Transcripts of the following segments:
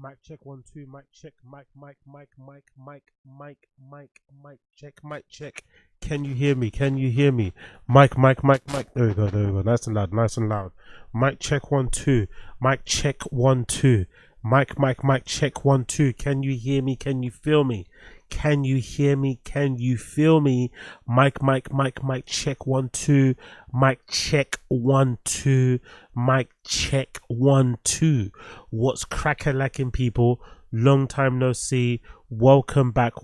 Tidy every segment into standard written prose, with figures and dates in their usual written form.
Mic check 1 2. Mic check. Mic check. Mic check. Can you hear me? Can you hear me? Mic. There we go. There we go. Nice and loud. Nice and loud. Mic check 1 2. Mic check 1 2. Mic check 1 2. Can you hear me? Can you feel me? Can you hear me? Can you feel me? Mic check 1 2. Mic check 1 2. Mic check 1 2. What's crack-a-lacking, people? Long time no see. Welcome back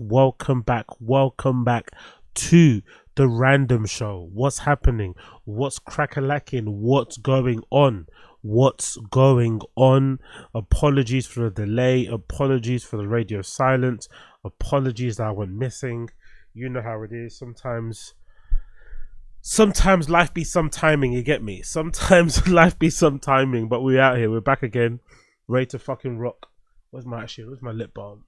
to the Random Show. What's happening? What's crack-a-lacking? What's going on? What's going on? Apologies for the delay. Apologies for the radio silence. Apologies that I went missing. You know how it is. Sometimes life be some timing, you get me? Sometimes life be some timing, but we're out here. We're back again. Ready to fucking rock. Where's my lip balm?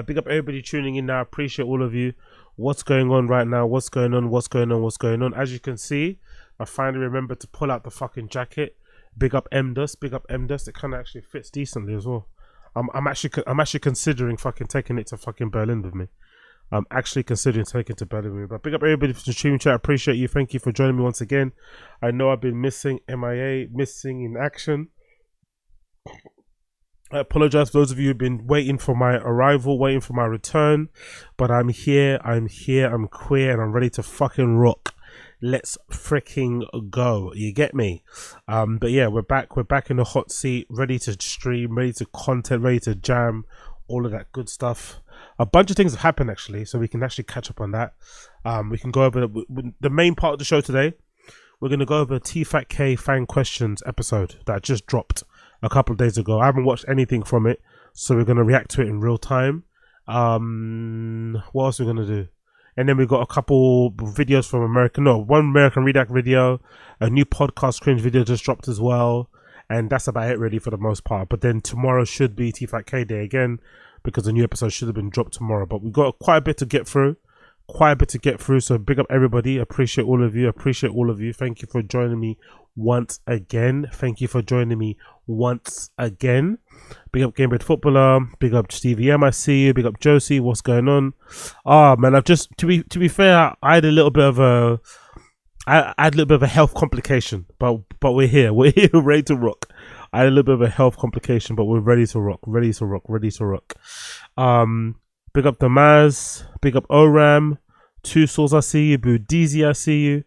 Big up everybody tuning in now. Appreciate all of you. What's going on right now? What's going on? As you can see, I finally remembered to pull out the fucking jacket. Big up M-DUS. It kind of actually fits decently as well. I'm actually considering fucking taking it to fucking Berlin with me. I'm actually considering taking it to Berlin with me. But big up everybody for the streaming chat. I appreciate you. Thank you for joining me once again. I know I've been missing MIA, missing in action. I apologize for those of you who've been waiting for my arrival, waiting for my return. But I'm here, I'm queer, and I'm ready to fucking rock. Let's freaking go. You get me? But yeah, we're back in the hot seat, ready to stream, ready to content, ready to jam, all of that good stuff. A bunch of things have happened actually, so we can actually catch up on that. We can go over the main part of the show today. We're going to go over Tfatk fan questions episode that just dropped a couple of days ago. I haven't watched anything from it, so we're going to react to it in real time. What else are we going to do? And then we've got a couple videos from one American REDACT video, a new podcast cringe video just dropped as well. And that's about it really for the most part. But then tomorrow should be Tfatk day again, because the new episode should have been dropped tomorrow. But we've got quite a bit to get through. So big up everybody. Appreciate all of you. Thank you for joining me once again. Big up Gamebred Footballer. Big up Stevie M. I see you. Big up Josie. What's going on? Man, I've just to be fair, I had a little bit of a health complication, but we're here. We're here, ready to rock. I had a little bit of a health complication, but we're ready to rock. Big up the Maz. Big up Oram. Two Souls, I see you. Budizi, I see you.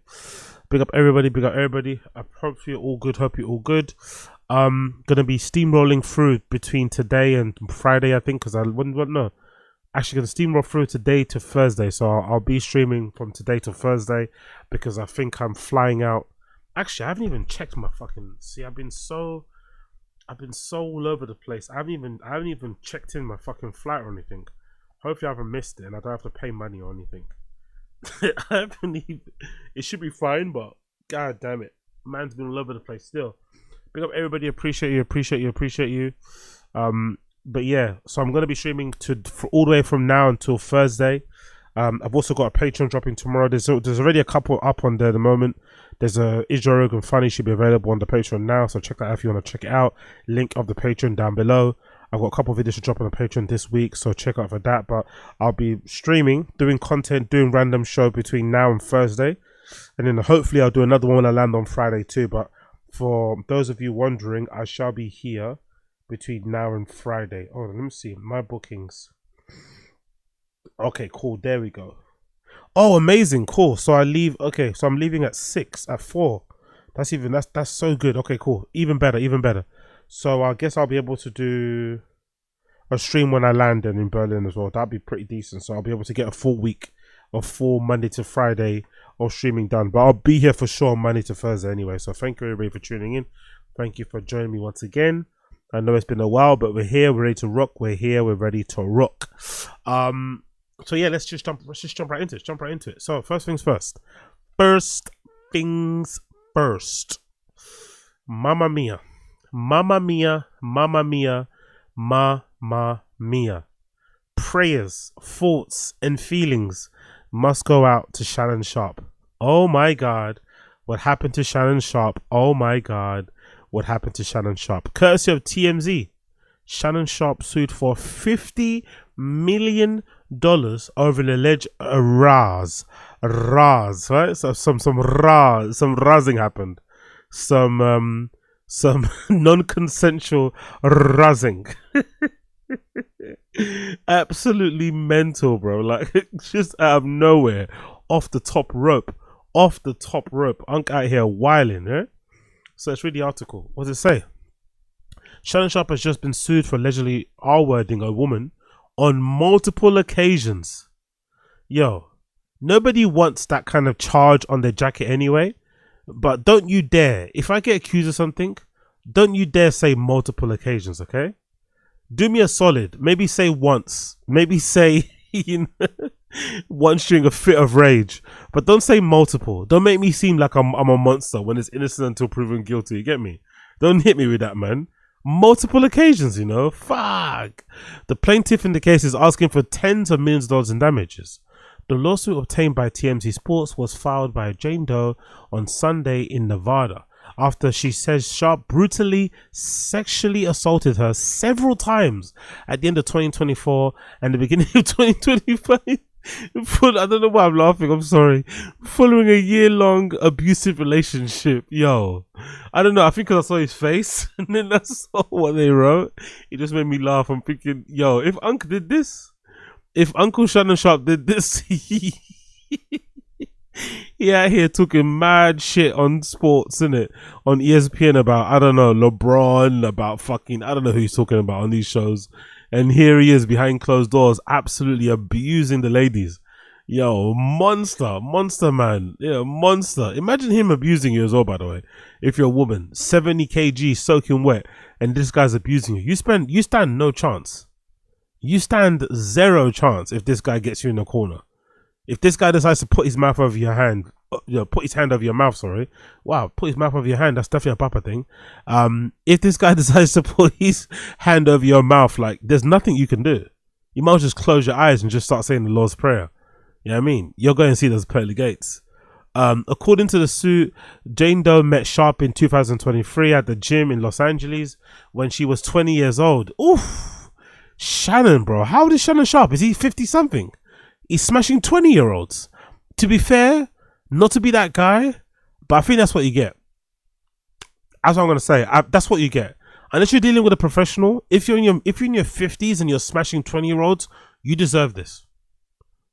Big up everybody. I hope you're all good. Gonna be steamrolling through between today and Friday, I think, because I wouldn't know. Actually, gonna steamroll through today to Thursday, so I'll be streaming from today to Thursday because I think I'm flying out. Actually, I haven't even checked my fucking. See, I've been so all over the place. I haven't even checked in my fucking flight or anything. Hopefully, I haven't missed it and I don't have to pay money or anything. It should be fine, but god damn it, man's been all over the place still. Big up everybody. Appreciate you. But yeah, so I'm gonna be streaming for all the way from now until Thursday. I've also got a Patreon dropping tomorrow. There's already a couple up on there at the moment. There's a Is Joe Rogan Funny should be available on the Patreon now, so check that out if you want to check it out. Link of the Patreon down below. I've got a couple of videos to drop on the Patreon this week, so check out for that. But I'll be streaming, doing content, doing random show between now and Thursday, and then hopefully I'll do another one when I land on Friday too. But for those of you wondering, I shall be here between now and Friday. Oh, let me see my bookings. Okay, cool. There we go. Oh, amazing, cool. So I leave. Okay, so I'm leaving at 4. That's so good. Okay, cool. Even better. So I guess I'll be able to do a stream when I land in Berlin as well. That'd be pretty decent. So I'll be able to get a full week of full Monday to Friday of streaming done. But I'll be here for sure Monday to Thursday anyway. So thank you everybody for tuning in. Thank you for joining me once again. I know it's been a while, but we're here. We're ready to rock. We're ready to rock. So yeah, let's just jump right into it. So first things first. Mamma mia. Prayers, thoughts, and feelings must go out to Shannon Sharpe. Oh my god, What happened to Shannon Sharpe? Oh my God. What happened to Shannon Sharpe? Courtesy of TMZ. Shannon Sharpe sued for $50 million over an alleged raz, right? So some razzing happened. Some non-consensual razzing. Absolutely mental, bro. Like, just out of nowhere, off the top rope. Unk out here whiling, eh? So let's read the article. What does it say? Shannon Sharpe has just been sued for allegedly R-wording a woman on multiple occasions. Yo, nobody wants that kind of charge on their jacket anyway. But don't you dare, if I get accused of something, don't you dare say multiple occasions, okay? Do me a solid. Maybe say once. Maybe say, you know, once during a fit of rage. But don't say multiple. Don't make me seem like I'm a monster when it's innocent until proven guilty. You get me? Don't hit me with that, man. Multiple occasions, you know. Fuck. The plaintiff in the case is asking for tens of millions of dollars in damages. The lawsuit obtained by TMZ Sports was filed by Jane Doe on Sunday in Nevada after she says Sharpe brutally sexually assaulted her several times at the end of 2024 and the beginning of 2025. I don't know why I'm laughing, I'm sorry. Following a year-long abusive relationship. Yo, I don't know, I think because I saw his face and then I saw what they wrote, it just made me laugh. I'm thinking, yo, if Uncle did this, if Uncle Shannon Sharpe did this, he out here talking mad shit on sports, innit? On ESPN about, I don't know, LeBron, about fucking, I don't know who he's talking about on these shows. And here he is behind closed doors, absolutely abusing the ladies. Yo, monster man. Yeah, monster. Imagine him abusing you as well, by the way. If you're a woman, 70 kg soaking wet, and this guy's abusing you. You stand no chance. You stand zero chance if this guy gets you in the corner. If this guy decides to put his mouth over your hand, put his hand over your mouth, sorry. Wow, put his mouth over your hand, that's definitely a papa thing. If this guy decides to put his hand over your mouth, like, there's nothing you can do. You might as well just close your eyes and just start saying the Lord's Prayer. You know what I mean? You're going to see those pearly gates. According to the suit, Jane Doe met Sharpe in 2023 at the gym in Los Angeles when she was 20 years old. Oof. Shannon, bro. How old is Shannon Sharpe? Is he 50 something? He's smashing 20-year-olds. To be fair, not to be that guy, but I think that's what you get. That's what I'm gonna say. That's what you get. Unless you're dealing with a professional, if you're in your 50s and you're smashing 20-year-olds, you deserve this.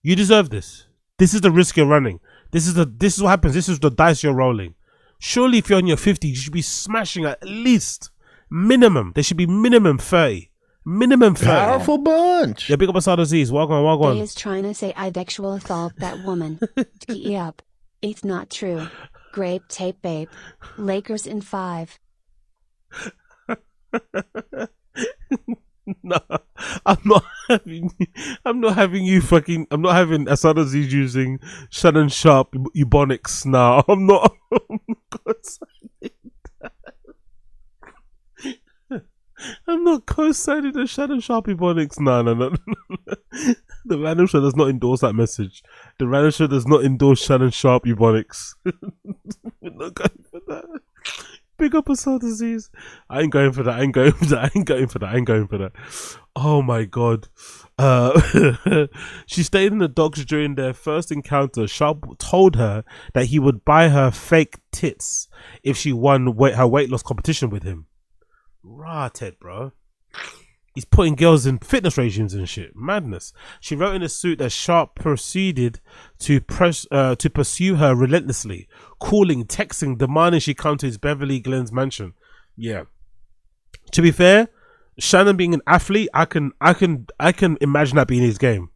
You deserve this. This is the risk you're running. This is what happens. This is the dice you're rolling. Surely, if you're in your 50s, you should be smashing at least minimum. There should be minimum 30. Minimum 30. Powerful bunch. Yeah, big up Asad Aziz. Walk on. They is trying to say I'd actual assault that woman. Yep. It's not true. Grape tape babe. Lakers in 5. No, I'm not having Asad Aziz using Shannon Sharpe Ebonics now. I'm not I'm not co-signing the Shannon Sharpe Ebonics. No. The Random Show does not endorse that message. The Random Show does not endorse Shannon Sharpe Ebonics. We're not going for that. Big up Asad Aziz. I ain't going for that. Oh my God. She stayed in the docks during their first encounter. Sharpe told her that he would buy her fake tits if she won her weight loss competition with him. Ted, bro. He's putting girls in fitness regimes and shit. Madness. She wrote in a suit that Sharpe proceeded to pursue her relentlessly, calling, texting, demanding she come to his Beverly Glens mansion. Yeah. To be fair, Shannon being an athlete, I can imagine that being his game.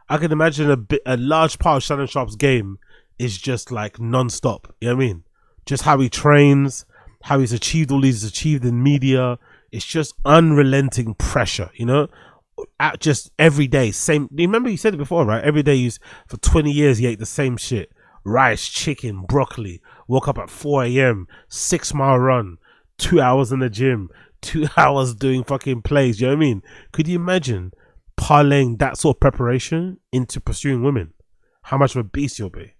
I can imagine a large part of Shannon Sharpe's game is just like non-stop. You know what I mean? Just how he trains, how he's achieved all he's achieved in media. It's just unrelenting pressure, you know, at just every day. Same. You remember you said it before, right? Every day for 20 years, he ate the same shit. Rice, chicken, broccoli. Woke up at 4 a.m., 6-mile run, 2 hours in the gym, 2 hours doing fucking plays. You know what I mean? Could you imagine parlaying that sort of preparation into pursuing women? How much of a beast you'll be.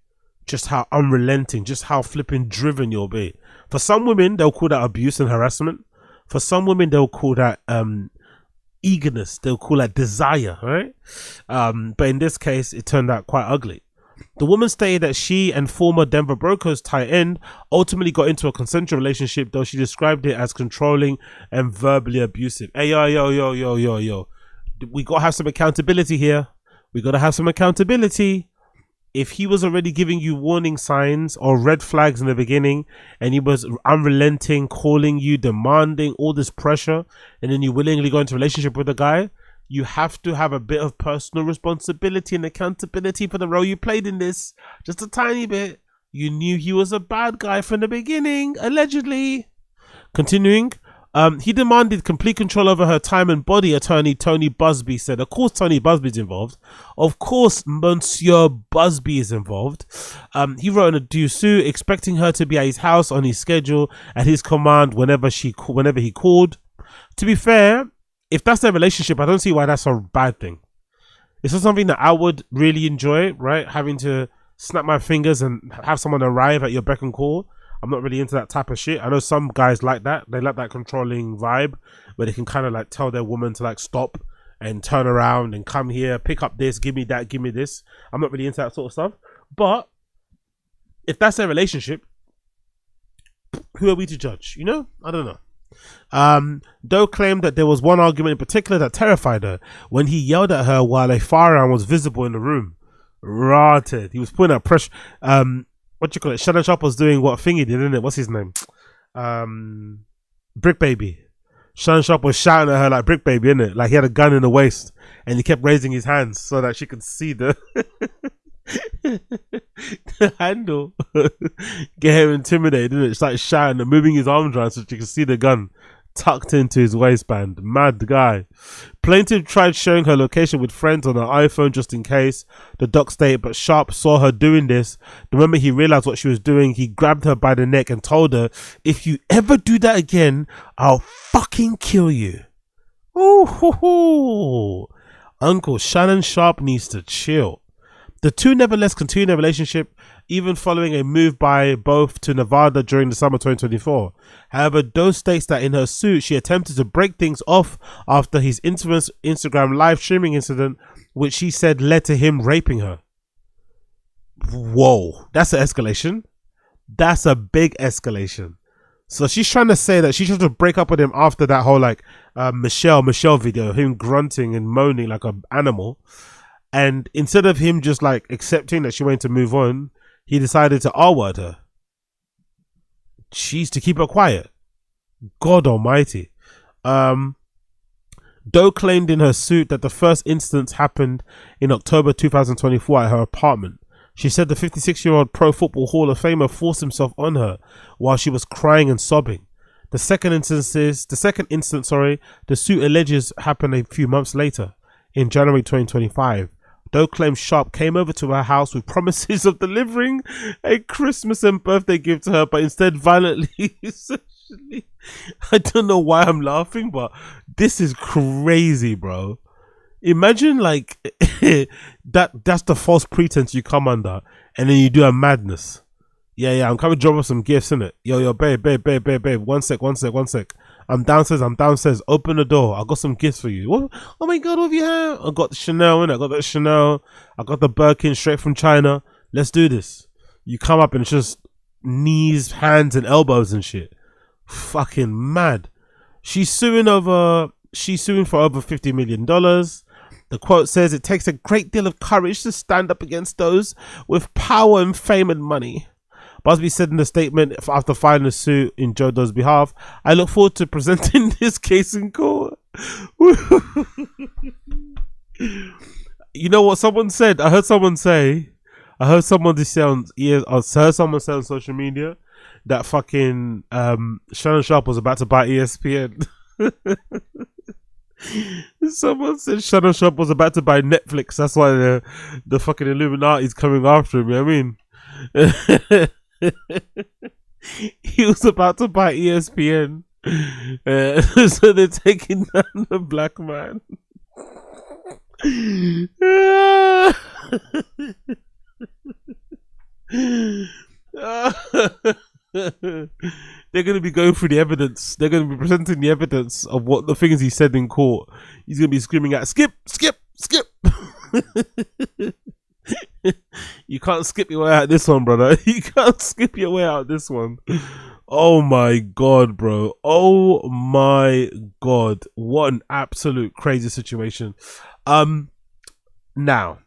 just how unrelenting, just how flipping driven you'll be. For some women, they'll call that abuse and harassment. For some women, they'll call that eagerness. They'll call that desire, right? But in this case, it turned out quite ugly. The woman stated that she and former Denver Broncos tight end ultimately got into a consensual relationship, though she described it as controlling and verbally abusive. Hey, yo. We got to have some accountability here. We got to have some accountability. If he was already giving you warning signs or red flags in the beginning, and he was unrelenting, calling you, demanding all this pressure, and then you willingly go into a relationship with a guy, you have to have a bit of personal responsibility and accountability for the role you played in this. Just a tiny bit. You knew he was a bad guy from the beginning, allegedly. Continuing, he demanded complete control over her time and body, attorney Tony Busby said. Of course Tony Busby's involved. Of course Monsieur Busby is involved. He wrote in a due suit expecting her to be at his house on his schedule at his command whenever he called. To be fair, if that's their relationship, I don't see why that's a bad thing. It's not something that I would really enjoy, right? Having to snap my fingers and have someone arrive at your beck and call. I'm not really into that type of shit. I know some guys like that. They like that controlling vibe where they can kind of like tell their woman to like stop and turn around and come here, pick up this, give me that, give me this. I'm not really into that sort of stuff. But if that's their relationship, who are we to judge? You know? I don't know. Doe claimed that there was one argument in particular that terrified her when he yelled at her while a firearm was visible in the room. Rotted. He was putting out pressure. What you call it? Shannon Sharpe was doing what thing he did, isn't it? What's his name? Brick Baby. Shannon Sharpe was shouting at her like Brick Baby, innit? Like he had a gun in the waist and he kept raising his hands so that she could see the the handle. Get him intimidated, innit? It's like shouting and moving his arms around so she could see the gun tucked into his waistband. Mad guy. Plaintiff tried sharing her location with friends on her iPhone just in case, the doc stated, but Sharpe saw her doing this. The moment he realized what she was doing, he grabbed her by the neck and told her, if you ever do that again, I'll fucking kill you. Ooh, Uncle Shannon Sharpe needs to chill. The two nevertheless continued their relationship, even following a move by both to Nevada during the summer 2024. However, Doe states that in her suit, she attempted to break things off after his infamous Instagram live streaming incident, which she said led to him raping her. Whoa, that's an escalation. That's a big escalation. So she's trying to say that she tried to break up with him after that whole like Michelle video, him grunting and moaning like an animal. And instead of him just like accepting that she wanted to move on, he decided to R-word her. Jeez, to keep her quiet. God almighty. Doe claimed in her suit that the first instance happened in October 2024 at her apartment. She said the 56-year-old Pro Football Hall of Famer forced himself on her while she was crying and sobbing. The second instance, the suit alleges happened a few months later, in January 2025. Doe claims Sharpe came over to her house with promises of delivering a Christmas and birthday gift to her, but instead violently sexually. I don't know why I'm laughing, but this is crazy, bro. Imagine like that's the false pretense you come under, and then you do a madness. Yeah, I'm coming to drop off some gifts, innit? Yo, babe. One sec. I'm downstairs. Open the door. I got some gifts for you. What? Oh my God, what have you had? I got the Chanel, innit? I got that Chanel. I got the Birkin straight from China. Let's do this. You come up and it's just knees, hands, and elbows and shit. Fucking mad. She's suing for over $50 million. The quote says, it takes a great deal of courage to stand up against those with power and fame and money. Busby said in the statement after filing a suit in Joe Doe's behalf, I look forward to presenting this case in court. You know what someone said? I heard someone say on social media that fucking Shannon Sharpe was about to buy ESPN. Someone said Shannon Sharpe was about to buy Netflix. That's why the fucking Illuminati's coming after him. You know what I mean? He was about to buy ESPN, so they're taking down the black man. They're going to be going through the evidence. They're going to be presenting the evidence of what the things he said in court. He's going to be screaming out, skip, skip, skip. You can't skip your way out of this one, brother. You can't skip your way out of this one. Oh my God, bro. Oh my God. What an absolute crazy situation. Now,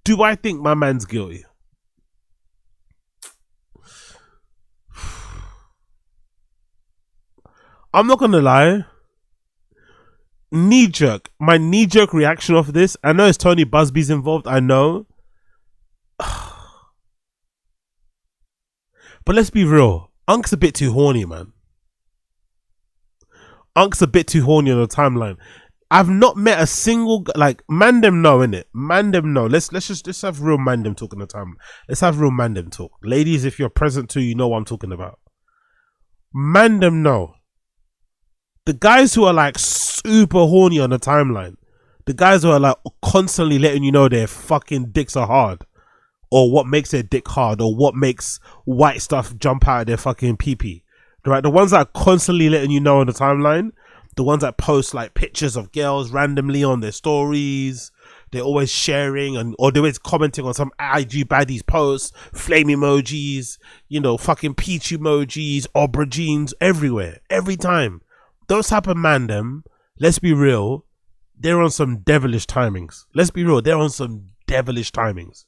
do I think my man's guilty? I'm not gonna lie. My knee-jerk reaction off this, I know it's Tony Busby's involved, I know. But let's be real. Unk's a bit too horny, man. Unk's a bit too horny on the timeline. I've not met a single, like, Mandem know, innit? Mandem know. Let's have real Mandem talk on the time. Let's have real Mandem talk. Ladies, if you're present too, you know what I'm talking about. Mandem know. The guys who are like super horny on the timeline, the guys who are like constantly letting you know their fucking dicks are hard, or what makes their dick hard, or what makes white stuff jump out of their fucking pee-pee, right? The ones that are constantly letting you know on the timeline, the ones that post like pictures of girls randomly on their stories, they're always sharing or they're always commenting on some IG baddies posts, flame emojis, you know, fucking peach emojis, aubergines everywhere, every time. Those type of Mandem, let's be real, they're on some devilish timings. Let's be real, they're on some devilish timings.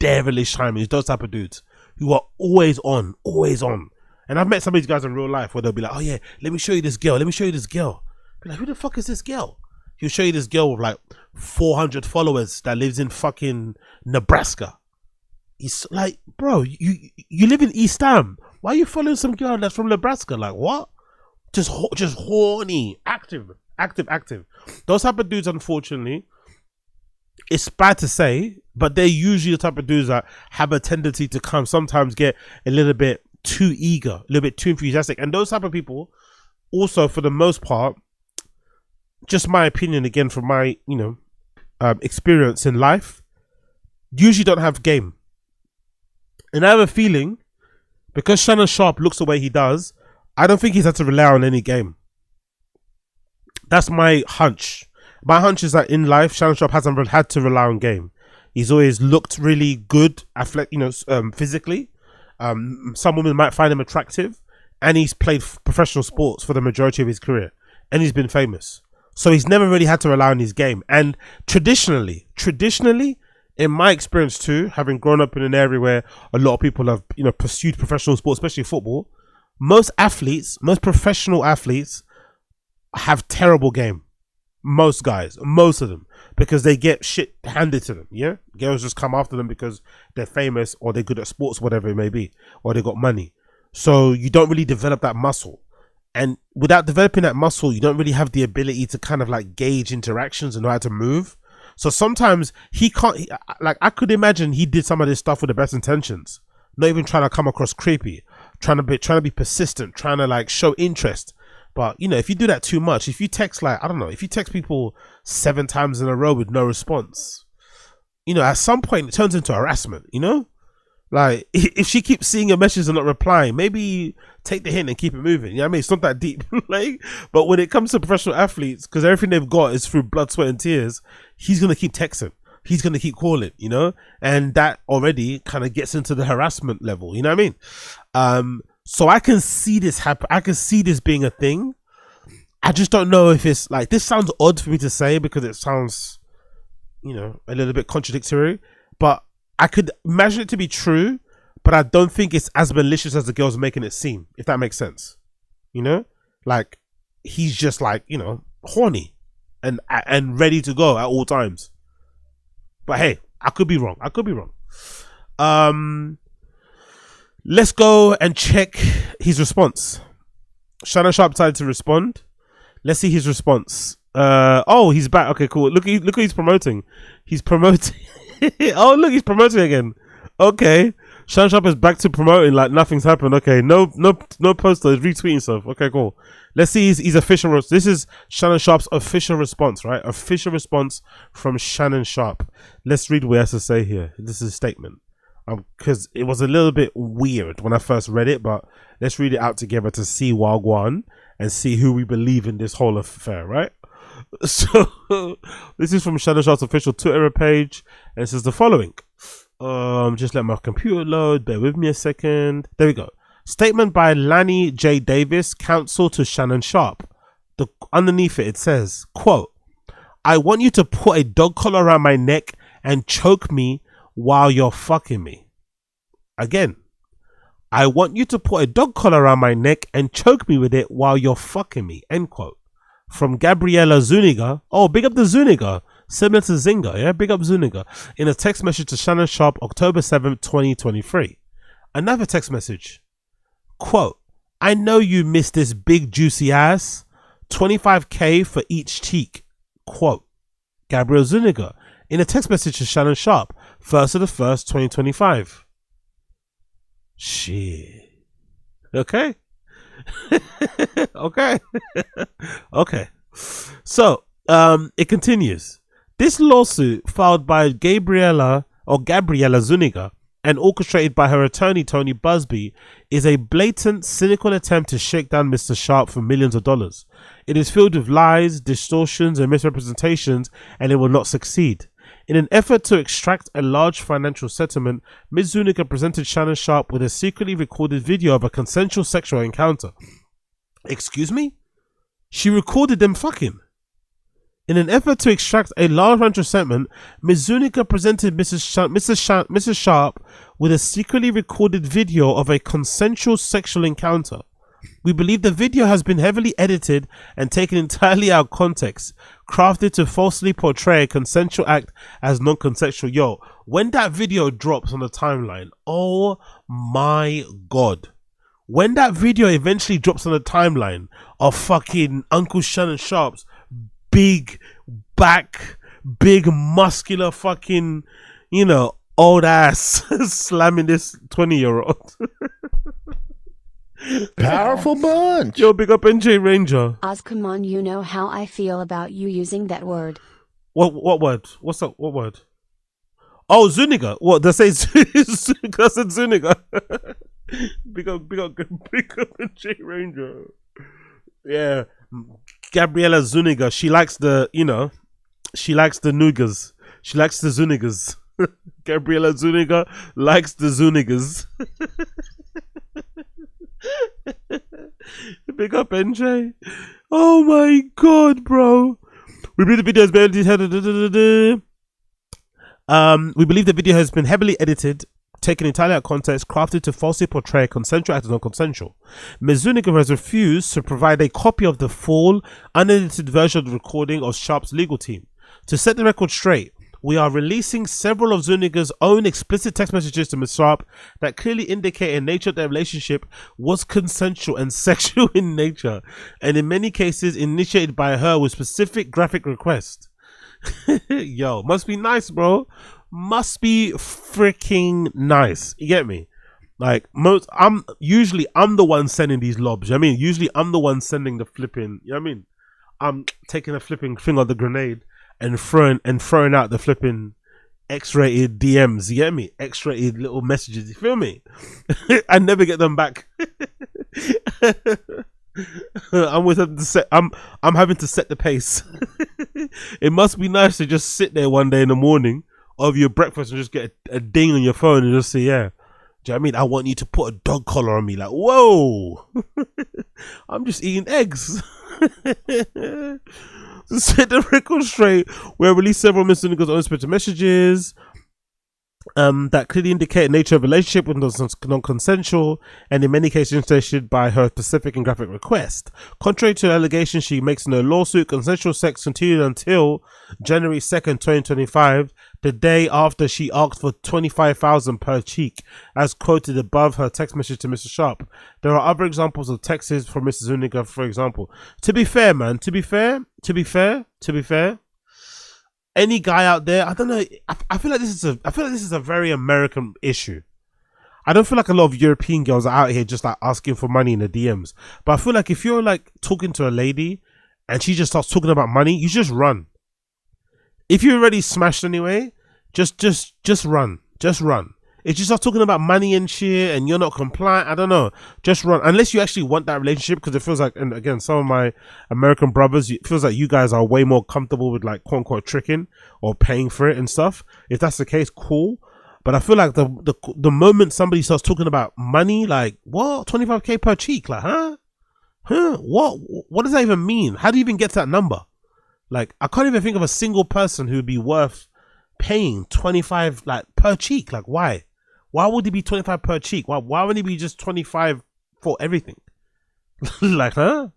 Devilish timings, those type of dudes who are always on, always on. And I've met some of these guys in real life where they'll be like, oh yeah, let me show you this girl, let me show you this girl. Be like, who the fuck is this girl? He'll show you this girl with like 400 followers that lives in fucking Nebraska. He's like, bro, you live in East Ham. Why are you following some girl that's from Nebraska? Like, what? Just horny, active. Those type of dudes, unfortunately, it's bad to say, but they're usually the type of dudes that have a tendency to sometimes get a little bit too eager, a little bit too enthusiastic. And those type of people, also for the most part, just my opinion again from my, experience in life, usually don't have game. And I have a feeling, because Shannon Sharpe looks the way he does, I don't think he's had to rely on any game. That's my hunch. My hunch is that in life, Shannon Sharpe hasn't had to rely on game. He's always looked really good, physically. Some women might find him attractive, and he's played professional sports for the majority of his career, and he's been famous. So he's never really had to rely on his game. And traditionally, in my experience too, having grown up in an area where a lot of people have, pursued professional sports, especially football, most professional athletes have terrible game. Most guys, most of them, because they get shit handed to them. Yeah, girls just come after them because they're famous or they're good at sports, whatever it may be, or they got money. So you don't really develop that muscle, and without developing that muscle, you don't really have the ability to kind of like gauge interactions and know how to move. So sometimes he can't. I could imagine he did some of this stuff with the best intentions, not even trying to come across creepy, trying to be persistent, trying to like show interest. But if you do that too much, if you text if you text people 7 times in a row with no response, at some point it turns into harassment. Like if she keeps seeing your messages and not replying, maybe take the hint and keep it moving. You know what I mean? It's not that deep. But when it comes to professional athletes, because everything they've got is through blood, sweat, and tears, he's gonna keep texting. He's gonna keep calling. And that already kind of gets into the harassment level. You know what I mean? So I can see this happen. I can see this being a thing. I just don't know if it's like, this sounds odd for me to say because it sounds, a little bit contradictory, but I could imagine it to be true, but I don't think it's as malicious as the girl's making it seem, if that makes sense. Like he's just like, horny and ready to go at all times. But hey, I could be wrong. Let's go and check his response. Shannon Sharpe decided to respond. Let's see his response. Oh, he's back. Okay, cool. Look who he's promoting. He's promoting. Oh, look, he's promoting again. Okay, Shannon Sharpe is back to promoting like nothing's happened. Okay, no poster. He's retweeting stuff. Okay, cool. Let's see his official. This is Shannon Sharpe's official response, right? Official response from Shannon Sharpe. Let's read what he has to say here. This is a statement. because it was a little bit weird when I first read it, but let's read it out together to see Wagwan and see who we believe in this whole affair, right? So this is from Shadow Sharp's official Twitter page, and it says the following. Just let my computer load, bear with me a second. There we go. Statement by Lanny J. Davis, counsel to Shannon Sharpe. Underneath it says, quote, I want you to put a dog collar around my neck and choke me while you're fucking me. Again, I want you to put a dog collar around my neck and choke me with it while you're fucking me. End quote. From Gabriella Zuniga. Oh, big up the Zuniga. Similar to Zinga, yeah? Big up Zuniga. In a text message to Shannon Sharpe, October 7th, 2023. Another text message. Quote, I know you miss this big juicy ass. 25k for each cheek. Quote, Gabriel Zuniga. In a text message to Shannon Sharpe, 1st of the 1st, 2025. Shit. Okay. Okay. Okay. So, it continues. This lawsuit filed by Gabriella Zuniga and orchestrated by her attorney Tony Busby is a blatant, cynical attempt to shake down Mr. Sharpe for millions of dollars. It is filled with lies, distortions, and misrepresentations, and it will not succeed. In an effort to extract a large financial settlement, Ms. Zuniga presented Shannon Sharpe with a secretly recorded video of a consensual sexual encounter. Excuse me? She recorded them fucking. In an effort to extract a large financial settlement, Ms. Zuniga presented Mrs. Sharpe with a secretly recorded video of a consensual sexual encounter. We believe the video has been heavily edited and taken entirely out of context, crafted to falsely portray a consensual act as non-consensual. Yo, when that video drops on the timeline, oh my god. When that video eventually drops on the timeline of fucking Uncle Shannon Sharpe's big back, big muscular fucking, you know, old ass slamming this 20-year-old. Powerful bunch. Yo, big up NJ Ranger. Oz, come on, you know how I feel about you using that word. What word? What's up? What word? Oh, Zuniga. What? They say Zuniga. I said Zuniga. big up NJ Ranger. Yeah. Gabriella Zuniga. She likes the, you know, she likes the Nugas. She likes the Zunigas. Gabriella Zuniga likes the Zunigas. Big up NJ. Oh my god, bro. We believe the video has been heavily edited, taken entirely out of context, crafted to falsely portray a consensual act as non-consensual. Ms. Zuniga has refused to provide a copy of the full, unedited version of the recording of Sharpe's legal team. To set the record straight, we are releasing several of Zuniga's own explicit text messages to Ms. Sharpe that clearly indicate a nature of their relationship was consensual and sexual in nature, and in many cases initiated by her with specific graphic requests. Yo, must be nice, bro. Must be freaking nice. You get me? Like, I'm the one sending these lobs. You know what I mean? Usually I'm the one sending the flipping, you know what I mean? I'm taking a flipping thing of the grenade and throwing out the flipping X-rated DMs, you get me? X-rated little messages, you feel me? I never get them back. I'm having to set the pace. It must be nice to just sit there one day in the morning of your breakfast and just get a ding on your phone and just say, yeah, do you know what I mean? I want you to put a dog collar on me. Like, whoa. I'm just eating eggs. To set the record straight, we have released several Ms. Zuniga's own spirited messages that clearly indicate the nature of a relationship with non-consensual, and in many cases initiated by her specific and graphic request. Contrary to allegations she makes in her lawsuit, consensual sex continued until January 2nd, 2025, the day after she asked for $25,000 per cheek, as quoted above her text message to Mr. Sharpe. There are other examples of texts from Mrs. Zuniga, for example. To be fair, man, to be fair, any guy out there, I don't know, I feel like this is a very American issue. I don't feel like a lot of European girls are out here just like asking for money in the DMs. But I feel like if you're like talking to a lady and she just starts talking about money, you just run. If you're already smashed anyway, just run. Just run. If you start talking about money and shit and you're not compliant, I don't know. Just run. Unless you actually want that relationship, because it feels like, and again, some of my American brothers, it feels like you guys are way more comfortable with like quote unquote tricking or paying for it and stuff. If that's the case, cool. But I feel like the moment somebody starts talking about money, like, what? 25K per cheek? Like, huh? What does that even mean? How do you even get to that number? Like, I can't even think of a single person who would be worth paying 25 like per cheek. Like, why would it be 25 per cheek? Why wouldn't it be just 25 for everything? Like, huh?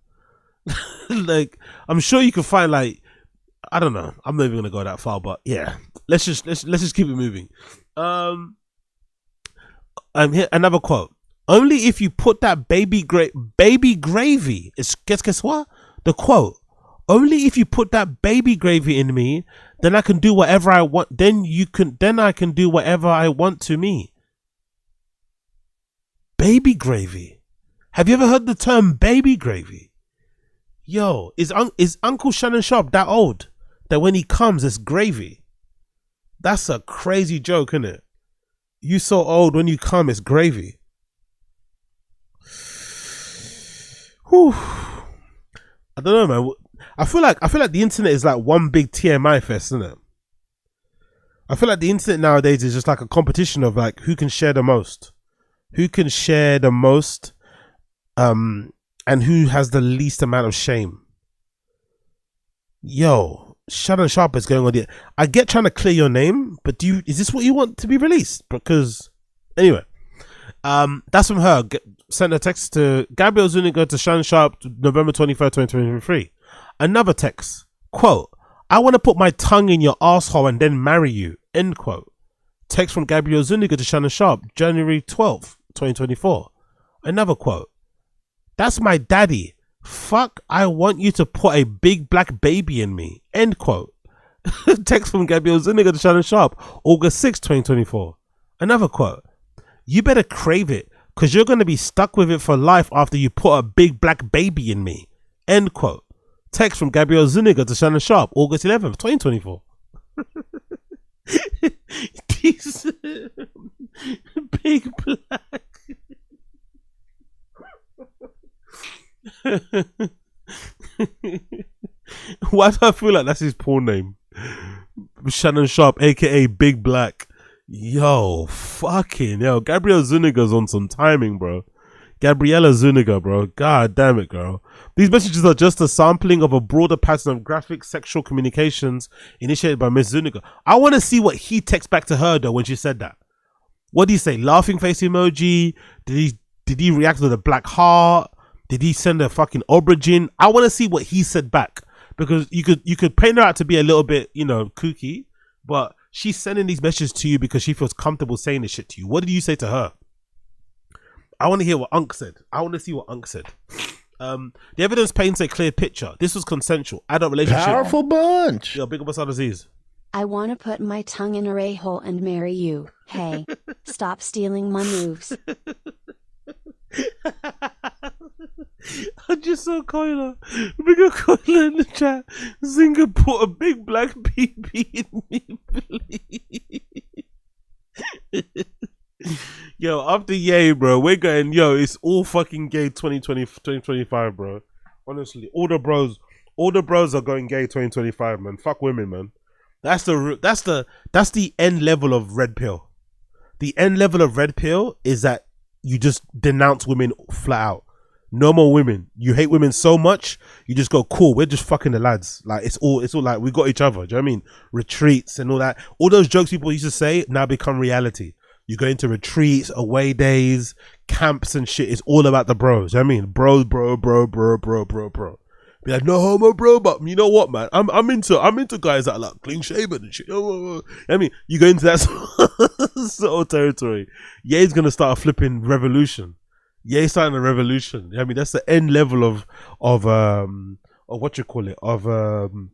Like, I'm sure you could find, like, I don't know, I'm not even gonna go that far, but yeah, let's just keep it moving. Here another quote: only if you put that baby gravy, it's guess what the quote, only if you put that baby gravy in me, then I can do whatever I want. Then I can do whatever I want to me. Baby gravy. Have you ever heard the term baby gravy? Yo, is Uncle Shannon Sharpe that old that when he comes it's gravy? That's a crazy joke, isn't it? You so old, when you come it's gravy. Whew. I don't know, man. I feel like the internet is like one big TMI fest, isn't it? I feel like the internet nowadays is just like a competition of like who can share the most, and who has the least amount of shame. Yo, Shannon Sharpe is going on the. I get trying to clear your name, but is this what you want to be released? Because anyway, that's from her. Sent a text to Gabriel Zuniga to Shannon Sharpe, November 23rd, 2023. Another text, quote, I want to put my tongue in your asshole and then marry you, end quote. Text from Gabriel Zuniga to Shannon Sharpe, January 12th, 2024. Another quote, that's my daddy. Fuck, I want you to put a big black baby in me, end quote. Text from Gabriel Zuniga to Shannon Sharpe, August 6th, 2024. Another quote, you better crave it, because you're going to be stuck with it for life after you put a big black baby in me, end quote. Text from Gabriel Zuniga to Shannon Sharpe, August 11th, 2024. These big black. Why do I feel like that's his porn name? Shannon Sharpe, aka Big Black. Yo, Gabriel Zuniga's on some timing, bro. Gabriella Zuniga, bro. God damn it, girl. These messages are just a sampling of a broader pattern of graphic sexual communications initiated by Miss Zuniga. I want to see what he texts back to her though when she said that. What did he say? Laughing face emoji? Did he react with a black heart? Did he send a fucking aubergine? I want to see what he said back, because you could paint her out to be a little bit, kooky, but she's sending these messages to you because she feels comfortable saying this shit to you. What did you say to her? I want to hear what Unc said. I want to see what Unc said. The evidence paints a clear picture. This was consensual. Adult relationship. Powerful bunch. Yo, big up Asad Aziz. I want to put my tongue in a ray-hole and marry you. Hey, stop stealing my moves. I just saw Koila. Big up Koila in the chat. Zinga put a big black BB in me, please. Yo, after Yay, bro, we're going, it's all fucking gay 2025, bro. Honestly, all the bros are going gay 2025, man. Fuck women, man. That's the end level of red pill. The end level of red pill is that you just denounce women flat out. No more women. You hate women so much, you just go, cool, we're just fucking the lads. Like, it's all like, we got each other. Do you know what I mean? Retreats and all that. All those jokes people used to say now become reality. You go into retreats, away days, camps and shit. It's all about the bros. You know what I mean? Bro. Be like, no homo, bro, but you know what, man? I'm into guys that are like clean shaven and shit. I mean, you go into that sort of territory. Ye's gonna start a flipping revolution. Ye's starting a revolution. I mean, that's the end level of what you call it, of the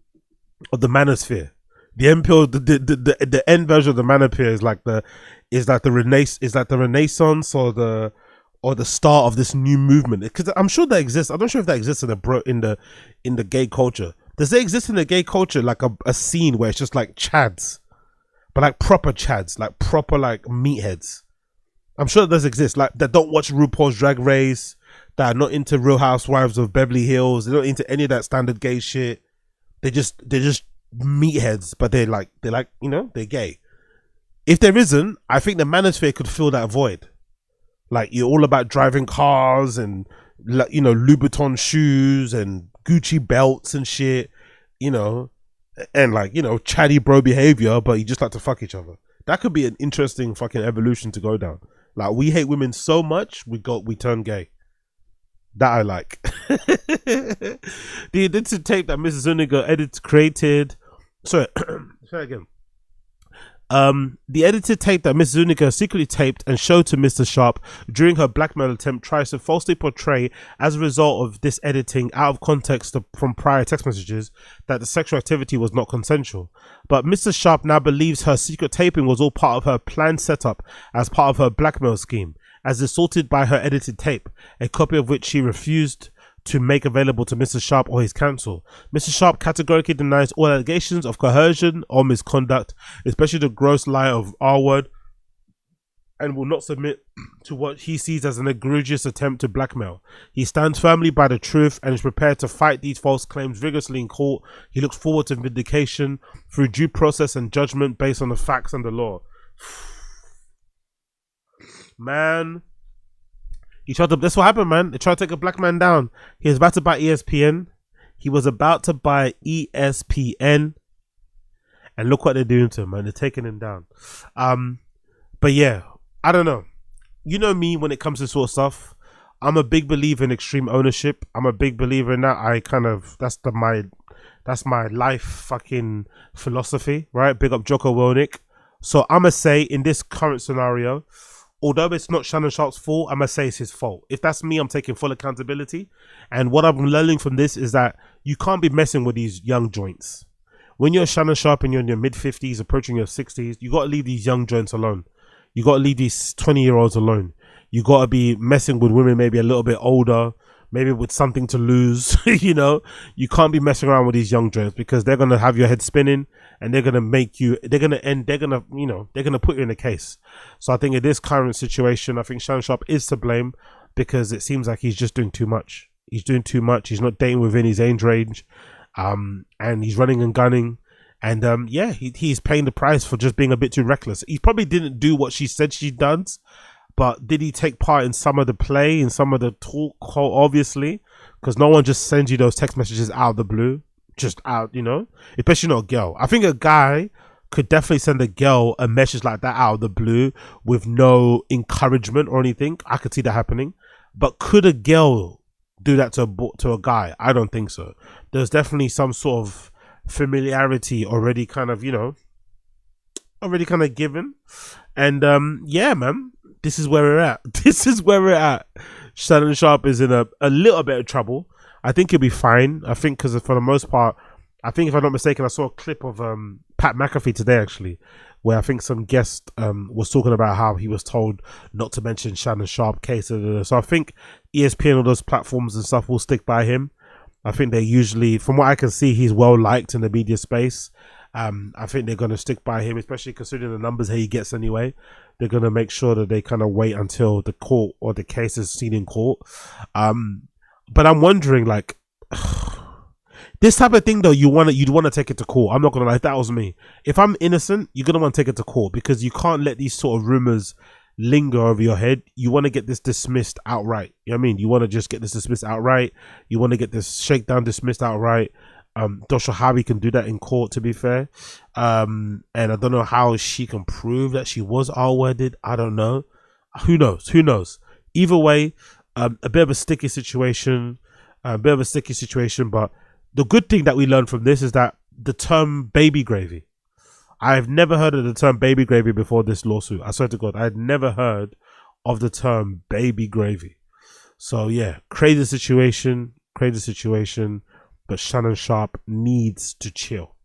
manosphere. The MPO, the end version of the manosphere is like the Renaissance or the start of this new movement, because I'm sure that exists. I'm not sure if that exists in the gay culture. Does it exist in the gay culture, like a scene where it's just like chads, but like proper chads, like proper like meatheads? I'm sure it does exist. Like that don't watch RuPaul's Drag Race, that are not into Real Housewives of Beverly Hills. They're not into any of that standard gay shit. They're just meatheads, but they're like you know, they're gay. If there isn't, I think the manosphere could fill that void. Like you're all about driving cars and, you know, Louboutin shoes and Gucci belts and shit, you know, and like, you know, chatty bro behavior, but you just like to fuck each other. That could be an interesting fucking evolution to go down. Like we hate women so much, we turn gay. That I like. The edited tape that Mrs. Zuniga created. Sorry, say again. The edited tape that Miss Zuniga secretly taped and showed to Mr. Sharpe during her blackmail attempt tries to falsely portray, as a result of this editing out of context from prior text messages, that the sexual activity was not consensual. But Mr. Sharpe now believes her secret taping was all part of her planned setup as part of her blackmail scheme, as distorted by her edited tape, a copy of which she refused to make available to Mr. Sharpe or his counsel. Mr. Sharpe categorically denies all allegations of coercion or misconduct, especially the gross lie of R-word, and will not submit to what he sees as an egregious attempt to blackmail. He stands firmly by the truth and is prepared to fight these false claims vigorously in court. He looks forward to vindication through due process and judgment based on the facts and the law. Man, that's what happened, man. They tried to take a black man down. He was about to buy ESPN. And look what they're doing to him, man. They're taking him down. But yeah, I don't know. You know me when it comes to sort of stuff. I'm a big believer in extreme ownership. I'm a big believer in that. That's my life fucking philosophy, right? Big up Jocko Willnick. So I'ma say in this current scenario, although it's not Shannon Sharpe's fault, I'm going to say it's his fault. If that's me, I'm taking full accountability. And what I'm learning from this is that you can't be messing with these young joints. When you're Shannon Sharpe and you're in your mid-50s, approaching your 60s, you got to leave these young joints alone. You got to leave these 20-year-olds alone. You got to be messing with women maybe a little bit older, maybe with something to lose. You know, you can't be messing around with these young joints because they're going to have your head spinning. And they're gonna put you in a case. So I think in this current situation, I think Shannon Sharpe is to blame because it seems like he's just doing too much. He's doing too much. He's not dating within his age range, and he's running and gunning. And yeah, he's paying the price for just being a bit too reckless. He probably didn't do what she said she does, but did he take part in some of the play, in some of the talk? Obviously, because no one just sends you those text messages out of the blue. Just out, you know, especially not a girl. I think a guy could definitely send a girl a message like that out of the blue with no encouragement or anything. I could see that happening. But could a girl do that to a guy? I don't think so. There's definitely some sort of familiarity already kind of, you know, already kind of given. And yeah, man, this is where we're at. This is where we're at. Shannon Sharpe is in a little bit of trouble. I think he'll be fine. I think because for the most part, I think if I'm not mistaken, I saw a clip of Pat McAfee today actually, where I think some guest was talking about how he was told not to mention Shannon Sharpe case. So I think ESPN or those platforms and stuff will stick by him. I think they usually, from what I can see, he's well liked in the media space. I think they're going to stick by him, especially considering the numbers he gets anyway. They're going to make sure that they kind of wait until the court or the case is seen in court. But I'm wondering, like, this type of thing though, you'd want to take it to court. I'm not gonna lie, if that was me. If I'm innocent, you're gonna want to take it to court because you can't let these sort of rumors linger over your head. You want to get this dismissed outright. You know what I mean? You want to just get this dismissed outright. You want to get this shakedown dismissed outright. Not sure how we can do that in court, to be fair. And I don't know how she can prove that she was R-worded. I don't know. Who knows? Who knows? Either way, a bit of a sticky situation. But the good thing that we learned from this is that the term baby gravy. I've never heard of the term baby gravy before this lawsuit. I swear to God, I had never heard of the term baby gravy. So yeah, crazy situation. But Shannon Sharpe needs to chill.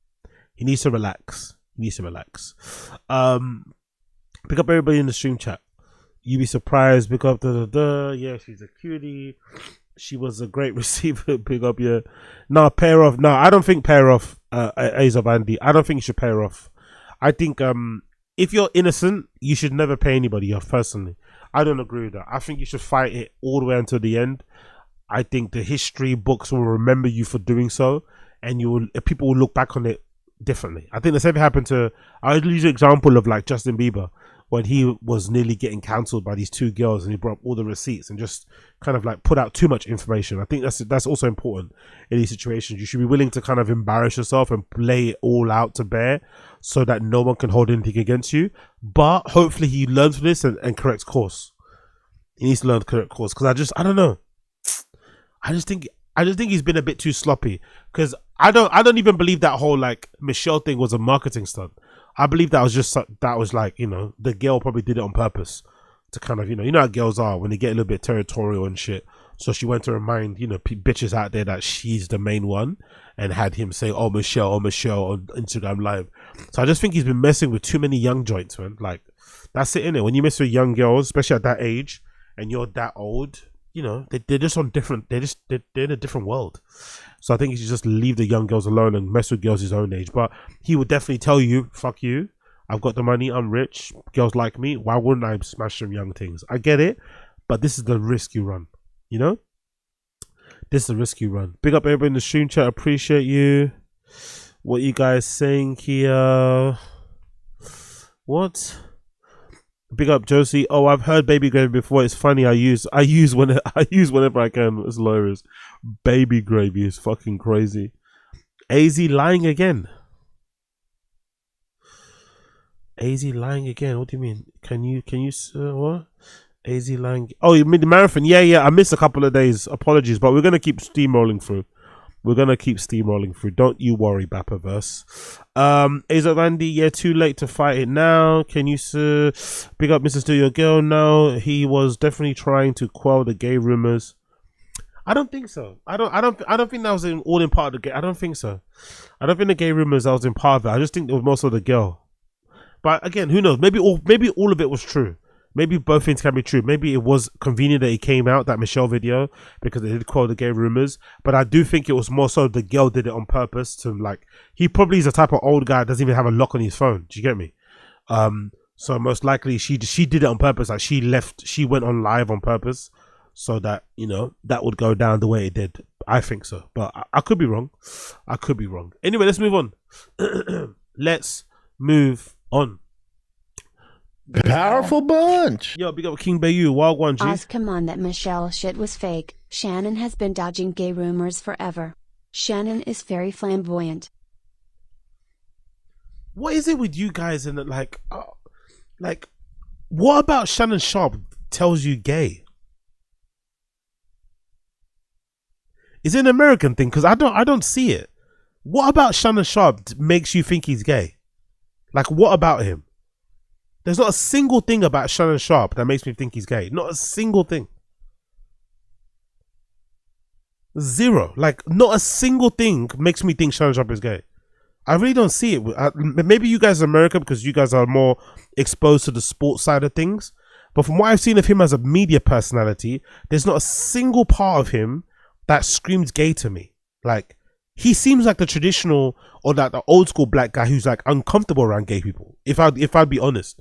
He needs to relax. Pick up everybody in the stream chat. You be surprised. Pick up yeah, she's a cutie. She was a great receiver. Pick up your pair off. No, I don't think pair off Ace of Andy. I don't think you should pair off. I think if you're innocent, you should never pay anybody off. Personally, I don't agree with that. I think you should fight it all the way until the end. I think the history books will remember you for doing so, and people will look back on it differently. I think the same thing happened to, I'll use an example of like Justin Bieber, when he was nearly getting cancelled by these two girls, and he brought up all the receipts and just kind of like put out too much information. I think that's also important in these situations. You should be willing to kind of embarrass yourself and play it all out to bear, so that no one can hold anything against you. But hopefully he learns from this and corrects course. He needs to learn to correct course, because I don't know. I just think he's been a bit too sloppy, because I don't even believe that whole like Michelle thing was a marketing stunt. I believe that was like, you know, the girl probably did it on purpose to kind of, you know how girls are when they get a little bit territorial and shit. So she went to remind, you know, bitches out there that she's the main one, and had him say, oh Michelle on Instagram Live. So I just think he's been messing with too many young joints, man. Like, that's it, innit? When you mess with young girls, especially at that age, and you're that old, you know, they're just on different, they're in a different world. So I think he should just leave the young girls alone and mess with girls his own age. But he would definitely tell you, fuck you, I've got the money, I'm rich, girls like me, why wouldn't I smash some young things? I get it, but this is the risk you run, you know? This is the risk you run. Big up everybody in the stream chat, appreciate you. What you guys saying here? What? Big up Josie. Oh, I've heard baby gravy before. It's funny. I use whenever I can. It's hilarious. Baby gravy is fucking crazy. AZ lying again. AZ lying again. What do you mean? Can you what? AZ lying. Oh, you mean the marathon? Yeah. I missed a couple of days. Apologies, but we're gonna keep steamrolling through. Don't you worry, Bappaverse. Azo Randy, yeah, too late to fight it now. Can you big up Mr. Still Your Girl? No, he was definitely trying to quell the gay rumors. I don't think so. I don't think that was all in part of the gay. I don't think so. I don't think the gay rumors that was in part of it. I just think it was most of the girl. But again, who knows? Maybe all of it was true. Maybe both things can be true. Maybe it was convenient that he came out, that Michelle video, because it did quell the gay rumors. But I do think it was more so the girl did it on purpose to, like, he probably is the type of old guy that doesn't even have a lock on his phone. Do you get me? So most likely she did it on purpose. Like, she went on live on purpose so that, you know, that would go down the way it did. I think so. But I could be wrong. Anyway, let's move on. Let's move on. Powerful bunch. Yo, big up King Bayu, Wild One G. Oz, come on, that Michelle shit was fake. Shannon has been dodging gay rumors forever. Shannon is very flamboyant. What is it with you guys and like, what about Shannon Sharpe tells you gay? Is it an American thing? Because I don't see it. What about Shannon Sharpe makes you think he's gay? Like, what about him? There's not a single thing about Shannon Sharpe that makes me think he's gay. Not a single thing. Zero. Like, not a single thing makes me think Shannon Sharpe is gay. I really don't see it. Maybe you guys are American because you guys are more exposed to the sports side of things. But from what I've seen of him as a media personality, there's not a single part of him that screams gay to me. Like, he seems like the traditional or like the old school black guy who's like uncomfortable around gay people. If I'd be honest.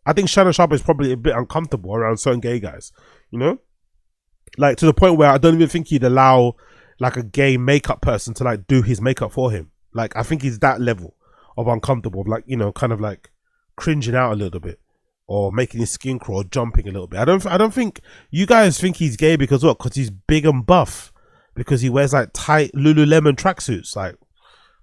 I think Shannon Sharpe is probably a bit uncomfortable around certain gay guys, you know, like to the point where I don't even think he'd allow like a gay makeup person to like do his makeup for him. Like, I think he's that level of uncomfortable, like, you know, kind of like cringing out a little bit or making his skin crawl, jumping a little bit. I don't think you guys think he's gay because what? Because he's big and buff, because he wears like tight Lululemon tracksuits. Like,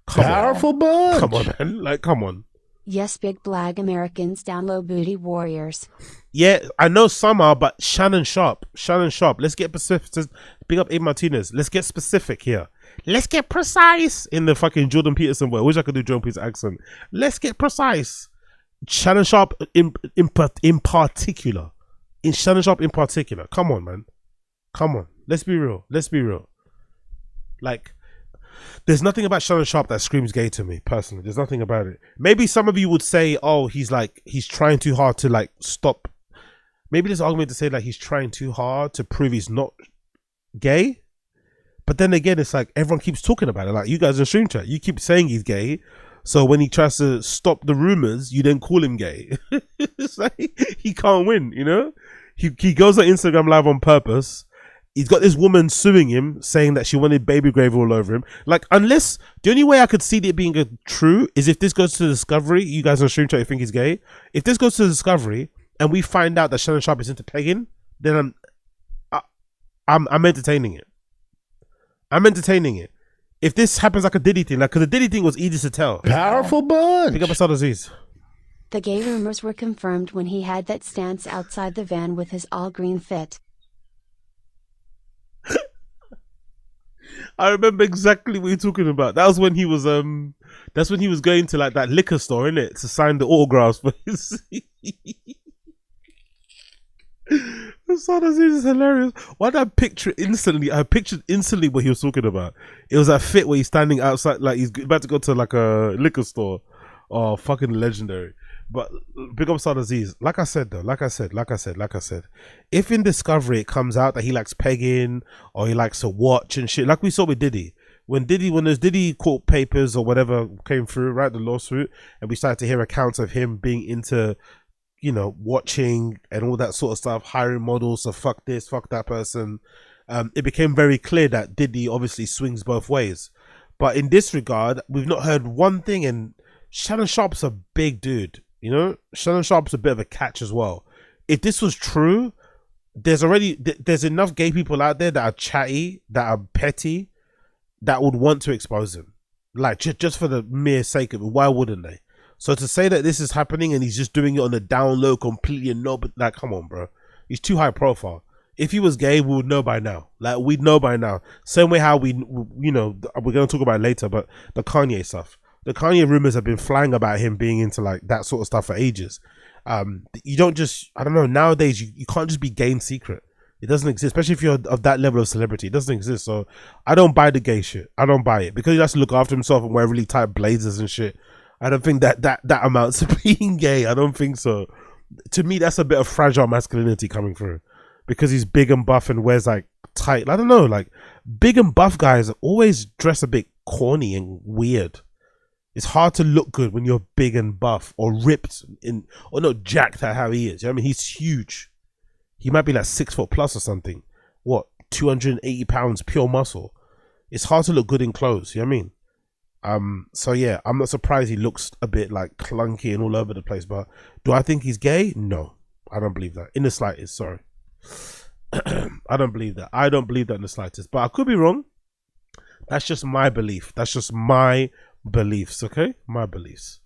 powerful bunch. Come on, man. Like, come on. Yes, big blag Americans down low booty warriors. Yeah, I know some are, but Shannon Sharpe. Let's get specific. Big up Abe Martinez. Let's get specific here. Let's get precise in the fucking Jordan Peterson way. I wish I could do Jordan Peterson accent. Let's get precise. Shannon Sharpe in particular. In Shannon Sharpe in particular. Come on, man. Come on. Let's be real. Like, there's nothing about Shannon Sharpe that screams gay to me, personally. There's nothing about it. Maybe some of you would say, oh, he's trying too hard to like stop. Maybe there's an argument to say like he's trying too hard to prove he's not gay. But then again, it's like everyone keeps talking about it. Like, you guys in stream chat, you keep saying he's gay, So when he tries to stop the rumors, you then call him gay. It's like he can't win, you know? He goes on Instagram Live on purpose. He's got this woman suing him, saying that she wanted baby gravy all over him. Like, unless the only way I could see it being true is if this goes to Discovery. You guys on Stream Chat, you think he's gay? If this goes to Discovery and we find out that Shannon Sharpe is into pegging, then I'm entertaining it. I'm entertaining it. If this happens like a Diddy thing, like, because the Diddy thing was easy to tell. Powerful bunch. Pick up Asad Aziz. The gay rumors were confirmed when he had that stance outside the van with his all-green fit. I remember exactly what you're talking about. That was when he was that's when he was going to like that liquor store, innit, to sign the autographs for his Asad Aziz is hilarious. Why did I picture instantly? I pictured instantly what he was talking about. It was that fit where he's standing outside, like he's about to go to like a liquor store. Oh, fucking legendary. But big up Asad Aziz. Like I said though, like I said, if in Discovery it comes out that he likes pegging or he likes to watch and shit, like we saw with Diddy. When those Diddy court papers or whatever came through, right, the lawsuit, and we started to hear accounts of him being into, you know, watching and all that sort of stuff, hiring models, so fuck this, fuck that person. It became very clear that Diddy obviously swings both ways. But in this regard, we've not heard one thing, and Shannon Sharpe's a big dude, you know? Shannon Sharpe's a bit of a catch as well. If this was true, there's enough gay people out there that are chatty, that are petty, that would want to expose him. Like, just for the mere sake of it, why wouldn't they? So to say that this is happening and he's just doing it on the down low completely and no, but like, come on, bro. He's too high profile. If he was gay, we would know by now. Like, we'd know by now. Same way how we, you know, we're going to talk about it later, but the Kanye stuff. The Kanye rumors have been flying about him being into like that sort of stuff for ages. You don't just, I don't know, nowadays you can't just be gay in secret. It doesn't exist, especially if you're of that level of celebrity. It doesn't exist. So I don't buy the gay shit. I don't buy it because he has to look after himself and wear really tight blazers and shit. I don't think that amounts to being gay. I don't think so. To me, that's a bit of fragile masculinity coming through because he's big and buff and wears like tight. I don't know, like big and buff guys always dress a bit corny and weird. It's hard to look good when you're big and buff or ripped in, or not jacked at how he is. You know what I mean? He's huge. He might be like 6 foot plus or something. What, 280 pounds pure muscle? It's hard to look good in clothes. You know what I mean? So yeah, I'm not surprised he looks a bit like clunky and all over the place. But do I think he's gay? No, I don't believe that in the slightest. Sorry, I don't believe that. I don't believe that in the slightest. But I could be wrong. That's just my belief. That's just my beliefs. Okay, my beliefs.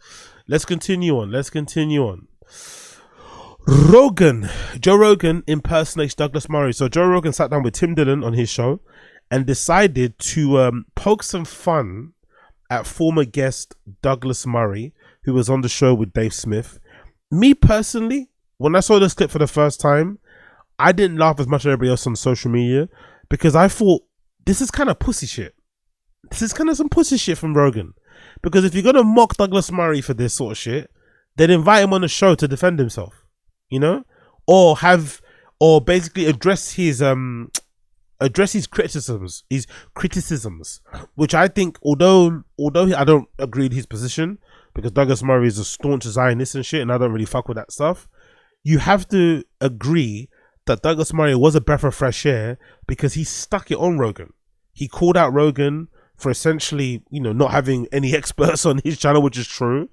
Let's continue on. Joe Rogan impersonates Douglas Murray. So Joe Rogan sat down with Tim Dillon on his show and decided to poke some fun at former guest Douglas Murray, who was on the show with Dave Smith. Me personally, when I saw this clip for the first time, I didn't laugh as much as everybody else on social media because I thought this is kind of pussy shit. This is kind of some pussy shit from Rogan. Because if you're going to mock Douglas Murray for this sort of shit, then invite him on the show to defend himself, you know? Or basically address his criticisms, which I think, although I don't agree with his position, because Douglas Murray is a staunch Zionist and shit, and I don't really fuck with that stuff, you have to agree that Douglas Murray was a breath of fresh air because he stuck it on Rogan. He called out Rogan for essentially, you know, not having any experts on his channel, which is true,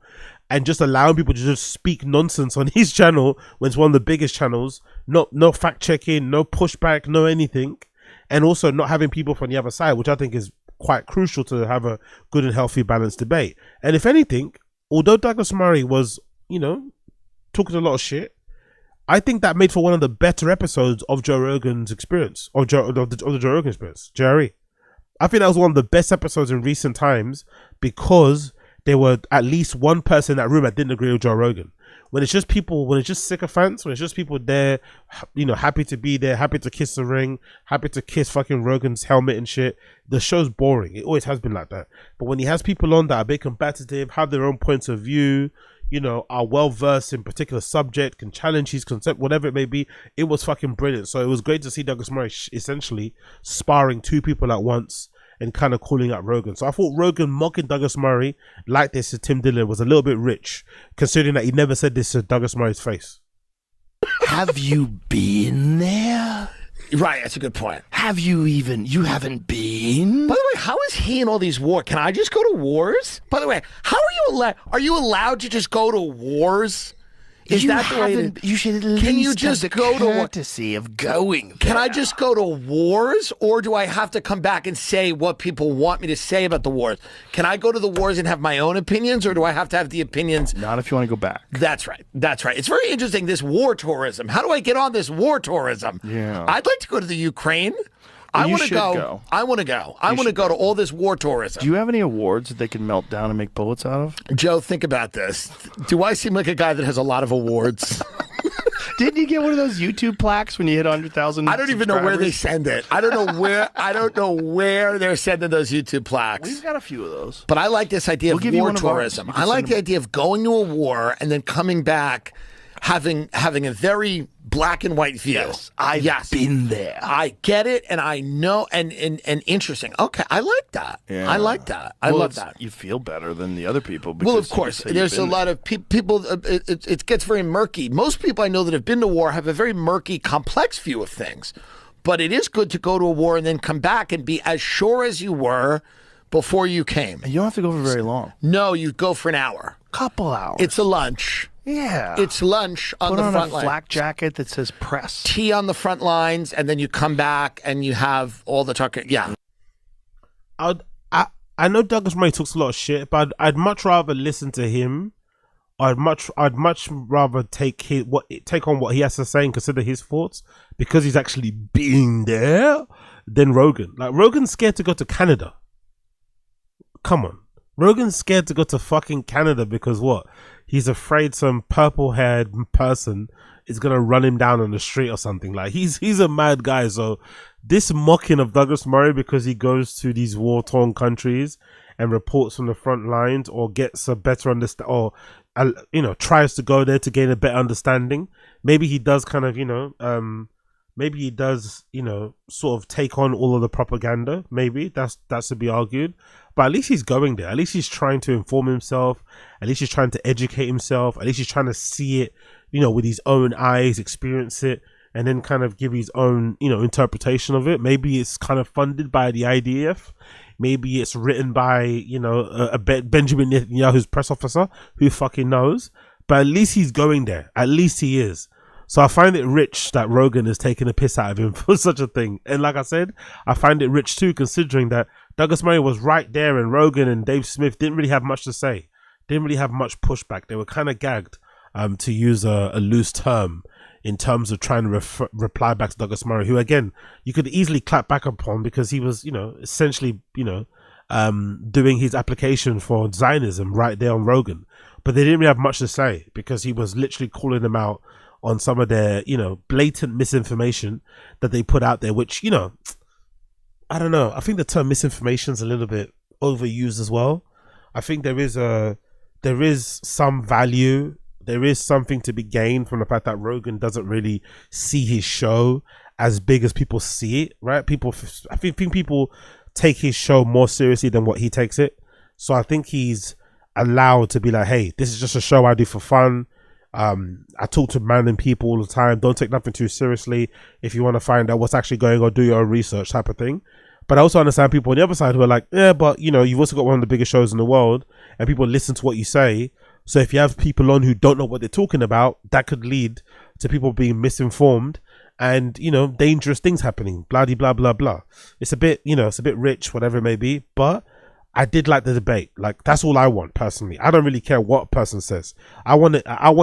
and just allowing people to just speak nonsense on his channel when it's one of the biggest channels. No fact checking, no pushback, no anything, and also not having people from the other side, which I think is quite crucial to have a good and healthy, balanced debate. And if anything, although Douglas Murray was, you know, talking a lot of shit, I think that made for one of the better episodes of Joe Rogan's experience, of the Joe Rogan experience, JRE. I think that was one of the best episodes in recent times because there were at least one person in that room that didn't agree with Joe Rogan. When it's just people, when it's just sycophants, when it's just people there, you know, happy to be there, happy to kiss the ring, happy to kiss fucking Rogan's helmet and shit, the show's boring. It always has been like that. But when he has people on that are a bit combative, have their own points of view, you know, are well versed in particular subject, can challenge his concept, whatever it may be, it was fucking brilliant. So it was great to see Douglas Murray essentially sparring two people at once and kind of calling out Rogan. So I thought Rogan mocking Douglas Murray like this to Tim Dillon was a little bit rich, considering that he never said this to Douglas Murray's face. Have you been there? Right, that's a good point. You haven't been? By the way, how is he in all these wars? Can I just go to wars? By the way, how are you allowed to just go to wars? Is that the way you should at least can you just have the go to courtesy of going there. Can I just go to wars, or do I have to come back and say what people want me to say about the wars? Can I go to the wars and have my own opinions, or do I have to have the opinions? Not if you want to go back. That's right. That's right. It's very interesting, this war tourism. How do I get on this war tourism? Yeah. I'd like to go to the Ukraine. I want to go. I want to go. I want to go to all this war tourism. Do you have any awards that they can melt down and make bullets out of? Joe, think about this. Do I seem like a guy that has a lot of awards? Didn't you get one of those YouTube plaques when you hit 100,000? I don't even know where they send it. I don't know where. I don't know where they're sending those YouTube plaques. We've got a few of those. But I like this idea of war tourism. I like the idea of going to a war and then coming back, having a very black and white view. Yes, I've been there. I get it, and I know, and interesting. Okay, I like that. Yeah. I like that. I love that. You feel better than the other people. Well, of course, there's a lot of people. It gets very murky. Most people I know that have been to war have a very murky, complex view of things. But it is good to go to a war and then come back and be as sure as you were before you came. You don't have to go for very long. No, you go for an hour. Couple hours. It's a lunch. Yeah. It's lunch on the front line. A flak jacket that says press. Tea on the front lines, and then you come back and you have all the talking. Yeah. I know Douglas Murray talks a lot of shit, but I'd much rather listen to him. I'd much rather take on what he has to say and consider his thoughts, because he's actually been there, than Rogan. Like, Rogan's scared to go to Canada. Come on. Rogan's scared to go to fucking Canada because what? He's afraid some purple-haired person is gonna run him down on the street or something. Like, he's a mad guy. So this mocking of Douglas Murray because he goes to these war-torn countries and reports from the front lines, or gets a better understand, or tries to go there to gain a better understanding. Maybe he does kind of sort of take on all of the propaganda. Maybe that's to be argued. But at least he's going there. At least he's trying to inform himself. At least he's trying to educate himself. At least he's trying to see it, with his own eyes, experience it, and then kind of give his own, interpretation of it. Maybe it's kind of funded by the IDF. Maybe it's written by, Benjamin Netanyahu's press officer. Who fucking knows? But at least he's going there. At least he is. So I find it rich that Rogan is taking a piss out of him for such a thing. And like I said, I find it rich too, considering that Douglas Murray was right there and Rogan and Dave Smith didn't really have much to say. Didn't really have much pushback. They were kind of gagged, to use a loose term, in terms of trying to reply back to Douglas Murray, who, again, you could easily clap back upon because he was, essentially, doing his application for Zionism right there on Rogan. But they didn't really have much to say because he was literally calling them out on some of their, blatant misinformation that they put out there, which, I don't know. I think the term misinformation is a little bit overused as well. I think there is some value. There is something to be gained from the fact that Rogan doesn't really see his show as big as people see it, right? I think people take his show more seriously than what he takes it. So I think he's allowed to be like, hey, this is just a show I do for fun. I talk to random people all the time. Don't take nothing too seriously. If you want to find out what's actually going on, do your own research, type of thing. But I also understand people on the other side who are like, yeah, but you've also got one of the biggest shows in the world and people listen to what you say. So if you have people on who don't know what they're talking about, that could lead to people being misinformed and, dangerous things happening, blah, blah, blah, blah. It's a bit, it's a bit rich, whatever it may be, but I did like the debate. Like, that's all I want personally. I don't really care what a person says. I want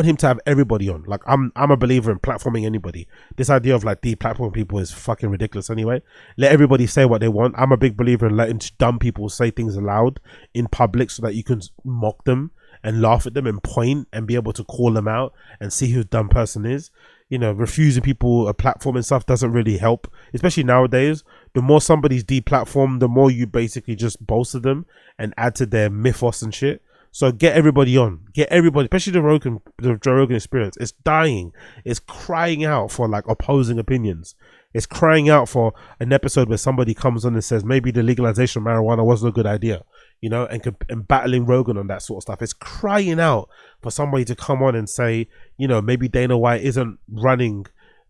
him to have everybody on. Like, I'm a believer in platforming anybody. This idea of like deplatforming people is fucking ridiculous anyway. Let everybody say what they want. I'm a big believer in letting dumb people say things aloud in public so that you can mock them and laugh at them and point and be able to call them out and see who the dumb person is. Refusing people a platform and stuff doesn't really help, especially nowadays. The more somebody's deplatformed, the more you basically just bolster them and add to their mythos and shit. So get everybody on. Get everybody, especially the Joe Rogan experience. It's dying. It's crying out for like opposing opinions. It's crying out for an episode where somebody comes on and says maybe the legalization of marijuana wasn't a good idea, you know, and battling Rogan on that sort of stuff. It's crying out for somebody to come on and say, you know, maybe Dana White isn't running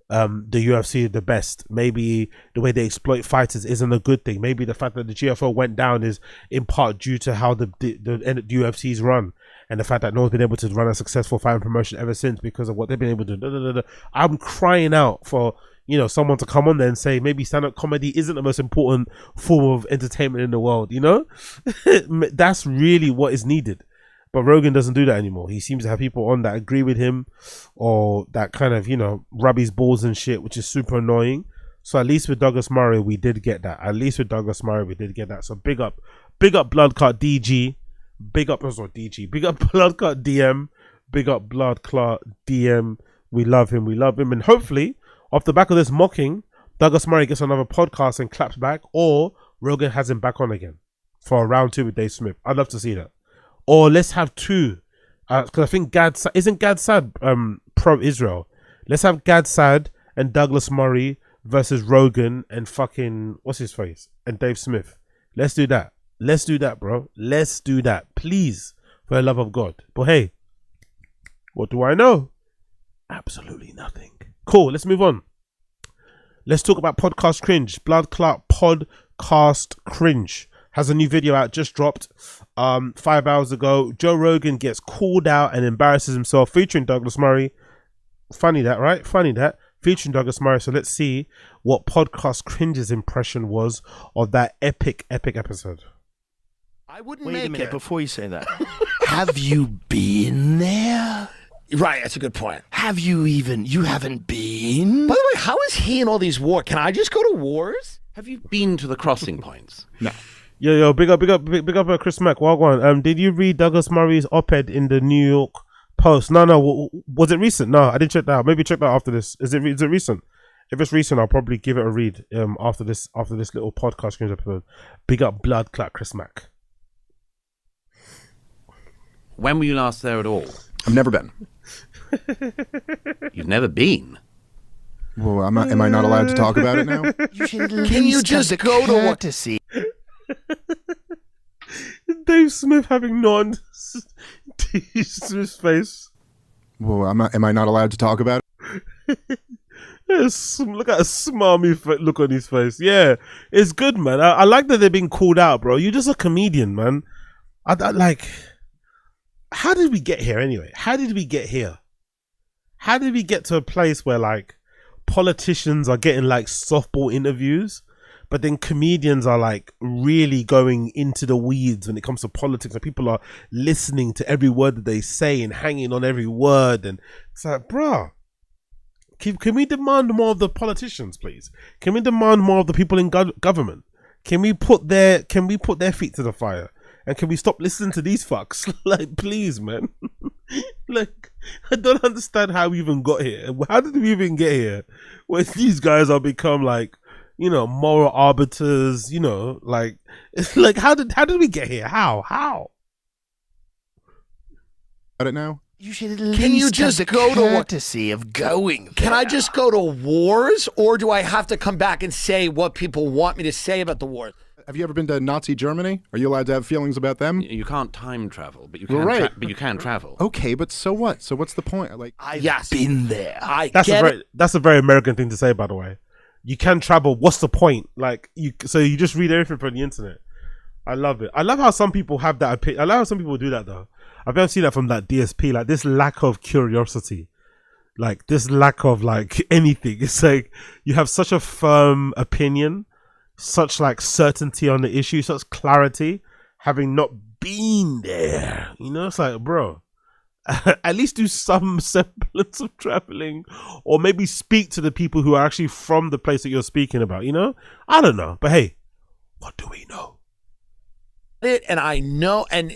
the UFC the best. Maybe the way they exploit fighters isn't a good thing. Maybe the fact that the GFO went down is in part due to how the UFC's run, and the fact that no one's been able to run a successful fighting promotion ever since because of what they've been able to do. I'm crying out for, you know, someone to come on there and say maybe stand-up comedy isn't the most important form of entertainment in the world, you know. That's really what is needed. But Rogan doesn't do that anymore. He seems to have people on that agree with him or that kind of, you know, rub his balls and shit, which is super annoying. So at least with Douglas Murray, we did get that. So big up Blood Clot DG. Big up DG. Big up Blood Clot DM. Big up Blood Clot DM. We love him. And hopefully, off the back of this mocking, Douglas Murray gets another podcast and claps back, or Rogan has him back on again for a round 2 with Dave Smith. I'd love to see that. Or let's have 2, because I think isn't Gad Sad pro-Israel? Let's have Gad Sad and Douglas Murray versus Rogan and fucking what's his face and Dave Smith. Let's do that. Bro. Let's do that, please, for the love of God. But hey, what do I know? Absolutely nothing. Cool. Let's move on. Let's talk about podcast cringe. Blood Clot podcast cringe has a new video out, just dropped 5 hours ago. Joe Rogan gets called out and embarrasses himself, featuring Douglas Murray. Funny that, right? Featuring Douglas Murray. So let's see what podcast cringe's impression was of that epic episode. I wouldn't Wait a minute it. before you say that. Have you been there? Right, that's a good point. Have you haven't been? By the way, how is he in all these wars? Can I just go to wars? Have you been to the crossing points? No. Yo, big up Chris Mack. Wagwan. Did you read Douglas Murray's op-ed in the New York Post? No. Was it recent? No, I didn't check that out. Maybe check that out after this. Is it recent? If it's recent, I'll probably give it a read after this little podcast episode. Big up Blood Clot Chris Mack. When were you last there at all? I've never been. You've never been? Well, am I not allowed to talk about it now? Can you just go to what to see? Dave Smith having nod. Dave Smith's face. Well, am I not allowed to talk about it? Look at a smarmy look on his face. Yeah, it's good, man. I like that they're being called out, bro. You're just a comedian, man. I like. How did we get here anyway? How did we get to a place where like politicians are getting like softball interviews, but then comedians are like really going into the weeds when it comes to politics, and people are listening to every word that they say and hanging on every word? And it's like, bruh, can we demand more of the politicians, please? Can we demand more of the people in government? Can we put their feet to the fire? And can we stop listening to these fucks? Like, please, man. Like, I don't understand how we even got here. How did we even get here? Where these guys are become like, you know, moral arbiters, you know, like, it's like, how did we get here? How? About it now? You should Can you just go to what? courtesy of going there. Can I just go to wars, or do I have to come back and say what people want me to say about the wars? Have you ever been to Nazi Germany? Are you allowed to have feelings about them? You can't time travel, but you can. Right. But you can travel. Okay, but so what? So what's the point? Like, I've Yes. been there. That's a very American thing to say, by the way. You can travel. What's the point? Like, you just read everything from the internet. I love it. I love how some people have that opinion. I love how some people do that though. I've never seen that from that DSP. Like this lack of curiosity, like this lack of like anything. It's like you have such a firm opinion, such like certainty on the issue, such clarity, having not been there. You know, it's like, bro, at least do some semblance of traveling, or maybe speak to the people who are actually from the place that you're speaking about. You know, I don't know, but hey, what do we know? And I know, and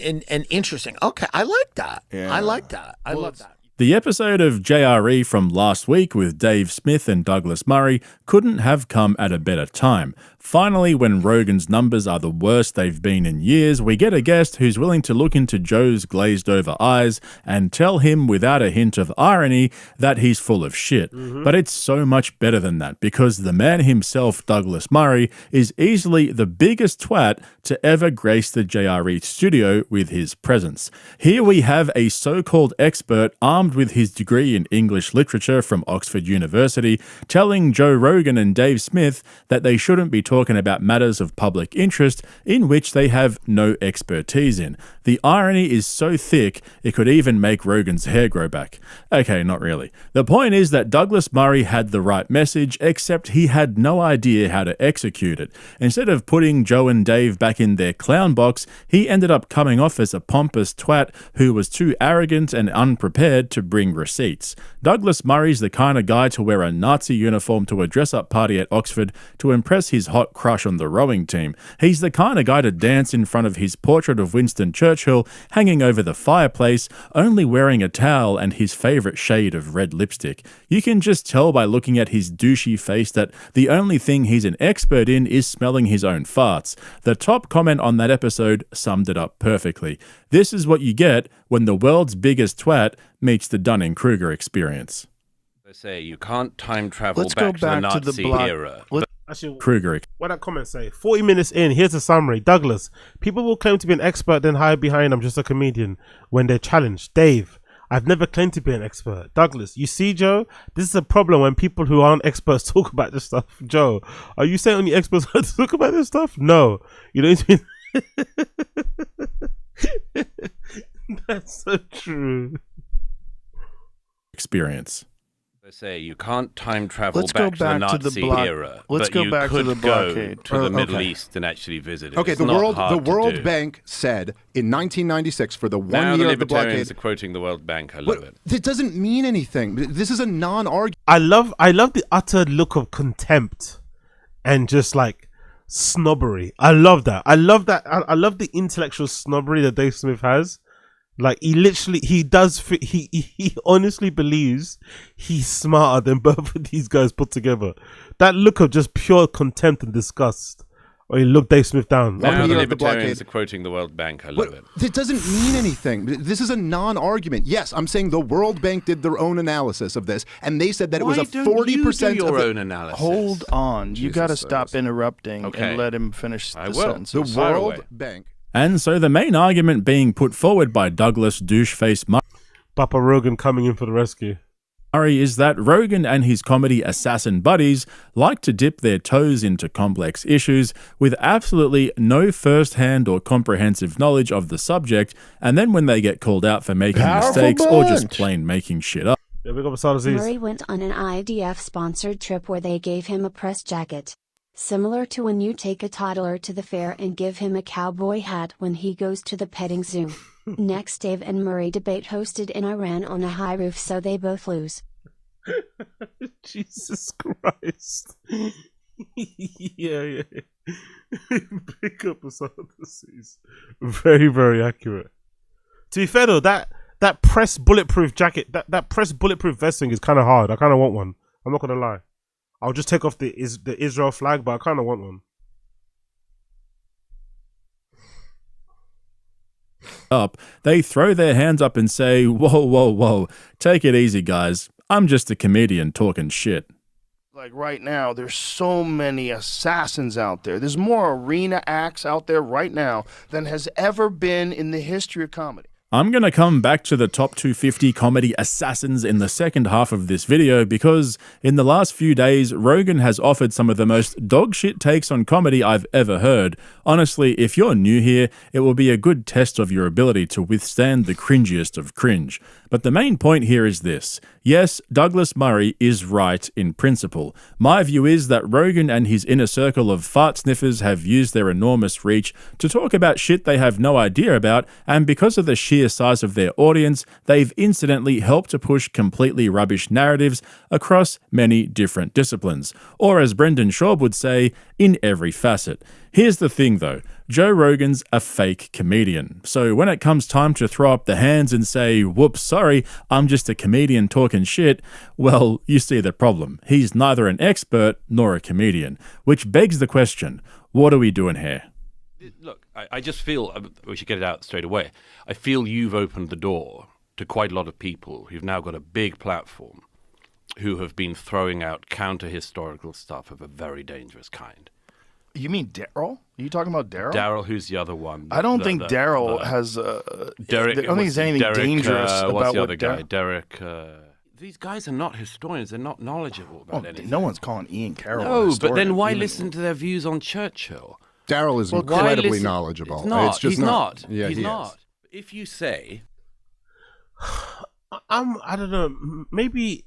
interesting. Okay, I like that. Yeah. I like that. I love that. The episode of JRE from last week with Dave Smith and Douglas Murray couldn't have come at a better time. Finally, when Rogan's numbers are the worst they've been in years, we get a guest who's willing to look into Joe's glazed-over eyes and tell him without a hint of irony that he's full of shit. But it's so much better than that, because the man himself, Douglas Murray, is easily the biggest twat to ever grace the JRE studio with his presence. Here we have a so-called expert armed with his degree in English literature from Oxford University telling Joe Rogan and Dave Smith that they shouldn't be talking about matters of public interest in which they have no expertise in. The irony is so thick it could even make Rogan's hair grow back. Okay, not really. The point is that Douglas Murray had the right message, except he had no idea how to execute it. Instead of putting Joe and Dave back in their clown box, he ended up coming off as a pompous twat who was too arrogant and unprepared to bring receipts. Douglas Murray's the kind of guy to wear a Nazi uniform to a dress-up party at Oxford to impress his hot crush on the rowing team. He's the kind of guy to dance in front of his portrait of Winston Churchill hanging over the fireplace, only wearing a towel and his favourite shade of red lipstick. You can just tell by looking at his douchey face that the only thing he's an expert in is smelling his own farts. The top comment on that episode summed it up perfectly. This is what you get when the world's biggest twat meets the Dunning-Kruger experience. They say you can't time travel Let's back go back to to the the Nazi block. era. Actually, Kruger. what that comment say? 40 minutes in, here's a summary. Douglas, people will claim to be an expert, then hide behind I'm just a comedian when they're challenged. Dave, I've never claimed to be an expert. Douglas, you see, Joe, this is a problem when people who aren't experts talk about this stuff. Joe, are you saying only experts have to talk about this stuff? No. You don't mean. That's so true. Experience. They say you can't time travel Let's go back to the back to the Nazi block- era. let's but go you back to could the go blockade. to the Middle okay. East and actually visit it. Okay, It's the not World hard to World do. Bank said in 1996 for the one Now year the of the blockade. libertarians are quoting the World Bank. I love it. It doesn't mean anything. This is a non-argument. I love the utter look of contempt and just like snobbery. I love that. I love the intellectual snobbery that Dave Smith has. Like he honestly believes he's smarter than both of these guys put together. That look of just pure contempt and disgust. Or he looked Dave Smith down. Now the year of the libertarians blockade. are quoting the World Bank. I love it. It doesn't mean anything. This is a non-argument. Yes, I'm saying the World Bank did their own analysis of this, and they said that it was a 40% your of the, own analysis. Hold on. You Jesus, got to that stop was- interrupting Okay. and let him finish I the will. sentence. the Fire World away. Bank. And so the main argument being put forward by Douglas douche-face Papa Rogan coming in for the rescue. Murray is that Rogan and his comedy assassin buddies like to dip their toes into complex issues with absolutely no first-hand or comprehensive knowledge of the subject, and then when they get called out for making Powerful mistakes or just bunch. plain making shit up. Yeah, big up Asad Aziz. Murray went on an IDF-sponsored trip where they gave him a press jacket. Similar to when you take a toddler to the fair and give him a cowboy hat when he goes to the petting zoo. Next, Dave and Murray debate hosted in Iran on a high roof, so they both lose. Jesus Christ. yeah. Big up Asad Aziz. Very, very accurate. To be fair though, that press bulletproof jacket, that press bulletproof vest thing is kind of hard. I kind of want one. I'm not gonna lie. I'll just take off the Israel flag, but I kind of want one. Up, they throw their hands up and say, whoa, take it easy, guys. I'm just a comedian talking shit. Like right now, there's so many assassins out there. There's more arena acts out there right now than has ever been in the history of comedy. I'm going to come back to the top 250 comedy assassins in the second half of this video because in the last few days, Rogan has offered some of the most dogshit takes on comedy I've ever heard. Honestly, if you're new here, it will be a good test of your ability to withstand the cringiest of cringe. But the main point here is this. Yes, Douglas Murray is right in principle. My view is that Rogan and his inner circle of fart sniffers have used their enormous reach to talk about shit they have no idea about, and because of the sheer sheer size of their audience, they've incidentally helped to push completely rubbish narratives across many different disciplines, or as Brendan Schaub would say, in every facet. Here's the thing though, Joe Rogan's a fake comedian. So when it comes time to throw up the hands and say, whoops, sorry, I'm just a comedian talking shit, well, you see the problem. He's neither an expert nor a comedian. Which begs the question, what are we doing here? Look, I just feel, we should get it out straight away. I feel you've opened the door to quite a lot of people who've now got a big platform who have been throwing out counter-historical stuff of a very dangerous kind. You mean Daryl? Are you talking about Daryl? Daryl, who's the other one? I don't think Daryl has. Derek. I don't think there's anything dangerous about what's the what other guy? Derek. These guys are not historians. They're not knowledgeable about anything. No one's calling Ian Carroll. No, but then why listen to their views on Churchill? Daryl is incredibly knowledgeable. It's not. It's just he's not. Yeah, he's he not. is. If you say, I don't know. Maybe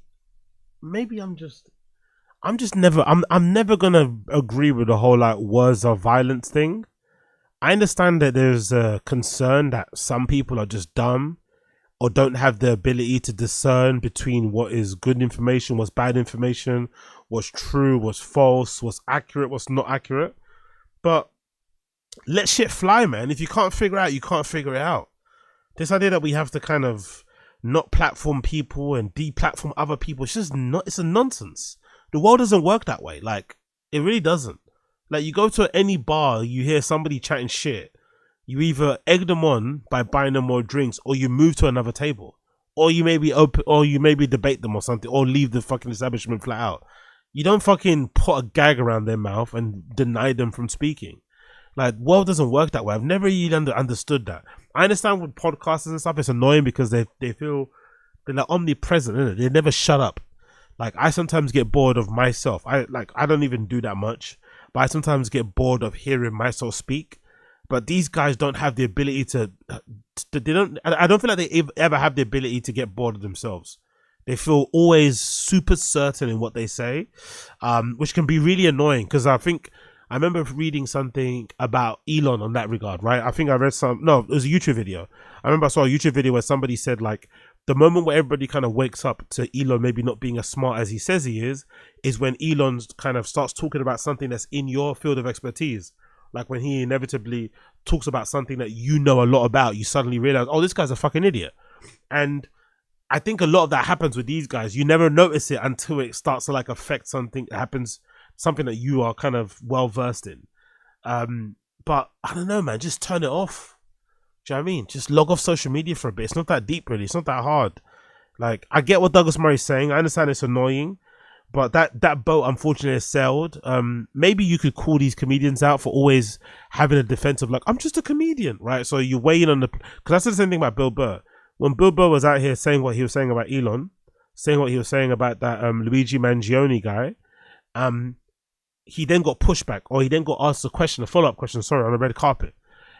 I'm never gonna agree with the whole like words of violence thing. I understand that there's a concern that some people are just dumb or don't have the ability to discern between what is good information, what's bad information, what's true, what's false, what's accurate, what's not accurate. But let shit fly, man. If you can't figure it out, you can't figure it out. This idea that we have to kind of not platform people and deplatform other people, it's a nonsense. The world doesn't work that way. Like, it really doesn't. Like, you go to any bar, you hear somebody chatting shit. You either egg them on by buying them more drinks, or you move to another table, or you maybe debate them or something, or leave the fucking establishment flat out. You don't fucking put a gag around their mouth and deny them from speaking. Like, world doesn't work that way. I've never really understood that. I understand with podcasters and stuff, it's annoying because they feel they're like omnipresent, isn't it? They never shut up. Like, I sometimes get bored of myself. I don't even do that much, but I sometimes get bored of hearing myself speak. But these guys don't have the ability to I don't feel like they ever have the ability to get bored of themselves. They feel always super certain in what they say, which can be really annoying. Because I remember reading something about Elon on that regard, right? I think I read it was a YouTube video. I remember I saw a YouTube video where somebody said, like, the moment where everybody kind of wakes up to Elon maybe not being as smart as he says he is when Elon kind of starts talking about something that's in your field of expertise. Like when he inevitably talks about something that you know a lot about, you suddenly realize, oh, this guy's a fucking idiot. And I think a lot of that happens with these guys. You never notice it until it starts to like affect something that happens, something that you are kind of well versed in. But I don't know, man, just turn it off. Do you know what I mean? Just log off social media for a bit. It's not that deep, really. It's not that hard. Like, I get what Douglas Murray's saying. I understand it's annoying, but that boat unfortunately has sailed. Maybe you could call these comedians out for always having a defense of like, I'm just a comedian, right? So you weigh in on because I said the same thing about Bill Burr. When Bill Burr was out here saying what he was saying about Elon, saying what he was saying about that Luigi Mangione guy, he then got pushback, or he then got asked a follow-up question, on the red carpet.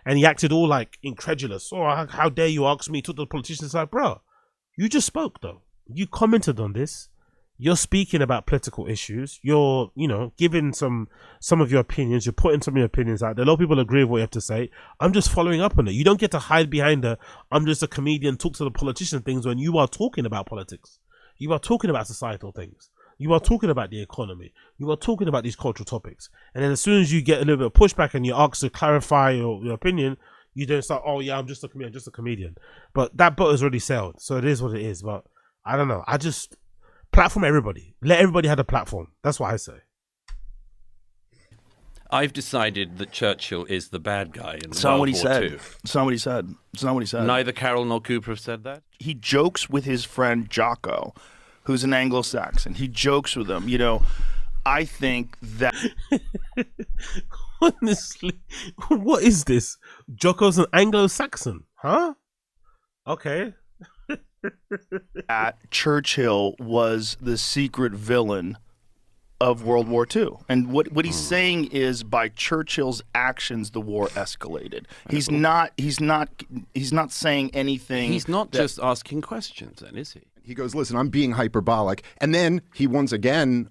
And he acted all like incredulous. Oh, how dare you ask me? Took the politicians like, bro, you just spoke though. You commented on this. You're speaking about political issues. You're, giving some of your opinions. You're putting some of your opinions out there. A lot of people agree with what you have to say. I'm just following up on it. You don't get to hide behind I'm just a comedian, talk to the politician things when you are talking about politics. You are talking about societal things. You are talking about the economy. You are talking about these cultural topics. And then as soon as you get a little bit of pushback and you're asked to clarify your opinion, you don't start, oh yeah, I'm just a comedian. But that boat has already sailed. So it is what it is. But I don't know. I just platform everybody. Let everybody have a platform. That's what I say. I've decided that Churchill is the bad guy in It's not World what he War said. II. It's not what he said. It's not what he said. Neither Carroll nor Cooper have said that. He jokes with his friend Jocko, who's an Anglo-Saxon. He jokes with him. I think that... Honestly, what is this? Jocko's an Anglo-Saxon, huh? Okay. Churchill was the secret villain of World War II. And what he's saying is by Churchill's actions, the war escalated. He's not saying anything. He's not just asking questions then, is he? He goes, listen, I'm being hyperbolic. And then he once again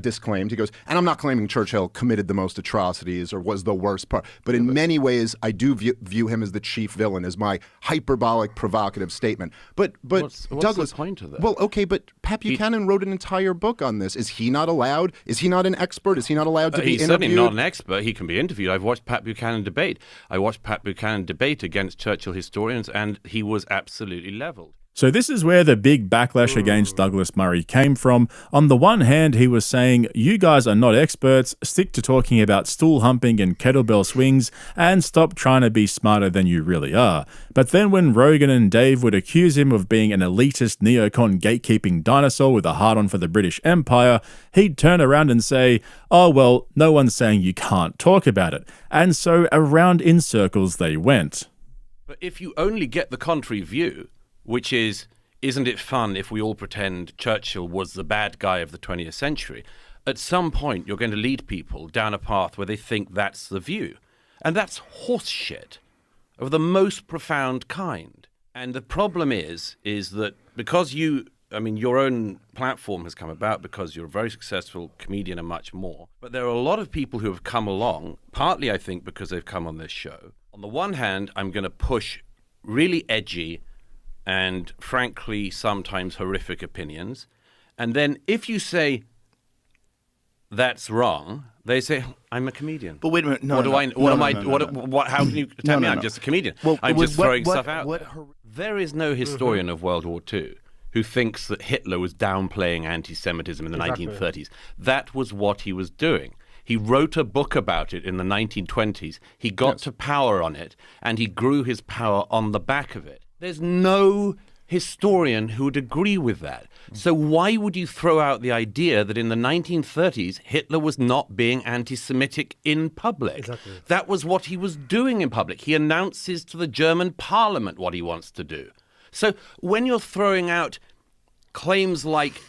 disclaimed, he goes, and I'm not claiming Churchill committed the most atrocities or was the worst part, but in many ways, I do view him as the chief villain, as my hyperbolic, provocative statement. But what's Douglas, the point of that? Well, okay, but Pat Buchanan wrote an entire book on this. Is he not allowed? Is he not an expert? Is he not allowed to be He's interviewed? certainly not an expert. He can be interviewed. I've watched Pat Buchanan debate. I watched Pat Buchanan debate against Churchill historians, and he was absolutely leveled. So this is where the big backlash against Douglas Murray came from. On the one hand, he was saying, you guys are not experts, stick to talking about stool humping and kettlebell swings, and stop trying to be smarter than you really are. But then when Rogan and Dave would accuse him of being an elitist neocon gatekeeping dinosaur with a hard-on for the British Empire, he'd turn around and say, oh well, no one's saying you can't talk about it. And so around in circles they went. But if you only get the contrary view, which is, isn't it fun if we all pretend Churchill was the bad guy of the 20th century? At some point, you're going to lead people down a path where they think that's the view. And that's horse shit of the most profound kind. And the problem is that because your own platform has come about because you're a very successful comedian and much more. But there are a lot of people who have come along, partly, I think, because they've come on this show. On the one hand, I'm going to push really edgy and frankly, sometimes horrific opinions. And then if you say that's wrong, they say, I'm a comedian. But wait a minute. No, how can you tell me I'm just a comedian? Well, I'm just throwing stuff out there. There is no historian of World War II who thinks that Hitler was downplaying anti-Semitism in the 1930s. That was what he was doing. He wrote a book about it in the 1920s. He got to power on it, and he grew his power on the back of it. There's no historian who would agree with that. So why would you throw out the idea that in the 1930s, Hitler was not being anti-Semitic in public? Exactly. That was what he was doing in public. He announces to the German parliament what he wants to do. So when you're throwing out claims like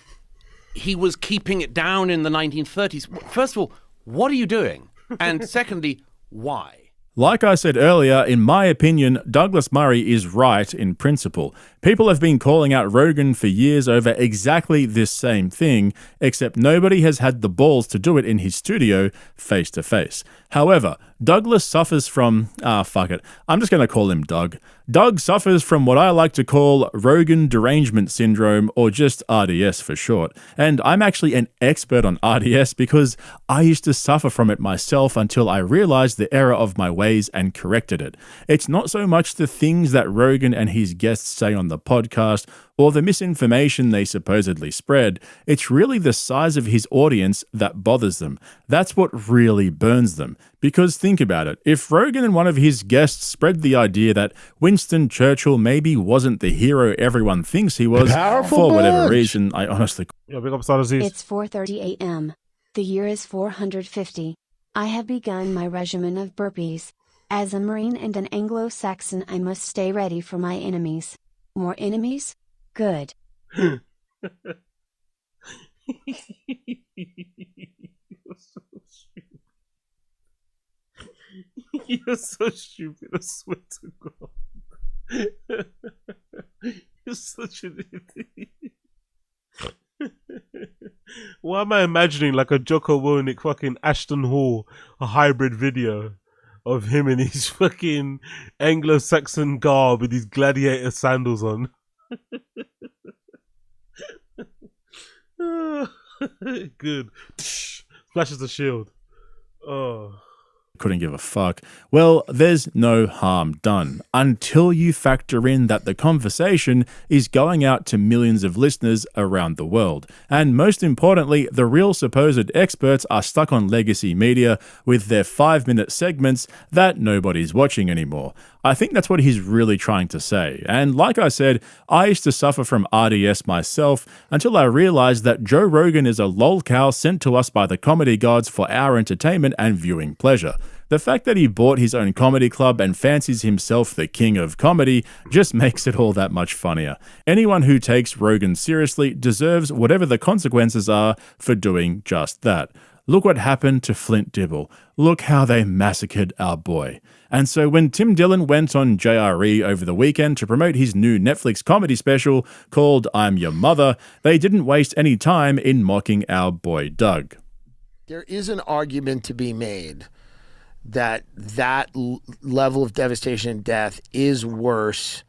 he was keeping it down in the 1930s, first of all, what are you doing? And secondly, why? Like I said earlier, in my opinion, Douglas Murray is right in principle. People have been calling out Rogan for years over exactly this same thing, except nobody has had the balls to do it in his studio face to face. However, Douglas suffers from, fuck it, I'm just going to call him Doug. Doug suffers from what I like to call Rogan derangement syndrome, or just RDS for short. And I'm actually an expert on RDS because I used to suffer from it myself until I realized the error of my ways and corrected it. It's not so much the things that Rogan and his guests say on the podcast or the misinformation they supposedly spread. It's really the size of his audience that bothers them. That's what really burns them. Because think about it, if Rogan and one of his guests spread the idea that Winston Churchill maybe wasn't the hero everyone thinks he was, for whatever reason, I honestly... Yeah, big up Sadazis. It's 4:30 a.m. The year is 450. I have begun my regimen of burpees. As a Marine and an Anglo-Saxon, I must stay ready for my enemies. More enemies? Good. You're so stupid, I swear to God. You're such an idiot. Why am I imagining like a Jocko Willink fucking Ashton Hall, a hybrid video of him in his fucking Anglo-Saxon garb with his gladiator sandals on? Good. Flashes the shield. Oh. Couldn't give a fuck. Well, there's no harm done until you factor in that the conversation is going out to millions of listeners around the world. And most importantly, the real supposed experts are stuck on legacy media with their 5-minute segments that nobody's watching anymore. I think that's what he's really trying to say. And like I said, I used to suffer from RDS myself until I realized that Joe Rogan is a lolcow sent to us by the comedy gods for our entertainment and viewing pleasure. The fact that he bought his own comedy club and fancies himself the king of comedy just makes it all that much funnier. Anyone who takes Rogan seriously deserves whatever the consequences are for doing just that. Look what happened to Flint Dibble. Look how they massacred our boy. And so when Tim Dillon went on JRE over the weekend to promote his new Netflix comedy special called I'm Your Mother, they didn't waste any time in mocking our boy Doug. There is an argument to be made that level of devastation and death is worse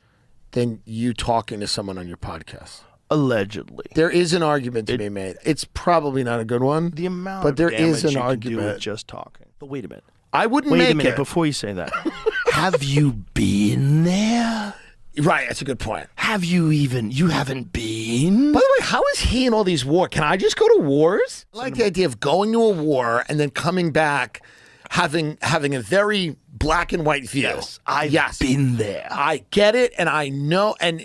than you talking to someone on your podcast. Allegedly. There is an argument to be made. It's probably not a good one. The amount but of there damage is an you can do argument with just talking. But wait a minute. I wouldn't Wait make a minute it. before you say that. Have you been there? Right, that's a good point. Have you haven't been? By the way, how is he in all these wars? Can I just go to wars? I like the idea of going to a war and then coming back having a very black and white view. Yes, I've been there. I get it, and I know, and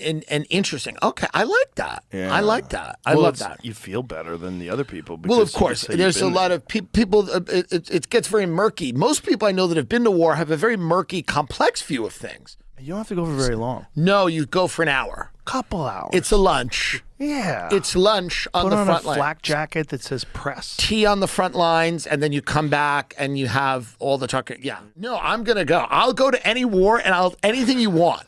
interesting. Okay, I like that. Yeah. I like that. I love that. You feel better than the other people. Well, of because you course, say there's a you've been lot of people. It gets very murky. Most people I know that have been to war have a very murky, complex view of things. there. You don't have to go for very long. No, you go for an hour. Couple hours. It's a lunch. Yeah. It's lunch on Put the on front a line. flak jacket that says press. Tea on the front lines, and then you come back and you have all the talking. Yeah. No, I'm gonna go. I'll go to any war and I'll anything you want.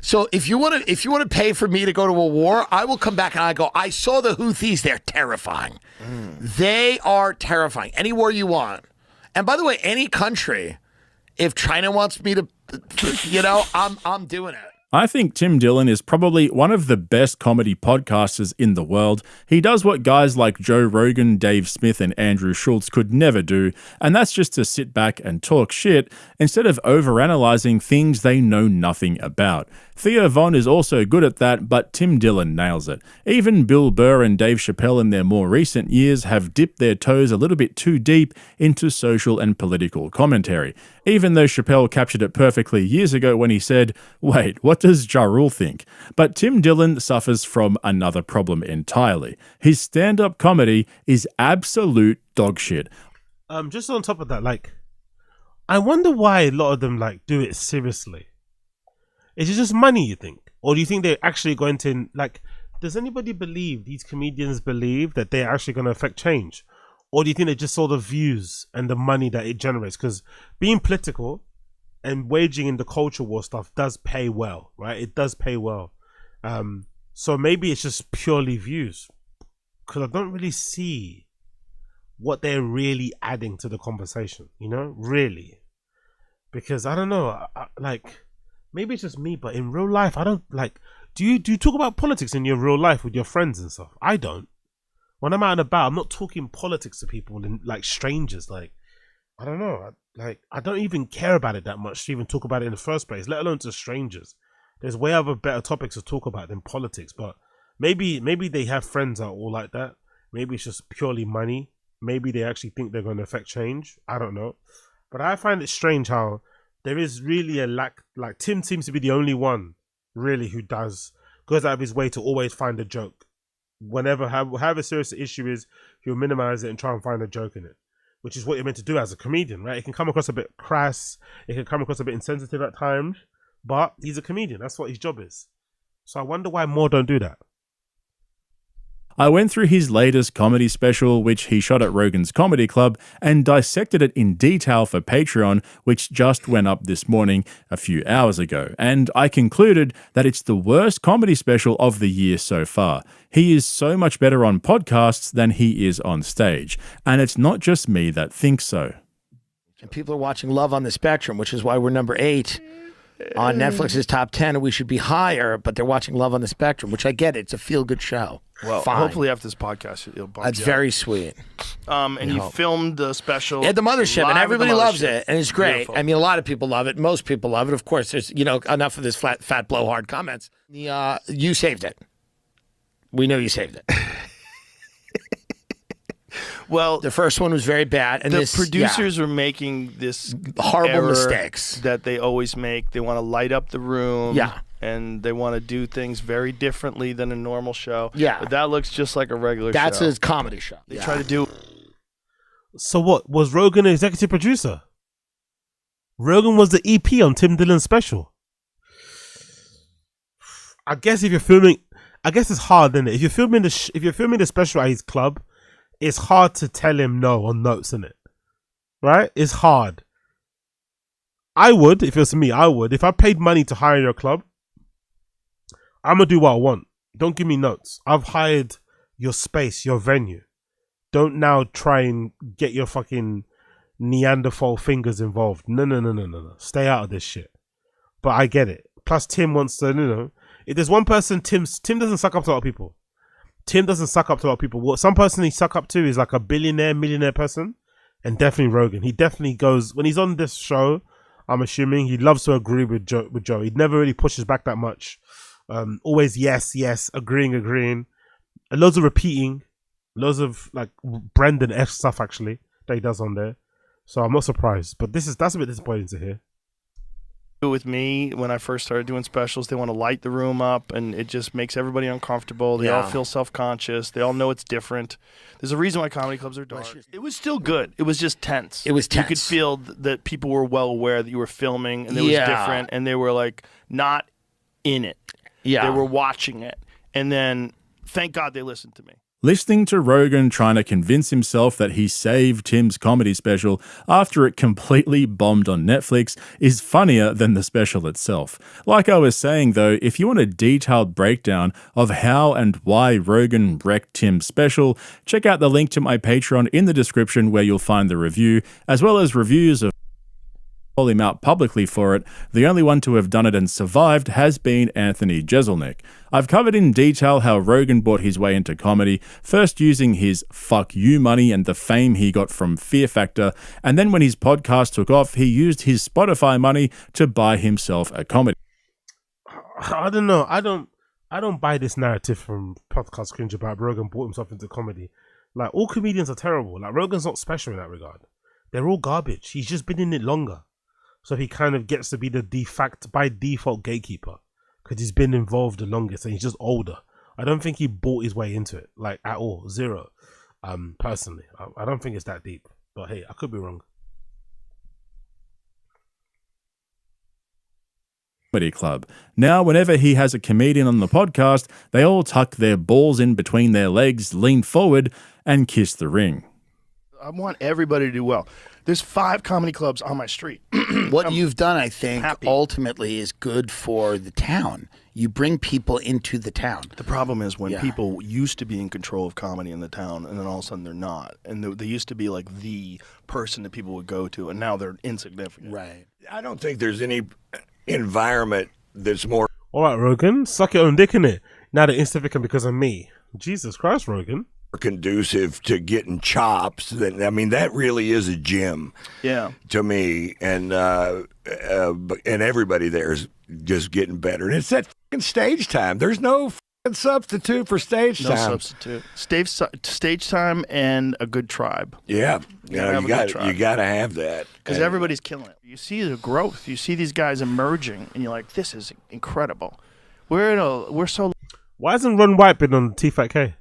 So if you want to pay for me to go to a war, I will come back and I go. I saw the Houthis. They're terrifying. They are terrifying. Any war you want. And by the way, any country, if China wants me to, I'm doing it. I think Tim Dillon is probably one of the best comedy podcasters in the world. He does what guys like Joe Rogan, Dave Smith, and Andrew Schultz could never do, and that's just to sit back and talk shit instead of overanalyzing things they know nothing about. Theo Von is also good at that, but Tim Dillon nails it. Even Bill Burr and Dave Chappelle in their more recent years have dipped their toes a little bit too deep into social and political commentary, even though Chappelle captured it perfectly years ago when he said, "Wait, what does Ja Rule think?" But Tim Dillon suffers from another problem entirely. His stand-up comedy is absolute dog shit. Just on top of that, I wonder why a lot of them do it seriously. Is it just money, you think? Or do you think they're actually going to, does anybody believe, these comedians believe that they're actually going to affect change? Or do you think they just saw the views and the money that it generates? Because being political and waging in the culture war stuff does pay well, right? It does pay well. So maybe it's just purely views. Because I don't really see what they're really adding to the conversation, really. Because I don't know, maybe it's just me, but in real life, I don't do you talk about politics in your real life with your friends and stuff? I don't. When I'm out and about, I'm not talking politics to people and strangers. I don't know. I don't even care about it that much to even talk about it in the first place, let alone to strangers. There's way other better topics to talk about than politics. But maybe they have friends that are all like that. Maybe it's just purely money. Maybe they actually think they're going to affect change. I don't know. But I find it strange how there is really a lack. Tim seems to be the only one really who goes out of his way to always find a joke. Whenever, however serious the issue is, he'll minimize it and try and find a joke in it, which is what you're meant to do as a comedian, right? It can come across a bit crass, it can come across a bit insensitive at times, but he's a comedian. That's what his job is. So I wonder why more don't do that. I went through his latest comedy special, which he shot at Rogan's Comedy Club, and dissected it in detail for Patreon, which just went up this morning a few hours ago. And I concluded that it's the worst comedy special of the year so far. He is so much better on podcasts than he is on stage. And it's not just me that thinks so. And people are watching Love on the Spectrum, which is why we're number 8 on Netflix's top 10, and we should be higher, but they're watching Love on the Spectrum, which I get. It's a feel-good show. Well, fine. Hopefully after this podcast, it'll bump That's you very up. sweet. And you filmed the special at the Mothership, and live at everybody the loves Mothership. it, and it's great. Beautiful. I mean, a lot of people love it. Most people love it. Of course, there's enough of this fat blowhard comments. You saved it. We know you saved it. Well, the first one was very bad, and the producers are making this horrible error mistakes that they always make. They want to light up the room. Yeah. And they want to do things very differently than a normal show. Yeah. But that looks just like a regular show. That's a comedy show. They try to do. So what? Was Rogan an executive producer? Rogan was the EP on Tim Dillon's special. I guess if you're filming, I guess it's hard, isn't it? If you're filming the special at his club, it's hard to tell him no on notes, isn't it? Right? It's hard. I would, if it was me, I would. If I paid money to hire your club, I'm going to do what I want. Don't give me notes. I've hired your space, your venue. Don't now try and get your fucking Neanderthal fingers involved. No. Stay out of this shit. But I get it. Plus, Tim wants to, if there's one person, Tim doesn't suck up to a lot of people. Tim doesn't suck up to a lot of people. What some person he suck up to is like a billionaire, millionaire person. And definitely Rogan. He definitely goes, when he's on this show, I'm assuming he loves to agree with Joe. He never really pushes back that much. Always yes, agreeing. And loads of repeating. Loads of like Brendan F stuff actually that he does on there. So I'm not surprised. But that's a bit disappointing to hear. With me, when I first started doing specials, they want to light the room up, and it just makes everybody uncomfortable. They all feel self-conscious. They all know it's different. There's a reason why comedy clubs are dark. It was still good. It was just tense. It was tense. You could feel that people were well aware that you were filming, and it was different, and they were like not in it. Yeah, they were watching it, and then thank God they listened to me. Listening to Rogan trying to convince himself that he saved Tim's comedy special after it completely bombed on Netflix is funnier than the special itself. Like I was saying though, if you want a detailed breakdown of how and why Rogan wrecked Tim's special, check out the link to my Patreon in the description where you'll find the review, as well as reviews of call him out publicly for it. The only one to have done it and survived has been Anthony Jeselnik. I've covered in detail how Rogan bought his way into comedy, first using his fuck you money and the fame he got from Fear Factor, and then when his podcast took off, he used his Spotify money to buy himself a comedy. I don't know. I don't buy this narrative from Podcast Cringe about Rogan bought himself into comedy. Like, all comedians are terrible. Like, Rogan's not special in that regard. They're all garbage. He's just been in it longer. So he kind of gets to be the by default gatekeeper because he's been involved the longest and he's just older. I don't think he bought his way into it, like at all, zero. Personally, I don't think it's that deep. But hey, I could be wrong. Comedy Club. Now, whenever he has a comedian on the podcast, they all tuck their balls in between their legs, lean forward, and kiss the ring. I want everybody to do well. There's 5 comedy clubs on my street. What you've done, I think, ultimately is good for the town. You bring people into the town. The problem is when people used to be in control of comedy in the town, and then all of a sudden they're not. And they used to be like the person that people would go to, and now they're insignificant. Right. I don't think there's any environment that's more... All right, Rogan, suck your own dick in it. Now they're insignificant because of me. Jesus Christ, Rogan. conducive to getting chops. I mean, that really is a gym, to me, and everybody there is just getting better. And it's that fucking stage time. There's no fucking substitute for stage time. No substitute. Stage time and a good tribe. Yeah, you got to have that because everybody's killing it. You see the growth. You see these guys emerging, and you're like, this is incredible. We're so. Why hasn't Ron White been on Tfatk?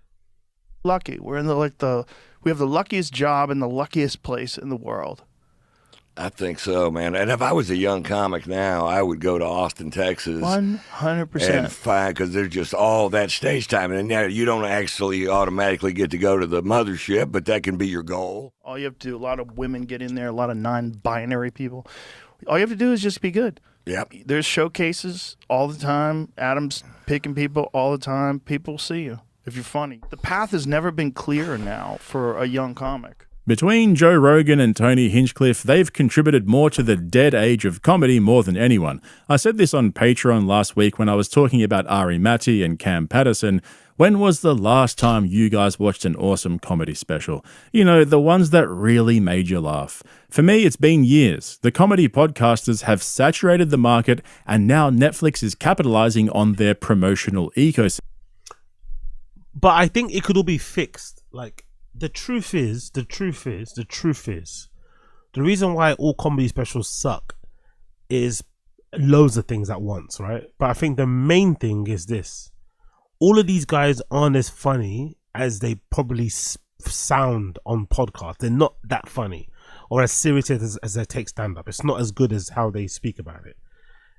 Lucky. We're in we have the luckiest job in the luckiest place in the world. I think so, man. And if I was a young comic now, I would go to Austin, Texas. 100%. And find, because there's just all that stage time. And now you don't actually automatically get to go to the mothership, but that can be your goal. All you have to do, a lot of women get in there, a lot of non-binary people. All you have to do is just be good. Yep. There's showcases all the time. Adam's picking people all the time. People see you if you're funny. The path has never been clearer now for a young comic. Between Joe Rogan and Tony Hinchcliffe, they've contributed more to the dead age of comedy more than anyone. I said this on Patreon last week when I was talking about Ari Matty and Cam Patterson. When was the last time you guys watched an awesome comedy special? You know, the ones that really made you laugh. For me, it's been years. The comedy podcasters have saturated the market, and now Netflix is capitalizing on their promotional ecosystem. But I think it could all be fixed. Like, the truth is, the reason why all comedy specials suck is loads of things at once, right? But I think the main thing is this. All of these guys aren't as funny as they probably sound on podcasts. They're not that funny or as serious as they take stand-up. It's not as good as how they speak about it.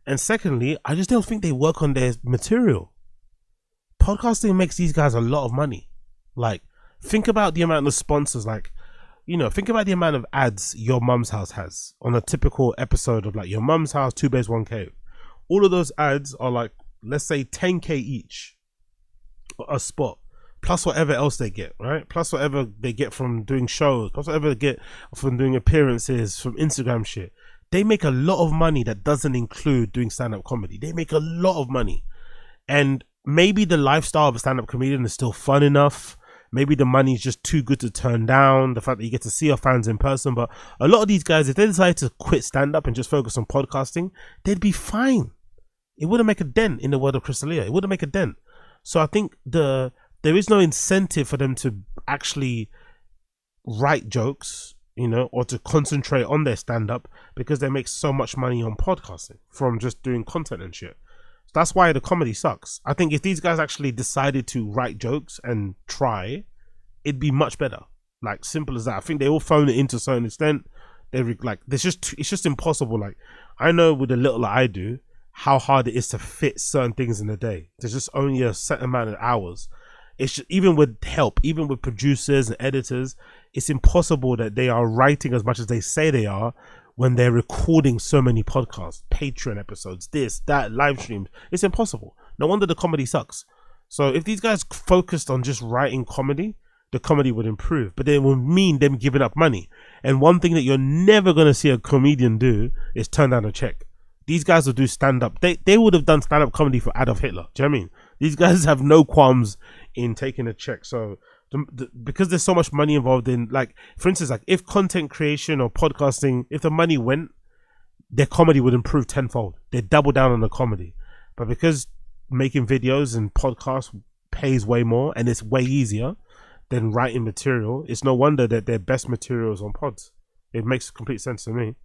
And secondly, I just don't think they work on their material. Podcasting makes these guys a lot of money. Like, Think about the amount of sponsors, like, you know, think about the amount of ads Your Mum's House has on a typical episode of like Your Mum's House, 2 Bears, 1 Cave. All of those ads are like, let's say 10K each a spot, plus whatever else they get, right? Plus whatever they get from doing shows, plus whatever they get from doing appearances, from Instagram shit. They make a lot of money that doesn't include doing stand-up comedy. They make a lot of money. And maybe the lifestyle of a stand-up comedian is still fun enough. Maybe the money is just too good to turn down. The fact that you get to see your fans in person. But a lot of these guys, if they decided to quit stand-up and just focus on podcasting, they'd be fine. It wouldn't make a dent in the world of Crystalia. It wouldn't make a dent. So I think there is no incentive for them to actually write jokes, you know, or to concentrate on their stand-up because they make so much money on podcasting from just doing content and shit. So that's why the comedy sucks. I think if these guys actually decided to write jokes and try, it'd be much better. Like, simple as that. I think they all phone it in to a certain extent. It's just impossible. Like, I know with the little that I do, how hard it is to fit certain things in a day. There's just only a set amount of hours. It's just, even with help, even with producers and editors, it's impossible that they are writing as much as they say they are when they're recording so many podcasts, Patreon episodes, this, that, live streams. It's impossible. No wonder the comedy sucks. So if these guys focused on just writing comedy, the comedy would improve. But it would mean them giving up money. And one thing that you're never going to see a comedian do is turn down a check. These guys will do stand-up. They would have done stand-up comedy for Adolf Hitler. Do you know what I mean? These guys have no qualms in taking a check. So because there's so much money involved in, like, for instance, like if content creation or podcasting, if the money went, their comedy would improve tenfold. They double down on the comedy. But because making videos and podcasts pays way more and it's way easier than writing material, it's no wonder that their best material is on pods. It makes complete sense to me.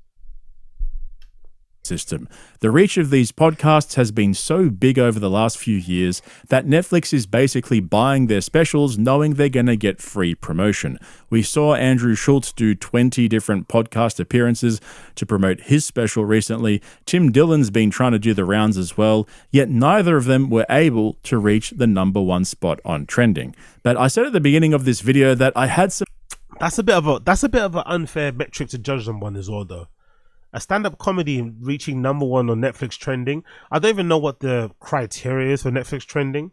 System. The reach of these podcasts has been so big over the last few years that Netflix is basically buying their specials knowing they're going to get free promotion. We saw Andrew Schultz do 20 different podcast appearances to promote his special recently. Tim Dillon's been trying to do the rounds as well, yet neither of them were able to reach the #1 spot on trending. But I said at the beginning of this video that I had some... That's a bit of an unfair metric to judge them on as well, though. A stand-up comedy reaching #1 on Netflix trending. I don't even know what the criteria is for Netflix trending,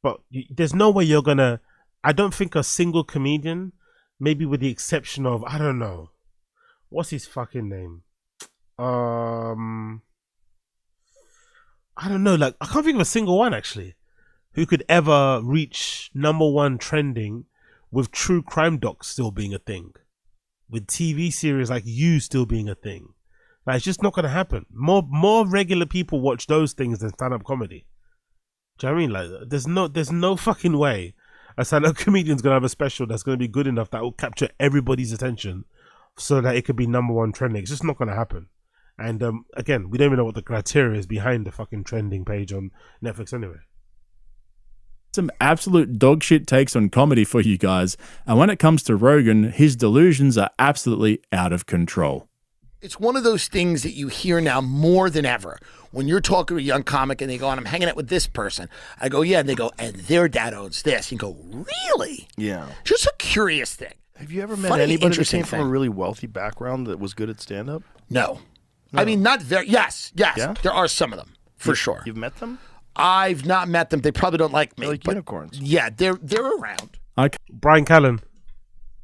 but there's no way you're gonna. I don't think a single comedian, maybe with the exception of, I don't know, what's his fucking name? I don't know. Like, I can't think of a single one actually who could ever reach #1 trending with true crime docs still being a thing, with TV series like You still being a thing. Like, it's just not going to happen. More regular people watch those things than stand-up comedy. Do you know what I mean? Like, there's no fucking way a stand-up comedian's going to have a special that's going to be good enough that will capture everybody's attention so that it could be #1 trending. It's just not going to happen. And again, we don't even know what the criteria is behind the fucking trending page on Netflix anyway. Some absolute dog shit takes on comedy for you guys. And when it comes to Rogan, his delusions are absolutely out of control. It's one of those things that you hear now more than ever. When you're talking to a young comic and they go, and I'm hanging out with this person. I go, yeah. And they go, and their dad owns this. You go, really? Yeah. Just a curious thing. Have you ever met Funny, anybody that interesting came from a thing. really wealthy background that was good at stand-up? No. I mean, not very. Yes. Yeah? There are some of them, for sure. You've met them? I've not met them. They probably don't like me. They're like but unicorns. Yeah, they're around. Brian Callen.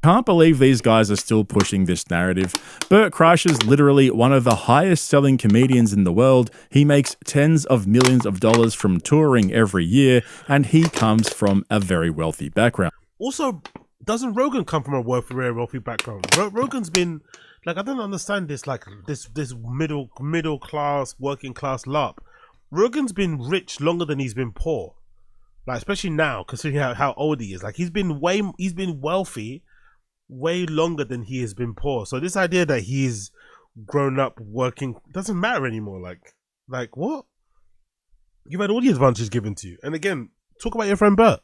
Can't believe these guys are still pushing this narrative. Burt Kreischer's literally one of the highest selling comedians in the world. He makes tens of millions of dollars from touring every year, and he comes from a very wealthy background. Also, doesn't Rogan come from a very wealthy background? Rogan's been, like, I don't understand this, like, this middle class, working class LARP. Rogan's been rich longer than he's been poor. Like, especially now, considering how old he is. Like, he's been wealthy way longer than he has been poor. So this idea that he's grown up working doesn't matter anymore. Like what? You've had all the advantages given to you. And again, talk about your friend Bert.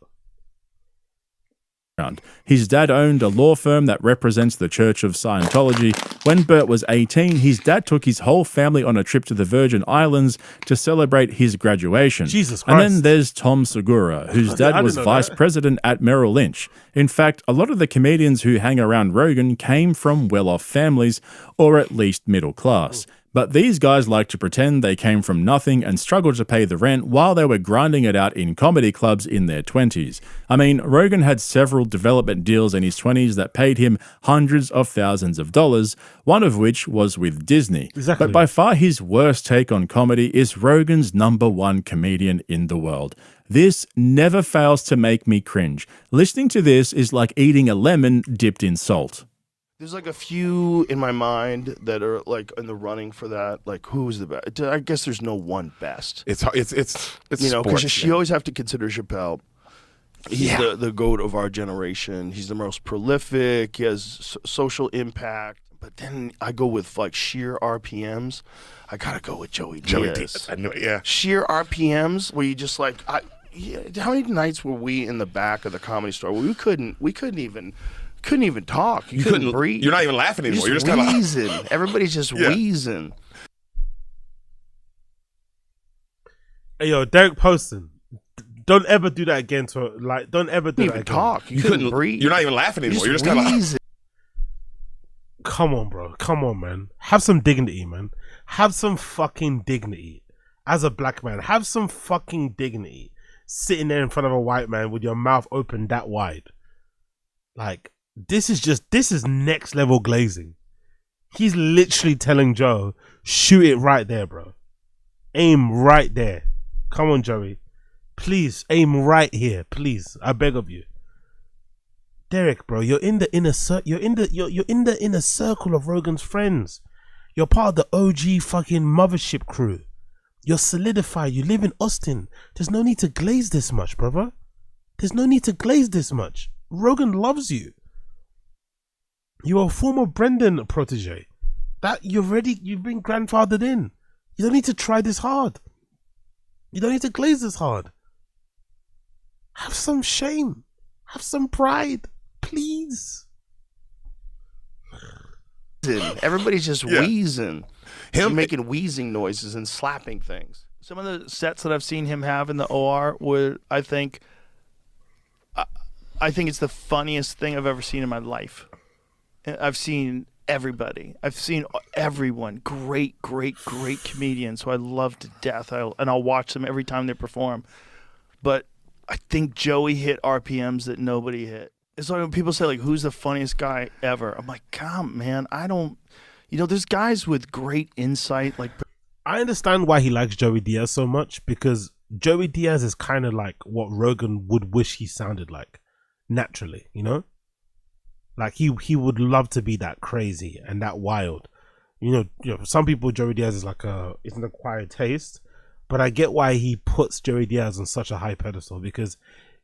His dad owned a law firm that represents the Church of Scientology. When Bert was 18, his dad took his whole family on a trip to the Virgin Islands to celebrate his graduation. Jesus And Christ. then there's Tom Segura, whose dad was vice president at Merrill Lynch. In fact, a lot of the comedians who hang around Rogan came from well-off families, or at least middle class. But these guys like to pretend they came from nothing and struggled to pay the rent while they were grinding it out in comedy clubs in their 20s. I mean, Rogan had several development deals in his 20s that paid him hundreds of thousands of dollars, one of which was with Disney. Exactly. But by far his worst take on comedy is Rogan's #1 comedian in the world. This never fails to make me cringe. Listening to this is like eating a lemon dipped in salt. There's like a few in my mind that are like in the running for that. Like, who's the best? I guess there's no one best. It's You know, because sports, you always have to consider Chappelle. He's the GOAT of our generation. He's the most prolific. He has social impact. But then I go with like sheer RPMs. I gotta go with Joey Diaz. I know, yeah. Sheer RPMs where you just like, how many nights were we in the back of the Comedy Store where we couldn't even talk. You couldn't breathe. You're not even laughing anymore. You're just kind of wheezing. Everybody's just wheezing. Hey, yo, Derek Poston, don't ever do that again. Don't ever do that again. Talk. You couldn't breathe. You're not even laughing anymore. You're just kind of wheezing. Come on, bro. Come on, man. Have some dignity, man. Have some fucking dignity. As a black man, have some fucking dignity. Sitting there in front of a white man with your mouth open that wide. Like, this is next level glazing. He's literally telling Joe, shoot it right there, bro. Aim right there. Come on, Joey. Please, aim right here. Please. I beg of you. Derek, bro, you're in the inner circle of Rogan's friends. You're part of the OG fucking mothership crew. You're solidified. You live in Austin. There's no need to glaze this much, brother. There's no need to glaze this much. Rogan loves you. You're a former Brendan protege. You've been grandfathered in. You don't need to try this hard. You don't need to glaze this hard. Have some shame. Have some pride. Please. Everybody's just wheezing. Him making wheezing noises and slapping things. Some of the sets that I've seen him have in the OR were, I think it's the funniest thing I've ever seen in my life. I've seen everybody. I've seen everyone. Great comedians who I love to death. And I'll watch them every time they perform. But I think Joey hit RPMs that nobody hit. It's like when people say, like, who's the funniest guy ever? I'm like, come, man, there's guys with great insight. Like, I understand why he likes Joey Diaz so much, because Joey Diaz is kind of like what Rogan would wish he sounded like naturally, you know? Like he would love to be that crazy and that wild. You know, for some people Joey Diaz is like it's an acquired taste, but I get why he puts Joey Diaz on such a high pedestal, because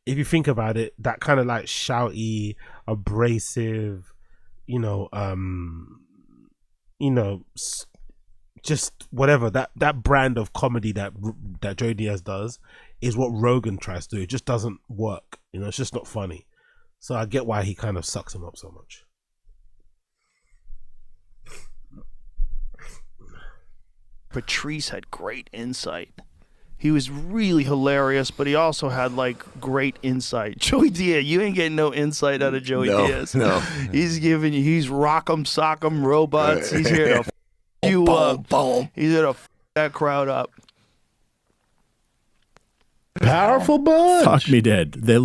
if you think about it, that kind of like shouty, abrasive, just whatever, that brand of comedy that Joey Diaz does is what Rogan tries to do. It just doesn't work. You know, it's just not funny. So I get why he kind of sucks him up so much. Patrice had great insight. He was really hilarious, but he also had like great insight. Joey Diaz, you ain't getting no insight out of Joey Diaz. No. He's giving you, he's rock'em sock'em robots. He's here to f you up. He's here to f that crowd up. Powerful bunch. Fuck me dead. They're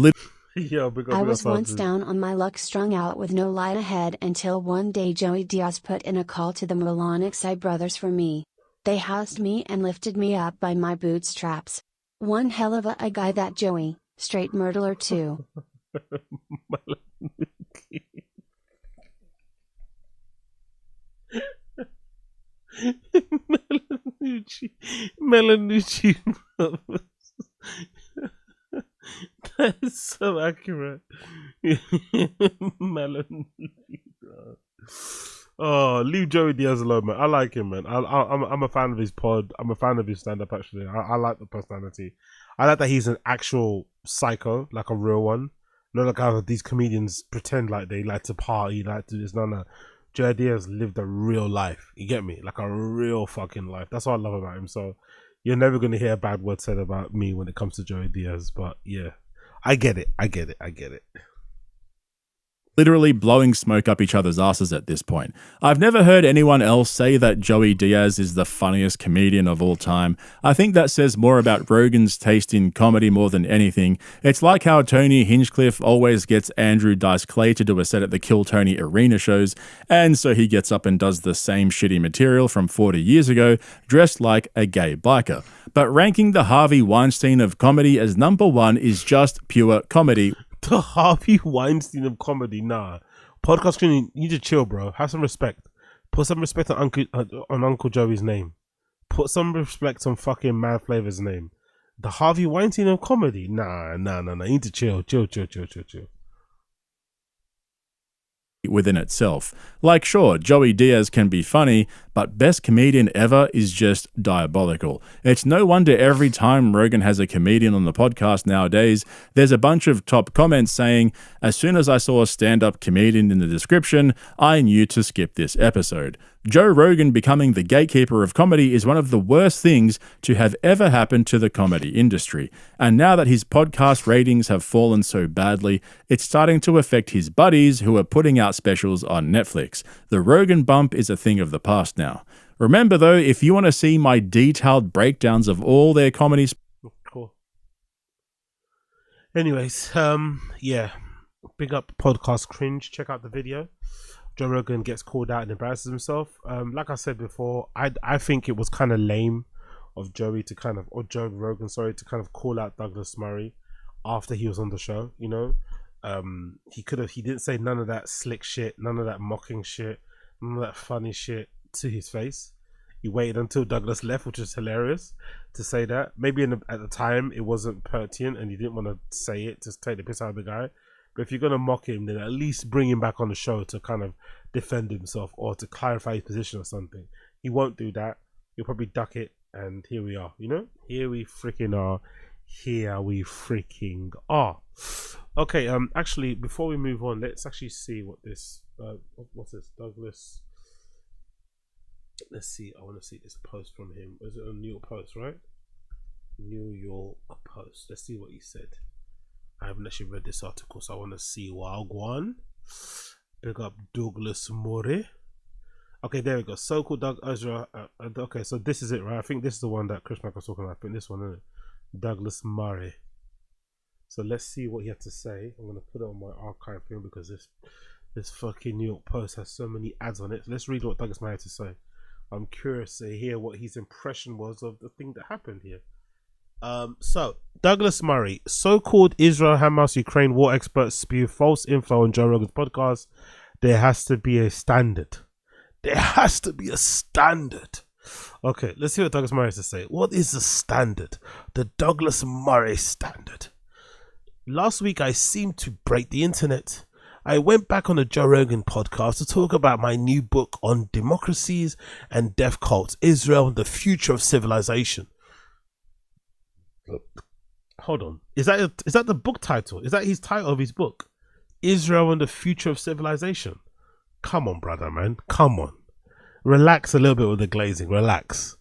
I was once down on my luck, strung out with no light ahead, until one day Joey Diaz put in a call to the Milanixi brothers for me. They housed me and lifted me up by my bootstraps. One hell of a guy, that Joey. Straight murderer too. Melanucci. That is so accurate. Melanucci. Oh, leave Joey Diaz alone, man. I like him, man. I'm a fan of his pod. I'm a fan of his stand-up, actually. I like the personality. I like that he's an actual psycho, like a real one. Not like how these comedians pretend like they like to party, like to this. No. Joey Diaz lived a real life. You get me? Like a real fucking life. That's what I love about him. So you're never going to hear a bad word said about me when it comes to Joey Diaz. But yeah, I get it. Literally blowing smoke up each other's asses at this point. I've never heard anyone else say that Joey Diaz is the funniest comedian of all time. I think that says more about Rogan's taste in comedy more than anything. It's like how Tony Hinchcliffe always gets Andrew Dice Clay to do a set at the Kill Tony arena shows, and so he gets up and does the same shitty material from 40 years ago, dressed like a gay biker. But ranking the Harvey Weinstein of comedy as number one is just pure comedy. The Harvey Weinstein of comedy, nah. Podcast Cringe, you need to chill, bro. Have some respect. Put some respect on Uncle Joey's name. Put some respect on fucking Mad Flavor's name. The Harvey Weinstein of comedy, nah. You need to chill. Within itself. Like, sure, Joey Diaz can be funny, but best comedian ever is just diabolical. It's no wonder every time Rogan has a comedian on the podcast nowadays, there's a bunch of top comments saying, as soon as I saw a stand-up comedian in the description, I knew to skip this episode. Joe Rogan becoming the gatekeeper of comedy is one of the worst things to have ever happened to the comedy industry. And now that his podcast ratings have fallen so badly, it's starting to affect his buddies who are putting out specials on Netflix. The Rogan bump is a thing of the past now. Remember though, if you want to see my detailed breakdowns of all their comedies... Cool. Anyways, yeah. Big up Podcast Cringe. Check out the video. Joe Rogan gets called out and embarrasses himself. Like I said before, I think it was kind of lame of Joe Rogan, to kind of call out Douglas Murray after he was on the show. You know, he didn't say none of that slick shit, none of that mocking shit, none of that funny shit to his face. He waited until Douglas left, which is hilarious to say that. Maybe at the time it wasn't pertinent and he didn't want to say it to take the piss out of the guy. But if you're going to mock him, then at least bring him back on the show to kind of defend himself or to clarify his position or something. He won't do that. He'll probably duck it. And here we are, you know? Here we freaking are. Okay, actually, before we move on, let's actually see what this, what's this, Douglas? Let's see, I want to see this post from him. Was it a New York Post, right? New York Post. Let's see what he said. I haven't actually read this article, so I want to see Wagwan. Big up Douglas Murray. Okay, there we go. So-called Doug Ezra. Okay, so this is it, right? I think this is the one that Chris Mack was talking about. I think this one, isn't it? Douglas Murray. So let's see what he had to say. I'm going to put it on my archive thing because this fucking New York Post has so many ads on it. So let's read what Douglas Murray had to say. I'm curious to hear what his impression was of the thing that happened here. So Douglas Murray, so-called Israel, Hamas, Ukraine war experts spew false info on Joe Rogan's podcast. There has to be a standard. There has to be a standard. Okay, let's see what Douglas Murray has to say. What is the standard? The Douglas Murray standard. Last week I seemed to break the internet. I went back on the Joe Rogan podcast to talk about my new book on democracies and death cults, Israel and the future of civilization. Hold on, is that the book title? Is that his title of his book? Israel and the future of civilization. Come on, brother, man, come on. Relax a little bit with the glazing, relax.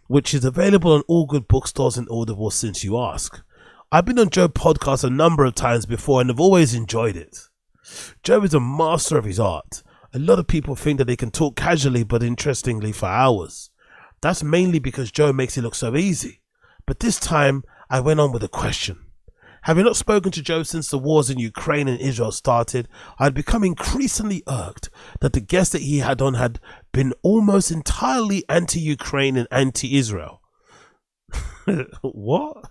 Which is available on all good bookstores and Audible since you ask. I've been on Joe podcast a number of times before and have always enjoyed it. Joe is a master of his art. A lot of people think that they can talk casually but interestingly for hours. That's mainly because Joe makes it look so easy. But this time, I went on with a question. Having not spoken to Joe since the wars in Ukraine and Israel started, I had become increasingly irked that the guests that he had on had been almost entirely anti-Ukraine and anti-Israel. What?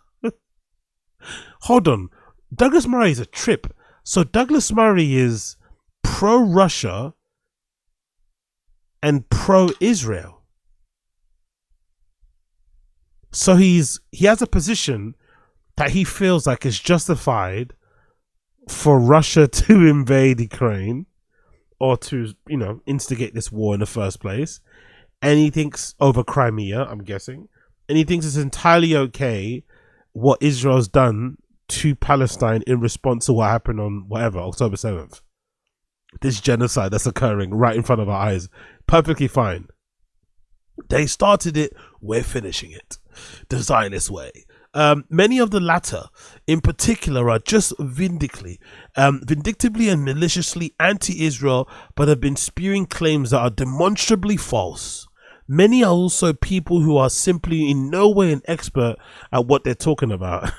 Hold on. Douglas Murray is a trip. So Douglas Murray is pro-Russia and pro-Israel. So he has a position that he feels like is justified for Russia to invade Ukraine or to, you know, instigate this war in the first place. And he thinks over Crimea, I'm guessing. And he thinks it's entirely okay what Israel's done to Palestine in response to what happened on October 7th. This genocide that's occurring right in front of our eyes. Perfectly fine. They started it, we're finishing it. The Zionist way. Many of the latter, in particular, are just vindictively and maliciously anti-Israel, but have been spewing claims that are demonstrably false. Many are also people who are simply in no way an expert at what they're talking about.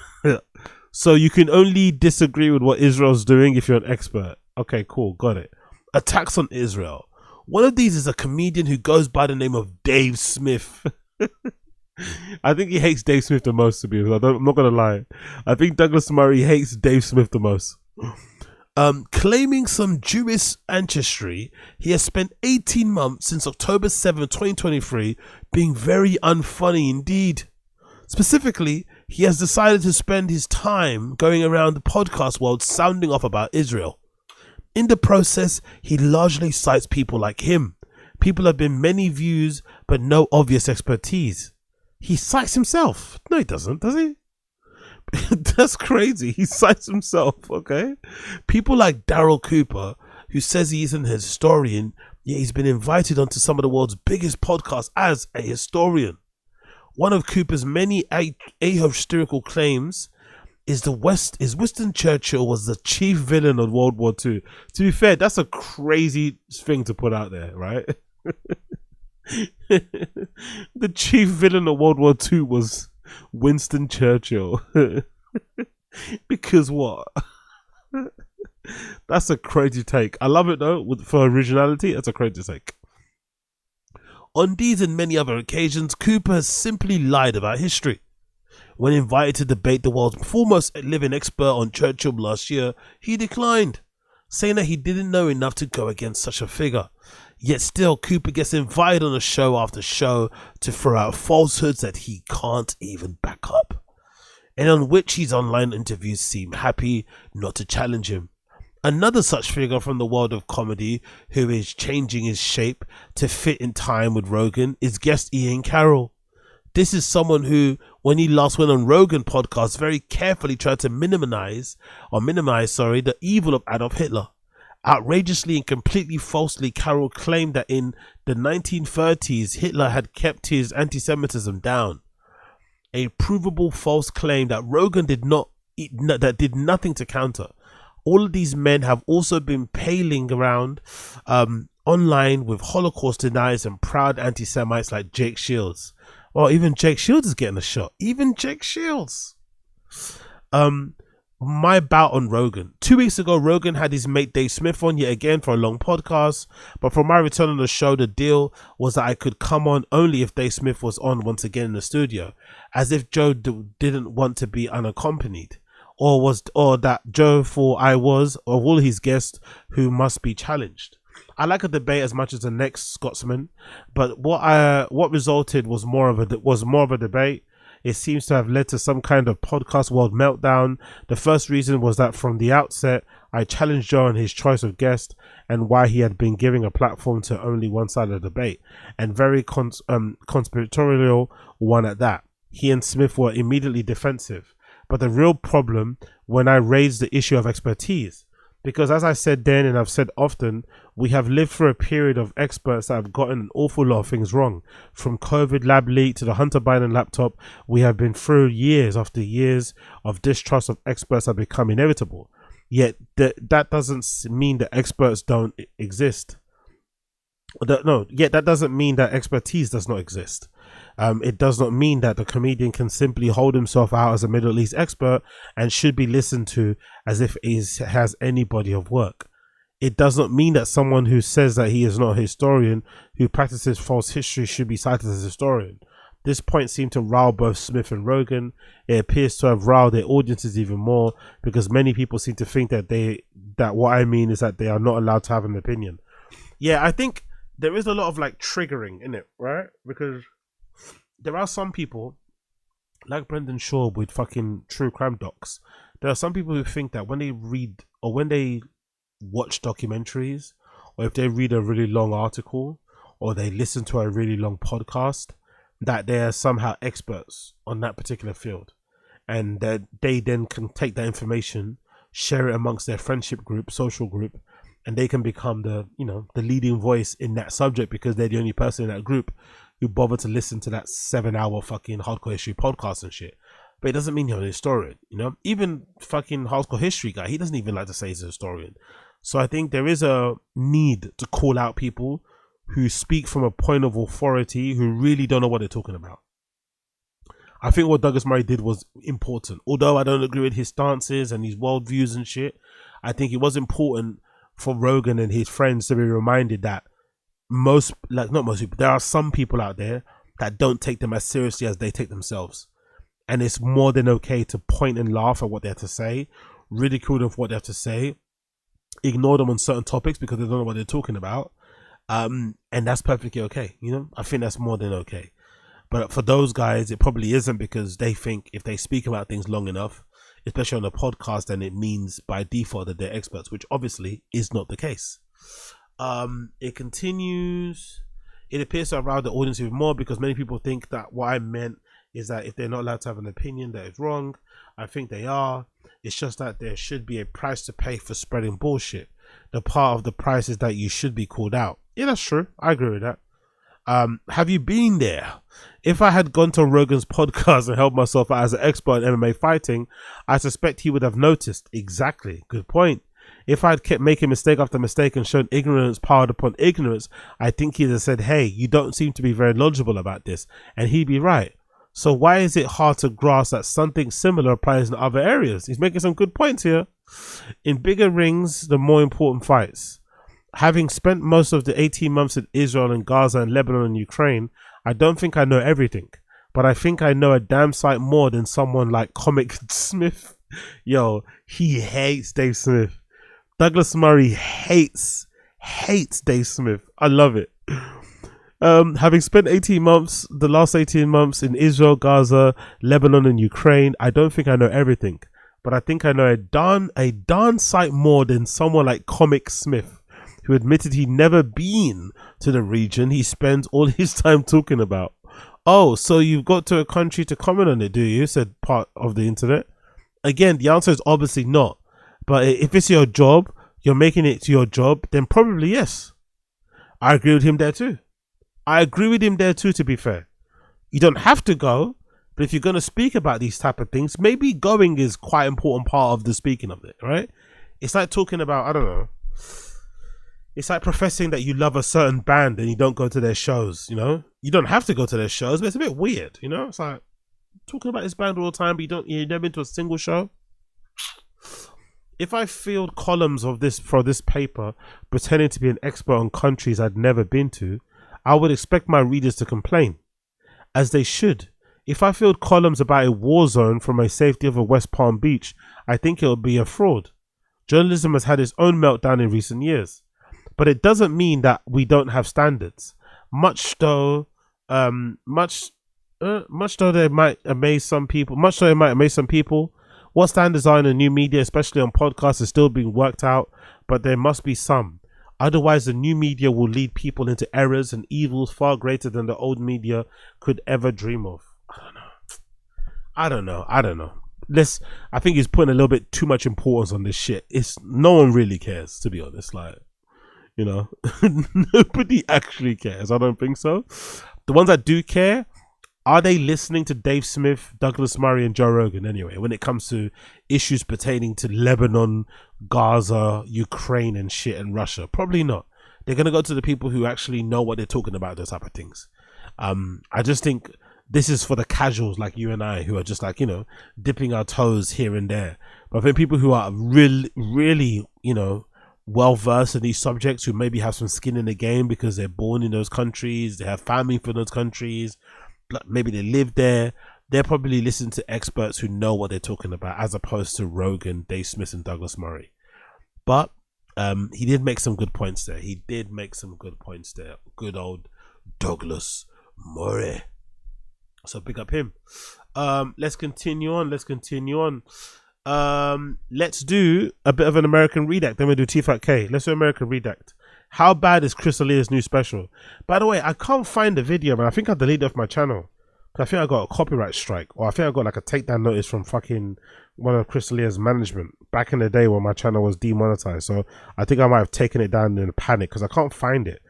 So you can only disagree with what Israel's doing if you're an expert. Okay, cool, got it. Attacks on Israel. One of these is a comedian who goes by the name of Dave Smith. I think he hates Dave Smith the most, to be honest. I'm not going to lie. I think Douglas Murray hates Dave Smith the most. Claiming some Jewish ancestry, he has spent 18 months since October 7, 2023, being very unfunny indeed. Specifically, he has decided to spend his time going around the podcast world sounding off about Israel. In the process, he largely cites people like him. People have been many views, but no obvious expertise. He cites himself. No, he doesn't, does he? That's crazy. He cites himself, okay? People like Daryl Cooper, who says he isn't a historian, yet he's been invited onto some of the world's biggest podcasts as a historian. One of Cooper's many ahistorical claims is Winston Churchill was the chief villain of World War II. To be fair, that's a crazy thing to put out there, right? The chief villain of World War II was Winston Churchill. Because what? That's a crazy take. I love it though. For originality, that's a crazy take. On these and many other occasions, Cooper has simply lied about history. When invited to debate the world's foremost living expert on Churchill last year, he declined, saying that he didn't know enough to go against such a figure. Yet still, Cooper gets invited on a show after show to throw out falsehoods that he can't even back up, and on which his online interviews seem happy not to challenge him. Another such figure from the world of comedy who is changing his shape to fit in time with Rogan is guest Ian Carroll. This is someone who, when he last went on Rogan podcast, very carefully tried to minimize the evil of Adolf Hitler. Outrageously and completely falsely, Carroll claimed that in the 1930s, Hitler had kept his anti-Semitism down. A provable false claim that Rogan did nothing to counter. All of these men have also been paling around online with Holocaust deniers and proud anti-Semites like Jake Shields. Well, even Jake Shields is getting a shot. Even Jake Shields. My bout on Rogan. 2 weeks ago, Rogan had his mate Dave Smith on yet again for a long podcast. But for my return on the show, the deal was that I could come on only if Dave Smith was on once again in the studio. As if Joe didn't want to be unaccompanied. Or that Joe thought I was, of all his guests, who must be challenged. I like a debate as much as the next Scotsman, but what resulted was more of a debate. It seems to have led to some kind of podcast world meltdown. The first reason was that from the outset, I challenged Joe on his choice of guest and why he had been giving a platform to only one side of the debate, and very conspiratorial one at that. He and Smith were immediately defensive. But the real problem when I raised the issue of expertise, because as I said then and I've said often, we have lived through a period of experts that have gotten an awful lot of things wrong. From COVID lab leak to the Hunter Biden laptop, we have been through years after years of distrust of experts that become inevitable. Yet that doesn't mean that experts don't exist. Yet that doesn't mean that expertise does not exist. It does not mean that the comedian can simply hold himself out as a Middle East expert and should be listened to as if he has any body of work. It does not mean that someone who says that he is not a historian, who practices false history, should be cited as a historian. This point seemed to rile both Smith and Rogan. It appears to have riled their audiences even more because many people seem to think that what I mean is that they are not allowed to have an opinion. Yeah, I think there is a lot of like triggering in it, right? Because there are some people, like Brendan Shaw with fucking true crime docs, there are some people who think that when they read or when they watch documentaries, or if they read a really long article, or they listen to a really long podcast, that they are somehow experts on that particular field. and that they then can take that information, share it amongst their friendship group, social group, and they can become the, you know, the leading voice in that subject because they're the only person in that group who bother to listen to that 7-hour fucking hardcore history podcast and shit. But it doesn't mean you're an historian, you know? Even fucking hardcore history guy, he doesn't even like to say he's a historian. So I think there is a need to call out people who speak from a point of authority, who really don't know what they're talking about. I think what Douglas Murray did was important. Although I don't agree with his stances and his worldviews and shit, I think it was important for Rogan and his friends to be reminded that not most people, there are some people out there that don't take them as seriously as they take themselves. And it's more than okay to point and laugh at what they have to say, ridicule them for what they have to say, ignore them on certain topics because they don't know what they're talking about. And that's perfectly okay. You know, I think that's more than okay. But for those guys, it probably isn't, because they think if they speak about things long enough, especially on a podcast, then it means by default that they're experts, which obviously is not the case. It continues. It appears to have riled the audience even more because many people think that what I meant is that if they're not allowed to have an opinion, that is wrong. I think they are. It's just that there should be a price to pay for spreading bullshit. The part of the price is that you should be called out. Yeah, that's true. I agree with that. Have you been there? If I had gone to Rogan's podcast and held myself out as an expert in MMA fighting, I suspect he would have noticed. Exactly. Good point. If I had kept making mistake after mistake and shown ignorance piled upon ignorance, I think he'd have said, hey, you don't seem to be very knowledgeable about this. And he'd be right. So why is it hard to grasp that something similar applies in other areas? He's making some good points here. In bigger rings, the more important fights. Having spent most of the 18 months in Israel and Gaza and Lebanon and Ukraine, I don't think I know everything, but I think I know a damn sight more than someone like Comic Smith. Yo, he hates Dave Smith. Douglas Murray hates Dave Smith. I love it. Having spent the last 18 months in Israel, Gaza, Lebanon and Ukraine, I don't think I know everything, but I think I know a darn sight more than someone like Comic Smith, who admitted he'd never been to the region he spends all his time talking about. Oh, so you've got to a country to comment on it, do you? Said part of the internet. Again, the answer is obviously not. But if it's your job, you're making it to your job, then probably yes. I agree with him there too. To be fair. You don't have to go, but if you're going to speak about these type of things, maybe going is quite an important part of the speaking of it, right? It's like talking about, I don't know, it's like professing that you love a certain band and you don't go to their shows, you know? You don't have to go to their shows, but it's a bit weird, you know? It's like talking about this band all the time, but you've never been to a single show. If I filled columns of this for this paper pretending to be an expert on countries I'd never been to, I would expect my readers to complain, as they should. If I filled columns about a war zone from my safety of a West Palm Beach, I think it would be a fraud. Journalism has had its own meltdown in recent years. But it doesn't mean that we don't have standards. Much though it might amaze some people. What standards are in the new media, especially on podcasts, is still being worked out. But there must be some. Otherwise, the new media will lead people into errors and evils far greater than the old media could ever dream of. I don't know. I think he's putting a little bit too much importance on this shit. No one really cares, to be honest. Like, you know, nobody actually cares. I don't think so. The ones that do care, are they listening to Dave Smith, Douglas Murray and Joe Rogan anyway, when it comes to issues pertaining to Lebanon, Gaza, Ukraine and shit and Russia? Probably not. They're going to go to the people who actually know what they're talking about, those type of things. I just think this is for the casuals like you and I, who are just like, you know, dipping our toes here and there. But I think people who are really, you know, well versed in these subjects, who maybe have some skin in the game because they're born in those countries, they have family from those countries, maybe they live there, they're probably listening to experts who know what they're talking about, as opposed to Rogan, Dave Smith and Douglas Murray. But he did make some good points there. Good old Douglas Murray. So pick up him. Let's continue on. Let's do a bit of an American redact. Then we'll do Tfatk. Let's do American redact. How bad is Chris D'Elia's new special? By the way, I can't find the video, man. I think I deleted it off my channel. I think I got a copyright strike, or I think I got like a takedown notice from fucking one of Crystalia's management back in the day when my channel was demonetized. So I think I might have taken it down in a panic because I can't find it.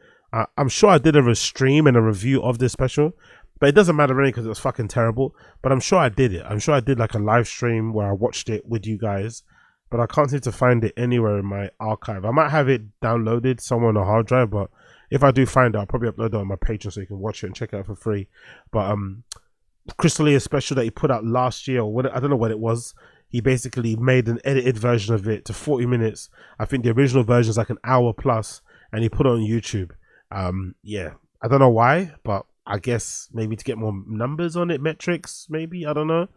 I'm sure I did a stream and a review of this special, but it doesn't matter really because it was fucking terrible. But I'm sure I did it. I'm sure I did like a live stream where I watched it with you guys, but I can't seem to find it anywhere in my archive. I might have it downloaded somewhere on a hard drive, but if I do find it, I'll probably upload it on my Patreon so you can watch it and check it out for free. But Crystalia's special that he put out last year, or what, I don't know what it was. He basically made an edited version of it to 40 minutes. I think the original version is like an hour plus, and he put it on YouTube. Yeah, I don't know why, but I guess maybe to get more numbers on it, metrics, maybe, I don't know.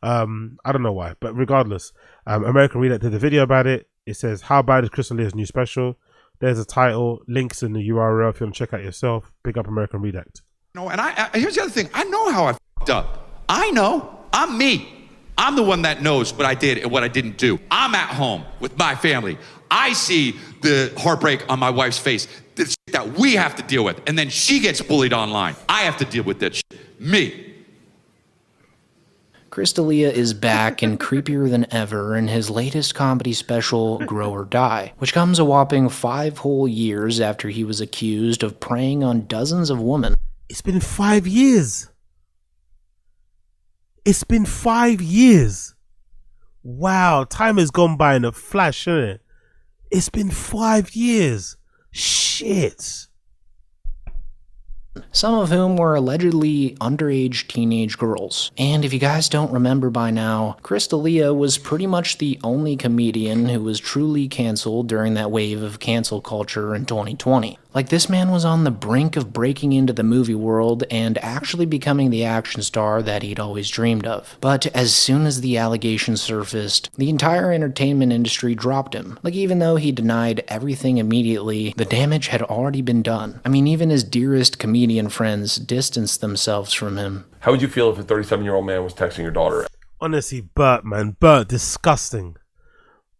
I don't know why, but regardless, American Redact did a video about it. It says, how bad is Crystalia's new special? There's a title, links in the URL if you want to check out yourself. Big up American Redact. No, and here's the other thing. I know how I f***ed up. I know. I'm me. I'm the one that knows what I did and what I didn't do. I'm at home with my family. I see the heartbreak on my wife's face, the shit that we have to deal with, and then she gets bullied online. I have to deal with that shit. Me. Crystalia is back and creepier than ever in his latest comedy special, Grow or Die, which comes a whopping 5 whole years after he was accused of preying on dozens of women. It's been 5 years. It's been 5 years. Wow, time has gone by in a flash, hasn't it? It's been 5 years. Shit. Some of whom were allegedly underage teenage girls. And if you guys don't remember by now, Crystalia was pretty much the only comedian who was truly canceled during that wave of cancel culture in 2020. Like, this man was on the brink of breaking into the movie world and actually becoming the action star that he'd always dreamed of. But as soon as the allegations surfaced, the entire entertainment industry dropped him. Like, even though he denied everything immediately, the damage had already been done. I mean, even his dearest comedian friends distanced themselves from him. How would you feel if a 37-year-old man was texting your daughter? Honestly, Bert, man. Bert, disgusting.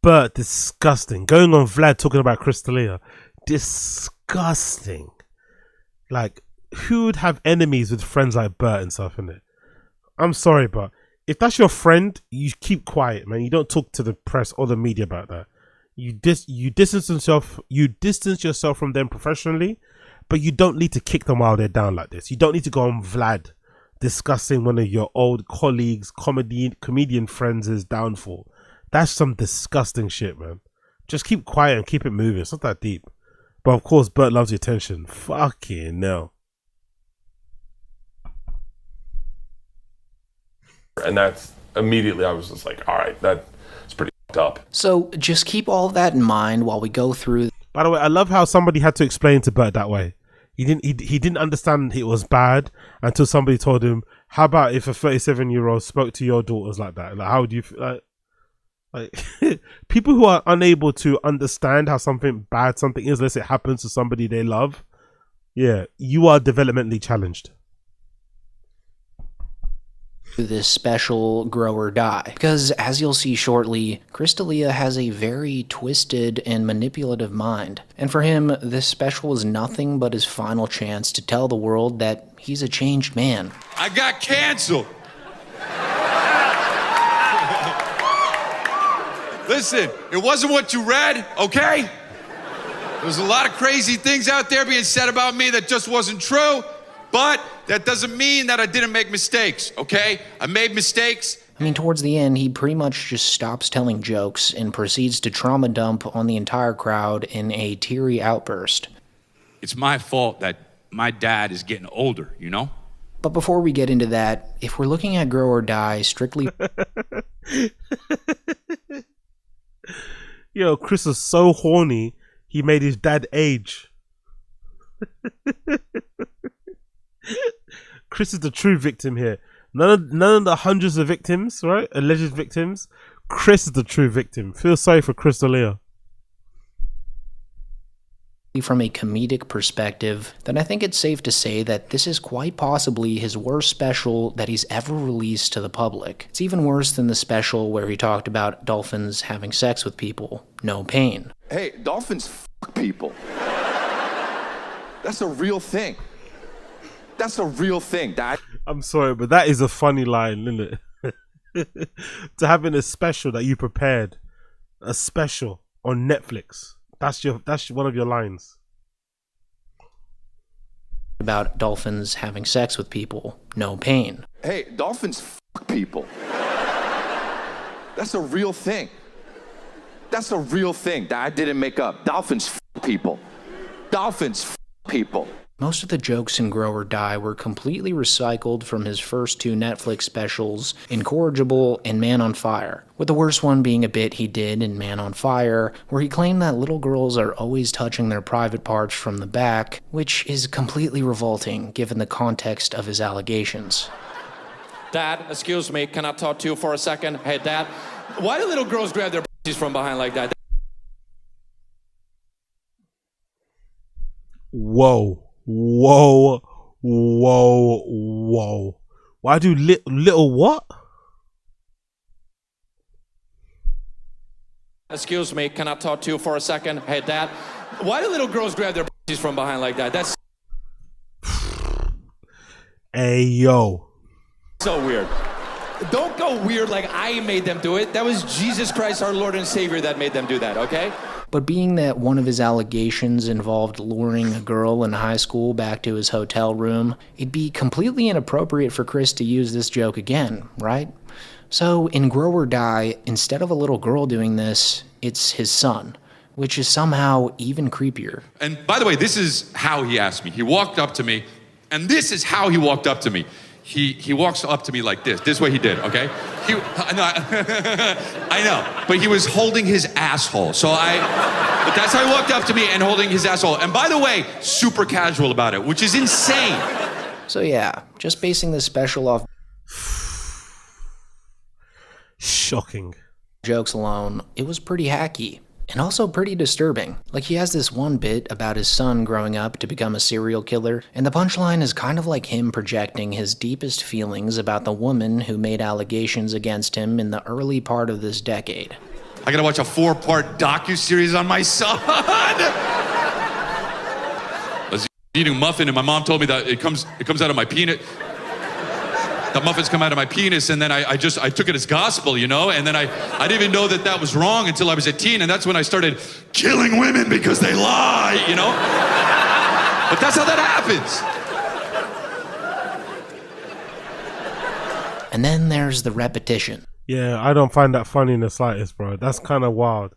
Bert, disgusting. Going on Vlad talking about Crystalia. Disgusting. Like, who would have enemies with friends like Bert and stuff, innit? I'm sorry, but if that's your friend, you keep quiet, man. You don't talk to the press or the media about that. You distance yourself from them professionally, but you don't need to kick them while they're down like this. You don't need to go on Vlad discussing one of your old colleagues, comedian friends' downfall. That's some disgusting shit, man. Just keep quiet and keep it moving. It's not that deep. But of course, Bert loves the attention. Fucking no. And that's immediately, I was just like, all right, that's pretty fucked up. So just keep all of that in mind while we go through. By the way, I love how somebody had to explain to Bert that way. He didn't understand it was bad until somebody told him, how about if a 37-year-old spoke to your daughters like that? Like, how would you feel? Like people who are unable to understand how something bad something is, unless it happens to somebody they love, yeah, you are developmentally challenged. This special Grow or Die, because as you'll see shortly, Crystalia has a very twisted and manipulative mind, and for him this special is nothing but his final chance to tell the world that he's a changed man. I got canceled. Listen, it wasn't what you read, okay? There's a lot of crazy things out there being said about me that just wasn't true, but that doesn't mean that I didn't make mistakes, okay? I made mistakes. I mean, towards the end, he pretty much just stops telling jokes and proceeds to trauma dump on the entire crowd in a teary outburst. It's my fault that my dad is getting older, you know? But before we get into that, if we're looking at Grow or Die strictly... Yo, Chris is so horny, he made his dad age. Chris is the true victim here. None of the hundreds of victims, right? Alleged victims. Chris is the true victim. Feel sorry for Crystalia. From a comedic perspective, then I think it's safe to say that this is quite possibly his worst special that he's ever released to the public. It's even worse than the special where he talked about dolphins having sex with people. No pain. Hey, dolphins fuck people. That's a real thing. That's a real thing, Dad. I'm sorry, but that is a funny line, isn't it? To having a special that you prepared, a special on Netflix. That's one of your lines. About dolphins having sex with people, no pain. Hey, dolphins fuck people. That's a real thing. That's a real thing that I didn't make up. Dolphins fuck people. Dolphins fuck people. Most of the jokes in Grow or Die were completely recycled from his first two Netflix specials, Incorrigible and Man on Fire, with the worst one being a bit he did in Man on Fire, where he claimed that little girls are always touching their private parts from the back, which is completely revolting given the context of his allegations. Dad, excuse me, can I talk to you for a second? Hey, Dad, why do little girls grab their pussies from behind like that? Whoa. Whoa, whoa, whoa. Why do little what? Excuse me, can I talk to you for a second? Hey, Dad, why do little girls grab their pussies from behind like that? That's Hey, yo. so weird. Don't go weird like I made them do it. That was Jesus Christ, our Lord and Savior, that made them do that, okay? But being that one of his allegations involved luring a girl in high school back to his hotel room, it'd be completely inappropriate for Chris to use this joke again, right? So in Grow or Die, instead of a little girl doing this, it's his son, which is somehow even creepier. And by the way, this is how he asked me. He walked up to me, and this is how he walked up to me. He walks up to me like this. This is what he did, okay? I know, but he was holding his asshole. But that's how he walked up to me and holding his asshole. And by the way, super casual about it, which is insane. So yeah, just basing this special off shocking jokes alone, it was pretty hacky. And also pretty disturbing. Like, he has this one bit about his son growing up to become a serial killer, and the punchline is kind of like him projecting his deepest feelings about the woman who made allegations against him in the early part of this decade. I gotta watch a 4-part docuseries on my son. I was eating a muffin, and my mom told me that it comes out of my penis. The muffins come out of my penis, and then I took it as gospel, you know? And then I didn't even know that was wrong until I was a teen, and that's when I started killing women because they lie, you know? But that's how that happens. And then there's the repetition. Yeah, I don't find that funny in the slightest, bro. That's kind of wild.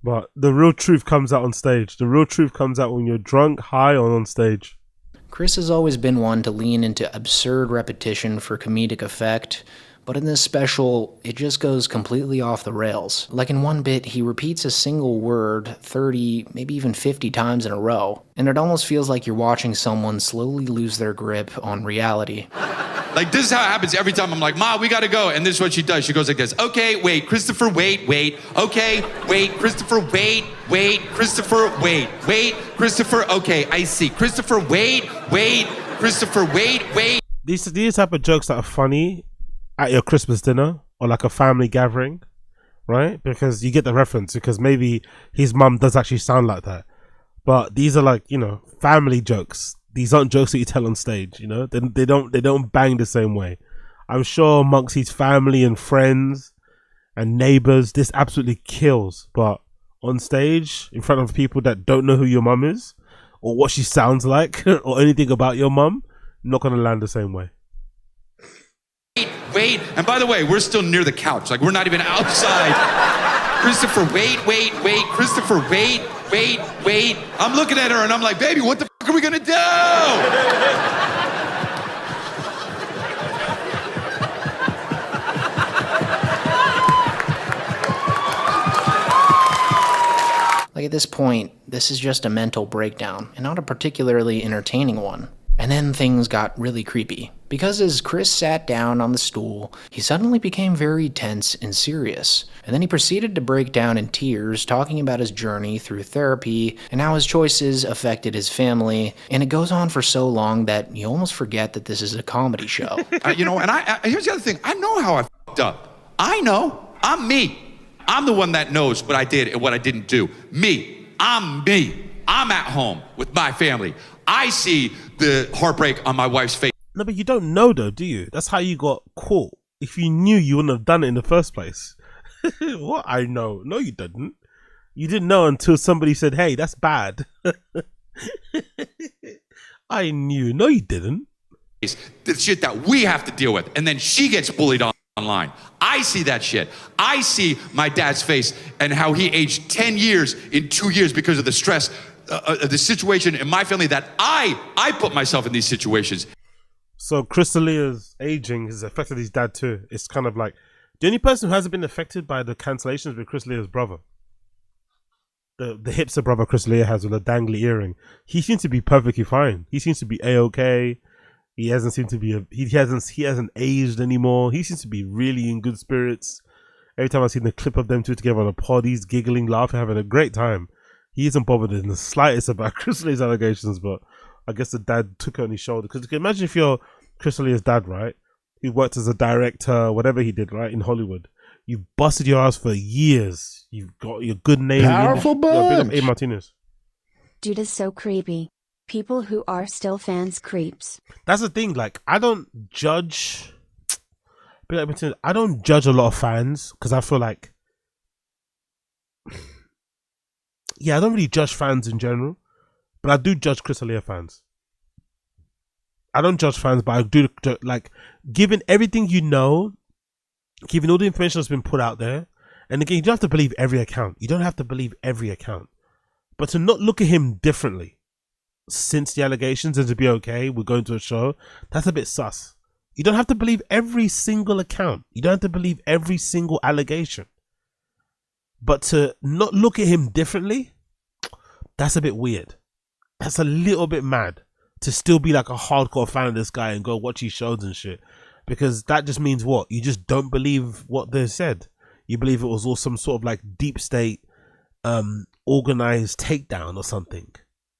But the real truth comes out on stage. The real truth comes out when you're drunk, high, or on stage. Chris has always been one to lean into absurd repetition for comedic effect, but in this special, it just goes completely off the rails. Like in one bit, he repeats a single word 30, maybe even 50 times in a row, and it almost feels like you're watching someone slowly lose their grip on reality. Like, this is how it happens every time. I'm like, Ma, we gotta go. And this is what she does. She goes like this. Okay, wait, Christopher, wait. Okay, wait, Christopher, wait. Christopher, wait. Christopher, okay, I see. Christopher, wait. Christopher, wait. These type of jokes that are funny at your Christmas dinner or like a family gathering, right? Because you get the reference, because maybe his mum does actually sound like that. But these are like, you know, family jokes. These aren't jokes that you tell on stage, you know. They don't bang the same way. I'm sure amongst his family and friends and neighbors, this absolutely kills. But on stage, in front of people that don't know who your mum is, or what she sounds like, or anything about your mum, not gonna land the same way. Wait. And by the way, we're still near the couch. Like, we're not even outside. Christopher, wait. Christopher, wait. I'm looking at her and I'm like, baby, what the fuck are we gonna do? Like, at this point, this is just a mental breakdown, and not a particularly entertaining one. And then things got really creepy, because as Chris sat down on the stool, he suddenly became very tense and serious. And then he proceeded to break down in tears, talking about his journey through therapy and how his choices affected his family. And it goes on for so long that you almost forget that this is a comedy show. You know, and here's the other thing. I know how I fucked up. I know. I'm me. I'm the one that knows what I did and what I didn't do. Me. I'm me. I'm at home with my family. I see the heartbreak on my wife's face. No, but you don't know though, do you? That's how you got caught. If you knew, you wouldn't have done it in the first place. What? I know. No, you didn't. You didn't know until somebody said, hey, that's bad. I knew. No, you didn't. The shit that we have to deal with. And then she gets bullied online. I see that shit. I see my dad's face and how he aged 10 years in 2 years because of the stress, the situation in my family that I put myself in these situations. So Chris D'Elia's aging has affected his dad too. It's kind of like the only person who hasn't been affected by the cancellations with Chris D'Elia's brother. The hipster brother Chris D'Elia has with a dangly earring. He seems to be perfectly fine. He seems to be a-okay. He hasn't seemed to be he hasn't aged anymore. He seems to be really in good spirits. Every time I've seen the clip of them two together on a pod, he's giggling, laughing, having a great time. He isn't bothered in the slightest about Chris D'Elia's allegations, but I guess the dad took it on his shoulder. Because you can imagine if you're Chris D'Elia's dad, right? He worked as a director, whatever he did, right, in Hollywood. You've busted your ass for years. You've got your good name. Powerful bunch. Big up A. Martinez. Dude is so creepy. People who are still fans creeps. That's the thing. Like, I don't judge. I don't judge a lot of fans because I feel like, yeah, I don't really judge fans in general, but I do judge Chris D'Elia fans. I don't judge fans, but I do, like, given everything you know, given all the information that's been put out there, and again, you don't have to believe every account. You don't have to believe every account, but to not look at him differently since the allegations and to be okay, we're going to a show, that's a bit sus. You don't have to believe every single account. You don't have to believe every single allegation. But to not look at him differently, that's a bit weird. That's a little bit mad to still be like a hardcore fan of this guy and go watch his shows and shit. Because that just means what? You just don't believe what they said. You believe it was all some sort of like deep state organized takedown or something.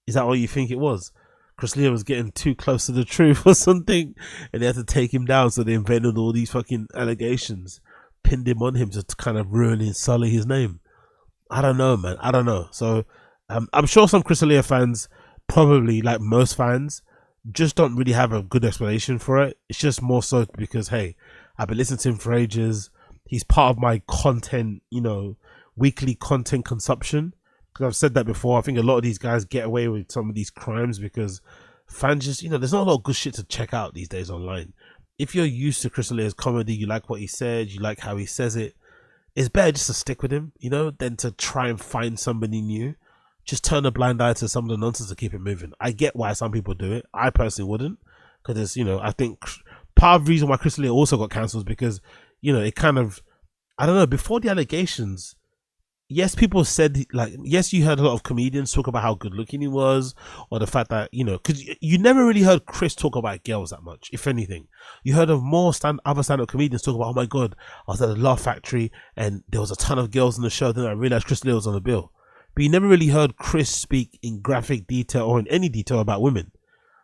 Is that what you think it was? Chris D'Elia was getting too close to the truth or something, and they had to take him down, so they invented all these fucking allegations, pinned him on him to kind of ruin and sully his name. I don't know, man. I don't know. So I'm sure some Chris D'Elia fans, probably like most fans, just don't really have a good explanation for it. It's just more so because, hey, I've been listening to him for ages. He's part of my content, you know, weekly content consumption. Because I've said that before, I think a lot of these guys get away with some of these crimes because fans just, you know, there's not a lot of good shit to check out these days online. If you're used to Chris D'Elia's comedy, you like what he said, you like how he says it, it's better just to stick with him, you know, than to try and find somebody new. Just turn a blind eye to some of the nonsense to keep it moving. I get why some people do it. I personally wouldn't, because it's, you know, I think part of the reason why Chris D'Elia also got cancelled is because, you know, it kind of, I don't know, before the allegations, yes, people said, like, yes, you heard a lot of comedians talk about how good looking he was, or the fact that, you know, because you never really heard Chris talk about girls that much, if anything. You heard of more other stand-up comedians talk about, oh my God, I was at the Laugh Factory and there was a ton of girls in the show, then I realized Chris D'Elia was on the bill. But you never really heard Chris speak in graphic detail or in any detail about women.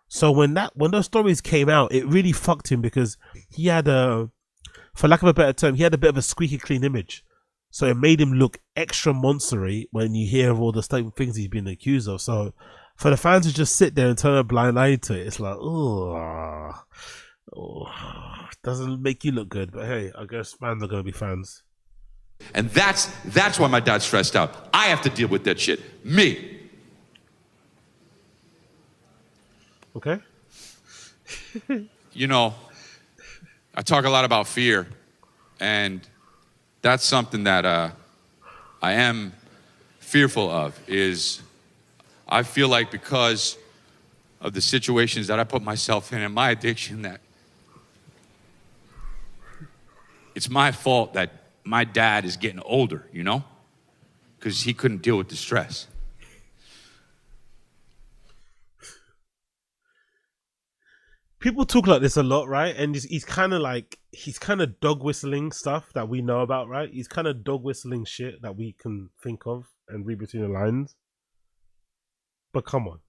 So when those stories came out, it really fucked him because he had for lack of a better term, he had a bit of a squeaky clean image. So it made him look extra monstery when you hear of all the things he's been accused of. So for the fans to just sit there and turn a blind eye to it, it's like, oh, doesn't make you look good. But hey, I guess fans are going to be fans. And that's why my dad's stressed out. I have to deal with that shit. Me. Okay. You know, I talk a lot about fear, and that's something that I am fearful of. Is I feel like because of the situations that I put myself in and my addiction, that it's my fault that my dad is getting older, you know, because he couldn't deal with the stress. People talk like this a lot, right? And he's kind of dog whistling stuff that we know about, right? He's kind of dog whistling shit that we can think of and read between the lines. But come on.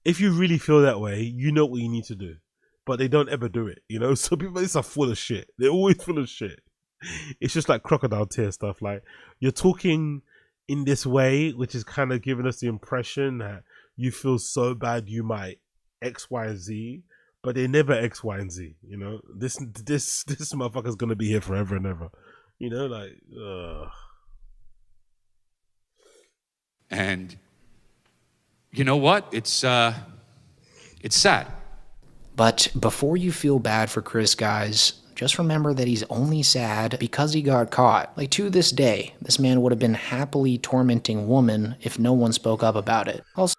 If you really feel that way, you know what you need to do. But they don't ever do it, you know? So people, these are full of shit. They're always full of shit. It's just like crocodile tear stuff. Like, you're talking in this way, which is kind of giving us the impression that you feel so bad you might X, Y, and Z, but they never X, Y, and Z. You know, this motherfucker's gonna be here forever and ever. You know, like, And you know what? It's sad. But before you feel bad for Chris, guys, just remember that he's only sad because he got caught. Like, to this day, this man would have been happily tormenting women if no one spoke up about it. Also,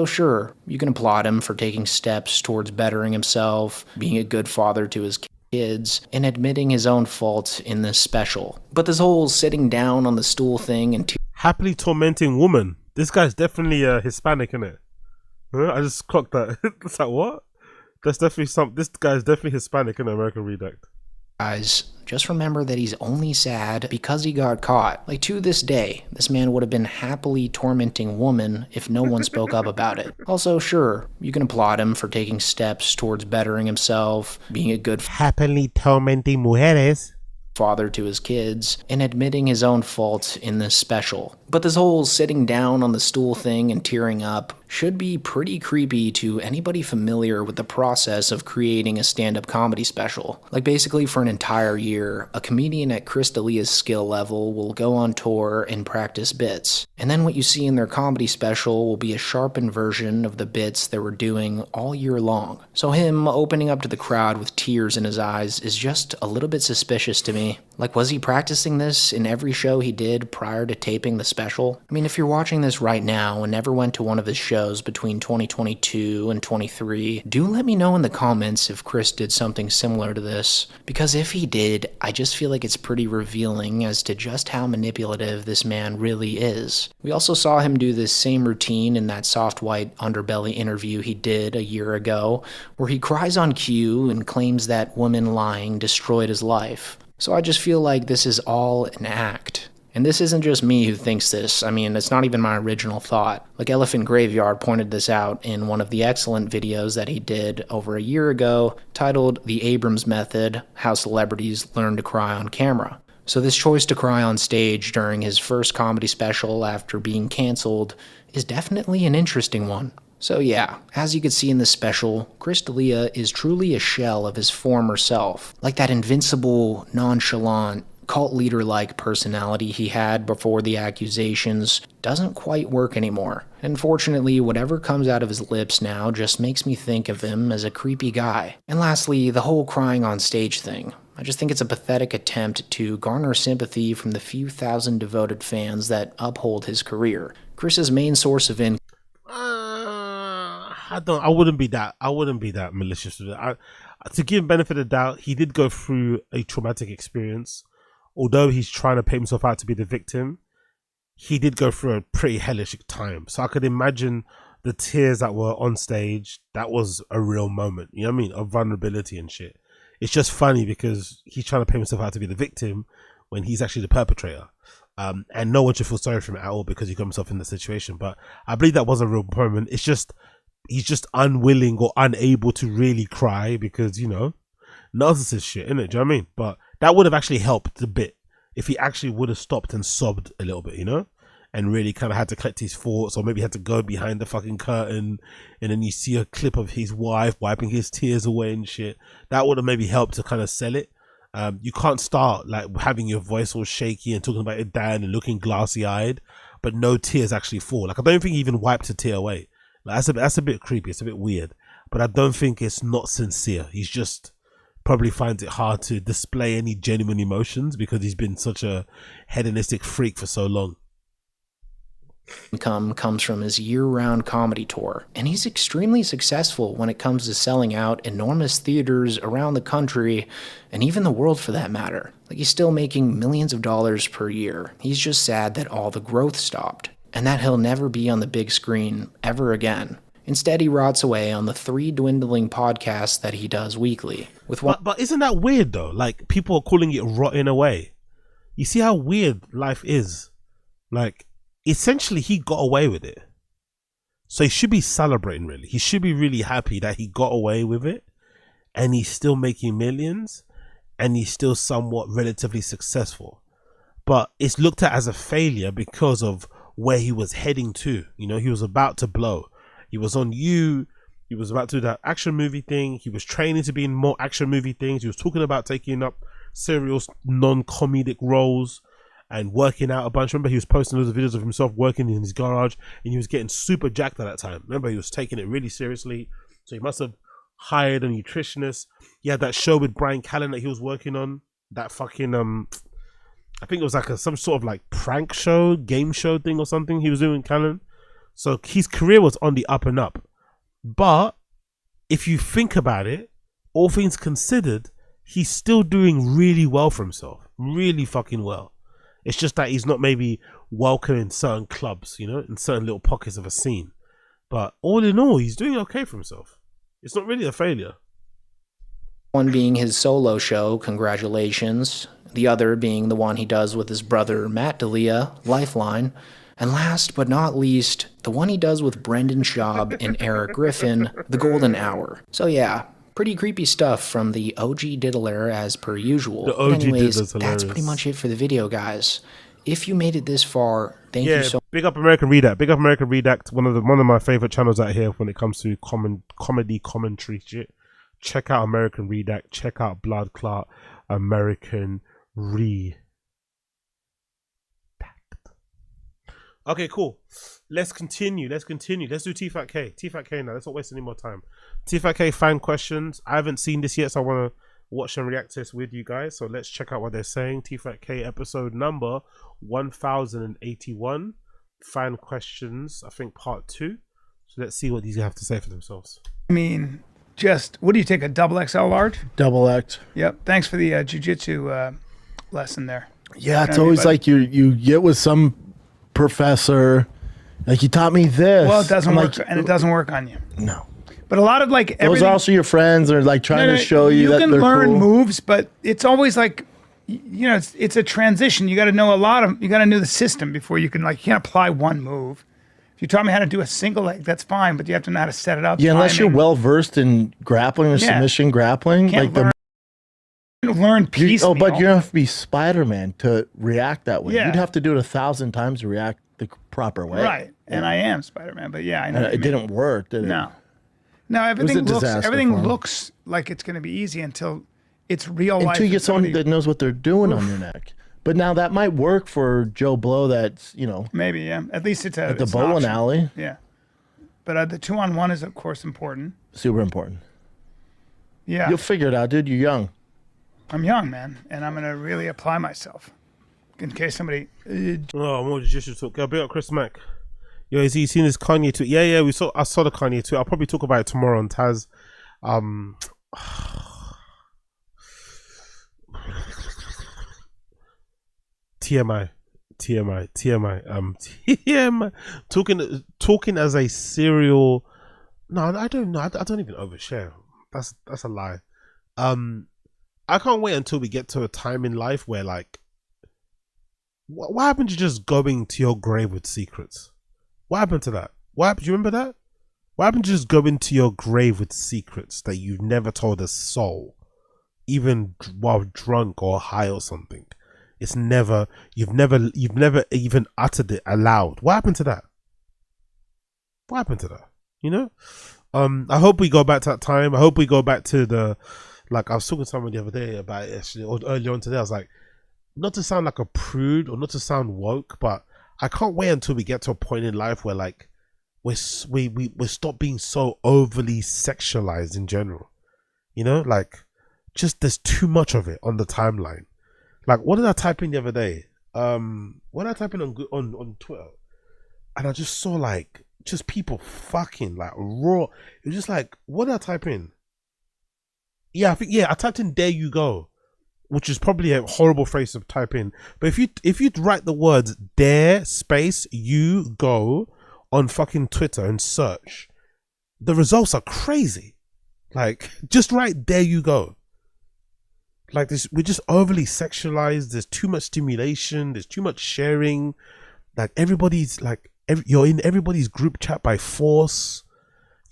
sure, you can applaud him for taking steps towards bettering himself, being a good father to his kids, and admitting his own fault in this special. But this whole sitting down on the stool thing and happily tormenting woman. This guy's definitely Hispanic, isn't it? Huh? I just clocked that. It's like, what? That's definitely this guy's definitely Hispanic in American Redact. Guys, just remember that he's only sad because he got caught. Like, to this day, this man would have been happily tormenting women if no one spoke up about it. Also, sure, you can applaud him for taking steps towards bettering himself, being a good happily tormenting mujeres father to his kids, and admitting his own fault in this special. But this whole sitting down on the stool thing and tearing up should be pretty creepy to anybody familiar with the process of creating a stand-up comedy special. Like, basically for an entire year, a comedian at Chris D'Elia's skill level will go on tour and practice bits. And then what you see in their comedy special will be a sharpened version of the bits they were doing all year long. So him opening up to the crowd with tears in his eyes is just a little bit suspicious to me. Like, was he practicing this in every show he did prior to taping the special? I mean, if you're watching this right now and never went to one of his shows between 2022 and 23, do let me know in the comments if Chris did something similar to this. Because if he did, I just feel like it's pretty revealing as to just how manipulative this man really is. We also saw him do this same routine in that soft white underbelly interview he did a year ago, where he cries on cue and claims that woman lying destroyed his life. So I just feel like this is all an act. And this isn't just me who thinks this. I mean, it's not even my original thought. Like, Elephant Graveyard pointed this out in one of the excellent videos that he did over a year ago, titled The Abrams Method: How Celebrities Learn to Cry on Camera. So this choice to cry on stage during his first comedy special after being canceled is definitely an interesting one. So yeah, as you can see in this special, Chris D'Elia is truly a shell of his former self. Like that invincible, nonchalant, cult leader-like personality he had before the accusations doesn't quite work anymore. Unfortunately, whatever comes out of his lips now just makes me think of him as a creepy guy. And lastly, the whole crying on stage thing. I just think it's a pathetic attempt to garner sympathy from the few thousand devoted fans that uphold his career. Chris's main source of income. I wouldn't be that malicious with it. To give him benefit of the doubt, he did go through a traumatic experience. Although he's trying to paint himself out to be the victim, he did go through a pretty hellish time. So I could imagine the tears that were on stage. That was a real moment, you know what I mean, of vulnerability and shit. It's just funny because he's trying to paint himself out to be the victim when he's actually the perpetrator. And no one should feel sorry for him at all because he got himself in the situation. But I believe that was a real moment. It's just he's just unwilling or unable to really cry because, you know, narcissist shit, innit? Do you know what I mean? But that would have actually helped a bit if he actually would have stopped and sobbed a little bit, you know? And really kind of had to collect his thoughts, or maybe had to go behind the fucking curtain and then you see a clip of his wife wiping his tears away and shit. That would have maybe helped to kind of sell it. You can't start like having your voice all shaky and talking about it down and looking glassy eyed, but no tears actually fall. Like, I don't think he even wiped a tear away. Like, that's a bit creepy. It's a bit weird, but I don't think it's not sincere. He's just probably finds it hard to display any genuine emotions because he's been such a hedonistic freak for so long. Income comes from his year-round comedy tour, and he's extremely successful when it comes to selling out enormous theaters around the country and even the world for that matter. Like, he's still making millions of dollars per year. He's just sad that all the growth stopped and that he'll never be on the big screen ever again. Instead, he rots away on the 3 dwindling podcasts that he does weekly. But isn't that weird though? Like, people are calling it rotting away. You see how weird life is? Like, essentially he got away with it. So he should be celebrating, really. He should be really happy that he got away with it and he's still making millions and he's still somewhat relatively successful. But it's looked at as a failure because of where he was heading to. You know, he was about to blow. He was on You. He was about to do that action movie thing. He was training to be in more action movie things. He was talking about taking up serious non-comedic roles and working out a bunch. Remember, he was posting loads of videos of himself working in his garage, and he was getting super jacked at that time. Remember, he was taking it really seriously. So he must have hired a nutritionist. He had that show with Brian Callen that he was working on. That fucking I think it was like some sort of like prank show, game show thing or something he was doing with Callen. So his career was on the up and up. But if you think about it, all things considered, he's still doing really well for himself. Really fucking well. It's just that he's not maybe welcome in certain clubs, you know, in certain little pockets of a scene. But all in all, he's doing okay for himself. It's not really a failure. One being his solo show, Congratulations. The other being the one he does with his brother Matt D'Elia, Lifeline. And last but not least, the one he does with Brendan Schaub and Eric Griffin, The Golden Hour. So yeah, pretty creepy stuff from the OG Diddler as per usual. The OG but anyways, Diddler's hilarious. that's pretty much it for the video, guys. If you made it this far, thank you so much. Big up American Redact. Big up American Redact. One of my favorite channels out here when it comes to comedy commentary shit. Check out American Redact. Check out Blood Clot American Redact. Okay, cool. Let's continue. Let's do Tfatk K. Tfatk K now. Let's not waste any more time. Tfatk K fan questions. I haven't seen this yet, so I want to watch and react to this with you guys. So let's check out what they're saying. Tfatk K episode number 1081. Fan questions, I think part 2. So let's see what these have to say for themselves. I mean, just, what do you take, a double XL large? Double X. Yep. Thanks for the jiu-jitsu lesson there. Yeah, it's always like you get with some professor, like, you taught me this. Well, it doesn't work, like, and it doesn't work on you. No. But a lot of like those are also your friends, are like trying to show you that can they're learn cool. moves, but it's always like, you know, it's a transition. You got to know you got to know the system before you can, like, you can't apply one move. If you taught me how to do a single leg, that's fine, but you have to know how to set it up. Yeah, unless you're well versed in grappling or submission grappling, can't like learn piecemeal. Oh, but you don't have to be Spider-Man to react that way. Yeah. You'd have to do it 1,000 times to react the proper way. Right, and I am Spider-Man, but yeah, I know. It didn't work, did it? No. No, everything looks like it's going to be easy until it's real life. Until you get someone that knows what they're doing on your neck. But now that might work for Joe Blow. That's, you know, maybe, yeah. At least it's at the bowling alley. Yeah, but the 2-on-1 is of course important. Super important. Yeah, you'll figure it out, dude. You're young. I'm young, man, and I'm gonna really apply myself in case somebody. More jiu-jitsu talk. Big up Chris Mack. Yo, has he seen this Kanye tweet? Yeah, I saw the Kanye tweet. I'll probably talk about it tomorrow on Taz. TMI. Talking as a serial. No, I don't know. I don't even overshare. That's a lie. I can't wait until we get to a time in life where, like, what happened to just going to your grave with secrets? What happened to that? Do you remember that? What happened to just going to your grave with secrets that you've never told a soul, even while drunk or high or something? You've never even uttered it aloud. What happened to that? What happened to that? You know? I hope we go back to that time. I hope we go back to the, like, I was talking to someone the other day about it, actually, or earlier on today. I was like, not to sound like a prude or not to sound woke, but I can't wait until we get to a point in life where, like, we stop being so overly sexualized in general. You know, like, just there's too much of it on the timeline. Like, what did I type in the other day? What did I type in on Twitter? And I just saw, like, just people fucking, like, raw. It was just like, what did I type in? Yeah, I typed in "there you go," which is probably a horrible phrase to type in. But if you write the words "there space you go" on fucking Twitter and search, the results are crazy. Like, just write "there you go." Like, this, we're just overly sexualized. There's too much stimulation. There's too much sharing. Like, everybody's like, you're in everybody's group chat by force.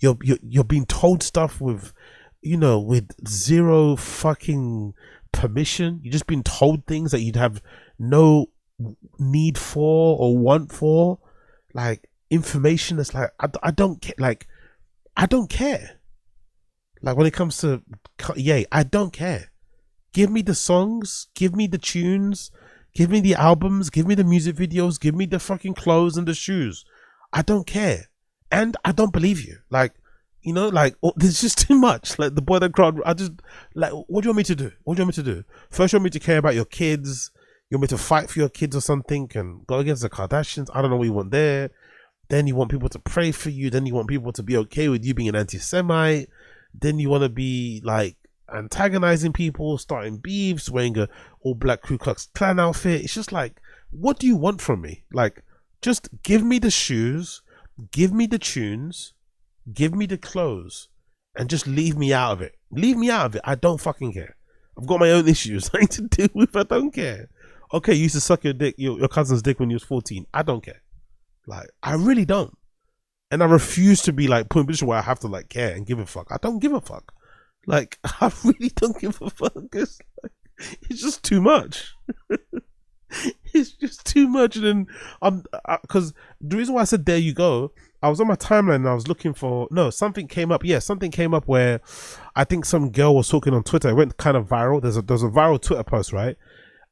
You're being told stuff with, you know, with zero fucking permission. You're just being told things that you'd have no need for or want for. like information that's like I don't care. Like I don't care. Like when it comes to Ye, I don't care. Give me the songs, give me the tunes, give me the albums, give me the music videos, give me the fucking clothes and the shoes. I don't care. And I don't believe you. Like, you know, like, there's just too much. Like, the boy that cried, I just, like, what do you want me to do? What do you want me to do? First, you want me to care about your kids. You want me to fight for your kids or something and go against the Kardashians. I don't know what you want there. Then you want people to pray for you. Then you want people to be okay with you being an anti-Semite. Then you want to be, like, antagonizing people, starting beefs, wearing a all-black Ku Klux Klan outfit. It's just like, what do you want from me? Like, just give me the shoes, give me the tunes, give me the clothes, and just leave me out of it. Leave me out of it. I don't fucking care. I've got my own issues I need to deal with. I don't care. Okay, you used to suck your cousin's dick when you was 14. I don't care. Like, I really don't. And I refuse to be like put in a position where I have to like care and give a fuck. I don't give a fuck. Like, I really don't give a fuck. It's just too much. It's just too much. And then because the reason why I said there you go, I was on my timeline and I was looking for something came up. Yeah, something came up where I think some girl was talking on Twitter. It went kind of viral. There's a viral Twitter post, right,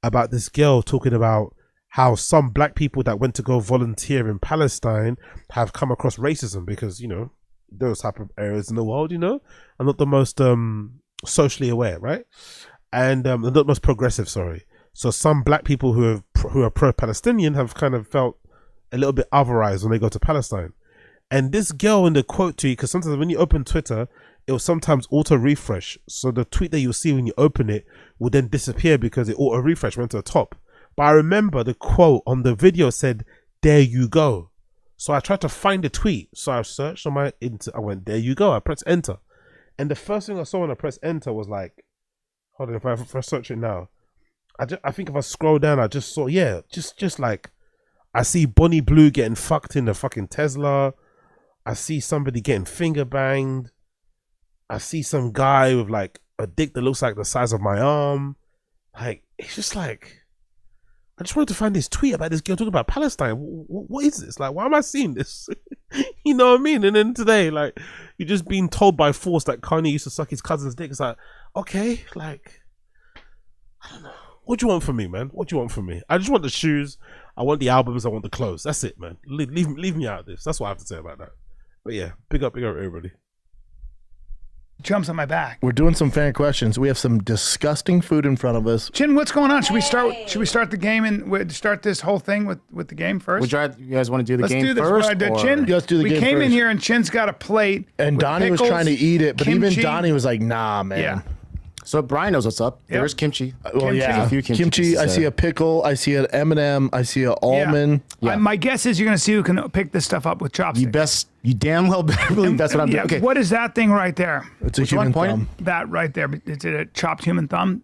about this girl talking about how some black people that went to go volunteer in Palestine have come across racism because, you know, those type of areas in the world, you know, are not the most socially aware, right? And not the most progressive, sorry. So some black people who are pro-Palestinian have kind of felt a little bit otherized when they go to Palestine. And this girl in the quote tweet, because sometimes when you open Twitter, it will sometimes auto-refresh. So the tweet that you'll see when you open it will then disappear because it auto-refresh went to the top. But I remember the quote on the video said, "There you go." So I tried to find the tweet. So I searched on I went, "There you go." I pressed enter. And the first thing I saw when I pressed enter was like, hold on, if I search it now, I think if I scroll down, I just saw, yeah, just like, I see Bonnie Blue getting fucked in the fucking Tesla. I see somebody getting finger banged. I see some guy with like a dick that looks like the size of my arm. Like, it's just like, I just wanted to find this tweet about this girl talking about Palestine. What is this? Like, why am I seeing this? You know what I mean? And then today, like, you're just being told by force that Kanye used to suck his cousin's dick. It's like, okay, like, I don't know. What do you want from me, man? What do you want from me? I just want the shoes. I want the albums. I want the clothes. That's it, man. Leave me out of this. That's what I have to say about that. But yeah, big up everybody. Jumps on my back. We're doing some fan questions. We have some disgusting food in front of us. Chin, what's going on? Should we start the game and start this whole thing with the game first? You guys want to do the game Let's do this. first? What I did, Chin, Let's do the game we came in first. here and Chin's got a plate. And with Donnie was pickles, trying to eat it, but even kimchi. Donnie was like, nah, man. Yeah. So Brian knows what's up. There's kimchi. Well, Kimchi. yeah. A few kimchi Kimchi, pieces I see there. a pickle, I see an M&M, I see an almond. Yeah. My guess is you're going to see who can pick this stuff up with chopsticks. You damn well better believe that's what I'm doing. Yeah, Okay. what is that thing right there? It's a Which one? human Point thumb. That right there. Is it a chopped human thumb?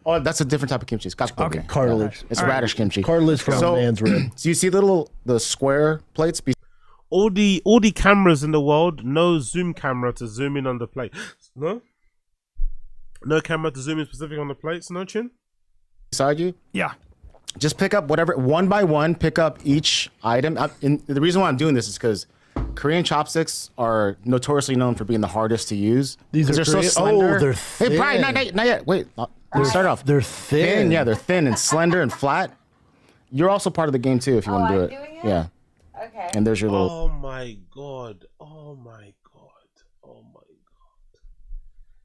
Oh, that's a different type of kimchi. It's Okay. Cartilage. It's All right. radish kimchi. Cartilage from a man's rib. So you see the square plates? All the cameras in the world, no zoom camera to zoom in on the plate. No camera to zoom in specific on the plates. No, Chin. Beside you? Yeah. Just pick up whatever, one by one, pick up each item. And the reason why I'm doing this is because Korean chopsticks are notoriously known for being the hardest to use. These are they're so Korean- slender. oh, they're Hey, Brian, not yet. Wait, start off. They're thin. Yeah, they're thin and slender and flat. You're also part of the game too if you want to do it. doing it? Yeah. Okay. And there's your little. Oh my god. Oh my god. Oh my god.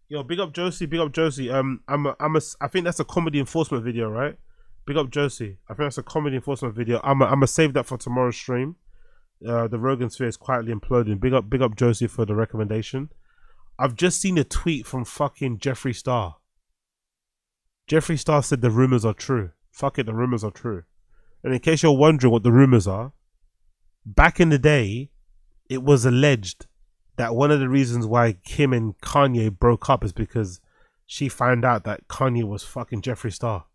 Yo, big up Josie. Big up Josie. I think that's a comedy enforcement video, right? Big up Josie. I think that's a comedy enforcement video. I'm gonna save that for tomorrow's stream. The Rogan sphere is quietly imploding. Big up Josie for the recommendation. I've just seen a tweet from fucking Jeffree Star. Jeffree Star said the rumors are true. Fuck it, the rumors are true. And in case you're wondering what the rumors are, back in the day, it was alleged that one of the reasons why Kim and Kanye broke up is because she found out that Kanye was fucking Jeffree Star.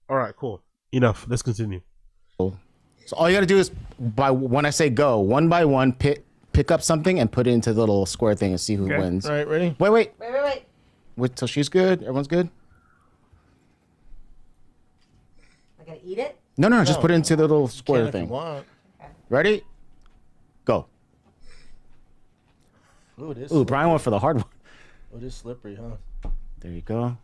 All right, cool. Enough. Let's continue. So all you got to do is, when I say go, one by one, pick up something and put it into the little square thing and see who wins. All right, ready? Wait. Wait. Wait till she's good. Everyone's good. gotta eat it? No, just put it into the little square If you thing. want. Ready? Go. Ooh, it is. Ooh, Brian went for the hard one. Oh, it is slippery, huh? There you go.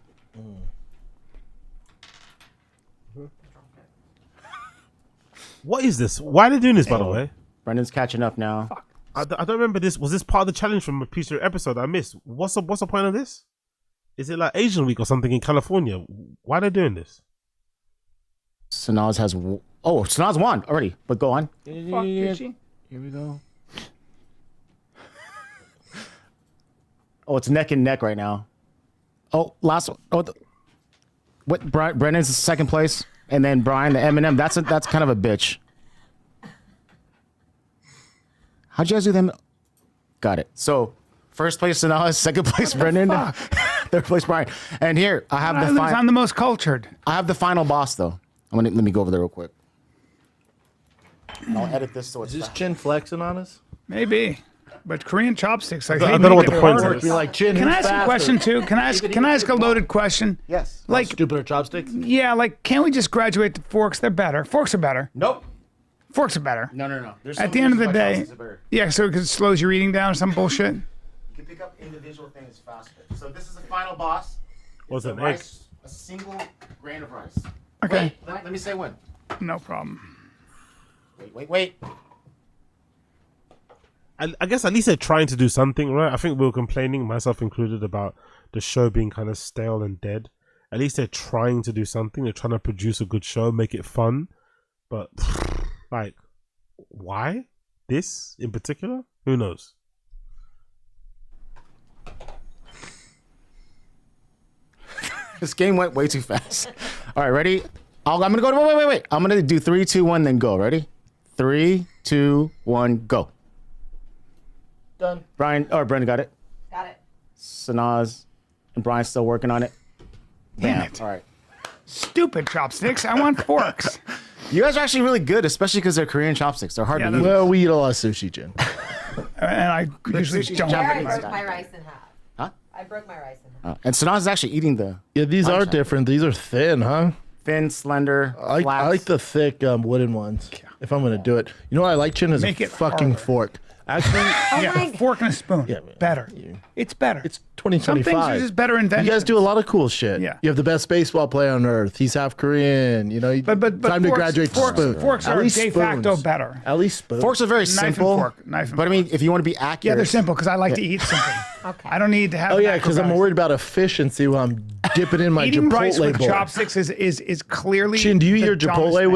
What is this? Why are they doing this, by the way? Brendan's catching up now. I don't remember this. Was this part of the challenge from a piece of episode I missed? What's the point of this? Is it like Asian Week or something in California? Why are they doing this? Sanaz has... Oh, Sanaz won already, but go on. Fuck, did she? Here we go. Oh, it's neck and neck right now. Oh, last one. Oh, what? Brendan's second place, and then Brian, the Eminem. That's kind of a bitch. How'd you guys do them? Got it. So, first place Sanaz, second place Brendan, third place Brian, and here I have the final. I'm the most cultured. I have the final boss though. Let me go over there real quick. I'll edit this so it's. Is this Chin flexing on us? Maybe. But Korean chopsticks, I don't know what the point is. Be like, Chin, can I who's ask a question too? Can I ask a loaded question? Yes. Like stupider chopsticks? Yeah, like can't we just graduate to forks? They're better. Forks are better. Nope. Forks are better. No. At the end of the day, yeah. So because it slows your eating down or some bullshit. You can pick up individual things faster. So this is the final boss. What's it? Rice, a single grain of rice. Okay. Wait, let me say when. No problem. Wait. I guess at least they're trying to do something, right? I think we were complaining, myself included, about the show being kind of stale and dead. At least they're trying to do something. They're trying to produce a good show, make it fun. But, like, why? This in particular? Who knows? This game went way too fast. All right, ready? I'm gonna go. Wait. I'm gonna do 3, 2, 1, then go. Ready? 3, 2, 1, go. Done. Brendan got it. Got it. Sanaz and Brian's still working on it. Damn it. All right. Stupid chopsticks. I want forks. You guys are actually really good, especially because they're Korean chopsticks. They're hard to eat. Well, we eat a lot of sushi, Jen. And I usually don't. I broke my rice in half. Huh? I broke my rice in half. And Sanaz is actually eating the. Yeah, these are different. These are thin, huh? Thin, slender. I like the thick wooden ones. If I'm gonna do it, you know what I like, Chin, is Make a it fucking harder. fork. Actually, Yeah, a fork and a spoon. Yeah, better. It's better. It's 2025. Some things are just better inventions. You guys do a lot of cool shit. Yeah. You have the best baseball player on earth. He's half Korean. You know, But time to forks- graduate to forks- spoon. forks At are least de facto spoons. better. At least spoons. Forks are very Knife and simple. fork, knife and but I mean, if you want to be accurate. Yeah, they're simple because I like to eat simple. Okay. I don't need to have. Oh an yeah, because I'm acrobatic. worried about efficiency when I'm dipping in my Eating rice Chipotle with bowl. chopsticks is clearly. Chin, do you eat the your dumbest Chipotle thing.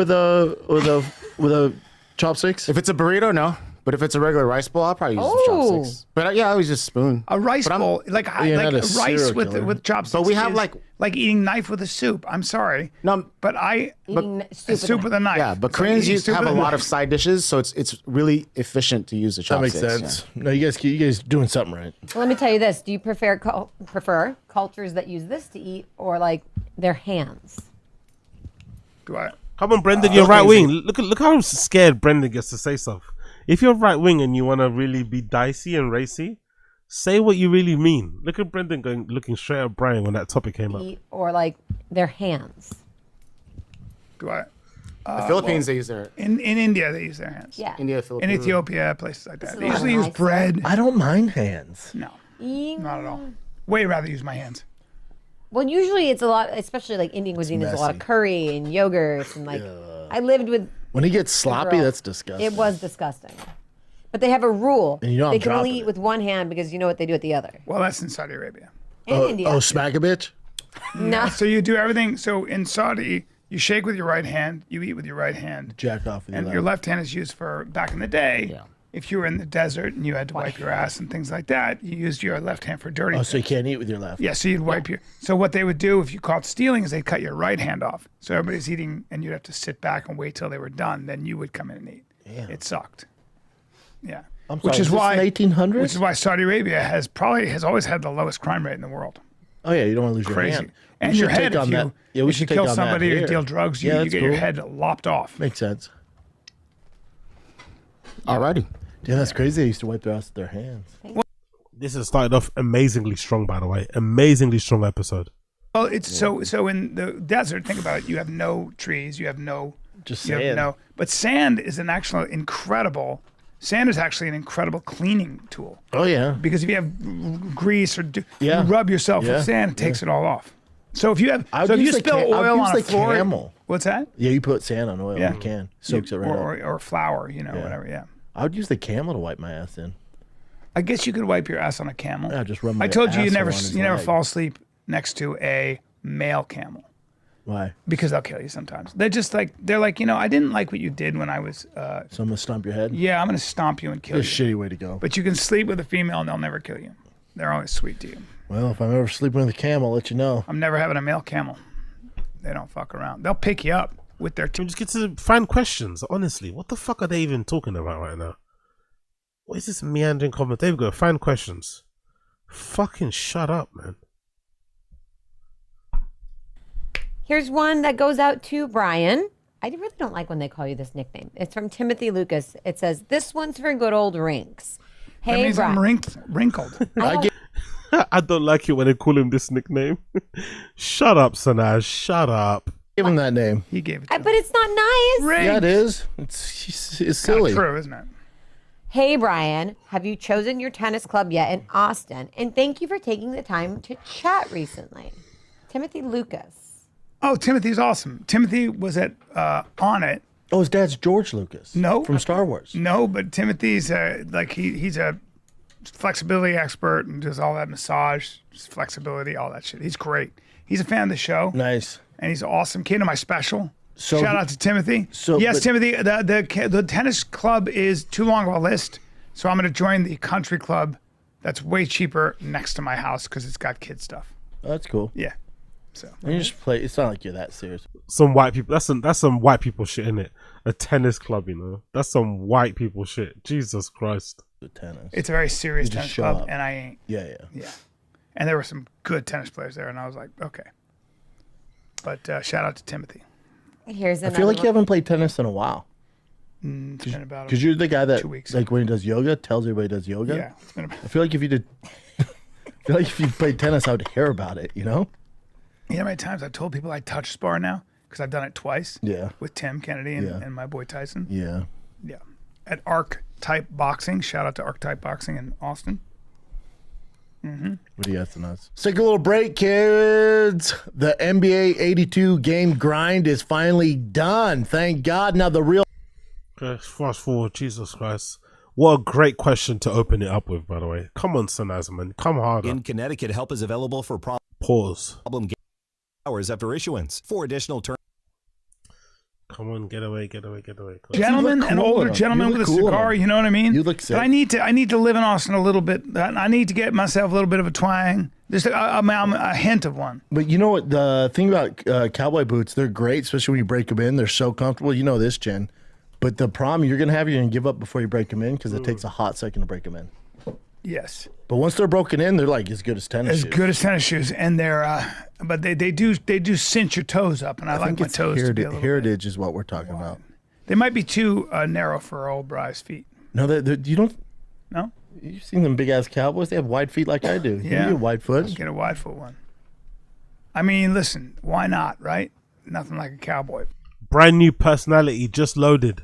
with a chopsticks? If it's a burrito, no. But if it's a regular rice bowl, I'll probably use the chopsticks. But yeah, I always just spoon. A rice bowl, like You're not a rice serial with killer. chopsticks. But we have, is like eating knife with a soup. I'm sorry. No, but I Eating a soup with a knife. Yeah, but It's like Koreans eating soup have with a lot knife. of side dishes, so it's really efficient to use the That makes chopsticks. sense. No, you guys doing something right. Well, let me tell you this. Do you prefer cultures that use this to eat or like their hands? Do I? Come on, Brendan, you're right wing. Look how scared Brendan gets to say stuff. If you're right wing and you want to really be dicey and racy, say what you really mean. Look at Brendan looking straight at Brian when that topic came up. Eat or like their hands? Do I? The Philippines, they use their. In India, they use their hands. Yeah. India, In Philippines. Ethiopia, places like that. This They is usually a lot use nicer. bread. I don't mind hands. No, Ew. not at all. Way rather use my hands. Well, usually it's a lot, especially like Indian cuisine. There's a lot of messy. curry and yogurts and like. I lived with. When he gets sloppy, girl. that's disgusting. It was disgusting. But they have a rule. And you know I'm they can only dropping eat it. with one hand because you know what they do with the other. Well, that's in Saudi Arabia. In India. Oh, smack a bitch. No. So you do everything. So in Saudi, you shake with your right hand, you eat with your right hand, Jack off with and your your left. left hand is used for back in the day. Yeah. If you were in the desert and you had to wipe your ass and things like that, you used your left hand for dirty. Oh, so you things. can't eat with your left. Yeah, so you'd wipe your. So what they would do if you caught stealing is they'd cut your right hand off. So everybody's eating, and you'd have to sit back and wait till they were done. Then you would come in and eat. Damn. It sucked. Yeah. I'm Which sorry, is is this why in 1800s? Which is why Saudi Arabia has always had the lowest crime rate in the world. Oh yeah, you don't want to lose your Crazy. hand. And We your should head, take if on you, that. Yeah, we if you should take kill on that somebody or here. deal drugs, you Yeah, get that's your cool. head lopped off. Makes sense. Alrighty. Damn, that's crazy. They used to wipe their ass with their hands. This has started off amazingly strong, by the way. Amazingly strong episode. Well, it's so in the desert. Think about it. You have no trees. You have no just you have sand. but sand is an actual incredible. Sand is actually an incredible cleaning tool. Oh yeah. Because if you have grease or you Yeah. rub yourself Yeah. with sand, it takes Yeah. it all off. So if you have, I would so if you use the spill ca- I would oil use on a the floor, camel. what's that? Yeah, you put sand on oil Yeah. in a can, soaks it right up. Or flour, whatever. Yeah. I would use the camel to wipe my ass in. I guess you could wipe your ass on a camel. Yeah, just rub my I told you you asshole never on his you never leg. fall asleep next to a male camel Why? because they'll kill you sometimes. They're just like I didn't like what you did when I was. So I'm gonna stomp your head. Yeah, I'm gonna stomp you and kill It's a you. shitty way to go. But you can sleep with a female and they'll never kill you. They're always sweet to you. Well, if I'm ever sleeping with a camel, I'll let you know. I'm never having a male camel. They don't fuck around. They'll pick you up with their. Can we just get to the fan questions? Honestly, what the fuck are they even talking about right now? What is this meandering comment? There we go. Fan questions. Fucking shut up, man. Here's one that goes out to Brian. I really don't like when they call you this nickname. It's from Timothy Lucas. It says, "This one's for good old Rinks." That Hey, means Brian. I'm wrinkled. I don't like it when they call him this nickname. Shut up, Sanaj. Shut up. Give him that name. He gave it. But it's not nice. Yeah, it is. It's silly. True, isn't it? Hey, Brian, have you chosen your tennis club yet in Austin? And thank you for taking the time to chat recently. Timothy Lucas. Oh, Timothy's awesome. Timothy was at On It. Oh, his dad's George Lucas. No, from Star Wars. No, but Timothy's like he's a flexibility expert and does all that massage, flexibility, all that shit. He's great. He's a fan of the show. Nice. And he's awesome. Came to my special. So shout out to Timothy. Yes, Timothy. The tennis club is too long of a list, so I'm going to join the country club. That's way cheaper next to my house because it's got kid stuff. Oh, that's cool. Yeah. So and you just play. It's not like you're that serious. Some white people. That's some white people shit, isn't it? A tennis club, That's some white people shit. Jesus Christ. The tennis. It's a very serious You just tennis show club, up. and I ain't. Yeah. Yeah. And there were some good tennis players there, and I was like, okay. But shout out to Timothy. Here's I another feel like one. you haven't played tennis in a while. It's been about Because you're the guy that, 2 weeks. like, when he does yoga, tells everybody he does yoga. Yeah, it's been about. I feel like if you did, I feel like if you played tennis, I would hear about it. You know how many times I've told people I touch spar now? Because I've done it twice. Yeah. With Tim Kennedy and my boy Tyson. Yeah. Yeah. At Archetype Boxing. Shout out to Archetype Boxing in Austin. Mm-hmm. What do you got to us? Let's take a little break, kids. The NBA 82 game grind is finally done. Thank God. Now the real. Okay, fast forward. Jesus Christ. What a great question to open it up with, by the way. Come on, Sanaz, man. Come harder. In Connecticut, help is available for Pause. problem hours after issuance. For additional terms. Come on, get away. Gentleman, an older gentleman with a cigar, you know what I mean? You look sick. But I need to live in Austin a little bit. I need to get myself a little bit of a twang. Just I'm a hint of one. But you know what? The thing about cowboy boots, they're great, especially when you break them in. They're so comfortable. You know this, Jen. But the problem you're going to give up before you break them in because it takes a hot second to break them in. Yes. But once they're broken in, they're like as good as tennis As shoes. good as tennis shoes, and they're but they do cinch your toes up, and I like think my it's toes to be a little. heritage is what we're talking about. They might be too narrow for old Bry's feet. No, you don't. No. You've seen them big ass cowboys. They have wide feet like I do. You Yeah. get a wide foot. Get a wide foot one. I mean, listen, why not, right? Nothing like a cowboy. Brand new personality just loaded.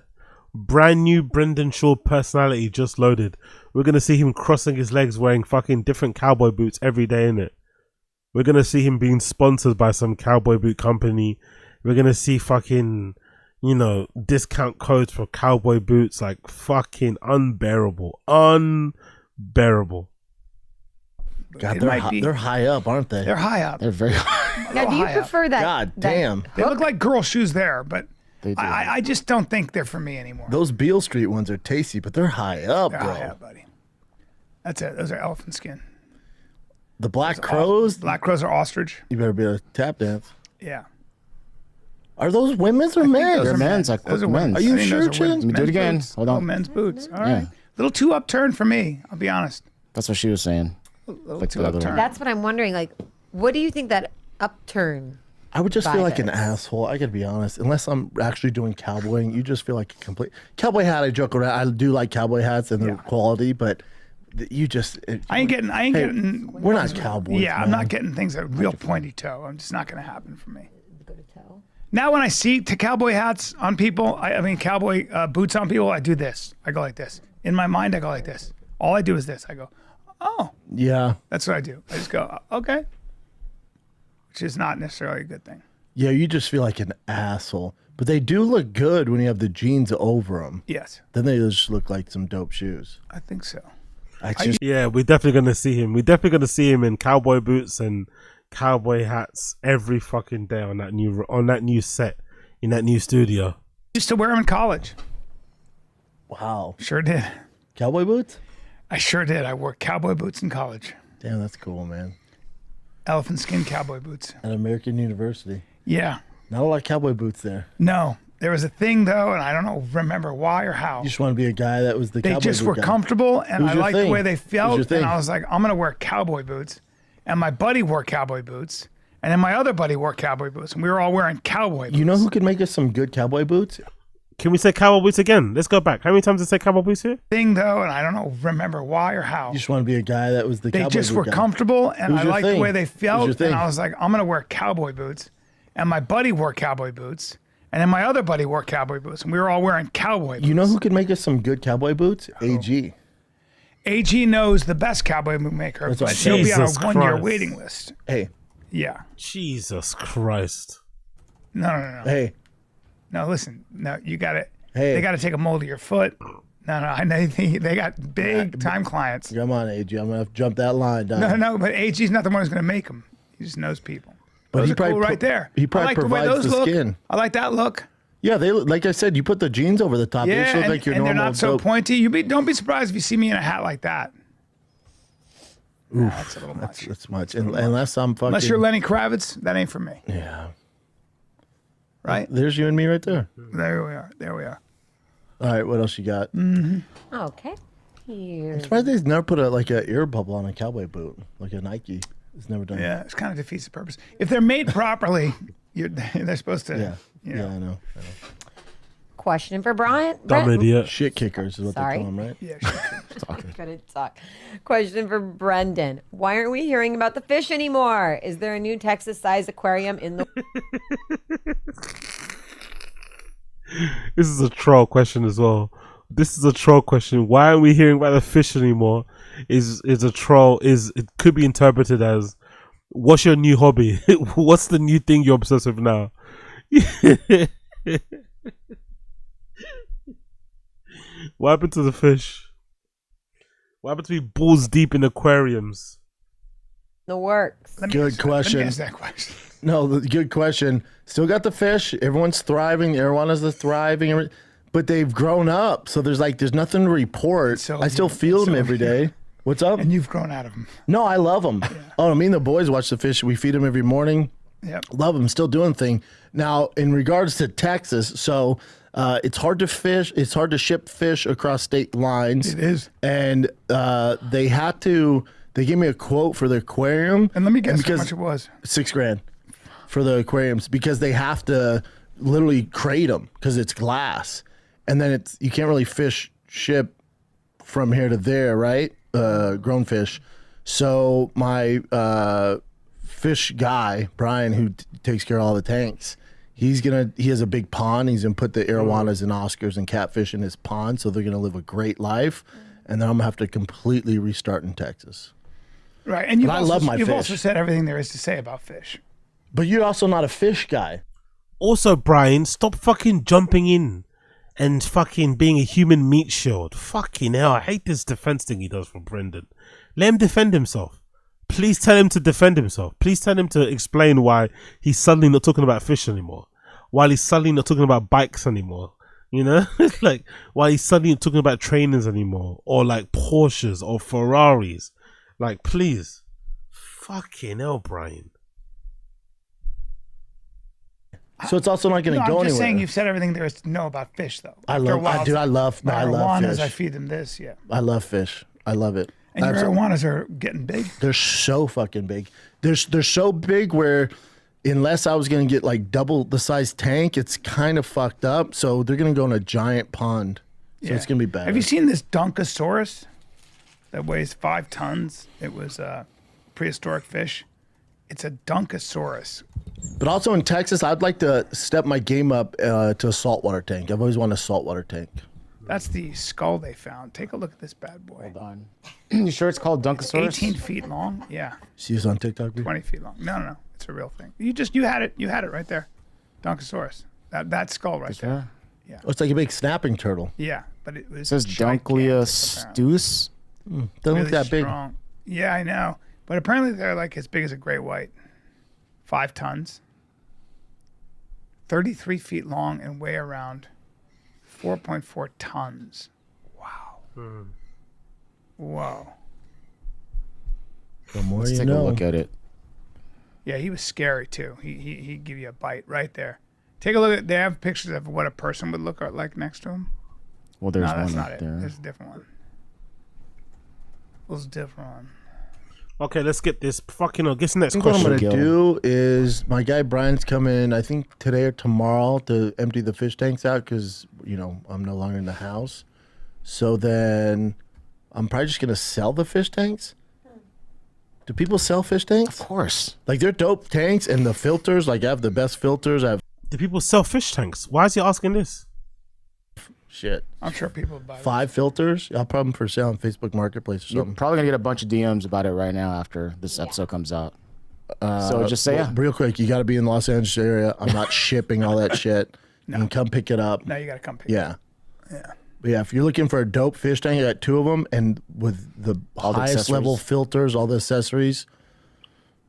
Brand new Brendan Shaw personality just loaded. We're going to see him crossing his legs wearing fucking different cowboy boots every day, innit? We're going to see him being sponsored by some cowboy boot company. We're going to see fucking, discount codes for cowboy boots. Like, fucking unbearable. Unbearable. God, they're high up, aren't they? They're high up. They're very high. Now, do you prefer that? God that damn. They look like girl shoes there, but They do. I just don't think they're for me anymore. Those Beale Street ones are tasty, but they're high up, They're bro. high up, buddy. That's it. Those are elephant skin. The Black Crows. Black crows are ostrich. You better be able to tap dance. Yeah. Are those women's or men's? They're men's. I Those clicked are men's. Are you sure, Chin? Let me do it again. Hold on. men's boots. All right. Yeah. Little too upturned for me, I'll be honest. That's what she was saying. Little Click too the other upturned. That's what I'm wondering. Like, what do you think that upturn? I would just feel vibe like an is? asshole. I gotta be honest. Unless I'm actually doing cowboying, you just feel like a complete cowboy hat. I joke around. I do like cowboy hats and their quality, but You just. I ain't getting. We're not cowboys. Yeah, I'm not getting things that real pointy toe. I'm just not going to happen for me. Now, when I see cowboy hats on people, I mean cowboy boots on people, I do this. I go like this. In my mind, I go like this. All I do is this. I go, oh. Yeah. That's what I do. I just go, okay. Which is not necessarily a good thing. Yeah, you just feel like an asshole. But they do look good when you have the jeans over them. Yes. Then they just look like some dope shoes. I think so. Yeah, we're definitely gonna see him. We're definitely gonna see him in cowboy boots and cowboy hats every fucking day on that new set in that new studio. Used to wear them in college. Wow. Sure did. Cowboy boots? I sure did. I wore cowboy boots in college. Damn, that's cool, man. Elephant skin cowboy boots. At American University. Yeah. Not a lot of cowboy boots there. No. There was a thing, though, and I don't remember why or how. You just want to be a guy that was the cowboy boot They just were guy. comfortable, and I liked the way they felt, thing? and I was like, I'm going to wear cowboy boots. And my buddy wore cowboy boots, and then my other buddy wore cowboy boots, and we were all wearing cowboy boots. You know who could make us some good cowboy boots? Can we say cowboy boots again? Let's go back. How many times did I say cowboy boots here? Thing, though, and I don't remember why or how. You just want to be a guy that was the They cowboy just boot were guy. comfortable, and Who's I your liked the thing? way they Who's felt, your and thing? I was like, I'm going to wear cowboy boots. And my buddy wore cowboy boots, and then my other buddy wore cowboy boots, and we were all wearing cowboy boots. You know who could make us some good cowboy boots? AG. AG knows the best cowboy boot maker, That's but what he'll be on a Jesus 1-year Christ. waiting list. Hey. Yeah. Jesus Christ. No. Hey. No, listen. No, you got to. Hey. They got to take a mold of your foot. No, I know they got big time clients. Come on, AG. I'm going to have to jump that line down. No, but AG's not the one who's going to make them. He just knows people. But Those he are probably cool right there. He probably I like the way provides those the look. skin. I like that look. Yeah, they look, like I said, you put the jeans over the top. they Yeah, just look and, like your and normal they're not so dope. pointy. Don't be surprised if you see me in a hat like that. Oof, that's a little much. That's much. Unless I'm fucking. Unless you're Lenny Kravitz, that ain't for me. Yeah. Right? There's you and me right there. There we are. All right, what else you got? Okay. Here. I'm surprised they've never put like an ear bubble on a cowboy boot, like a Nike. It's never done. Yeah, it kind of defeats the purpose. If they're made properly, they're supposed to. Yeah. You know. Yeah, I know. Question for Brian. Dumb idiot. Shit kickers is what Sorry. they call them, right? Yeah. Couldn't talk. Question for Brendan. Why aren't we hearing about the fish anymore? Is there a new Texas-sized aquarium in the... This is a troll question as well. This is a troll question. Why aren't we hearing about the fish anymore? Is a troll. It could be interpreted as, what's your new hobby? What's the new thing you're obsessed with now? What happened to the fish? What happened to be balls deep in aquariums? The works. Good question. Let me ask that question. No, good question. Still got the fish. Everyone's thriving. The arowanas are thriving. But they've grown up, so there's nothing to report. I still feel them every day. What's up? And you've grown out of them. No, I love them. Oh, me and the boys watch the fish. We feed them every morning. Yep. Love them. Still doing thing. Now, in regards to Texas, so it's hard to fish. It's hard to ship fish across state lines. It is. And they had to. They gave me a quote for the aquarium. And let me guess how much it was. $6,000 for the aquariums because they have to literally crate them because it's glass. And then you can't really ship from here to there, right? Grown fish. So my fish guy, Brian, who takes care of all the tanks, he has a big pond. He's gonna put the arowanas and Oscars and catfish in his pond, so they're gonna live a great life. And then I'm gonna have to completely restart in Texas. Right, and I love my you've fish. also said everything there is to say about fish. But you're also not a fish guy. Also, Brian, stop fucking jumping in and fucking being a human meat shield. Fucking hell, I hate this defense thing he does from Brendan. Let him defend himself. Please tell him to defend himself. Please tell him to explain why he's suddenly not talking about fish anymore. Why he's suddenly not talking about bikes anymore. You know? Like, why he's suddenly not talking about trainers anymore. Or like Porsches or Ferraris. Like, please. Fucking hell, Brian. So it's also not going to go I'm just anywhere. saying you've said everything there is to know about fish, though. I After a love, while, dude. I love arowanas, fish. I feed them this, yeah. I love fish. I love it. And your Absolutely. arowanas are getting big. They're so fucking big. They're so big where unless I was going to get like double the size tank, it's kind of fucked up. So they're going to go in a giant pond. So it's going to be bad. Have you seen this Dunkosaurus? that weighs 5 tons. It was a prehistoric fish. It's a Dunkosaurus. But also in Texas, I'd like to step my game up to a saltwater tank. I've always wanted a saltwater tank. That's the skull they found. Take a look at this bad boy. Hold on. You sure it's called Dunkosaurus? 18 feet long. Yeah. See this on TikTok? 20 feet long. No. It's a real thing. You had it. You had it right there. Dunkosaurus. That skull right there. Yeah. Oh, it's like a big snapping turtle. Yeah, but it was. It says Dunkleosteus. Doesn't really look that big. strong. Yeah, I know. But apparently they're like as big as a great white. 5 tons. 33 feet long and weigh around 4.4 tons. Wow. Whoa. The more Let's you take know. a look at it. Yeah, he was scary too. He'd give you a bite right there. Take a look at. They have pictures of what a person would look like next to him. Well, there's no, that's one not up it. there. There's a different one. There's a different one. Okay, let's get this fucking. Guess next I think what I'm question. gonna do is my guy Brian's coming. I think today or tomorrow to empty the fish tanks out because I'm no longer in the house. So then I'm probably just gonna sell the fish tanks. Do people sell fish tanks? Of course. Like they're dope tanks and the filters. Like I have the best filters. I have Do people sell fish tanks? Why is he asking this? shit. I'm sure people would buy 5 filters. I'll put them for sale on Facebook Marketplace or You're something. probably gonna get a bunch of DMs about it right now after this episode comes out. So just say well, real quick. You got to be in the Los Angeles area. I'm not shipping all that shit. You can come pick it up. No, you gotta come pick Yeah. it up. Yeah. But yeah, if you're looking for a dope fish tank, I got 2 of them, and with the All the highest level accessories. filters, all the accessories,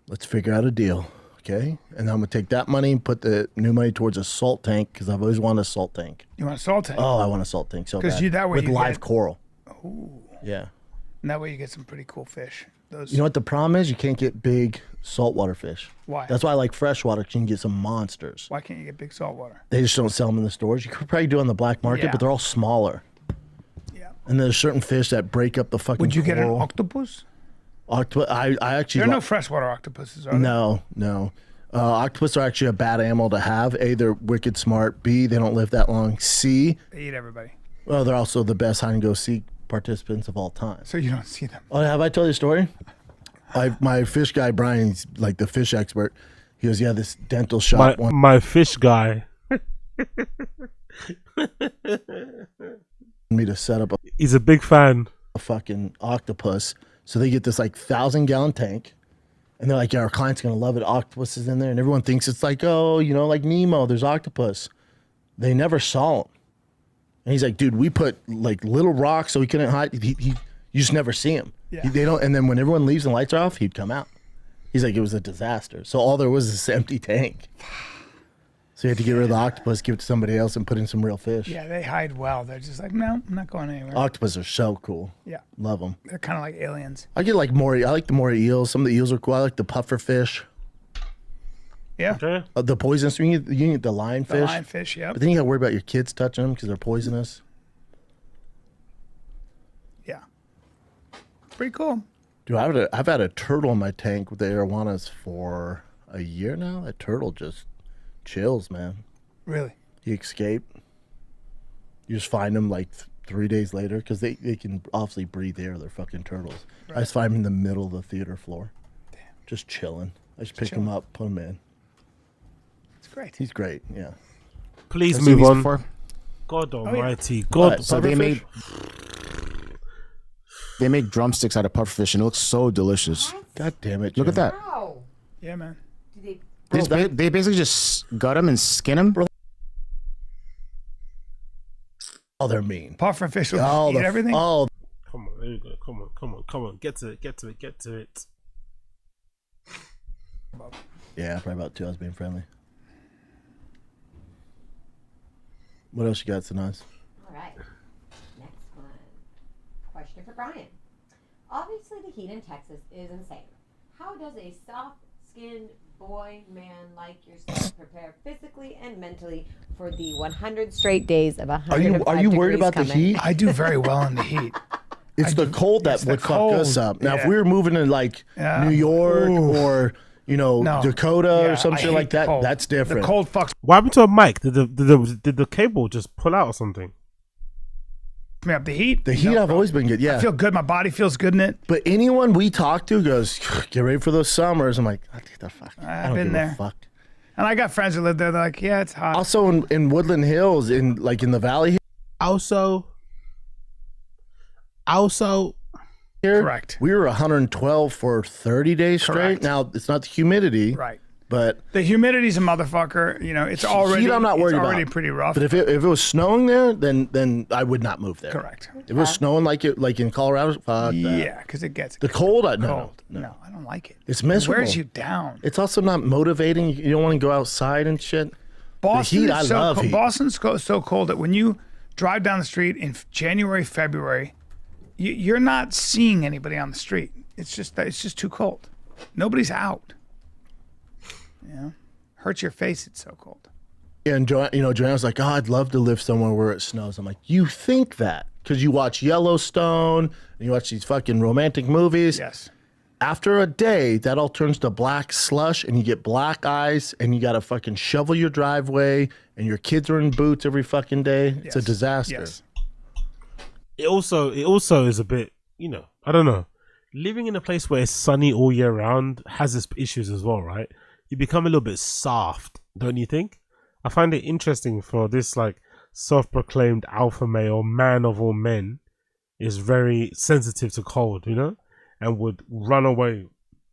let's figure out a deal, okay? And I'm gonna take that money and put the new money towards a salt tank because I've always wanted a salt tank. You want a salt tank? Oh, I want a salt tank so 'Cause bad. you- that way with you live get- coral. Ooh. Yeah. And that way you get some pretty cool fish. Those. You know what the problem is? You can't get big saltwater fish. Why? That's why I like freshwater. 'Cause you can get some monsters. Why can't you get big saltwater? They just don't sell them in the stores. You could probably do it on the black market, Yeah. but they're all smaller. Yeah. And there's certain fish that break up the fucking. Would you get an coral. octopus? Octopus? I actually. There are no freshwater octopuses, are there? No. Octopus are actually a bad animal to have. A, they're wicked smart. B, they don't live that long. C, They eat everybody. well, they're also the best hide and go seek participants of all time. So you don't see them. Oh, have I told you a story? My fish guy Brian, he's like the fish expert. He goes, yeah, this dental shop. My fish guy. Me to set up He's a big fan. a fucking octopus. So they get this like 1,000-gallon tank. And they're like, yeah, our client's going to love it. Octopus is in there. And everyone thinks it's like, oh, like Nemo, there's octopus. They never saw him. And he's like, dude, we put like little rocks so he couldn't hide. You just never see him. Yeah. They don't. And then when everyone leaves and lights are off, he'd come out. He's like, it was a disaster. So all there was this empty tank. So you had to get rid of the octopus, give it to somebody else, and put in some real fish. Yeah, they hide well. They're just like, no, I'm not going anywhere. Octopus are so cool. Yeah. Love them. They're kind of like aliens. I get like more. I like the more eels. Some of the eels are cool. I like the puffer fish. Yeah. The poisonous. You can get the lionfish. The lionfish, yep. But then you got to worry about your kids touching them because they're poisonous. Yeah. Pretty cool. Dude, I've had a turtle in my tank with the arowanas for a year now. That turtle just chills, man. Really? He escaped. You just find them like 3 days later because they can obviously breathe air. They're fucking turtles. I just find them in the middle of the theater floor. Damn. Just chilling. I just pick him up, put him in. It's great. He's great, yeah. Please I've seen move these on. before. God almighty. But, God. so they make drumsticks out of pufferfish and it looks so delicious. God damn it. Look at that. Yeah, man. They basically just gut them and skin them. Oh, they're mean. Puffer fish will Oh, eat everything? Oh, Come on, there you go. Come on. Get to it. yeah, probably about 2 hours being friendly. What else you got, Sanaz? All right. Next one. Question for Brian. Obviously, the heat in Texas is insane. How does a soft-skinned boy, man like yourself prepare physically and mentally for the 100 straight days of 105 Are you worried degrees about coming? the heat? I do very well in the heat. It's the cold that would fuck us up. Now, if yeah. we were moving to like New York or No. Dakota Yeah, or some I shit hate like that, cold. that's different. The cold fucks. What happened to a mic? Did the cable just pull out or something? me up. The heat. The heat, I've always been good. Yeah, I feel good. My body feels good in it. But anyone we talk to goes, "Get ready for those summers." I'm like, "Oh, get the fuck." I've been there. Fuck. And I got friends who live there. They're like, "Yeah, it's hot." Also in Woodland Hills, in the valley. Also, here, correct. We were 112 for 30 days straight. Correct. Now it's not the humidity, Right. But the humidity's a motherfucker. You know, it's already. heat I'm not worried it's already about. pretty rough. But if it was snowing there, then I would not move there. Correct. If it was snowing like in Colorado, fuck that. Yeah, because it gets the cold. No, no, I don't like it. It's miserable. It wears you down. It's also not motivating. You don't want to go outside and shit. Boston the heat, is I so love cold. heat. Boston's so cold that when you drive down the street in January, February, you're not seeing anybody on the street. It's just too cold. Nobody's out. Yeah, hurts your face. It's so cold. Yeah, and Joanna's like, "Oh, I'd love to live somewhere where it snows." I'm like, "You think that because you watch Yellowstone and you watch these fucking romantic movies." Yes. After a day, that all turns to black slush, and you get black eyes, and you got to fucking shovel your driveway, and your kids are in boots every fucking day. It's a disaster. Yes. It also is a bit, I don't know. Living in a place where it's sunny all year round has its issues as well, right? You become a little bit soft, don't you think? I find it interesting for this like self-proclaimed alpha male, man of all men, is very sensitive to cold, and would run away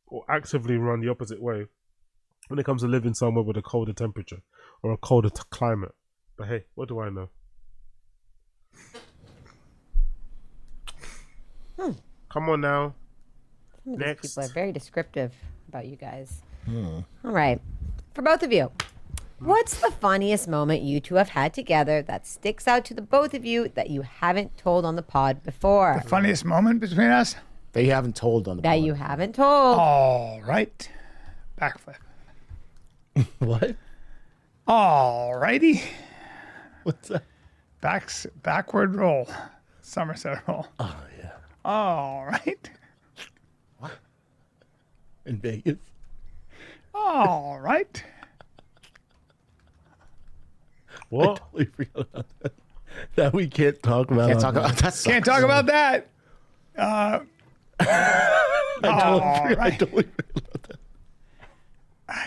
or actively run the opposite way when it comes to living somewhere with a colder temperature or a colder climate. But hey, what do I know? Come on now. Next. People are very descriptive about you guys. All right. For both of you, what's the funniest moment you two have had together that sticks out to the both of you that you haven't told on the pod before? The funniest moment between us? That you haven't told on the That pod. you haven't told. All right. Backflip. What? All righty. What's that? Backward roll. Somerset roll. Oh, yeah. All right. In Vegas. All right. What? I totally forgot about that. That we can't talk about. Can't talk about that. Can't talk about that. I totally forgot about that.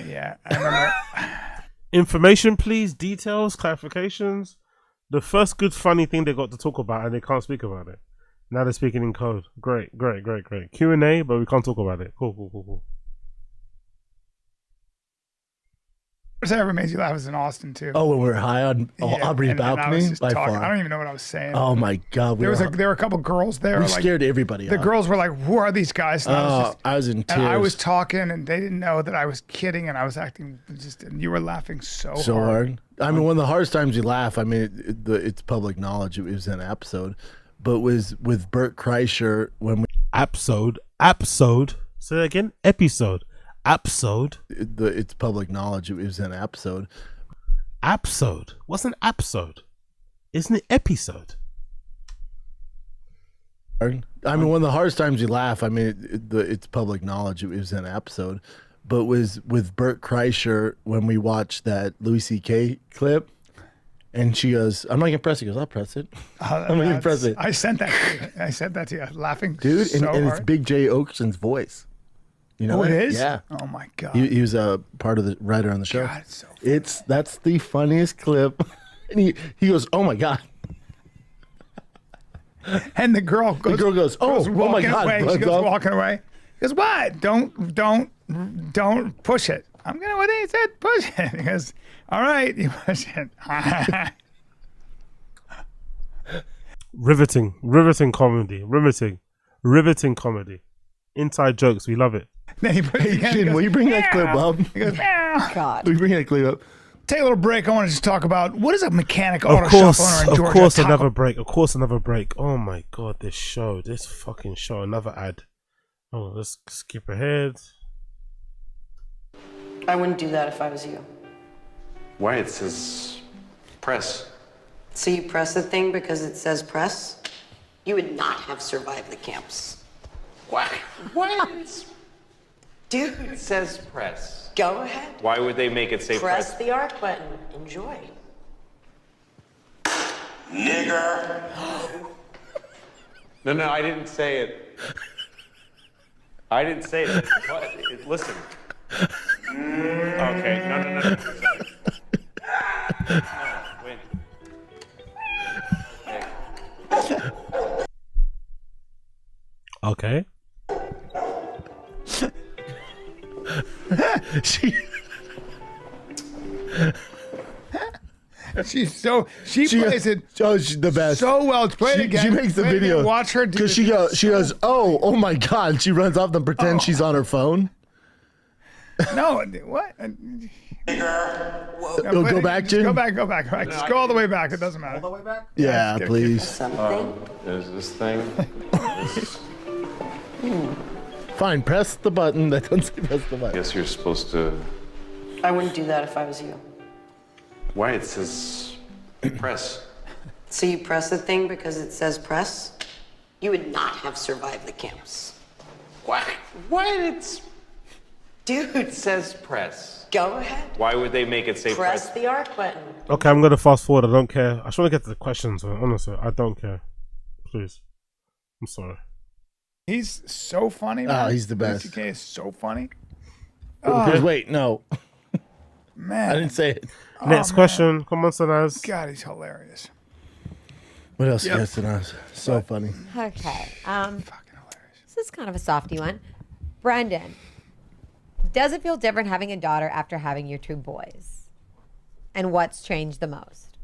Yeah, I remember. Information, please. Details, clarifications. The first good funny thing they got to talk about and they can't speak about it. Now they're speaking in code. Great. Q&A, but we can't talk about it. Cool. First I ever made you laugh was in Austin too. Oh, when we were high on Aubrey's and I was balcony, just by talking. far. I don't even know what I was saying. Oh my god, there were a couple girls there. We like, scared everybody. The off. girls were like, "Who are these guys?" And I was in tears. And I was talking, and they didn't know that I was kidding, and I was acting and you were laughing so hard. I mean, one of the hardest times you laugh. I mean, it's public knowledge. It was an episode, but was with Bert Kreischer when we episode. Say that again. Episode. It's public knowledge. It was an episode. What's an episode? Isn't it episode? I mean, one of the hardest times you laugh. I mean, it's public knowledge. It was an episode, but was with Bert Kreischer when we watched that Louis C.K. clip, and she goes, "I'm not gonna press it." He goes, "I'll press it." I'm gonna press it. I sent that to you. I said that to you, laughing, dude, so and it's hard. Big J. Oakson's voice. You know it is? Yeah. Oh my god. He was a part of the writer on the show. God, it's so funny. That's the funniest clip. And he goes, "Oh my god." And the girl goes, oh my walking god. away. She goes walking away. He goes, "What? Don't push it." I'm gonna. What he said, push it. He goes, "All right, you push it." Riveting comedy. Riveting comedy. Inside jokes, we love it. Then he puts Hey, Shin, will you bring that clip up? He goes, God. Will you bring that clip up? Take a little break. I want to just talk about what is a mechanic Of auto course, shop owner in Georgia. of course, Taco- another break. Oh my god, this fucking show, another ad. Oh, let's skip ahead. I wouldn't do that if I was you. Why? It says press. So you press the thing because it says press? You would not have survived the camps. What? Dude. It says press. Go ahead. Why would they make it say Press press? the arc button. Enjoy. Nigger. No, I didn't say it. I didn't say it. Listen. Okay, no. Wait. Okay. She plays it. Oh, she's the best. So well. Play it again. She makes the Play it video. again. Watch her do because it. she goes, oh my god. She runs off and pretends she's on her phone. No, what? Go back, Jim. Go back. Just go all the way back. It doesn't matter. All the way back? Yeah, please. There's this thing. Fine, press the button. That doesn't say press the button. Guess you're supposed to. I wouldn't do that if I was you. Why it says press? So you press the thing because it says press? You would not have survived the camps. What? It's. Dude, it says press. Go ahead. Why would they make it say Press press? the arc button. Okay, I'm gonna fast forward. I don't care. I just want to get to the questions. Man. Honestly, I don't care. Please, I'm sorry. He's so funny. Oh, Man. he's the best. CK is so funny. Wait, no. Man, I didn't say it. Next question. Come on, Sanaz. God, he's hilarious. What else? Yes, and us. So funny. Okay. This is kind of a softy one. Brendan, does it feel different having a daughter after having your two boys? And what's changed the most?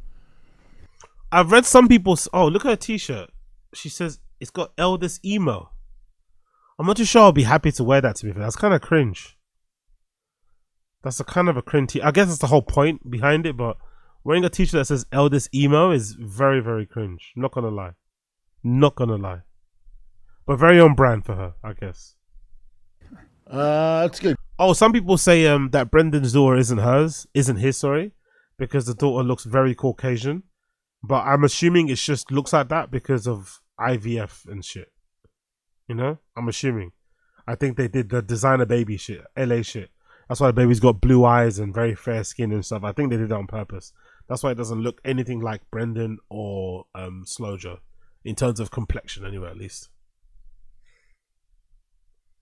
I've read some people's. Oh, look at her T-shirt. She says it's got eldest emo. I'm not too sure I'll be happy to wear that. To be fair, that's kind of cringe. That's a kind of a cringe. I guess that's the whole point behind it. But wearing a T-shirt that says eldest emo is very, very cringe. Not gonna lie. But very on brand for her, I guess. That's good. Oh, some people say that Brendan's daughter isn't his, sorry, because the daughter looks very Caucasian. But I'm assuming it just looks like that because of IVF and shit. You know? I'm assuming. I think they did the designer baby shit, LA shit. That's why the baby's got blue eyes and very fair skin and stuff. I think they did that on purpose. That's why it doesn't look anything like Brendan or Slojo in terms of complexion, anyway, at least.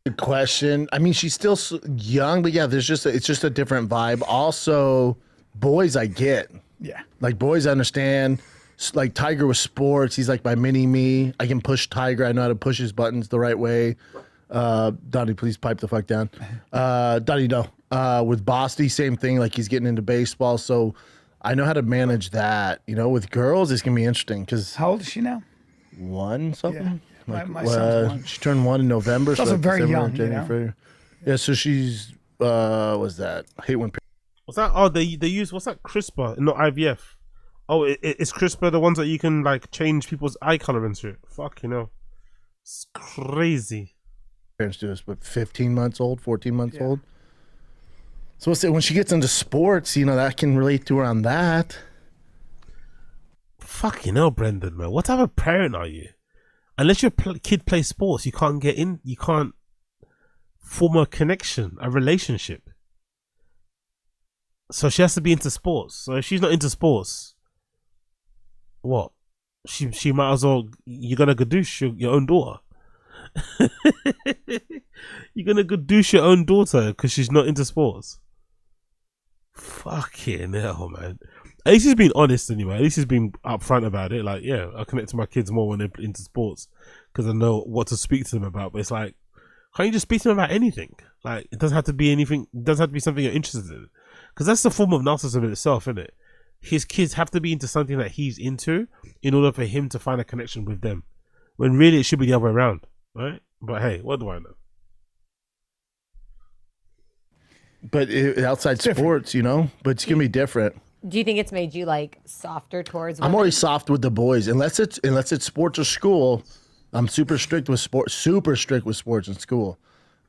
Good question. I mean, she's still young, but yeah, it's just a different vibe. Also, boys, I get. Yeah. Like boys, I understand. Like Tiger with sports, he's like my mini me. I can push Tiger. I know how to push his buttons the right way. Donnie, please pipe the fuck down. Donnie, no. With Bosty, same thing. Like he's getting into baseball, so I know how to manage that. You know, with girls, it's gonna be interesting because how old is she now? 1 something. Yeah. Like, my son's 1. She turned 1 in November. She's also very young, January, you know? February. Yeah, so she's what's that? I hate when. What's that? Oh, they use what's that? CRISPR, not IVF. Oh, it's CRISPR, the ones that you can like change people's eye color and shit. Fuck, you know, it's crazy. Parents do this, but 15 months old, 14 months old. So what's it, when she gets into sports, you know, that can relate to her on that. Fuck, you know, Brendan, man. What type of parent are you? Unless your kid plays sports, you can't get in. You can't form a connection, a relationship. So she has to be into sports. So if she's not into sports, what? She might as well. You're gonna gadoosh your own daughter. You're gonna gadoosh your own daughter because she's not into sports. Fucking hell, man. At least he's been honest anyway. At least he's been upfront about it. Like, yeah, I connect to my kids more when they're into sports because I know what to speak to them about. But it's like, can't you just speak to them about anything? Like, it doesn't have to be anything. It doesn't have to be something you're interested in. Because that's the form of narcissism in itself, isn't it? His kids have to be into something that he's into in order for him to find a connection with them. When really it should be the other way around, right? But hey, what do I know? But outside sports, you know, but it's gonna be different. Do you think it's made you like softer towards women? I'm already soft with the boys, unless it's sports or school. I'm super strict with sports in school.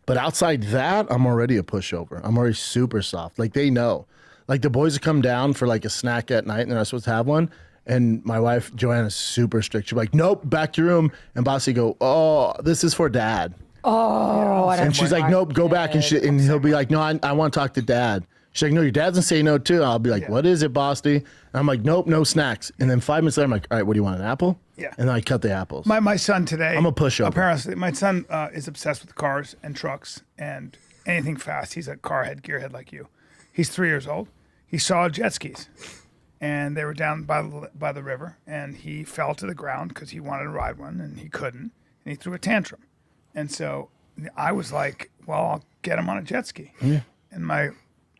But outside that, I'm already a pushover. I'm already super soft. Like they know. Like the boys would come down for like a snack at night and they're not supposed to have one. And my wife, Joanna's super strict. She'll be like, nope, back to your room. And Bossy go, oh, this is for dad. Oh, And she's like, nope, go back and shit. And he'll be like, no, I want to talk to dad. She's like, no, your dad's gonna say no too. I'll be like, what is it, Bosty? And I'm like, nope, no snacks. And then 5 minutes later, I'm like, all right, what do you want, an apple? Yeah. And then I cut the apples. My son today. I'm a pushover. Apparently, my son is obsessed with cars and trucks and anything fast. He's a car head, gearhead like you. He's 3 years old. He saw jet skis, and they were down by the river, and he fell to the ground because he wanted to ride one, and he couldn't, and he threw a tantrum. And so I was like, well, I'll get him on a jet ski. Yeah. And my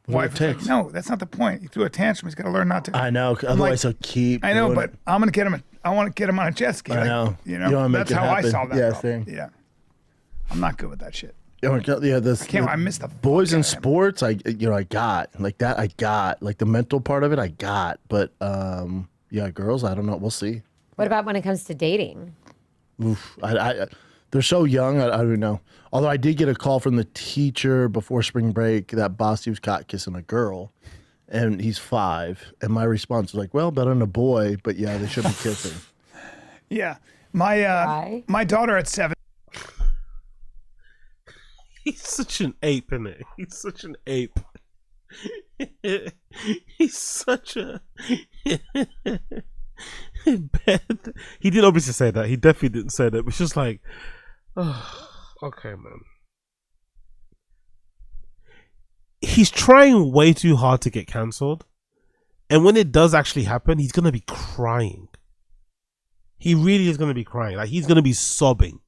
What wife was like, no, that's not the point. He threw a tantrum. He's got to learn not to. I know. Otherwise, he'll keep. I know, doing but it. I'm gonna get him. I want to get him on a jet ski. I know. You You wanna know, make that's it how I happen. solved that Yeah, problem. same. Yeah, I'm not good with that shit. Yeah, I missed the boys in sports. I got like that. I got like the mental part of it. I got, but yeah, girls. I don't know. We'll see. What about when it comes to dating? Oof, they're so young. I don't know. Although I did get a call from the teacher before spring break that Bosty was caught kissing a girl, and he's 5. And my response was like, "Well, better than a boy, but yeah, they should be kissing." Yeah, my daughter at 7. He's such an ape, isn't it? He's such an ape. He's such a. He didn't obviously say that. He definitely didn't say that. It's just like, oh, okay, man. He's trying way too hard to get cancelled, and when it does actually happen, he's gonna be crying. He really is gonna be crying. Like, he's gonna be sobbing.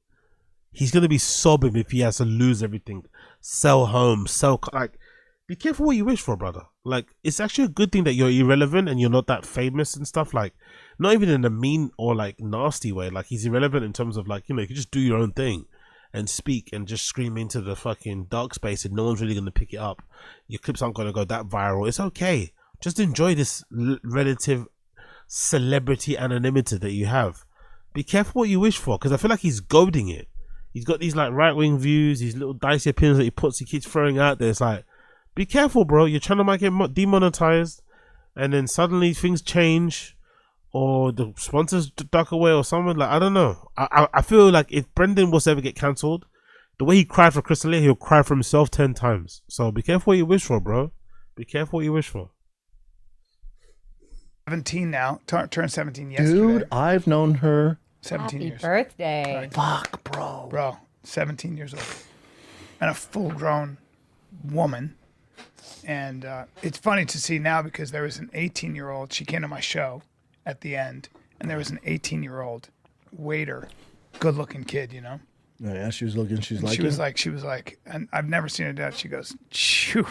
He's gonna be sobbing if he has to lose everything, sell home, like. Be careful what you wish for, brother. Like, it's actually a good thing that you're irrelevant and you're not that famous and stuff. Like, not even in a mean or like nasty way. Like, he's irrelevant in terms of like, you know, you can just do your own thing and speak and just scream into the fucking dark space and no one's really gonna pick it up. Your clips aren't gonna go that viral. It's okay. Just enjoy this relative celebrity anonymity that you have. Be careful what you wish for, because I feel like he's goading it. He's got these like right-wing views, these little dicey opinions that he keeps throwing out there. It's like, be careful, bro. Your channel might get demonetized, and then suddenly things change, or the sponsors duck away, or something. Like, I don't know. I feel like if Brendan was to ever get cancelled, the way he cried for Crystalia, he'll cry for himself 10 times. So be careful what you wish for, bro. Be careful what you wish for. 17 now. Turned 17 yesterday. Dude, I've known her 17 Happy years. birthday. Fuck, bro. Bro, 17 years old. And a full-grown woman. And it's funny to see now because there was an 18-year-old. She came to my show at the end, and there was an 18-year-old waiter, good-looking kid, you know? Yeah, she was looking. She was like, and I've never seen her dad. She goes, "Phew."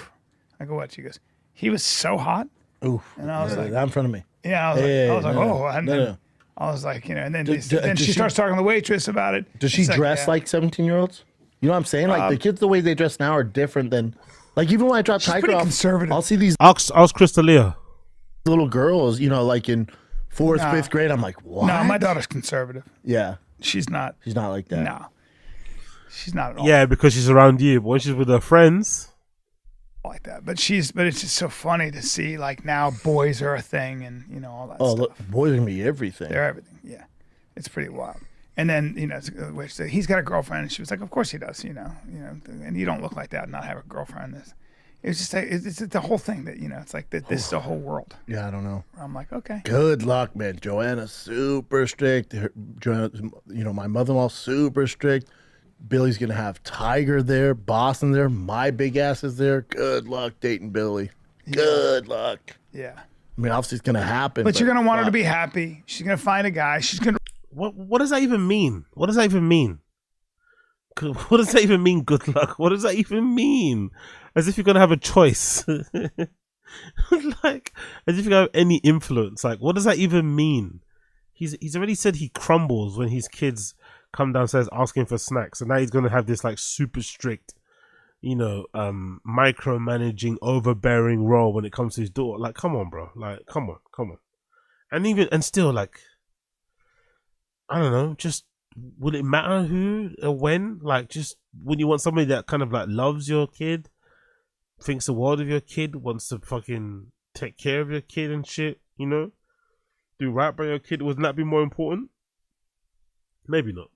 I go, what? She goes, "He was so hot." Ooh. And I was like, that in front of me. yeah, I was like, oh. And then I was like, you know, and then, then she starts talking to the waitress about it. Does she dress like 17-year-olds? You know what I'm saying? Like, the kids, the way they dress now are different than, like, even when I drop Tiger off, conservative. I'll see these Ask Crystalia. little girls, you know, like in 4th, 5th grade. I'm like, what? No, my daughter's conservative. Yeah. She's not. She's not like that. No. She's not at all Yeah, because she's around you. But when she's with her friends, like that. But it's just so funny to see, like, now boys are a thing and, you know, all that Oh, stuff. look, boys are gonna be everything. They're everything. Yeah. It's pretty wild. And then, you know, he's got a girlfriend, and she was like, of course he does, you know, and you don't look like that and not have a girlfriend. It was just like, it's the whole thing that, you know, it's like this is the whole world. Yeah, I don't know. I'm like, okay. Good luck, man. Joanna's super strict. Joanna, you know, my mother-in-law super strict. Billy's gonna have Tiger there, Boston there, my big ass is there. Good luck dating Billy. Good luck. Yeah. I mean, obviously it's gonna happen. But you're gonna want her to be happy. She's gonna find a guy. She's gonna. what does that even mean? What does that even mean? What does that even mean? Good luck. What does that even mean? As if you're gonna have a choice. Like, as if you have any influence. Like, what does that even mean? He's already said he crumbles when his kids come downstairs asking for snacks, and now he's gonna have this like super strict, you know, micromanaging, overbearing role when it comes to his daughter. Like, come on, bro. Like, come on. And still, like, I don't know. Just, will it matter who or when? Like, just when you want somebody that kind of like loves your kid, thinks the world of your kid, wants to fucking take care of your kid and shit, you know, do right by your kid, wouldn't that be more important? Maybe not.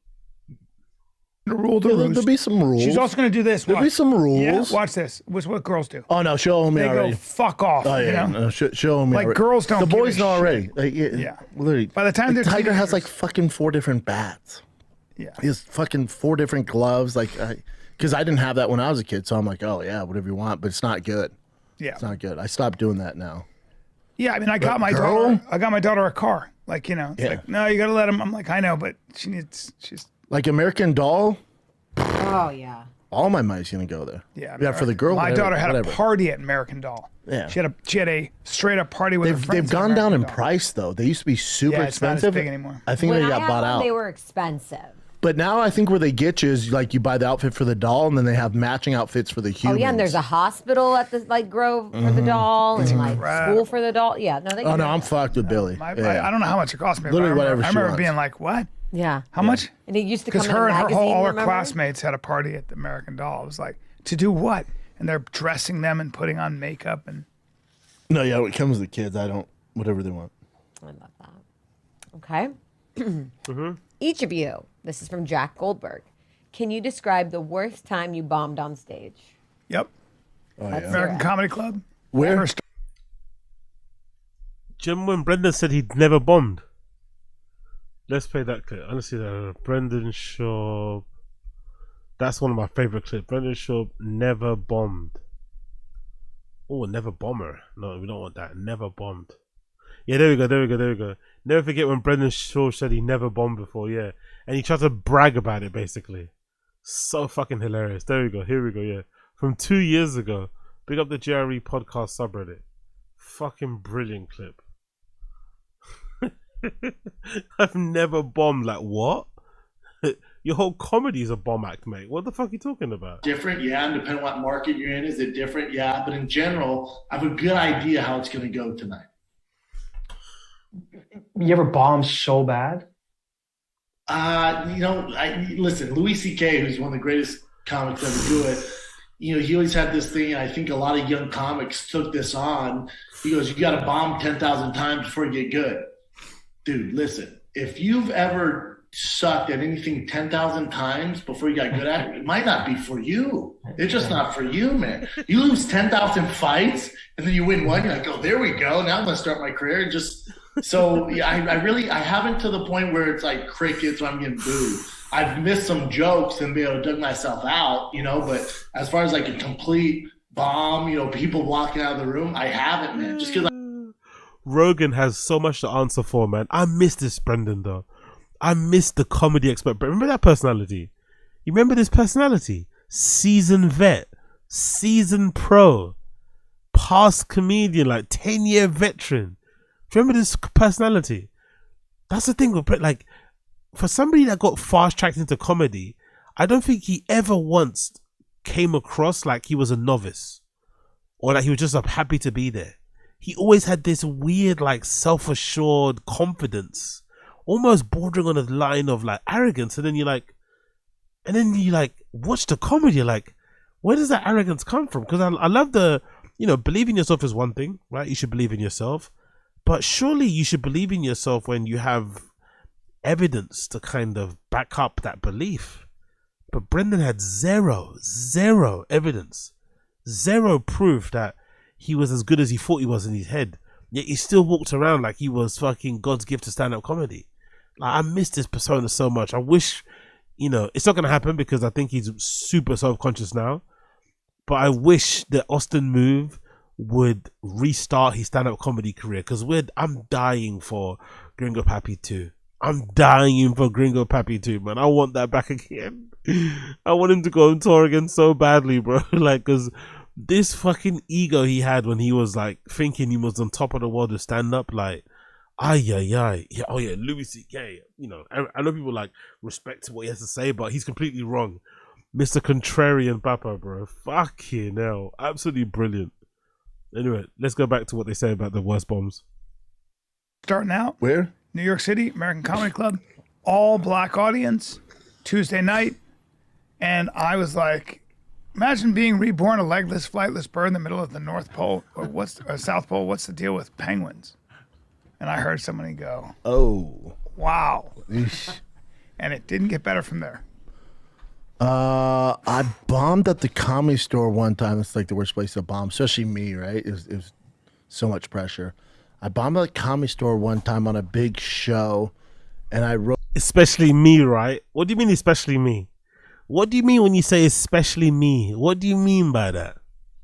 to rule the roost. There'll be some rules. She's also going to do this. There'll be some rules. Yeah, watch this. Which what girls do. Oh, no, show me They already. go, fuck off. Oh, yeah, you know? no, show me Like, already. girls don't The give boys a know shit. already. Like, Yeah. Literally. By the time like, they're Tiger has teenagers- like fucking 4 different bats. Yeah. He has fucking 4 different gloves. Like, because I didn't have that when I was a kid. So I'm like, oh, yeah, whatever you want. But it's not good. Yeah. It's not good. I stopped doing that now. Yeah, I mean, I got my daughter a car. Like, you know, it's like, no, you got to let him. I'm like, I know, but she's. Like American Doll, Oh yeah. all my money's going to go there. Yeah, for the girl. My whatever, daughter had whatever. a party at American Doll. Yeah. She had a straight up party with her friends. They've gone at down in American Doll. price, though. They used to be super Yeah, it's not as expensive. big anymore. I think when they I got had bought one, out. they were expensive. But now I think where they get you is like you buy the outfit for the doll, and then they have matching outfits for the Oh humans. yeah, and there's a hospital at the Grove for the doll, and like school for the doll. Yeah, no, they. Oh can no, do I'm that. fucked with Billy. I don't know how much it cost me. Literally but whatever I she remember wants. being like, what? Yeah. How much? And it used to come Because in her a and magazine. all her remember? classmates had a party at the American Doll. It was like, to do what? And they're dressing them and putting on makeup and. No, yeah, when it comes to the kids, I don't. Whatever they want. I love that. Okay. Each of you. This is from Jack Goldberg. Can you describe the worst time you bombed on stage? Yep. Oh, Let's yeah. hear American it. Comedy Club. Where? First- Jim, when Brendan said he'd never bombed. Let's play that clip. Honestly, Brendan Shaw. That's one of my favorite clips. Brendan Shaw never bombed. Oh, never bomber. No, we don't want that. Never bombed. Yeah, there we go. Never forget when Brendan Shaw said he never bombed before, yeah. And he tried to brag about it, basically. So fucking hilarious. There we go. Here we go, yeah. From 2 years ago. Big up the GRE podcast subreddit. Fucking brilliant clip. I've never bombed. Like, what? Your whole comedy is a bomb act, mate. What the fuck are you talking about? Different, yeah, and depending on what market you're in, is it different? Yeah, but in general, I have a good idea how it's going to go tonight. You ever bombed so bad? Listen, Louis C.K., who's one of the greatest comics ever do it, he always had this thing, and I think a lot of young comics took this on. He goes, you got to bomb 10,000 times before you get good. Dude, listen, if you've ever sucked at anything 10,000 times before you got good at it, it might not be for you. It's just not for you, man. You lose 10,000 fights, and then you win one, you're like, oh, there we go. Now I'm going to start my career. And just so yeah, I haven't to the point where it's like crickets or I'm getting booed. I've missed some jokes and been able to dug myself out, but as far as like a complete bomb, people walking out of the room, I haven't, man. Just because Rogan has so much to answer for, man. I miss this Brendan, though. I miss the comedy expert. But remember that personality? You remember this personality? Seasoned vet, seasoned pro, past comedian, like 10-year veteran. Do you remember this personality? That's the thing with like, for somebody that got fast tracked into comedy, I don't think he ever once came across like he was a novice or like he was just happy to be there. He always had this weird, like, self-assured confidence, almost bordering on the line of like arrogance. And then you watch the comedy. You're like, where does that arrogance come from? Because I love the, believe in yourself is one thing, right? You should believe in yourself, but surely you should believe in yourself when you have evidence to kind of back up that belief. But Brendan had zero evidence, zero proof that he was as good as he thought he was in his head. Yet he still walked around like he was fucking God's gift to stand-up comedy. Like, I miss this persona so much. I wish, it's not going to happen because I think he's super self-conscious now. But I wish the Austin move would restart his stand-up comedy career, because I'm dying for Gringo Pappy 2. I'm dying for Gringo Pappy 2, man. I want that back again. I want him to go on tour again so badly, bro. Like, because this fucking ego he had when he was like thinking he was on top of the world to stand up, like, yeah, oh yeah, Louis C.K. I know people like respect what he has to say, but he's completely wrong. Mr. Contrarian Papa, bro. Fucking hell. Absolutely brilliant. Anyway, let's go back to what they say about the worst bombs. Starting out. Where? New York City, American Comedy Club. All black audience. Tuesday night. And I was like, imagine being reborn a legless, flightless bird in the middle of the North Pole or South Pole. What's the deal with penguins? And I heard somebody go, oh, wow. And it didn't get better from there. I bombed at the Comedy Store one time. It's like the worst place to bomb, especially me, right? It was so much pressure. I bombed at the Comedy Store one time on a big show, and I wrote... Especially me, right? What do you mean especially me? What do you mean when you say especially me? What do you mean by that?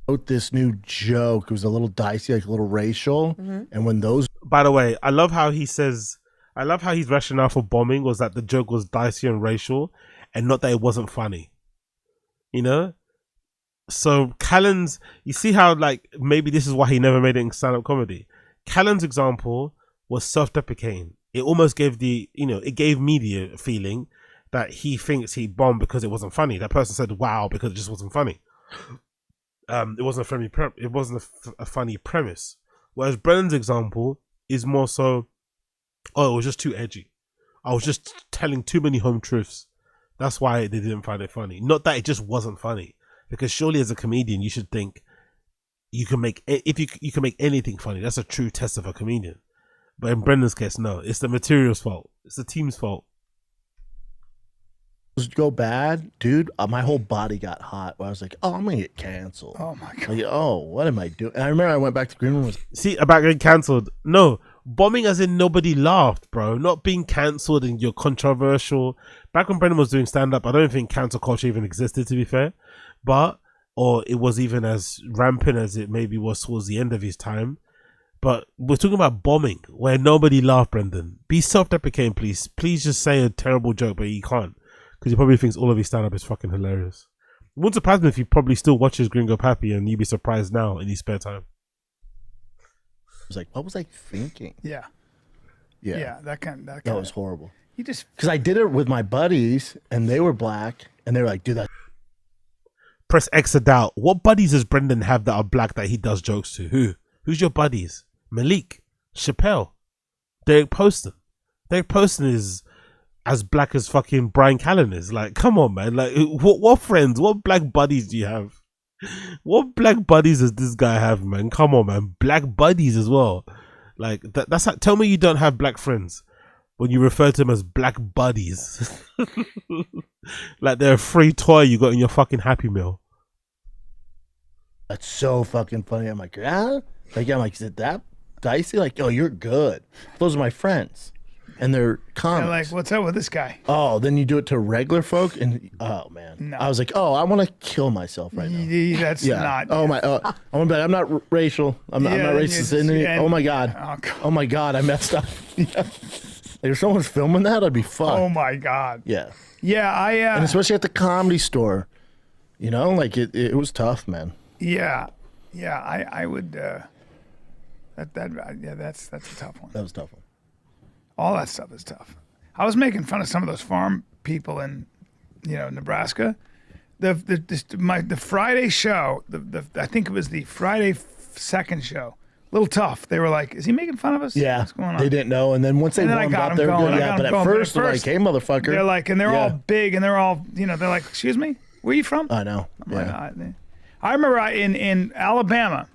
Wrote this new joke. It was a little dicey, like a little racial. And when those... By the way, I love how he says... I love how his rationale for bombing was that the joke was dicey and racial, and not that it wasn't funny. You know? So Callan's... You see how, like, maybe this is why he never made it in stand-up comedy. Callan's example was self-deprecating. It almost gave the... You know, it gave me the feeling that he thinks he bombed because it wasn't funny. That person said, wow, because it just wasn't funny. It wasn't a funny premise. Whereas Brennan's example is more so... Oh, it was just too edgy. I was just telling too many home truths. That's why they didn't find it funny. Not that it just wasn't funny. Because surely as a comedian, you should think you can make... If you can make anything funny, that's a true test of a comedian. But in Brendan's case, no. It's the material's fault. It's the team's fault. Go bad, dude. My whole body got hot. I was like, "Oh, I'm gonna get canceled." Oh my god! Like, oh, what am I doing? And I remember I went back to green room. See about getting cancelled. No, bombing as in nobody laughed, bro. Not being cancelled and you're controversial. Back when Brendan was doing stand up, I don't think cancel culture even existed, to be fair, or it was even as rampant as it maybe was towards the end of his time. But we're talking about bombing where nobody laughed. Brendan, be self-deprecating, please. Please just say a terrible joke, but you can't. Because he probably thinks all of his stand-up is fucking hilarious. It wouldn't surprise me if he probably still watches Gringo Pappy and you'd be surprised now in his spare time. I was like, what was I thinking? Yeah. That was horrible. You just... Because I did it with my buddies and they were black and they were like, dude, that... Press X to doubt. What buddies does Brendan have that are black that he does jokes to? Who? Who's your buddies? Malik, Chappelle, Derek Poston. Derek Poston is... as black as fucking Brian Callen is. Like, come on, man. Like, what friends, what black buddies do you have? What black buddies does this guy have, man? Come on, man. Black buddies as well. Like, that's how, tell me you don't have black friends when you refer to them as black buddies. Like they're a free toy you got in your fucking Happy Meal. That's so fucking funny. I'm like, yeah? Like, I'm like, is it that dicey? Like, oh, you're good. Those are my friends. And they're comics. They're like, what's up with this guy? Oh, then you do it to regular folk, and oh man, no. I was like, oh, I want to kill myself right now. That's not. Oh my, I'm not racial. I'm not racist. Oh my god. Oh my god, I messed up. Yeah. If someone's filming that, I'd be fucked. Oh my god. Yeah. Yeah, and especially at the Comedy Store, you know, like it was tough, man. Yeah, I would. That's a tough one. That was a tough one. All that stuff is tough. I was making fun of some of those farm people in, Nebraska. The Friday show, I think it was the Friday second show. A little tough. They were like, "Is he making fun of us? Yeah, what's going on?" They didn't know, and then once they warmed up, they're good. Yeah, but at first they're like, "Hey, motherfucker!" They're like, and they're all big, and they're all, they're like, "Excuse me, where are you from?" I know. I remember in Alabama,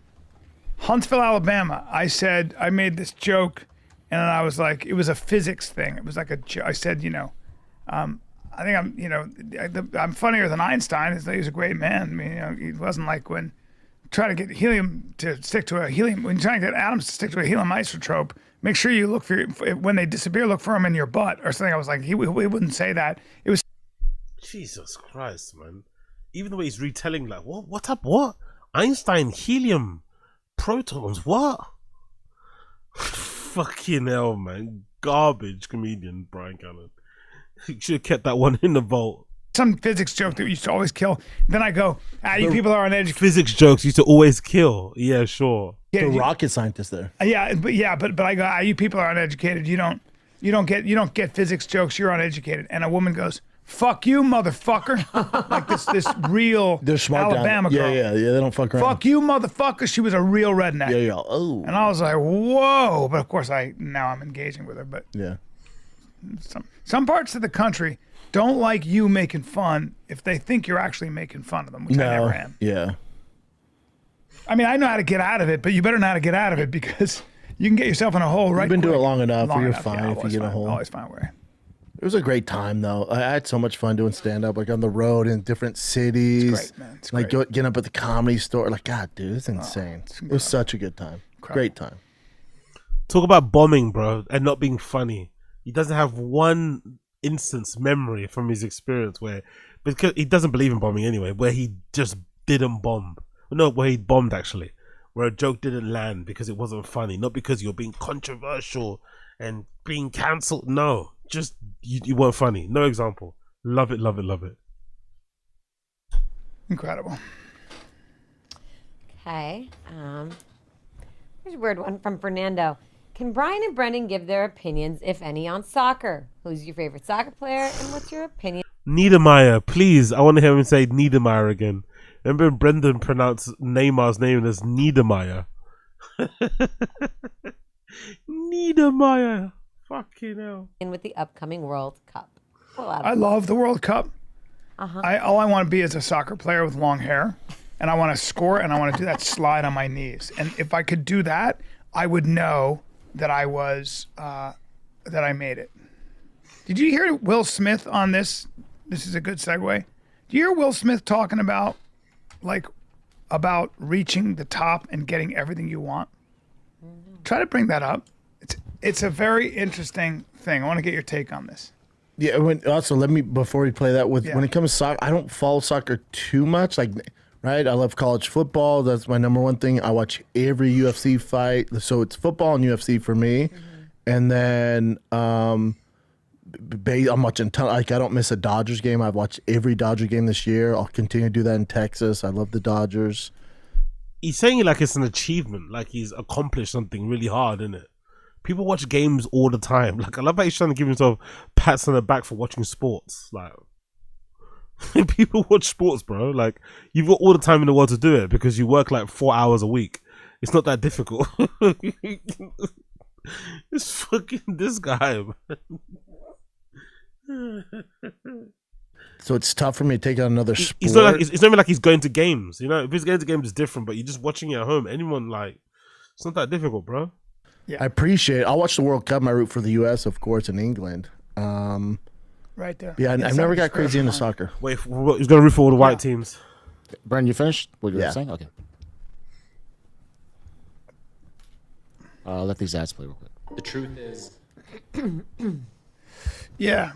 Huntsville, Alabama. I made this joke. And then I was like, it was a physics thing. It was like I said, I think I'm funnier than Einstein. He was a great man. I mean, he wasn't like when trying to get helium to stick to a helium, when you're trying to get atoms to stick to a helium isotope, make sure you look for, when they disappear, look for them in your butt or something. I was like, he wouldn't say that. It was. Jesus Christ, man. Even the way he's retelling, like, what up, what? Einstein, helium, protons, what? Fucking hell, man. Garbage comedian, Brian Callen. He should have kept that one in the vault. Some physics joke that used to always kill. Then I go, you people are uneducated. Physics jokes used to always kill. Yeah, sure. The rocket scientist there. But I go, you people are uneducated. You don't get physics jokes. You're uneducated. And a woman goes, "Fuck you, motherfucker!" Like this real Alabama girl. Yeah. They don't fuck around. "Fuck you, motherfucker!" She was a real redneck. Yeah. Oh. And I was like, "Whoa!" But of course, now I'm engaging with her. But yeah, some parts of the country don't like you making fun if they think you're actually making fun of them, which I never am. Yeah. I mean, I know how to get out of it, but you better know how to get out of it because you can get yourself in a hole. Right? You've been doing it long enough, or you're fine if you get in a hole. Always find a way. It was a great time, though. I had so much fun doing stand-up, like on the road in different cities. It's great, man. It's like great. getting up at the Comedy Store. Like, God, dude, it's insane. It was such a good time. Great time. Talk about bombing, bro, and not being funny. He doesn't have one instance memory from his experience where, because he doesn't believe in bombing anyway, where he just didn't bomb. No, where he bombed actually, where a joke didn't land because it wasn't funny, not because you're being controversial and being cancelled. No, just you weren't funny. No example. Love it, love it, love it. Incredible. Okay. Here's a weird one from Fernando. Can Brian and Brendan give their opinions, if any, on soccer? Who's your favorite soccer player, and what's your opinion? Niedermeyer, please. I want to hear him say Niedermeyer again. Remember Brendan pronounced Neymar's name as Niedermeyer. Niedermeyer. Fucking hell. In with the upcoming World Cup. I love the World Cup. All I want to be is a soccer player with long hair, and I want to score, and I want to do that slide on my knees. And if I could do that, I would know that I was that I made it. Did you hear Will Smith on this? This is a good segue. Do you hear Will Smith talking about reaching the top and getting everything you want? Try to bring that up. It's a very interesting thing. I want to get your take on this. Yeah. Also, let me, before we play that, when it comes to soccer, I don't follow soccer too much. Right? I love college football. That's my number one thing. I watch every UFC fight. So it's football and UFC for me. And then I'm watching I don't miss a Dodgers game. I've watched every Dodger game this year. I'll continue to do that in Texas. I love the Dodgers. He's saying it like it's an achievement, like he's accomplished something really hard, isn't it? People watch games all the time. Like, I love how he's trying to give himself pats on the back for watching sports. Like, people watch sports, bro. Like, you've got all the time in the world to do it because you work like 4 hours a week. It's not that difficult. It's fucking this guy, man. So it's tough for me to take on another sport. It's not even like he's going to games. You know, if he's going to games, it's different. But you're just watching it at home. Anyone, like, it's not that difficult, bro. I appreciate it. I'll watch the World Cup. I root for the U.S., of course, and England. Right there. Yeah, I've never got crazy into soccer. Wait, he's going to root for all the white teams. Brendan, you finished what you were saying? Okay. I'll let these ads play real quick. The truth is... Yeah.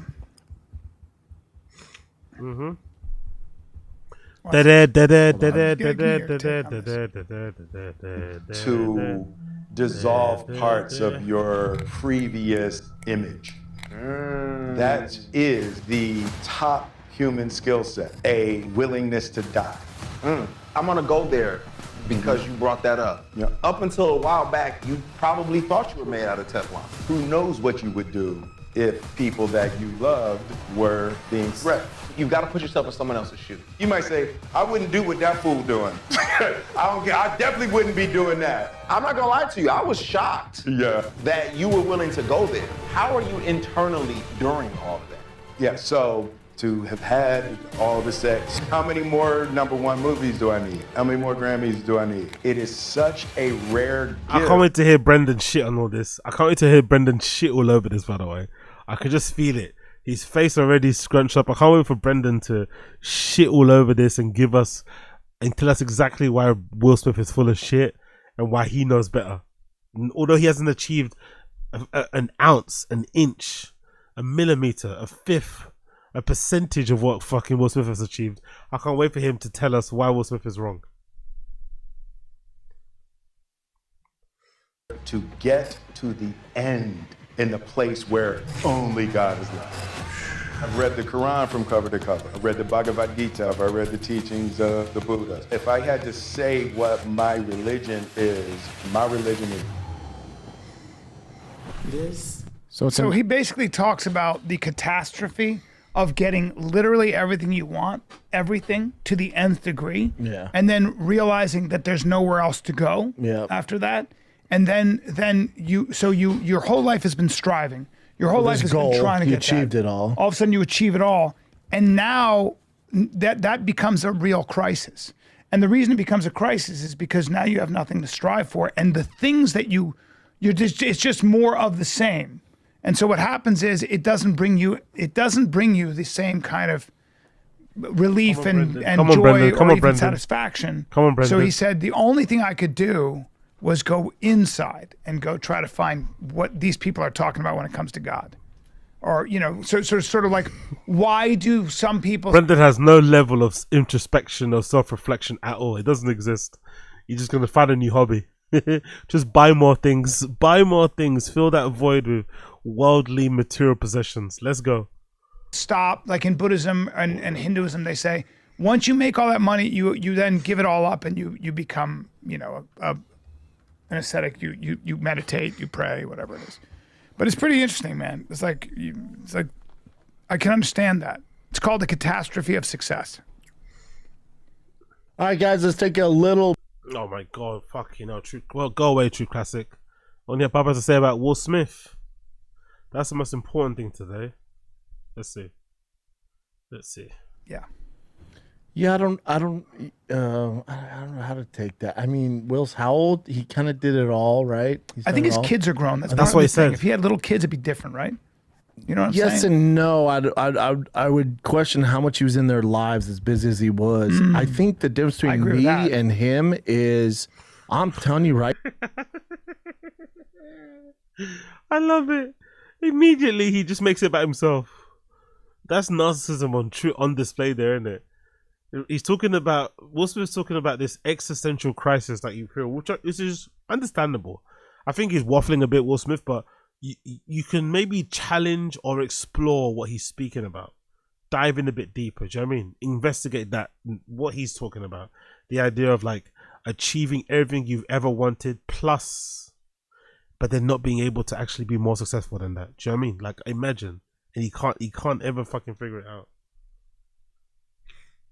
Mm-hmm. To dissolve parts of your previous image. That is the top human skill set, a willingness to die. I'm gonna go there because you brought that up. Up until a while back, you probably thought you were made out of Teflon. Who knows what you would do if people that you loved were being threatened. You've got to put yourself in someone else's shoes. You might say, I wouldn't do what that fool doing. I definitely wouldn't be doing that. I'm not gonna lie to you, I was shocked that you were willing to go there. How are you internally during all of that? Yeah, so to have had all the sex, how many more #1 movies do I need? How many more Grammys do I need? It is such a rare gift. I can't wait to hear Brendan shit on all this. I can't wait to hear Brendan shit all over this, by the way. I could just feel it. His face already scrunched up. I can't wait for Brendan to shit all over this and give us and tell us exactly why Will Smith is full of shit and why he knows better. Although he hasn't achieved an ounce, an inch, a millimeter, a fifth, a percentage of what fucking Will Smith has achieved, I can't wait for him to tell us why Will Smith is wrong. To get to the end in the place where only God is left. I've read the Quran from cover to cover. I've read the Bhagavad Gita. I've read the teachings of the Buddha. If I had to say what my religion is this. So he basically talks about the catastrophe of getting literally everything you want, everything to the nth degree, and then realizing that there's nowhere else to go after that. And then your whole life has been striving. Your whole life has been trying to get that. You achieved it all. All of a sudden you achieve it all. And now that becomes a real crisis. And the reason it becomes a crisis is because now you have nothing to strive for. And the things that it's just more of the same. And so what happens is it doesn't bring you the same kind of relief and joy or even satisfaction. Come on, Brendan. So he said the only thing I could do was go inside and go try to find what these people are talking about when it comes to God. Or, you know, so sort of like, why do some people... Brendan has no level of introspection or self-reflection at all. It doesn't exist. You're just going to find a new hobby. Just buy more things. Buy more things. Fill that void with worldly material possessions. Let's go. Stop. Like in Buddhism and Hinduism, they say, once you make all that money, you then give it all up and you become, you know, an ascetic. You meditate, you pray, whatever it is. But it's pretty interesting, man. It's like I can understand that. It's called the catastrophe of success. All right, guys, let's take a little. Oh my God, fucking hell. Well, go away, True Classic. Only have Papa to say about Will Smith. That's the most important thing today. Let's see. Yeah. Yeah, I don't know how to take that. I mean, Will's how old? He kind of did it all, right? I think his kids are grown. That's what he said. If he had little kids, it'd be different, right? You know what I'm saying? Yes and no. I would question how much he was in their lives, as busy as he was. I think the difference between me and him is, I'm telling you right. I love it. Immediately, he just makes it about himself. That's narcissism on display there, isn't it? He's talking about, Will Smith's talking about this existential crisis that you feel, which is understandable. I think he's waffling a bit, Will Smith, but you can maybe challenge or explore what he's speaking about. Dive in a bit deeper, do you know what I mean? Investigate that, what he's talking about. The idea of like achieving everything you've ever wanted plus, but then not being able to actually be more successful than that. Do you know what I mean? Like imagine, and he can't ever fucking figure it out.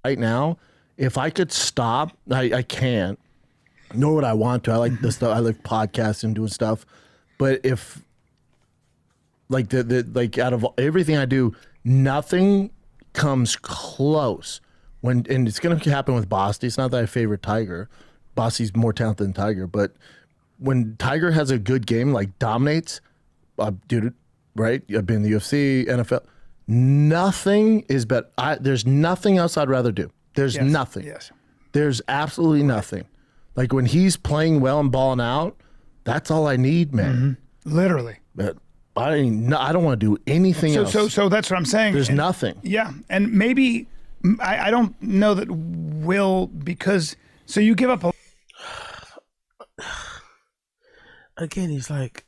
Right now, if I could stop, I can't. Nor would I want to. I like this stuff. I like podcasting and doing stuff. But if like like out of everything I do, nothing comes close. And it's gonna happen with Basti. It's not that I favorite Tiger. Basti's more talented than Tiger, but when Tiger has a good game, like dominates, dude, right? I've been in the UFC, NFL. Nothing is better. There's nothing else I'd rather do. There's nothing. Yes. There's absolutely nothing. Like when he's playing well and balling out, that's all I need, man. Literally. But I don't want to do anything else. So that's what I'm saying. There's nothing. Yeah, and maybe I don't know that Will, because so you give up a. Again, he's like.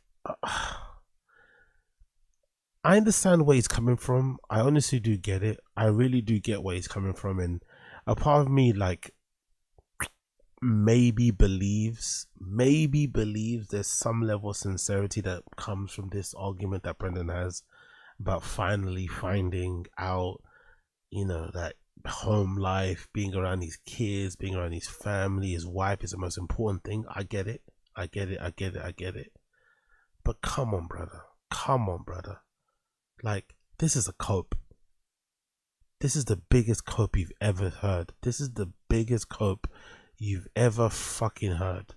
I understand where he's coming from. I honestly do get it. I really do get where he's coming from. And a part of me, like, maybe believes there's some level of sincerity that comes from this argument that Brendan has about finally finding out, you know, that home life, being around his kids, being around his family, his wife is the most important thing. I get it. But come on, brother. Like, this is a cope. This is the biggest cope you've ever heard. This is the biggest cope you've ever fucking heard.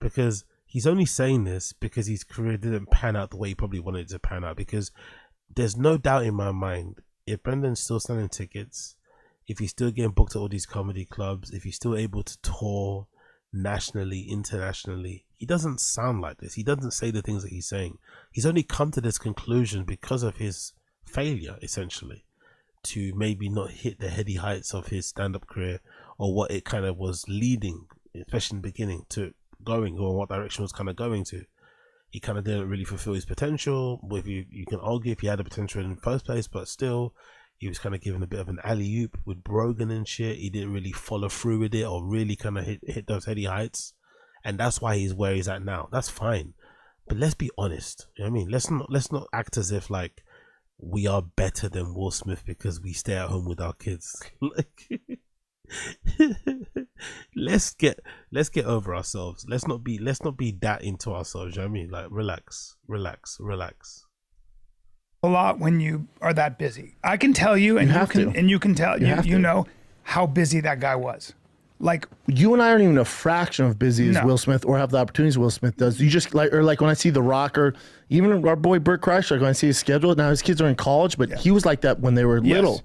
Because he's only saying this because his career didn't pan out the way he probably wanted it to pan out. Because there's no doubt in my mind, if Brendan's still selling tickets, if he's still getting booked at all these comedy clubs, if he's still able to tour nationally, internationally, he doesn't sound like this. He doesn't say the things that he's saying. He's only come to this conclusion because of his failure, essentially, to maybe not hit the heady heights of his stand-up career or what it kind of was leading, especially in the beginning, to going, or what direction it was kind of going to. He kind of didn't really fulfill his potential. With you can argue if he had a potential in the first place, but still, he was kind of given a bit of an alley-oop with Rogan and shit. He didn't really follow through with it or really kind of hit those heady heights. And that's why he's where he's at now. That's fine. But let's be honest. You know what I mean? Let's not act as if like we are better than Will Smith because we stay at home with our kids. Like, let's get over ourselves. Let's not be that into ourselves. You know what I mean? Like, relax. A lot when you are that busy. I can tell you, and you can tell you know how busy that guy was. Like, you and I aren't even a fraction of busy as No. Will Smith or have the opportunities Will Smith does. You just like, or like when I see The Rock or even our boy Burt Kreischer, like when I see his schedule, now his kids are in college, but he was like that when they were Yes. little.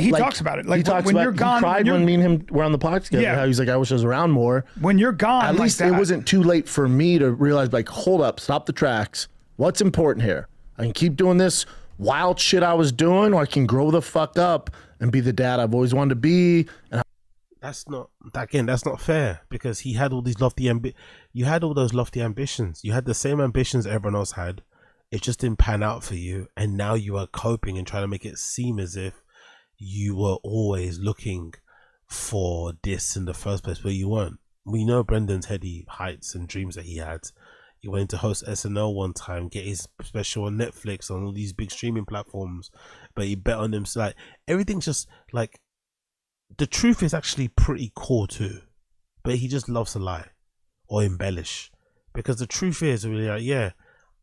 He talks about it. Like, he talks when about, you're gone- he cried when you're- when me and him were on the podcast together, Yeah. how he's like, I wish I was around more. When you're gone, At like least that, it wasn't too late for me to realize, like, hold up, stop the tracks. What's important here? I can keep doing this wild shit I was doing, or I can grow the fuck up and be the dad I've always wanted to be. And That's not, again, that's not fair, because he had all these you had all those lofty ambitions. You had the same ambitions everyone else had. It just didn't pan out for you, and now you are coping and trying to make it seem as if you were always looking for this in the first place, where you weren't. We know Brendan's heady heights and dreams that he had. He went to host SNL one time, get his special on Netflix, on all these big streaming platforms, but he bet on himself. Like, everything's just like, the truth is actually pretty cool too, but he just loves to lie or embellish, because the truth is really like, yeah,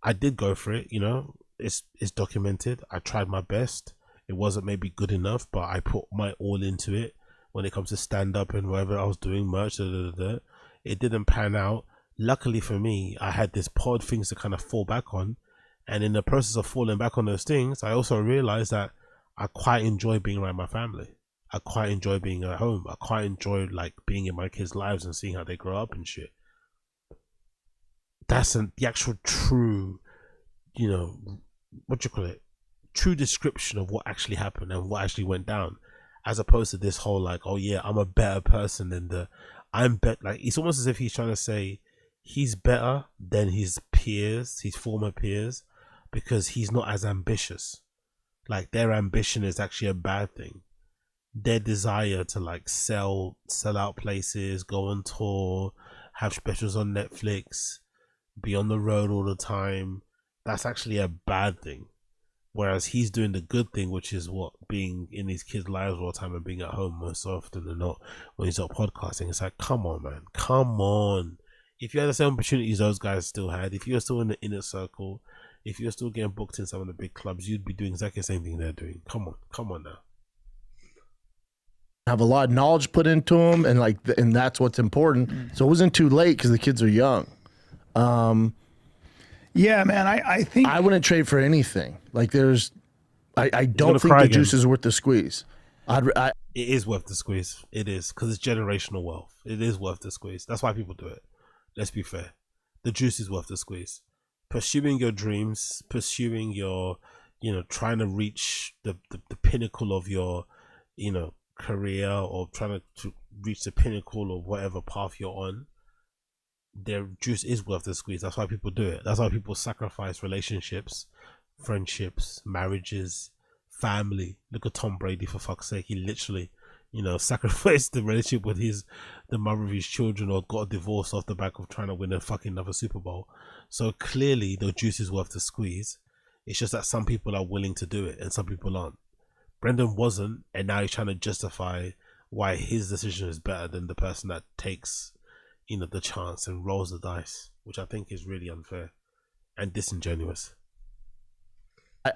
I did go for it, you know, it's documented. I tried my best. It wasn't maybe good enough, but I put my all into it when it comes to stand up and whatever I was doing, merch, it didn't pan out. Luckily for me, I had this pod things to kind of fall back on, and in the process of falling back on those things, I also realized that I quite enjoy being around my family. I quite enjoy being at home. I quite enjoy like being in my kids' lives and seeing how they grow up and shit. That's the actual true, you know, what you call it, true description of what actually happened and what actually went down, as opposed to this whole like, oh yeah, I'm a better person than like, it's almost as if he's trying to say he's better than his peers, his former peers, because he's not as ambitious. Like, their ambition is actually a bad thing. Their desire to like sell out places, go on tour, have specials on Netflix, be on the road all the time, that's actually a bad thing. Whereas he's doing the good thing, which is what, being in his kids' lives all the time and being at home most often than not when he's not podcasting. It's like, come on, man, come on. If you had the same opportunities those guys still had, if you're still in the inner circle, if you're still getting booked in some of the big clubs, you'd be doing exactly the same thing they're doing. Come on now. have a lot of knowledge put into them, and like, and that's what's important. So it wasn't too late because the kids are young. Yeah, man, I think I wouldn't trade for anything. Like, there's, I don't think the juice is worth the squeeze. It is worth the squeeze. It is, because it's generational wealth. It is worth the squeeze. That's why people do it. Let's be fair. The juice is worth the squeeze. Pursuing your dreams, pursuing your, you know, trying to reach the pinnacle of your, you know, career, or trying to reach the pinnacle of whatever path you're on, their juice is worth the squeeze. That's why people do it. That's why people sacrifice relationships, friendships, marriages, family. Look at Tom Brady, for fuck's sake. He literally, you know, sacrificed the relationship with the mother of his children, or got a divorce off the back of trying to win a fucking another Super Bowl. So clearly the juice is worth the squeeze. It's just that some people are willing to do it and some people aren't. Brendan wasn't, and now he's trying to justify why his decision is better than the person that takes, you know, the chance and rolls the dice, which I think is really unfair and disingenuous.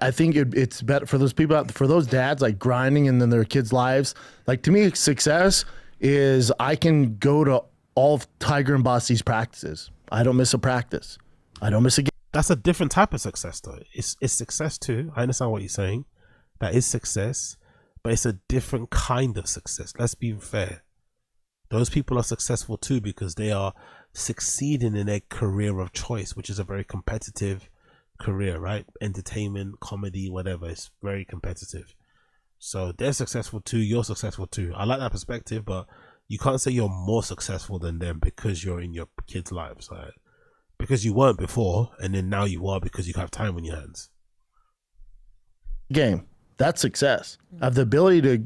I think it's better for those people for those dads, like, grinding and then their kids' lives. Like, to me, success is I can go to all of Tiger and Bossy's practices. I don't miss a practice. I don't miss a game. That's a different type of success, though. It's success too. I understand what you're saying. That is success, but it's a different kind of success. Let's be fair. Those people are successful too because they are succeeding in their career of choice, which is a very competitive career, right? Entertainment, comedy, whatever. It's very competitive. So they're successful too. You're successful too. I like that perspective, but you can't say you're more successful than them because you're in your kids' lives, right? Because you weren't before, and then now you are because you have time on your hands. Game. That's success. I have the ability to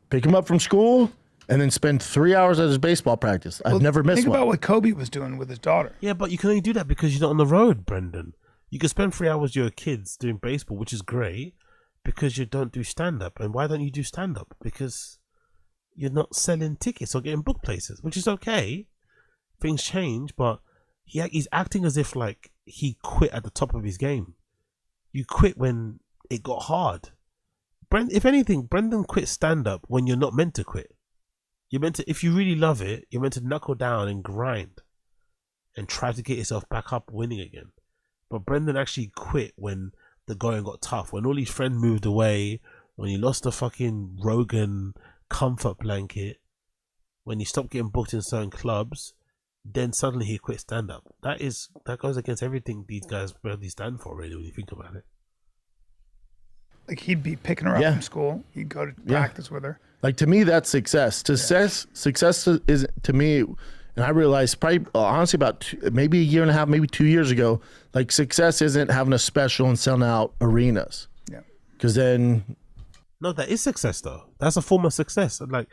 pick him up from school and then spend 3 hours at his baseball practice. I've never missed think one. about what Kobe was doing with his daughter. Yeah, but you can only do that because you're not on the road, Brendan. You can spend 3 hours with your kids doing baseball, which is great, because you don't do stand-up. And why don't you do stand-up? Because you're not selling tickets or getting booked places, which is okay. Things change, but he's acting as if like he quit at the top of his game. You quit when it got hard. If anything, Brendan quit stand-up when you're not meant to quit. You're meant to, if you really love it, you're meant to knuckle down and grind and try to get yourself back up winning again. But Brendan actually quit when the going got tough, when all his friends moved away, when he lost the fucking Rogan comfort blanket, when he stopped getting booked in certain clubs, then suddenly he quit stand-up. That goes against everything these guys really stand for, really, when you think about it. Like, he'd be picking her up from school. He'd go to practice with her. Like, to me, that's success. Success is, to me, and I realized probably, honestly, about maybe a year and a half, maybe 2 years ago, like, success isn't having a special and selling out arenas. Yeah. Because then... No, that is success, though. That's a form of success. Like,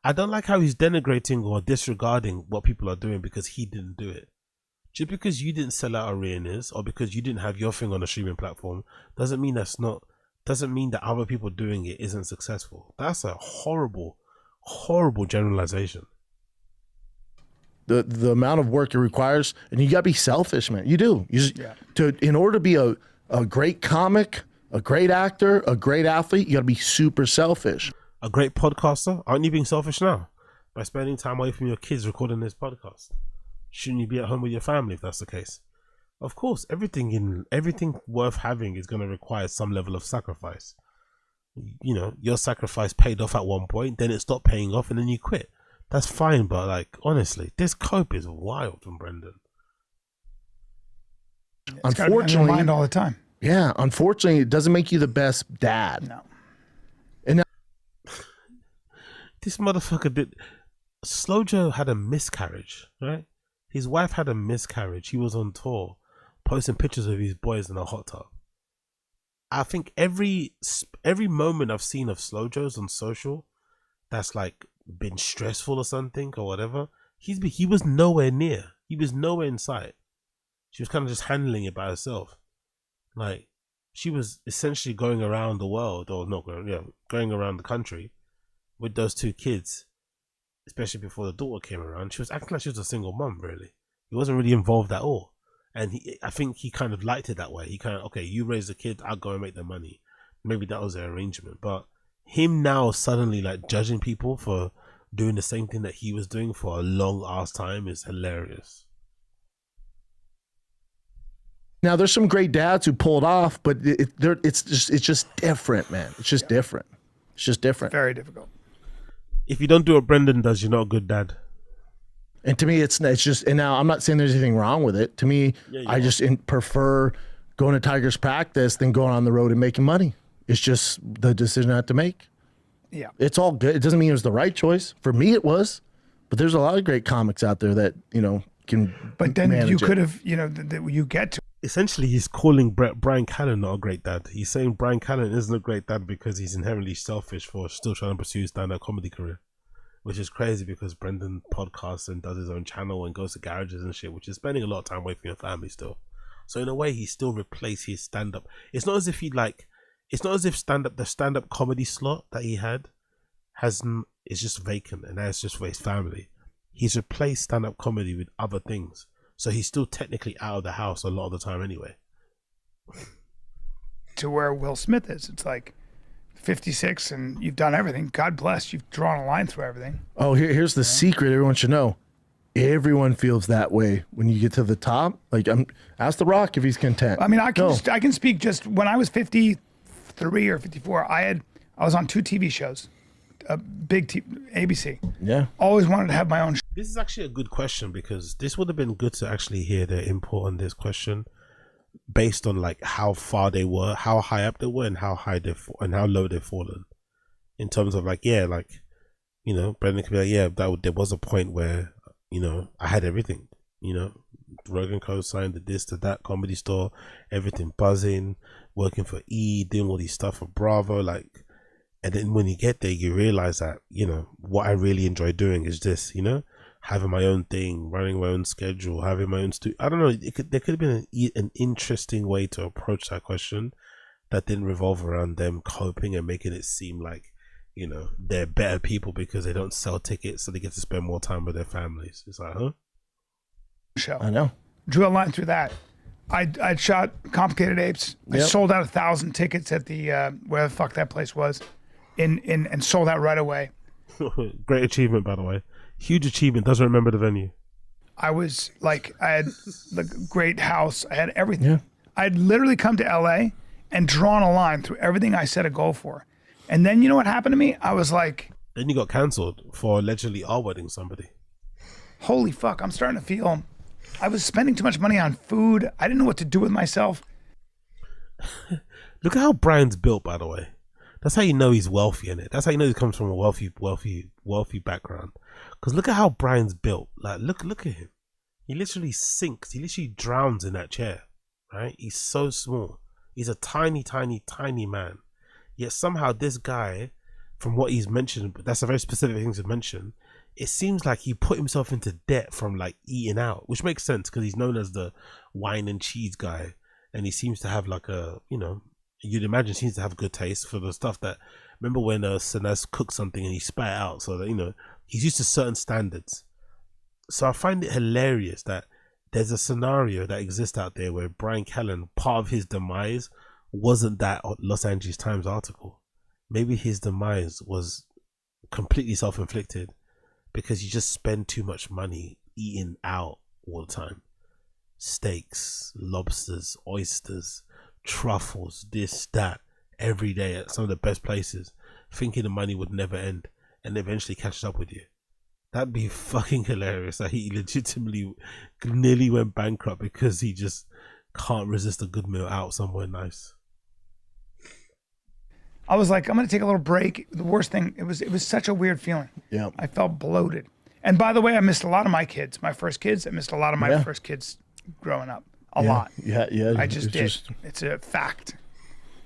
I don't like how he's denigrating or disregarding what people are doing because he didn't do it. Just because you didn't sell out arenas or because you didn't have your thing on a streaming platform doesn't mean that other people doing it isn't successful. That's a horrible, horrible generalization. The amount of work it requires, and you gotta be selfish, man. You do. You just, in order to be a great comic, a great actor, a great athlete, you gotta be super selfish. A great podcaster? Aren't you being selfish now by spending time away from your kids recording this podcast? Shouldn't you be at home with your family if that's the case? Of course, everything worth having is going to require some level of sacrifice. You know, your sacrifice paid off at one point, then it stopped paying off, and then you quit. That's fine, but like, honestly, this cope is wild from Brendan. Unfortunately, mind all the time. Yeah, unfortunately, it doesn't make you the best dad. No. And this motherfucker did. Slow Joe had a miscarriage, right? His wife had a miscarriage. He was on tour, posting pictures of his boys in a hot tub. I think every moment I've seen of Slow Joe's on social, that's like been stressful or something or whatever. He was nowhere near. He was nowhere in sight. She was kind of just handling it by herself. Like, she was essentially going around the world, or not going around the country with those two kids, especially before the daughter came around. She was acting like she was a single mom, really. He wasn't really involved at all. And I think he kind of liked it that way. He kind of, okay, you raise the kid, I'll go and make the money. Maybe that was their arrangement. But him now suddenly like judging people for doing the same thing that he was doing for a long ass time is hilarious. now there's some great dads who pulled off, but it's just different, man. It's just different. It's just different. Very difficult. If you don't do what Brendan does, you're not a good dad. And to me, it's just, and now I'm not saying there's anything wrong with it. To me, I just prefer going to Tigers practice than going on the road and making money. It's just the decision I had to make. Yeah. It's all good. It doesn't mean it was the right choice. For me, it was. But there's a lot of great comics out there that, you know, can But then manage you it. could have, you know, you get to. Essentially, he's calling Brian Callen not a great dad. He's saying Brian Callen isn't a great dad because he's inherently selfish for still trying to pursue his stand-up comedy career. Which is crazy because Brendan podcasts and does his own channel and goes to garages and shit, which is spending a lot of time away from your family still. So in a way, he still replaced his stand-up. It's not as if the stand-up comedy slot that he had is just vacant and that's just for his family. He's replaced stand-up comedy with other things. So he's still technically out of the house a lot of the time anyway. To where Will Smith is. It's like 56 and you've done everything. God bless. You've drawn a line through everything. Oh, here's the secret everyone should know. Everyone feels that way when you get to the top. Like, ask The Rock if he's content. I mean, I can speak just when I was 53 or 54, I was on 2 TV shows, ABC. Yeah. Always wanted to have my own. This is actually a good question because this would have been good to actually hear their input on this question based on like how far they were, how high up they were, and how high and how low they've fallen. In terms of like, yeah, like, you know, Brendan could be like, yeah, there was a point where, you know, I had everything, you know, Rogan co-signed the this to that, Comedy Store, everything buzzing, working for E, doing all these stuff for Bravo, like, and then when you get there, you realize that, you know, what I really enjoy doing is this, you know, having my own thing, running my own schedule, having my own I don't know, there could have been an interesting way to approach that question that didn't revolve around them coping and making it seem like, you know, they're better people because they don't sell tickets so they get to spend more time with their families. It's like, huh? Show. I know. Drew a line through that. I'd shot Complicated Apes. I sold out 1,000 tickets at the where the fuck that place was, and sold out right away. Great achievement, by the way. Huge achievement. Doesn't remember the venue. I was like, I had the great house. I had everything. Yeah. I'd literally come to LA and drawn a line through everything I set a goal for. And then you know what happened to me? I was like, then you got cancelled for allegedly R-wording somebody. Holy fuck, I'm starting to feel I was spending too much money on food. I didn't know what to do with myself. Look at how Brian's built, by the way. That's how you know he's wealthy, innit? That's how you know he comes from a wealthy background. Because look at how Brian's built. Like, look at him. He literally sinks. He literally drowns in that chair, right? He's so small. He's a tiny, tiny, tiny man. Yet somehow this guy, from what he's mentioned, but that's a very specific thing to mention, it seems like he put himself into debt from like eating out, which makes sense because he's known as the wine and cheese guy. And he seems to have like a, you know, you'd imagine seems to have good taste for the stuff that, remember when Sinas cooked something and he spat it out, so that, you know, he's used to certain standards. So I find it hilarious that there's a scenario that exists out there where Brian Callen, part of his demise wasn't that Los Angeles Times article. Maybe his demise was completely self-inflicted because you just spend too much money eating out all the time. Steaks, lobsters, oysters, truffles, this, that, every day at some of the best places, thinking the money would never end and eventually catches up with you. That'd be fucking hilarious that he legitimately nearly went bankrupt because he just can't resist a good meal out somewhere nice. I was like, I'm gonna take a little break. The worst thing, it was such a weird feeling. Yeah. I felt bloated. And by the way, I missed a lot of my kids. My first kids, I missed a lot of my first kids growing up. A lot. Yeah. I just did. It's a fact.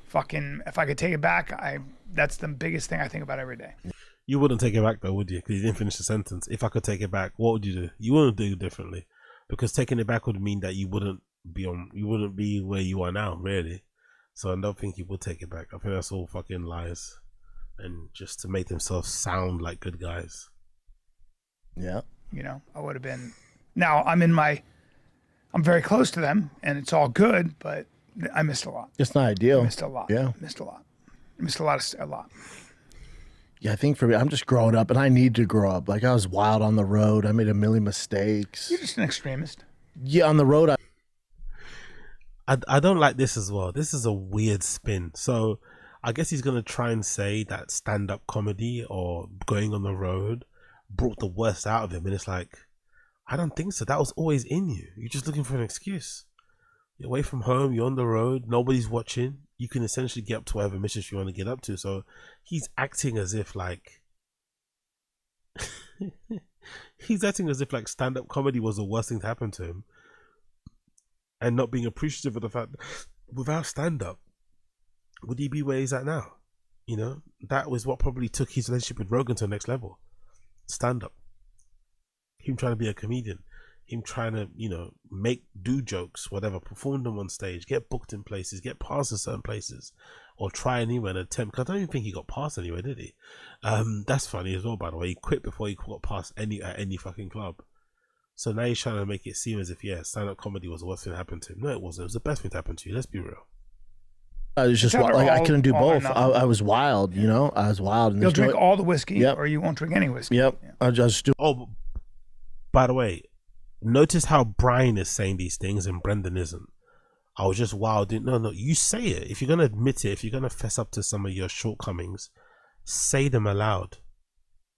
Fucking, if I could take it back, that's the biggest thing I think about every day. You wouldn't take it back though, would you? Because you didn't finish the sentence. If I could take it back, what would you do? You wouldn't do differently, because taking it back would mean that you wouldn't be where you are now, really. So I don't think you would take it back. I think that's all fucking lies, and just to make themselves sound like good guys. Yeah. You know, I would have been. Now I'm very close to them, and it's all good, but I missed a lot. It's not ideal. I missed a lot. Yeah. Missed a lot. I missed a lot. Yeah, I think for me, I'm just growing up, and I need to grow up. Like, I was wild on the road. I made a million mistakes. You're just an extremist. Yeah, on the road. I don't like this as well. This is a weird spin. So I guess he's going to try and say that stand-up comedy or going on the road brought the worst out of him. And it's like, I don't think so. That was always in you. You're just looking for an excuse. You're away from home. You're on the road. Nobody's watching. You can essentially get up to whatever mission you want to get up to. So he's acting as if like stand-up comedy was the worst thing to happen to him, and not being appreciative of the fact that without stand-up, would he be where he's at now? You know, that was what probably took his relationship with Rogan to the next level. Stand-up. Him trying to be a comedian. Him trying to, you know, do jokes, whatever, perform them on stage, get booked in places, get past to certain places, or try anywhere and attempt. Cause I don't even think he got past anywhere, did he? That's funny as well, by the way. He quit before he got past any fucking club. So now he's trying to make it seem as if, yeah, stand-up comedy was the worst thing that happened to him. No, it wasn't. It was the best thing to happen to you. Let's be real. I was just like, I couldn't do both. I was wild, you know. I was wild. You'll drink all the whiskey, or you won't drink any whiskey. Yep. Yeah. I just do. Oh, by the way, notice how Brian is saying these things and Brendan isn't. I was just wild. No, you say it. If you're gonna admit it, if you're gonna fess up to some of your shortcomings, say them aloud.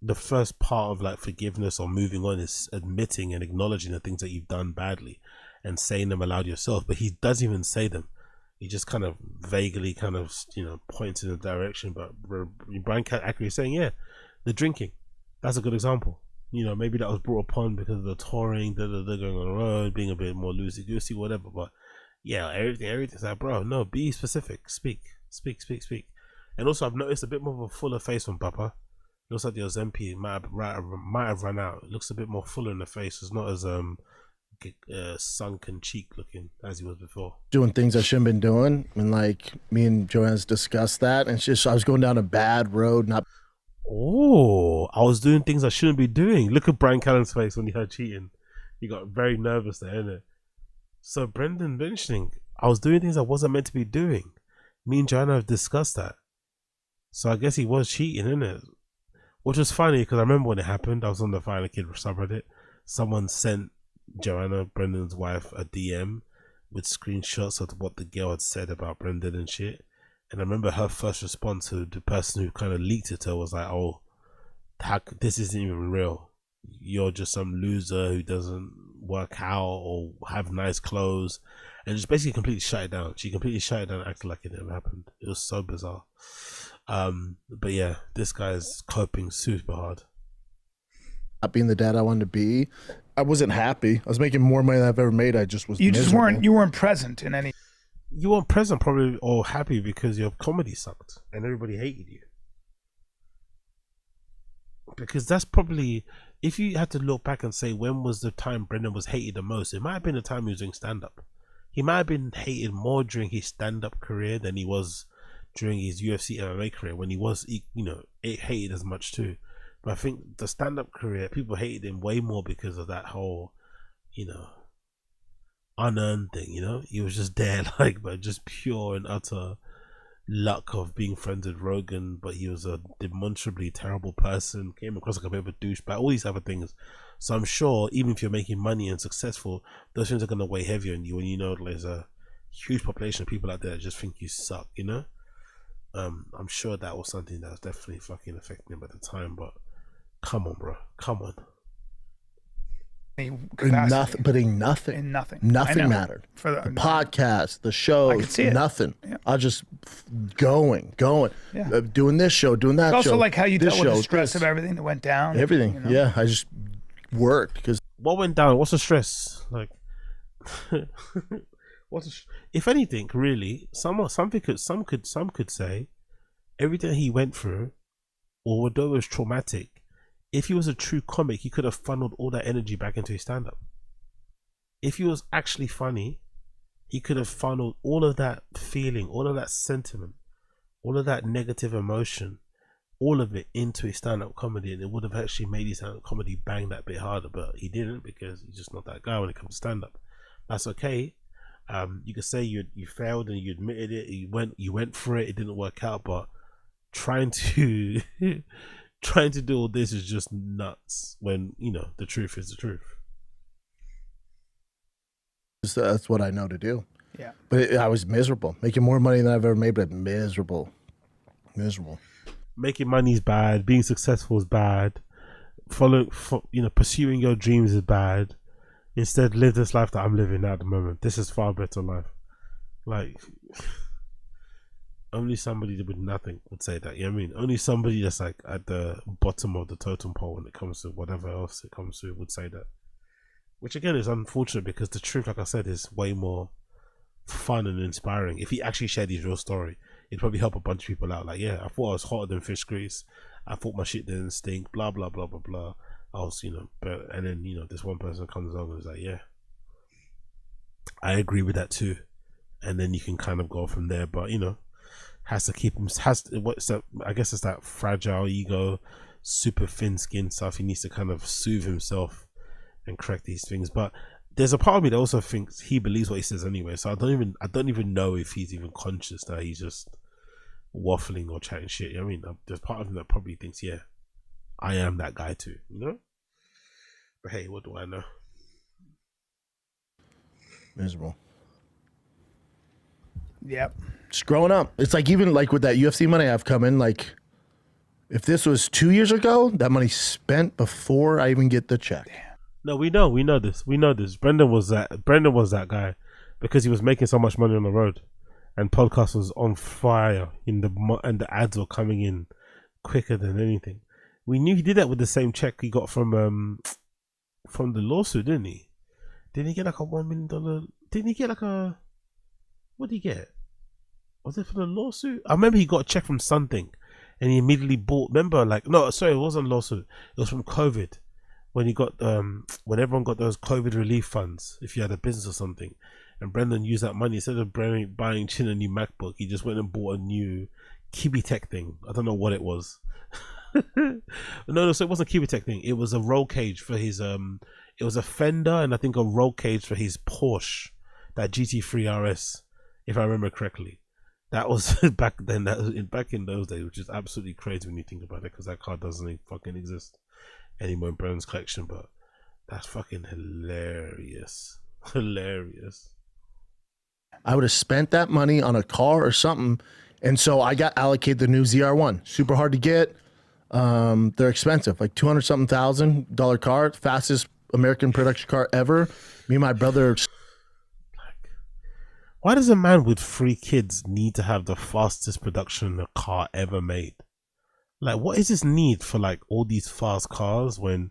The first part of like forgiveness or moving on is admitting and acknowledging the things that you've done badly and saying them aloud yourself. But he doesn't even say them. He just kind of vaguely kind of, you know, points in a direction. But Brian accurately saying, yeah, the drinking, that's a good example. You know, maybe that was brought upon because of the touring, they're going on the road, being a bit more loosey-goosey, whatever. But yeah, everything's like, bro, no, be specific. Speak. And also, I've noticed a bit more of a fuller face from Papa. It looks like the Ozempic might have run out. It looks a bit more fuller in the face. It's not as sunken cheek looking as he was before. Doing things I shouldn't been doing. And like, me and Joanne's discussed that. And it's just, I was going down a bad road, not... Oh, I was doing things I shouldn't be doing. Look at Brian Callen's face when he heard cheating. He got very nervous there, innit? So Brendan mentioning, I was doing things I wasn't meant to be doing. Me and Joanna have discussed that. So I guess he was cheating, innit? Which was funny because I remember when it happened, I was on the Final Kid subreddit. Someone sent Joanna, Brendan's wife, a DM with screenshots of what the girl had said about Brendan and shit. And I remember her first response to the person who kind of leaked it to her was like, "Oh, this isn't even real. You're just some loser who doesn't work out or have nice clothes," and just basically completely shut it down. She completely shut it down, acted like it never happened. It was so bizarre. But yeah, this guy's coping super hard. Not being the dad I wanted to be, I wasn't happy. I was making more money than I've ever made. I just was. You weren't present in any. You weren't present probably or happy because your comedy sucked and everybody hated you. Because that's probably, if you had to look back and say when was the time Brendan was hated the most, it might have been the time he was doing stand-up. He might have been hated more during his stand-up career than he was during his UFC MMA career, when he was, hated as much too. But I think the stand-up career, people hated him way more because of that whole, unearned thing, he was just there, but just pure and utter luck of being friends with Rogan, but he was a demonstrably terrible person, came across like a bit of a douchebag, all these other things. So I'm sure even if you're making money and successful, those things are going to weigh heavy on you when there's a huge population of people out there that just think you suck, I'm sure that was something that was definitely fucking affecting him at the time, but come on, bro, come on. Nothing mattered. For the podcast, the shows, nothing. Yeah. I was just going, Yeah. Doing this show, doing that It's show. also like how you this dealt with the show, stress this. of everything that went down. Everything, yeah. I just worked because. What went down? What's the stress? Like, if anything, really, some could say everything he went through, although it was traumatic, if he was a true comic, he could have funneled all that energy back into his stand-up. If he was actually funny, he could have funneled all of that feeling, all of that sentiment, all of that negative emotion, all of it into his stand-up comedy, and it would have actually made his stand-up comedy bang that bit harder, but he didn't because he's just not that guy when it comes to stand-up. That's okay. You could say you failed and you admitted it, you went for it, it didn't work out, but trying to do all this is just nuts when the truth is the truth. That's what I know to do. Yeah. But I was miserable, making more money than I've ever made, but miserable. Making money is bad. Being successful is bad. Pursuing your dreams is bad. Instead, live this life that I'm living at the moment. This is far better life. Like, only somebody with nothing would say that. You know what I mean? Only somebody that's like at the bottom of the totem pole when it comes to whatever else it comes to would say that. Which again is unfortunate because the truth, like I said, is way more fun and inspiring. If he actually shared his real story, it'd probably help a bunch of people out. Like, yeah, I thought I was hotter than fish grease. I thought my shit didn't stink. Blah blah blah blah blah. I was, but and then this one person comes along and is like, yeah, I agree with that too, and then you can kind of go from there. But has to keep him. I guess it's that fragile ego, super thin skin stuff. He needs to kind of soothe himself and correct these things. But there's a part of me that also thinks he believes what he says anyway. So I don't even know if he's even conscious that he's just waffling or chatting shit. I mean, there's part of him that probably thinks, yeah, I am that guy too, But hey, what do I know? Miserable. Yep. Just growing up. It's like even like with that UFC money I've come in, like if this was 2 years ago, that money spent before I even get the check. No, we know this. Brendan was that guy because he was making so much money on the road, and podcast was on fire and the ads were coming in quicker than anything. We knew he did that with the same check he got from the lawsuit, didn't he? Didn't he get like a $1 million? Didn't he get like a? What did he get? Was it for the lawsuit? I remember he got a check from something, and he immediately bought. Remember, no, sorry, it wasn't a lawsuit. It was from COVID, when he got when everyone got those COVID relief funds. If you had a business or something, and Brendan used that money instead of buying Chin a new MacBook, he just went and bought a new Kibitech thing. I don't know what it was. No, so it wasn't a Kibitech thing. It was a roll cage for his it was a fender and I think a roll cage for his Porsche, that GT3 RS, if I remember correctly. That was back then. That was back in those days, which is absolutely crazy when you think about it, because that car doesn't even fucking exist anymore in Brennan's collection. But that's fucking hilarious, hilarious. I would have spent that money on a car or something, and so I got allocated the new ZR1. Super hard to get. They're expensive, like $200,000 car, fastest American production car ever. Me and my brother. Why does a man with 3 kids need to have the fastest production a car ever made? Like, what is this need for like all these fast cars when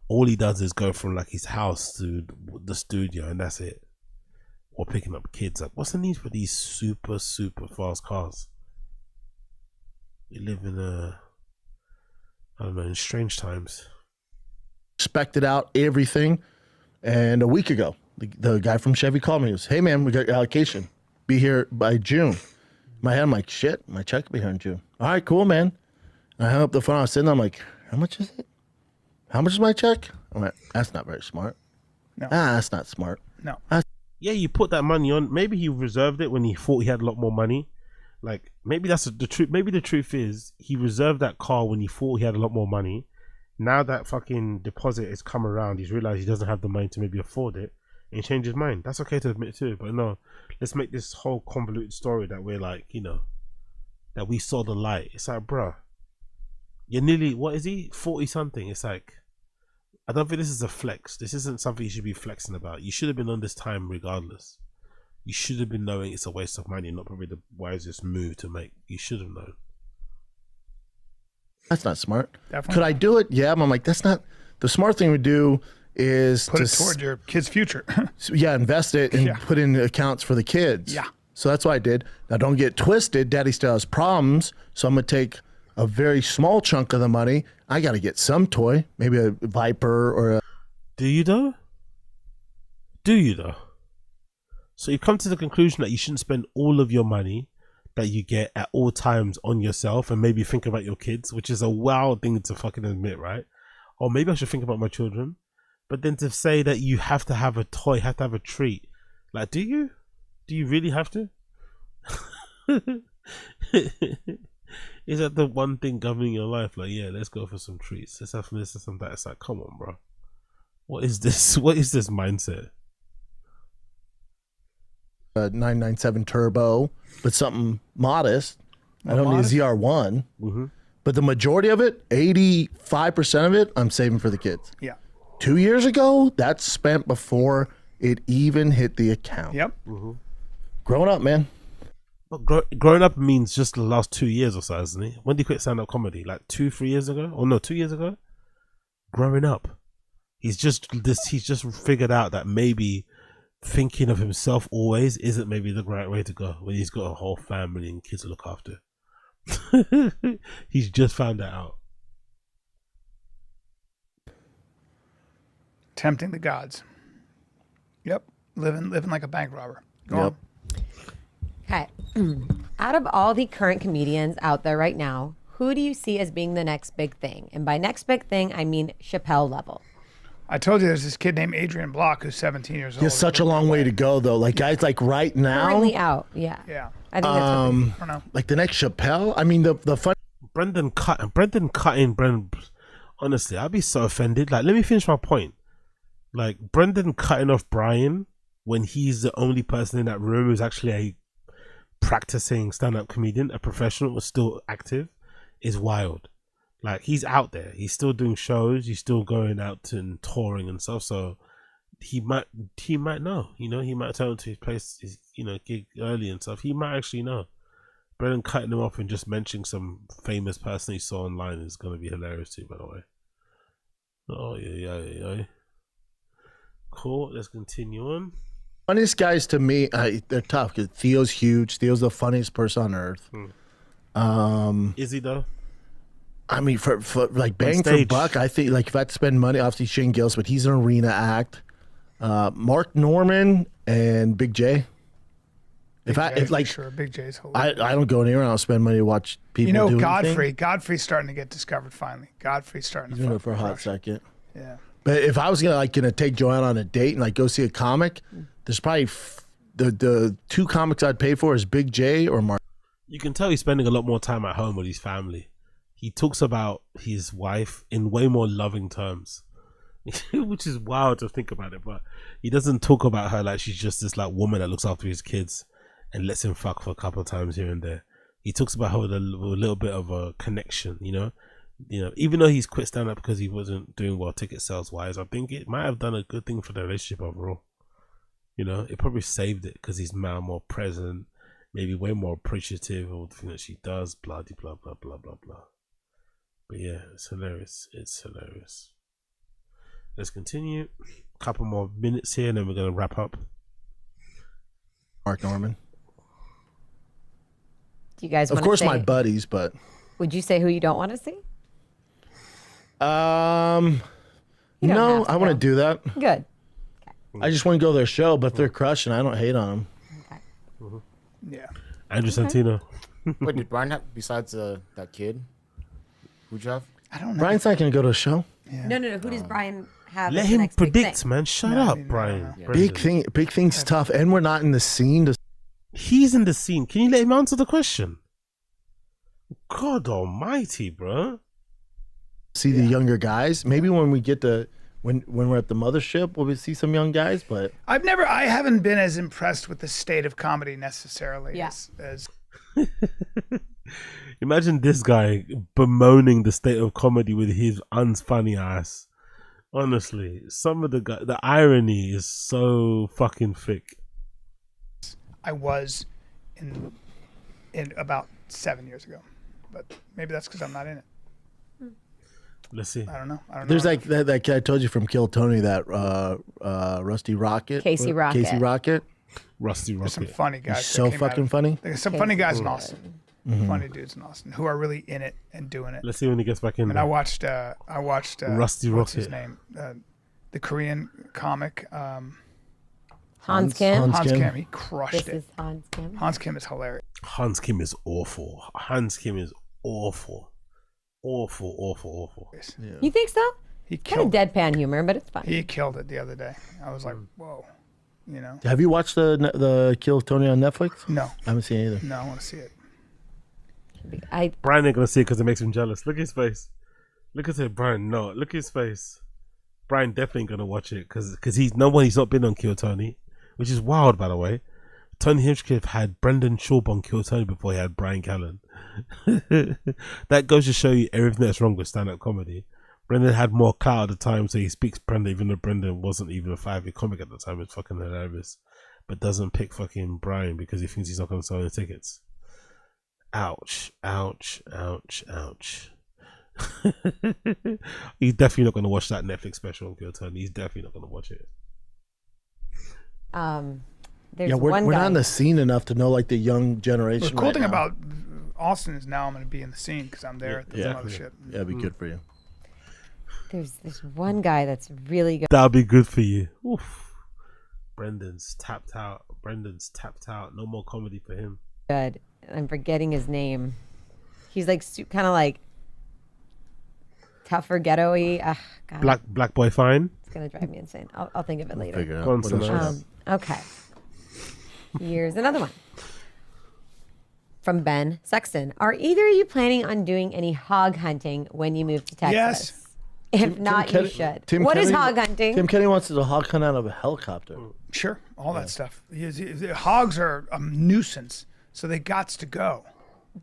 all he does is go from like his house to the studio and that's it? Or picking up kids. Like, what's the need for these super fast cars? We live in I don't know, in strange times. Expected out everything, and a week ago, the guy from Chevy called me. He goes, "Hey man, we got your allocation. Be here by June." In my head, I'm like, "Shit, my check will be here in June." All right, cool, man. And I hung up the phone. I was sitting there, I'm like, "How much is it? How much is my check?" I'm like, "That's not very smart. No. That's not smart." No. Yeah, you put that money on. Maybe he reserved it when he thought he had a lot more money. Like, maybe that's the truth. Maybe the truth is he reserved that car when he thought he had a lot more money. Now that fucking deposit has come around, he's realized he doesn't have the money to maybe afford it, and he changed his mind. That's okay to admit too. But no, let's make this whole convoluted story that we're like, you know, that we saw the light. It's like, bruh, you're nearly, what is he? 40 something. It's like, I don't think this is a flex. This isn't something you should be flexing about. You should have been on this time regardless. You should have been knowing it's a waste of money, not probably the wisest move to make. You should have known. That's not smart. Definitely Could I do it? Yeah, but I'm like, that's not the smart thing to do. Is Put it toward your kid's future. Yeah, invest it and put in accounts for the kids. Yeah. So that's what I did. Now don't get twisted. Daddy still has problems, so I'm gonna take a very small chunk of the money. I got to get some toy, maybe a Viper or a. Do you though? Do you though? So you come to the conclusion that you shouldn't spend all of your money that you get at all times on yourself and maybe think about your kids, which is a wild thing to fucking admit, right? Or maybe I should think about my children. But then to say that you have to have a toy, have to have a treat. Like, do you? Do you really have to? Is that the one thing governing your life? Like, yeah, let's go for some treats. Let's have this and some that. It's like, come on, bro. What is this? What is this mindset? 997 turbo, but something modest. I don't modest? need a ZR1. But the majority of it, 85% of it, I'm saving for the kids. Yeah. 2 years ago, that's spent before it even hit the account. Yep. Growing up, man. But growing up means just the last 2 years or so, isn't it? When did he quit stand-up comedy? Like 2-3 years ago? Or no, 2 years ago? Growing up. He's just figured out that maybe thinking of himself always isn't maybe the right way to go when he's got a whole family and kids to look after. He's just found that out. Tempting the gods. Yep. Living like a bank robber. Go on. Okay. Out of all the current comedians out there right now, who do you see as being the next big thing? And by next big thing, I mean Chappelle level. I told you there's this kid named Adrian Block who's 17 years old. He has such a long way to go, though. Like, guys, like right now. Currently out, yeah. Yeah. I think that's what I don't know. Like the next Chappelle. I mean, the fun. Brendan cutting. Honestly, I'd be so offended. Like, let me finish my point. Like, Brendan cutting off Brian when he's the only person in that room who's actually a practicing stand-up comedian, a professional, was still active, is wild. Like, he's out there, he's still doing shows, he's still going out and touring and stuff. So he might know, you know, he might turn to his place, his, you know, gig early and stuff. He might actually know. Brendan cutting him off and just mentioning some famous person he saw online is going to be hilarious too, by the way. Oh yeah. Cool. Let's continue on. Funniest guys to me, they're tough because Theo's huge. Theo's the funniest person on earth. Is he though? I mean, for like bang for buck, I think like if I had to spend money, obviously Shane Gillis, but he's an arena act. Mark Norman and Big J. Big J's hilarious. I don't go anywhere. I don't spend money to watch people. You know, do Godfrey. anything. Godfrey's starting to get discovered finally. Godfrey's starting He's to. gonna go for a hot second. Yeah. But if I was gonna take Joanna on a date and like go see a comic, there's probably the two comics I'd pay for is Big J or Mark. You can tell he's spending a lot more time at home with his family. He talks about his wife in way more loving terms, which is wild to think about it. But he doesn't talk about her like she's just this like woman that looks after his kids and lets him fuck for a couple of times here and there. He talks about her with a little bit of a connection, you know. Even though he's quit stand up because he wasn't doing well ticket sales wise, I think it might have done a good thing for the relationship overall. You know, it probably saved it because he's now more present, maybe way more appreciative of the thing that she does, blah blah blah blah blah blah. But yeah, it's hilarious. It's hilarious. Let's continue. A couple more minutes here, and then we're gonna wrap up. Mark Norman. Do you guys? Of course, my buddies, but would you say who you don't want to see? No, I want to do that. Good. I just want to go to their show, but they're crushing. I don't hate on them. Yeah. Andrew Santino. Wait, did Brian have, besides that kid? Who'd you have? I don't know. Brian's not going to go to a show. No. Who does Brian have? Let as the him next big predict, thing? man. Shut up, Brian. Big thing's tough, and we're not in the scene to. He's in the scene. Can you let him answer the question? God almighty, bro. See the younger guys. Maybe when we get to when we're at the mothership, we'll see some young guys. But I haven't been as impressed with the state of comedy necessarily as Imagine this guy bemoaning the state of comedy with his unfunny ass. Honestly, some of the irony is so fucking thick. I was in about 7 years ago, but maybe that's because I'm not in it. Let's see. I don't know. There's like that kid I told you from Kill Tony, that Rusty Rocket. Casey Rocket. Casey Rocket. Rusty Rocket. There's some funny guys. He's so fucking funny. There's some funny guys in Austin. Funny dudes in Austin who are really in it and doing it. Let's see when he gets back in. And there. I watched Rusty what's his Rocket. name? The Korean comic. Hans Kim. Hans Kim. He crushed This it. is Hans Kim. Hans Kim is hilarious. Hans Kim is awful. Hans Kim is awful. Awful. Yeah. You think so? He kind of deadpan humor, but it's fun. He killed it the other day. I was like, whoa, you know. Have you watched the Kill Tony on Netflix? No. I haven't seen it either. No, I want to see it. Brian ain't gonna see it because it makes him jealous. Look at his face. Look at it, Brian. No, look at his face. Brian definitely gonna watch it because he's not been on Kill Tony, which is wild, by the way. Tony Hinchcliffe had Brendan Schaub on Kill Tony before he had Brian Callen. That goes to show you everything that's wrong with stand-up comedy. Brendan had more clout at the time, so he speaks Brendan, even though Brendan wasn't even a 5-year comic at the time. It's fucking hilarious, but doesn't pick fucking Brian because he thinks he's not gonna sell any tickets. Ouch. He's definitely not gonna watch that Netflix special on Kill Tony. He's definitely not gonna watch it. There's We're one not guy. in the scene enough to know like the young generation. The cool right thing now. about Austin is now I'm going to be in the scene because I'm there at the mothership. Yeah, it'd be good for you. There's one guy that's really good. That'll be good for you. Oof. Brendan's tapped out. No more comedy for him. Good. I'm forgetting his name. He's like kind of like tougher, ghetto-y. God. Black boy fine. It's gonna drive me insane. I'll think of it later. Figure it out. What else is it? Okay. Here's another one from Ben Sexton. Are either of you planning on doing any hog hunting when you move to Texas? Yes. If not, you should. Tim What is Kenny- hog hunting? Tim Kenny wants to hog hunt out of a helicopter. Sure, all that stuff. The hogs are a nuisance, so they gots to go.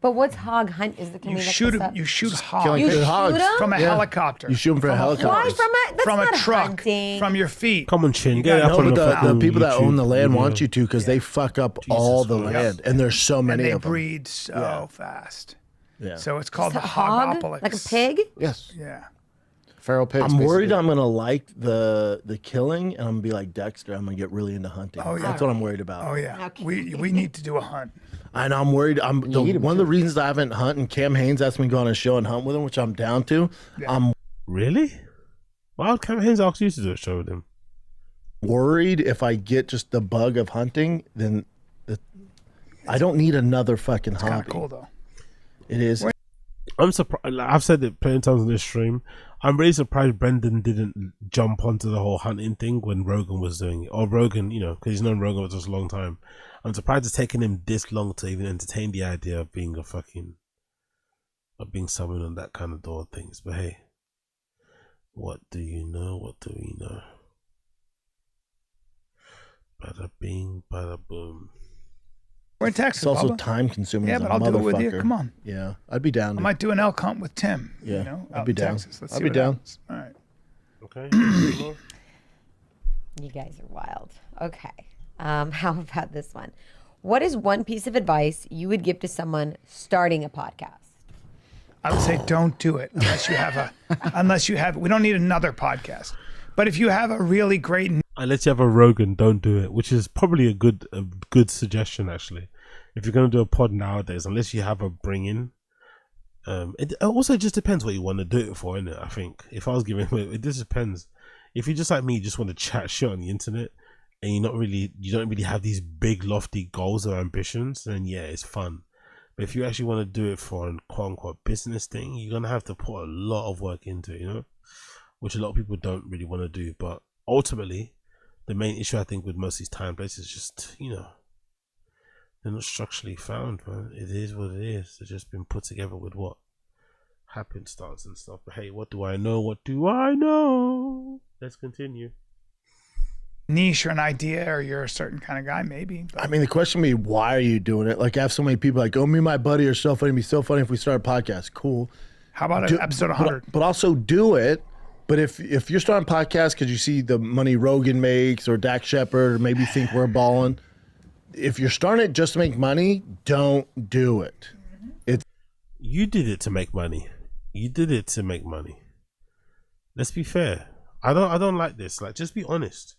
But what's hog hunt? Can You we look shoot this them. up? You shoot Killing hogs. You shoot hogs. 'em? From a Yeah. helicopter. You shoot them from a helicopter. Why that's from a not truck? hunting. From your feet. Come on, Chin. Get up No, on but the fucking people that own the YouTube land video. want you to because they fuck up all the land, and there's so And many they of them. breed so fast. Yeah. So it's called Is the it hog? hogopolis. Like a pig? Yes. Yeah. Feral pigs. I'm worried basically. I'm gonna like the killing, and I'm gonna be like Dexter. I'm gonna get really into hunting. Oh, yeah. That's what I'm worried about. Oh yeah. We need to do a hunt. And I'm worried. One of the reasons I haven't hunted. Cam Haynes asked me to go on a show and hunt with him, which I'm down to. I'm Really? Why would Cam Haynes ask you to do a show with him? worried if I get just the bug of hunting, then I don't need another fucking hobby. Kind of cool though. It is. I'm surprised. I've said it plenty of times on this stream. I'm really surprised Brendan didn't jump onto the whole hunting thing when Rogan was doing it. Or Rogan, you know, because he's known Rogan for such a long time. I'm surprised it's taken him this long to even entertain the idea of being someone on that kind of door things. But hey, what do you know? What do we know? Bada bing, bada boom. We're in Texas. It's also Bubba. time consuming. Yeah, as a but I'll do it with you. motherfucker. Come on. Yeah, I'd be down. I might do an elk hunt with Tim. Yeah, you know, I'd out be in down. Texas. Let's I'd see be what down. happens. All right. Okay. You guys are wild. Okay. How about this one? What is one piece of advice you would give to someone starting a podcast? I would say don't do it unless you have we don't need another podcast. But if you have a really great Unless you have a Rogan, don't do it. Which is probably a good suggestion actually. If you're gonna do a pod nowadays, unless you have a bring in, it also just depends what you want to do it for, innit? I think if I was giving it just depends. If you're just like me, you just want to chat shit on the internet, and you don't really have these big lofty goals or ambitions, then yeah, it's fun. But if you actually want to do it for a quote unquote business thing, you're gonna have to put a lot of work into it, you know, which a lot of people don't really want to do. But ultimately, the main issue I think with most of these time places is just, you know, they're not structurally found, man. It is what it is. They've just been put together with what happenstance and stuff. But hey, what do I know? What do I know? Let's continue. niche or an idea, or you're a certain kind of guy, maybe. But I mean, the question would be, why are you doing it? Like, I have so many people like, oh, me and my buddy are so funny. It'd be so funny if we start a podcast. Cool. How about an episode 100? But also do it. But if you're starting a podcast because you see the money Rogan makes or Dak Shepard, or maybe think we're balling, if you're starting it just to make money, don't do it. You did it to make money. You did it to make money. Let's be fair. I don't like this. Like, just be honest.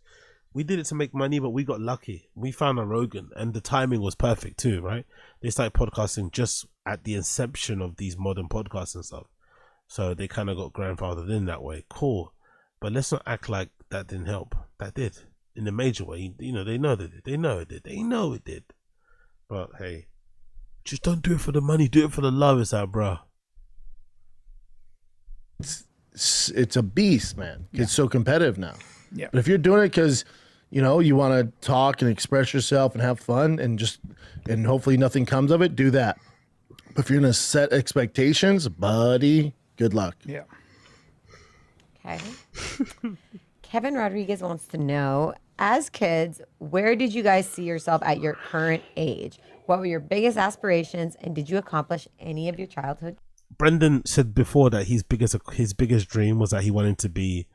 We did it to make money, but we got lucky. We found a Rogan, and the timing was perfect too, right? They started podcasting just at the inception of these modern podcasts and stuff. So they kind of got grandfathered in that way. Cool. But let's not act like that didn't help. That did. In a major way. You know, they know that it. They know it did. They know it did. But hey, just don't do it for the money. Do it for the love. It's that, bro. It's a beast, man. It's so competitive now. Yeah. But if you're doing it because, you know, you want to talk and express yourself and have fun and hopefully nothing comes of it, do that. But if you're going to set expectations, buddy, good luck. Yeah. Okay. Kevin Rodriguez wants to know, as kids, where did you guys see yourself at your current age? What were your biggest aspirations, and did you accomplish any of your childhood? Brendan said before that his biggest dream was that he wanted to be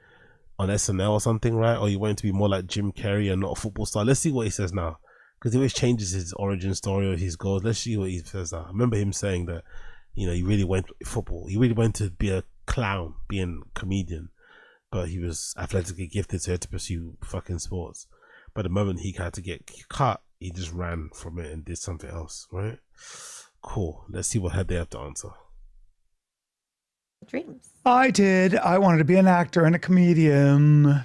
on SNL or something, right? Or he wanted to be more like Jim Carrey and not a football star. Let's see what he says now, because he always changes his origin story or his goals. Let's see what he says now. I remember him saying that, you know, he really went football. He really went to be a clown, being a comedian, but he was athletically gifted, so he had to pursue fucking sports. But the moment he had to get cut, he just ran from it and did something else, right? Cool. Let's see what they have to answer. Dreams. I did. I wanted to be an actor and a comedian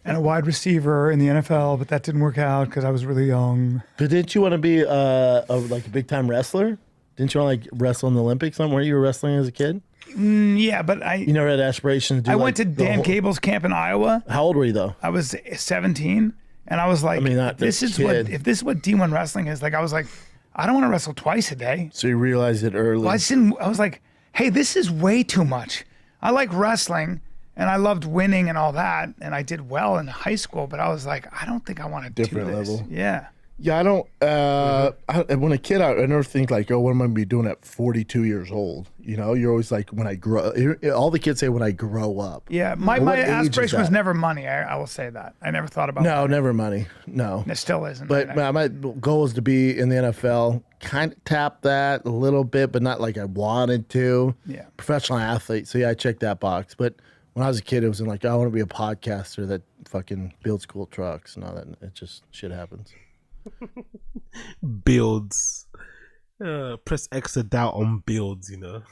and a wide receiver in the NFL, but that didn't work out because I was really young. But didn't you want to be like a big time wrestler? Didn't you want to like wrestle in the Olympics somewhere? You were wrestling as a kid? Yeah, but you never had aspirations to do I went to Dan Cable's camp in Iowa. How old were you though? I was 17, and I was like, if this is what D1 wrestling is, like I was like, I don't want to wrestle twice a day. So you realized it early. Well, I was like, hey, this is way too much. I like wrestling and I loved winning and all that, and I did well in high school, but I was like, I don't think I want to do this. Different level. Yeah. Yeah, I don't. When a kid, I never think like, oh, what am I going to be doing at 42 years old? You know, you're always like, when I grow. All the kids say when I grow up. Yeah, my aspiration was never money. I will say that. I never thought about. No, never money. No, it still isn't. But my goal is to be in the NFL. Kind of tap that a little bit, but not like I wanted to. Yeah, professional athlete. So yeah, I checked that box. But when I was a kid, it was like, I want to be a podcaster that fucking builds cool trucks and all that. It just shit happens. Builds. Press X to doubt on builds, you know.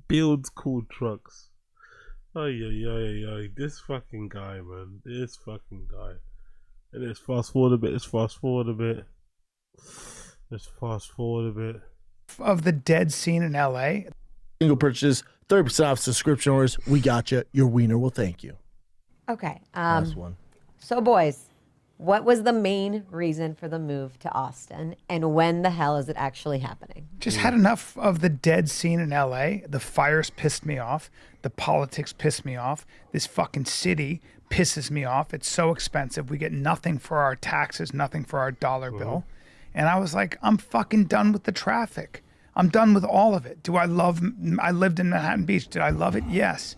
Builds cool trucks. Ay. This fucking guy, man. This fucking guy. And let's fast forward a bit. Let's fast forward a bit. Of the dead scene in LA. Single purchase, 30% off subscription orders. We got you. Your wiener will thank you. Okay. Last one. So, boys, what was the main reason for the move to Austin, and when the hell is it actually happening? Just had enough of the dead scene in LA. The fires pissed me off. The politics pissed me off. This fucking city pisses me off. It's so expensive. We get nothing for our taxes, nothing for our dollar bill. And I was like, I'm fucking done with the traffic. I'm done with all of it. I lived in Manhattan Beach. Did I love it? Yes.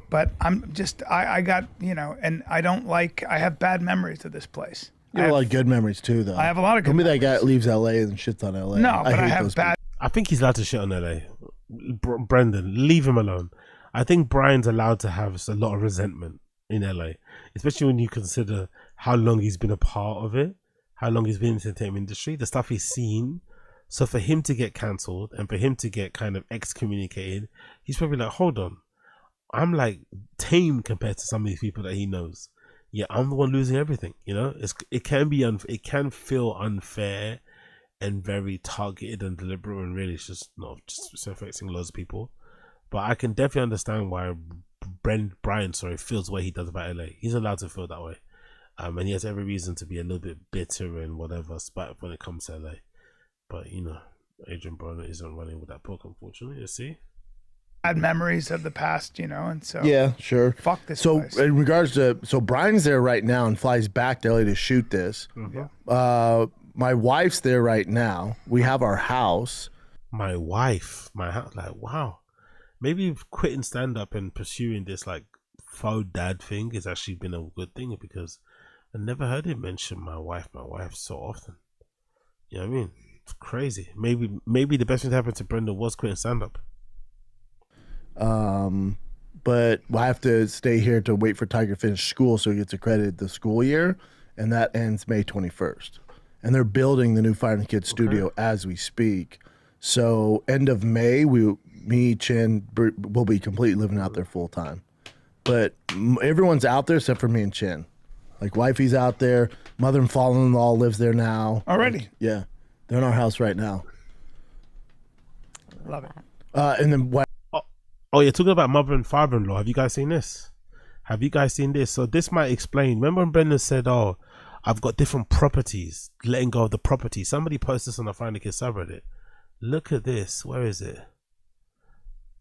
But I'm just, I got, and I have bad memories of this place. You have a lot of good memories too, though. I have a lot of good Tell me that guy leaves LA and shits on LA. No, but I hate have those bad. I think he's allowed to shit on LA. Brendan, leave him alone. I think Brian's allowed to have a lot of resentment in LA, especially when you consider how long he's been a part of it, how long he's been in the entertainment industry, the stuff he's seen. So for him to get cancelled and for him to get kind of excommunicated, he's probably like, hold on, I'm like tame compared to some of these people that he knows. Yeah, I'm the one losing everything. It can feel unfair and very targeted and deliberate, and really it's just affecting loads of people. But I can definitely understand why Brian feels the way he does about LA. He's allowed to feel that way, and he has every reason to be a little bit bitter and whatever spite when it comes to LA. But Adrian Broner isn't running with that book, unfortunately. You see, Bad memories of the past, and so yeah, sure. Fuck this So place. in regards to, Brian's there right now and flies back to LA to shoot this. My wife's there right now. We have our house. My house. Like, wow. Maybe quitting stand up and pursuing this like faux dad thing has actually been a good thing, because I never heard him mention my wife so often. You know what I mean? It's crazy. Maybe the best thing that happened to Brendan was quitting stand up. But I have to stay here to wait for Tiger to finish school so he gets accredited the school year, and that ends May 21st. And they're building the new Fire and the Kids studio as we speak. So end of May, me, Chin, will be completely living out there full time. But everyone's out there except for me and Chin. Like, wifey's out there. Mother and father-in-law lives there now. Already? Yeah. They're in our house right now. Love it. And then what? Oh, you're talking about mother and father-in-law. Have you guys seen this? So this might explain. Remember when Brendan said, oh, I've got different properties, letting go of the property. Somebody posted this on the Find the Kids subreddit. Look at this. Where is it?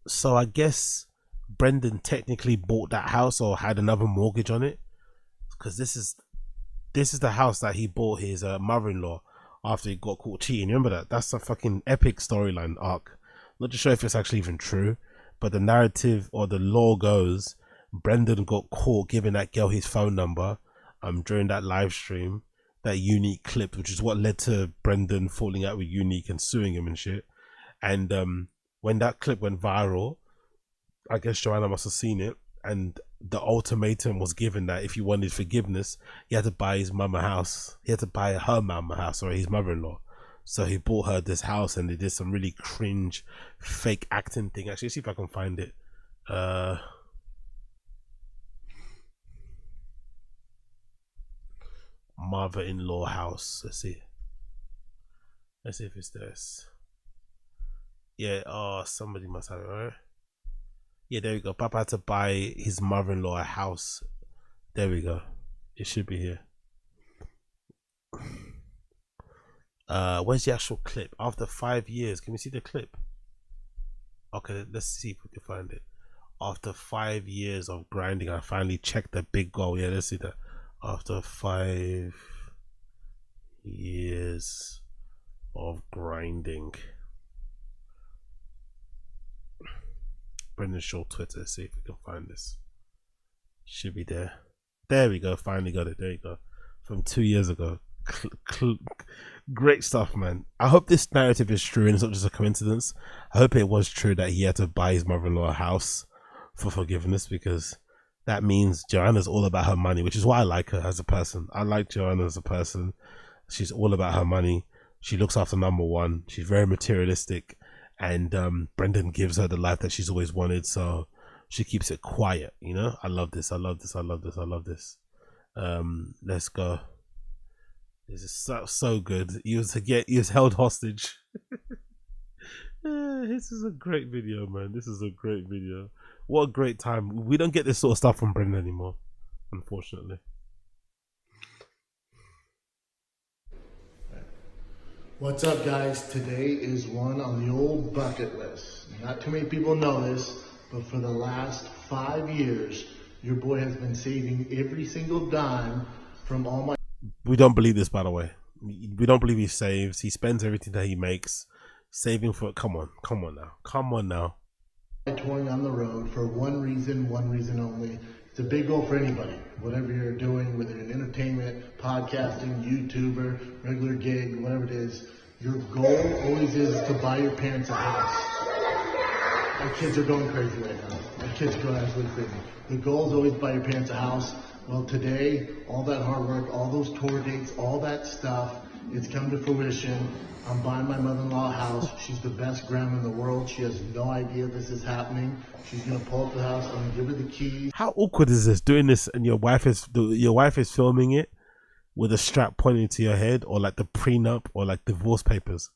So I guess Brendan technically bought that house or had another mortgage on it, because this is the house that he bought his mother-in-law after he got caught cheating. Remember that? That's a fucking epic storyline arc. Not too sure if it's actually even true, but the narrative or the law goes Brendan got caught giving that girl his phone number during that live stream, that Unique clip, which is what led to Brendan falling out with Unique and suing him and shit. And when that clip went viral, I guess Joanna must have seen it, and the ultimatum was given that if he wanted forgiveness, he had to buy his mum a house. He had to buy her mum a house, or his mother-in-law. So he bought her this house, and they did some really cringe fake acting thing. Actually, see if I can find it. Mother-in-law house. Let's see if it's this. Yeah, somebody must have it, right? Yeah, there we go. Papa had to buy his mother-in-law a house. There we go. It should be here. Where's the actual clip? After 5 years, can we see the clip? Okay, let's see if we can find it. After 5 years of grinding, I finally checked the big goal. Yeah, let's see that. After 5 years of grinding. Brendan Shaw Twitter. Let's see if we can find this. Should be there. There we go. Finally got it. There you go. From 2 years ago. Great stuff, man. I hope this narrative is true and it's not just a coincidence. I hope it was true that he had to buy his mother-in-law a house for forgiveness, because that means Joanna's all about her money, which is why I like her as a person. I like Joanna as a person. She's all about her money. She looks after number one. She's very materialistic, and Brendan gives her the life that she's always wanted, so she keeps it quiet. I love this. Let's go. This is so good. He was held hostage. This is a great video, man. This is a great video. What a great time. We don't get this sort of stuff from Brendan anymore, unfortunately. What's up, guys? Today is one on the old bucket list. Not too many people know this, but for the last 5 years, your boy has been saving every single dime from all my... We don't believe this, by the way. We don't believe he saves. He spends everything that he makes. Saving for... Come on now. touring on the road for one reason only. It's a big goal for anybody, whatever you're doing, whether you're in entertainment, podcasting, YouTuber, regular gig, whatever it is. Your goal always is to buy your parents a house. My kids are going crazy right now. My kids are going absolutely crazy. The goal is always buy your parents a house. Well, today, all that hard work, all those tour dates, all that stuff, it's come to fruition. I'm buying my mother-in-law a house. She's the best grandma in the world. She has no idea this is happening. She's gonna pull up the house. I'm gonna give her the keys. How awkward is this, doing this and your wife is filming it with a strap pointing to your head, or like the prenup, or like divorce papers?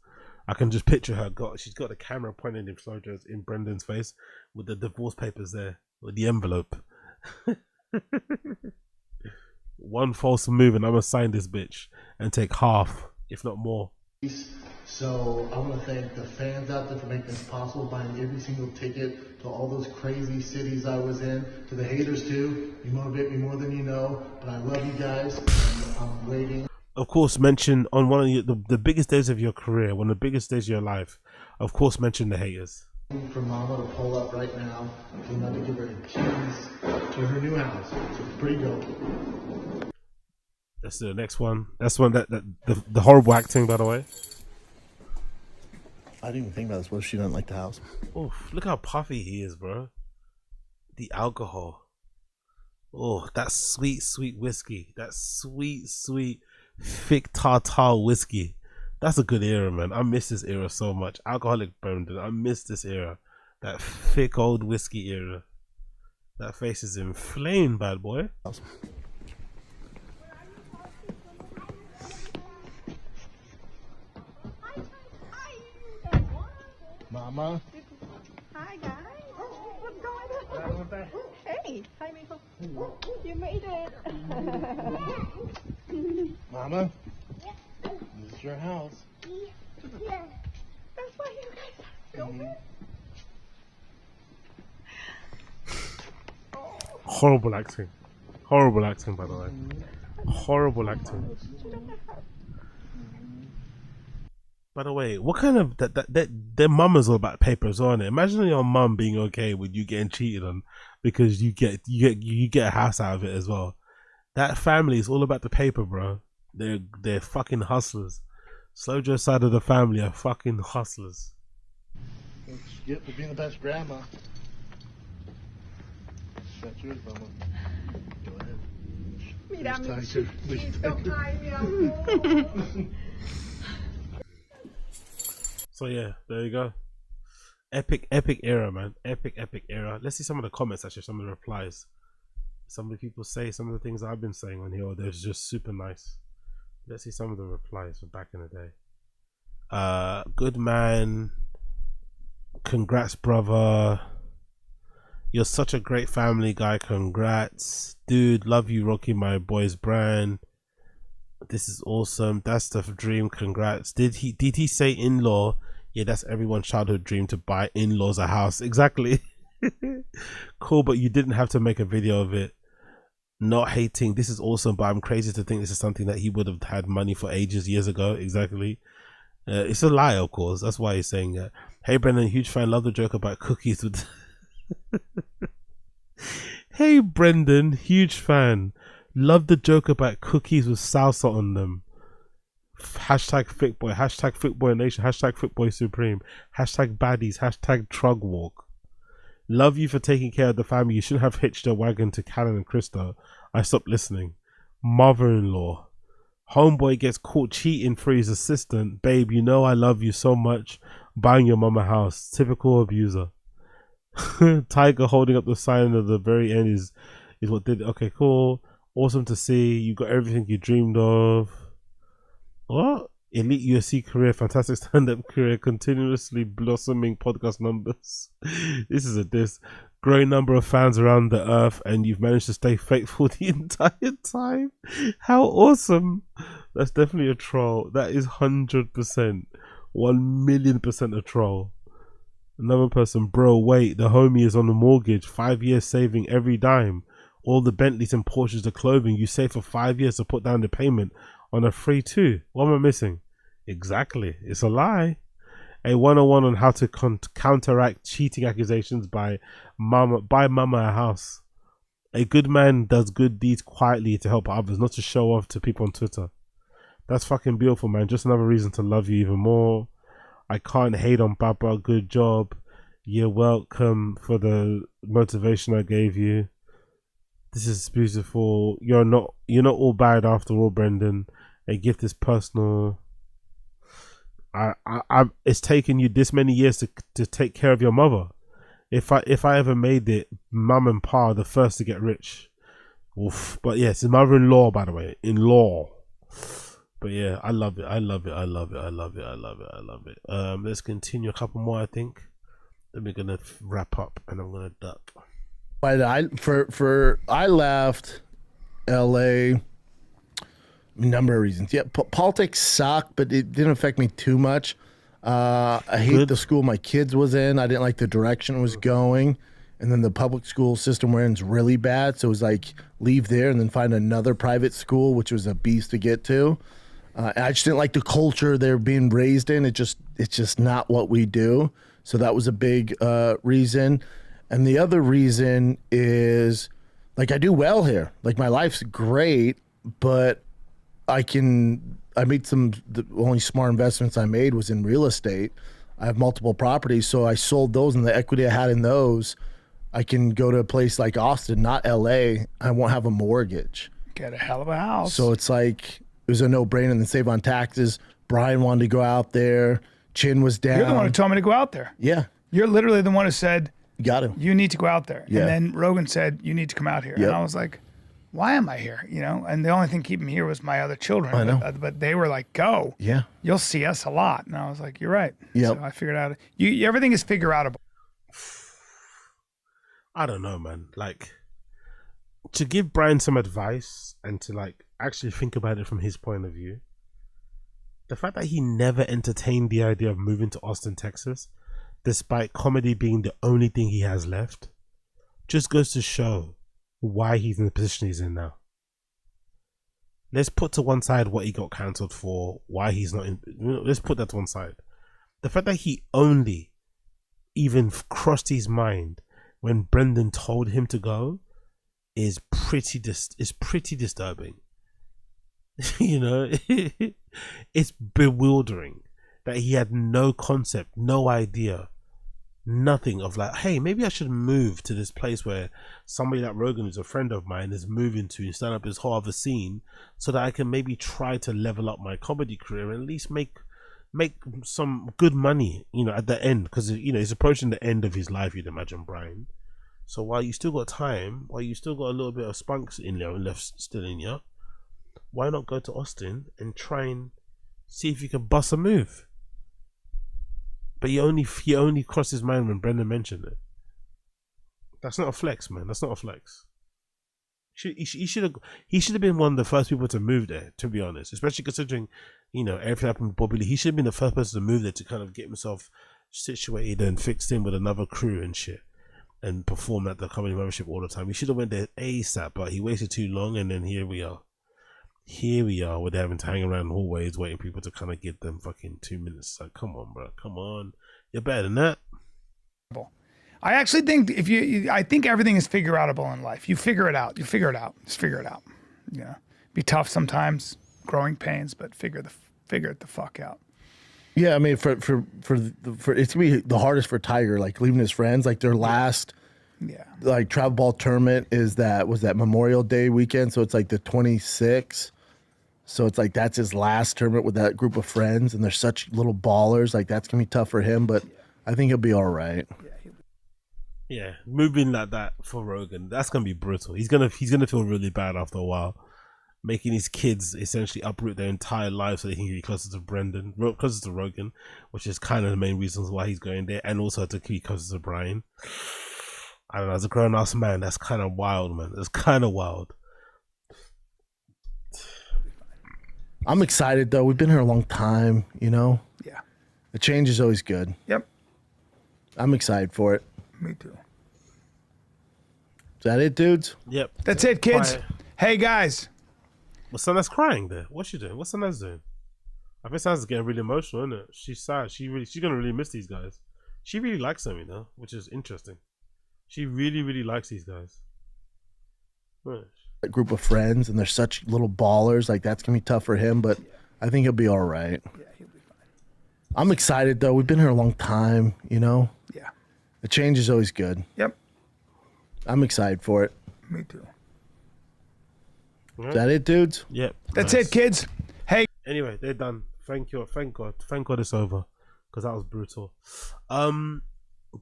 I can just picture her. She's got the camera pointing in Brendan's face with the divorce papers there, with the envelope. One false move and I'm gonna sign this bitch and take half, if not more. So I want to thank the fans out there for making this possible, buying every single ticket to all those crazy cities I was in. To the haters too, you motivate me more than you know. But I love you guys. And I'm waiting. Of course, mention on one of the biggest days of your career, one of the biggest days of your life. Of course, mention the haters. For Mama to pull up right now, I'm about to give her the keys to her new house. So it's pretty dope. Let's do the next one. That's one the horrible acting, by the way. I didn't even think about this. What if she doesn't like the house? Oh, look how puffy he is, bro. The alcohol. Oh, that sweet, sweet whiskey. That sweet, sweet, thick tartar whiskey. That's a good era, man. I miss this era so much. Alcoholic Brendan. I miss this era. That thick old whiskey era. That face is inflamed, bad boy. Mama. Hi guys. What's going on? Hey, hi Mijo. You made it. Mama. This is your house. Yeah. That's why you guys are filming. Horrible acting. Horrible acting, by the way. Horrible acting. By the way, what kind of their mum is all about papers, aren't it? Imagine your mum being okay with you getting cheated on because you get a house out of it as well. That family is all about the paper, bro. They're fucking hustlers. Slow Joe's side of the family are fucking hustlers. That's it for being the best grandma. That's yours, Mama. Go ahead. Mira mi Tiger. chiquito. Ay, mi amor. So yeah, there you go. Epic era, man. Epic era. Let's see some of the comments, actually, some of the replies. Some of the people say some of the things I've been saying on here. They're just super nice. Let's see some of the replies from back in the day. Good man. Congrats, brother. You're such a great family guy. Congrats. Dude, love you, Rocky, my boy's brand. This is awesome. That's the dream. Congrats. Did he say in-law? Yeah, that's everyone's childhood dream, to buy in-laws a house. Exactly. Cool, but you didn't have to make a video of it. Not hating. This is awesome, but I'm crazy to think this is something that he would have had money for ages, years ago. Exactly. It's a lie, of course. That's why he's saying that. Hey, Brendan, huge fan. Love the joke about cookies with... Hey, Brendan, huge fan. Love the joke about cookies with salsa on them. Hashtag Fitboy. Hashtag Fitboy Nation. Hashtag Fitboy Supreme. Hashtag baddies. Hashtag Trug Walk. Love you for taking care of the family. You shouldn't have hitched a wagon to Callan and Christo. I stopped listening. Mother-in-law. Homeboy gets caught cheating for his assistant. Babe, you know I love you so much. Buying your mama house. Typical abuser. Tiger holding up the sign at the very end is what did. Okay, cool. Awesome to see. You got everything you dreamed of. What? Elite UFC career, fantastic stand-up career, continuously blossoming podcast numbers. This is a diss. Growing number of fans around the earth, and you've managed to stay faithful the entire time. How awesome! That's definitely a troll. That is 100%, 1,000,000% a troll. Another person, bro, wait, the homie is on a mortgage, 5 years saving every dime. All the Bentleys and Porsches, the clothing you save for 5 years to put down the payment on a free two. What am I missing? Exactly, it's a lie. A 101 on how to counteract cheating accusations by mama a house. A good man does good deeds quietly to help others, not to show off to people on Twitter. That's fucking beautiful, man. Just another reason to love you even more. I can't hate on Baba. Good job. You're welcome for the motivation I gave you. This is beautiful. You're not all bad after all, Brendan. A gift is personal. It's taken you this many years to take care of your mother. If I ever made it, mum and pa are the first to get rich. Oof. But yes, his mother-in-law, by the way, in-law. But yeah, I love it. I love it. I love it. I love it. I love it. I love it. Let's continue a couple more, I think. Then we're gonna wrap up, and I'm gonna duck. But I left LA. Number of reasons. Yeah, politics suck, but it didn't affect me too much. I hate the school my kids was in. I didn't like the direction it was going. And then the public school system we're in is really bad. So it was like, leave there and then find another private school, which was a beast to get to. I just didn't like the culture they're being raised in. It's just not what we do. So that was a big reason. And the other reason is, like, I do well here. Like, my life's great, but I made the only smart investments I made was in real estate. I have multiple properties, so I sold those, and the equity I had in those, I can go to a place like Austin, not LA. I won't have a mortgage. Get a hell of a house. So it's like, it was a no-brainer, and then save on taxes. Brian wanted to go out there. Chin was down. You're the one who told me to go out there. Yeah. You're literally the one who said, got to. You need to go out there. Yeah. And then Rogan said, you need to come out here. Yep. And I was like, why am I here? You know, and the only thing keeping me here was my other children. I know. But they were like, go. Yeah. You'll see us a lot. And I was like, you're right. Yep. So I figured out, everything is figure outable. I don't know, man. Like, to give Brian some advice and to, like, actually think about it from his point of view, the fact that he never entertained the idea of moving to Austin, Texas, despite comedy being the only thing he has left, just goes to show why he's in the position he's in now. Let's put to one side what he got cancelled for, why he's not in. Let's put that to one side. The fact that he only even crossed his mind when Brendan told him to go is pretty disturbing. You know, it's bewildering that he had no concept, no idea, nothing of like, hey, maybe I should move to this place where somebody like Rogan, who's a friend of mine, is moving to and stand up his whole other scene, so that I can maybe try to level up my comedy career and at least make some good money, you know, at the end, because, you know, he's approaching the end of his life, you'd imagine, Brian. So while you still got time, while you still got a little bit of spunks in there left still in you, why not go to Austin and try and see if you can bust a move? But he only crossed his mind when Brendan mentioned it. That's not a flex, man. That's not a flex. He should have been one of the first people to move there, to be honest. Especially considering, you know, everything happened with Bobby Lee. He should have been the first person to move there to kind of get himself situated and fixed in with another crew and shit, and perform at the comedy membership all the time. He should have went there ASAP, but he waited too long, and then here we are. Here we are with having to hang around hallways waiting for people to kind of give them fucking 2 minutes. Like, come on, bro. Come on. You're better than that. I actually think I think everything is figure outable in life. You figure it out. You figure it out. Just figure it out. Yeah. Be tough sometimes, growing pains, but figure it the fuck out. Yeah, I mean, for it's gonna be the hardest for Tiger, like leaving his friends, like their last, like travel ball tournament was that Memorial Day weekend, so it's like the 26th, so it's like that's his last tournament with that group of friends, and they're such little ballers, like that's gonna be tough for him, but I think he'll be all right. Yeah, moving like that for Rogan, that's gonna be brutal. He's gonna feel really bad after a while. making his kids essentially uproot their entire lives so they can be closer to closer to Rogan, which is kind of the main reasons why he's going there, and also to be closer to Brian. I don't know, as a grown ass man, that's kind of wild, man. It's kind of wild. I'm excited though. We've been here a long time, you know? Yeah. The change is always good. Yep. I'm excited for it. Me too. Is that it, dudes? Yep. That's it, kids. Quiet. Hey, guys. Well, Sanna's crying there. What's she doing? What's Sanna doing? I think Sanna's getting really emotional, isn't it? She's sad. She's gonna really miss these guys. She really likes them, you know, which is interesting. She really, really likes these guys. Right. A group of friends, and they're such little ballers. Like, that's gonna be tough for him, but I think he'll be all right. Yeah, he'll be fine. I'm excited though. We've been here a long time, you know? Yeah. The change is always good. Yep. I'm excited for it. Me too. Is that it, dudes? Yep. That's it, kids. Hey. Anyway, they're done. Thank you. Thank God. Thank God it's over, because that was brutal.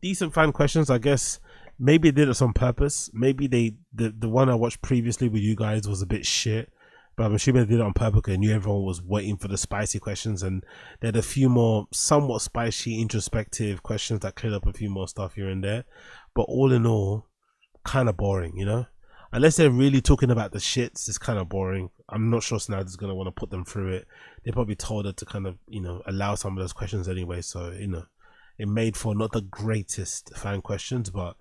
Decent fan questions, I guess. Maybe they did it on purpose. Maybe the one I watched previously with you guys was a bit shit, but I'm assuming they did it on purpose because I knew everyone was waiting for the spicy questions, and they had a few more somewhat spicy, introspective questions that cleared up a few more stuff here and there. But all in all, kind of boring, you know? Unless they're really talking about the shits, it's kind of boring. I'm not sure Snyder's going to want to put them through it. They probably told her to kind of, you know, allow some of those questions anyway. So, you know, it made for not the greatest fan questions, but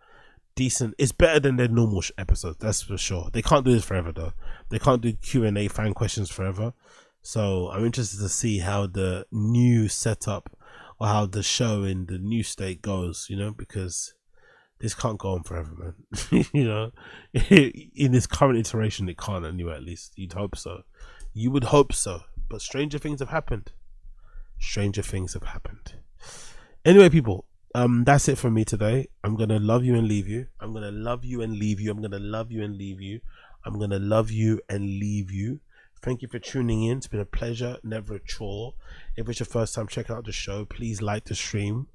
decent. It's better than their normal episodes, that's for sure. They can't do this forever though. They can't do Q&A fan questions forever. So I'm interested to see how the new setup or how the show in the new state goes, you know, because this can't go on forever, man. You know, in this current iteration, it can't anyway, at least. You'd hope so. You would hope so. But stranger things have happened. Stranger things have happened. Anyway, people, that's it for me today. I'm going to love you and leave you. I'm going to love you and leave you. I'm going to love you and leave you. I'm going to love you and leave you. Thank you for tuning in. It's been a pleasure, never a chore. If it's your first time checking out the show, please like the stream.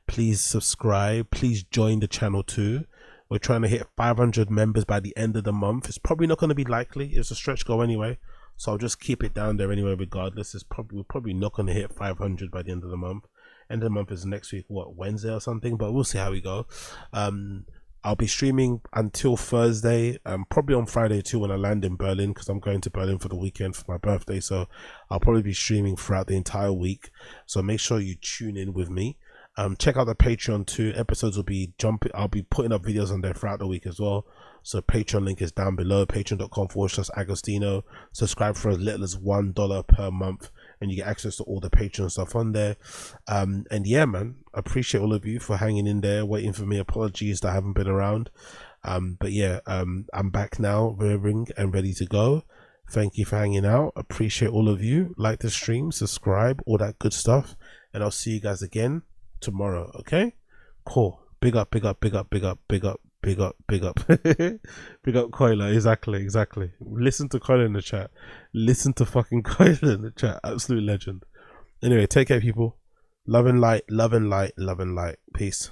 Please subscribe. Please join the channel too. We're trying to hit 500 members by the end of the month. It's probably not going to be likely. It's a stretch goal anyway. So I'll just keep it down there anyway regardless. We're probably not going to hit 500 by the end of the month. End of the month is next week, what, Wednesday or something? But we'll see how we go. I'll be streaming until Thursday, probably on Friday too when I land in Berlin, because I'm going to Berlin for the weekend for my birthday. So I'll probably be streaming throughout the entire week. So make sure you tune in with me. Check out the Patreon too. Episodes will be jumping. I'll be putting up videos on there throughout the week as well. So Patreon link is down below, patreon.com/Agostino. Subscribe for as little as $1 per month, and you get access to all the Patreon stuff on there. And yeah, man, I appreciate all of you for hanging in there, waiting for me. Apologies that I haven't been around. But yeah, I'm back now, raring and ready to go. Thank you for hanging out. Appreciate all of you. Like the stream, subscribe, all that good stuff. And I'll see you guys again tomorrow. Okay? Cool. Big up, big up, big up, big up, big up. Big up, big up. Big up Koila, exactly. Listen to Koila in the chat. Listen to fucking Koila in the chat. Absolute legend. Anyway, take care, people. Love and light, love and light, love and light. Peace.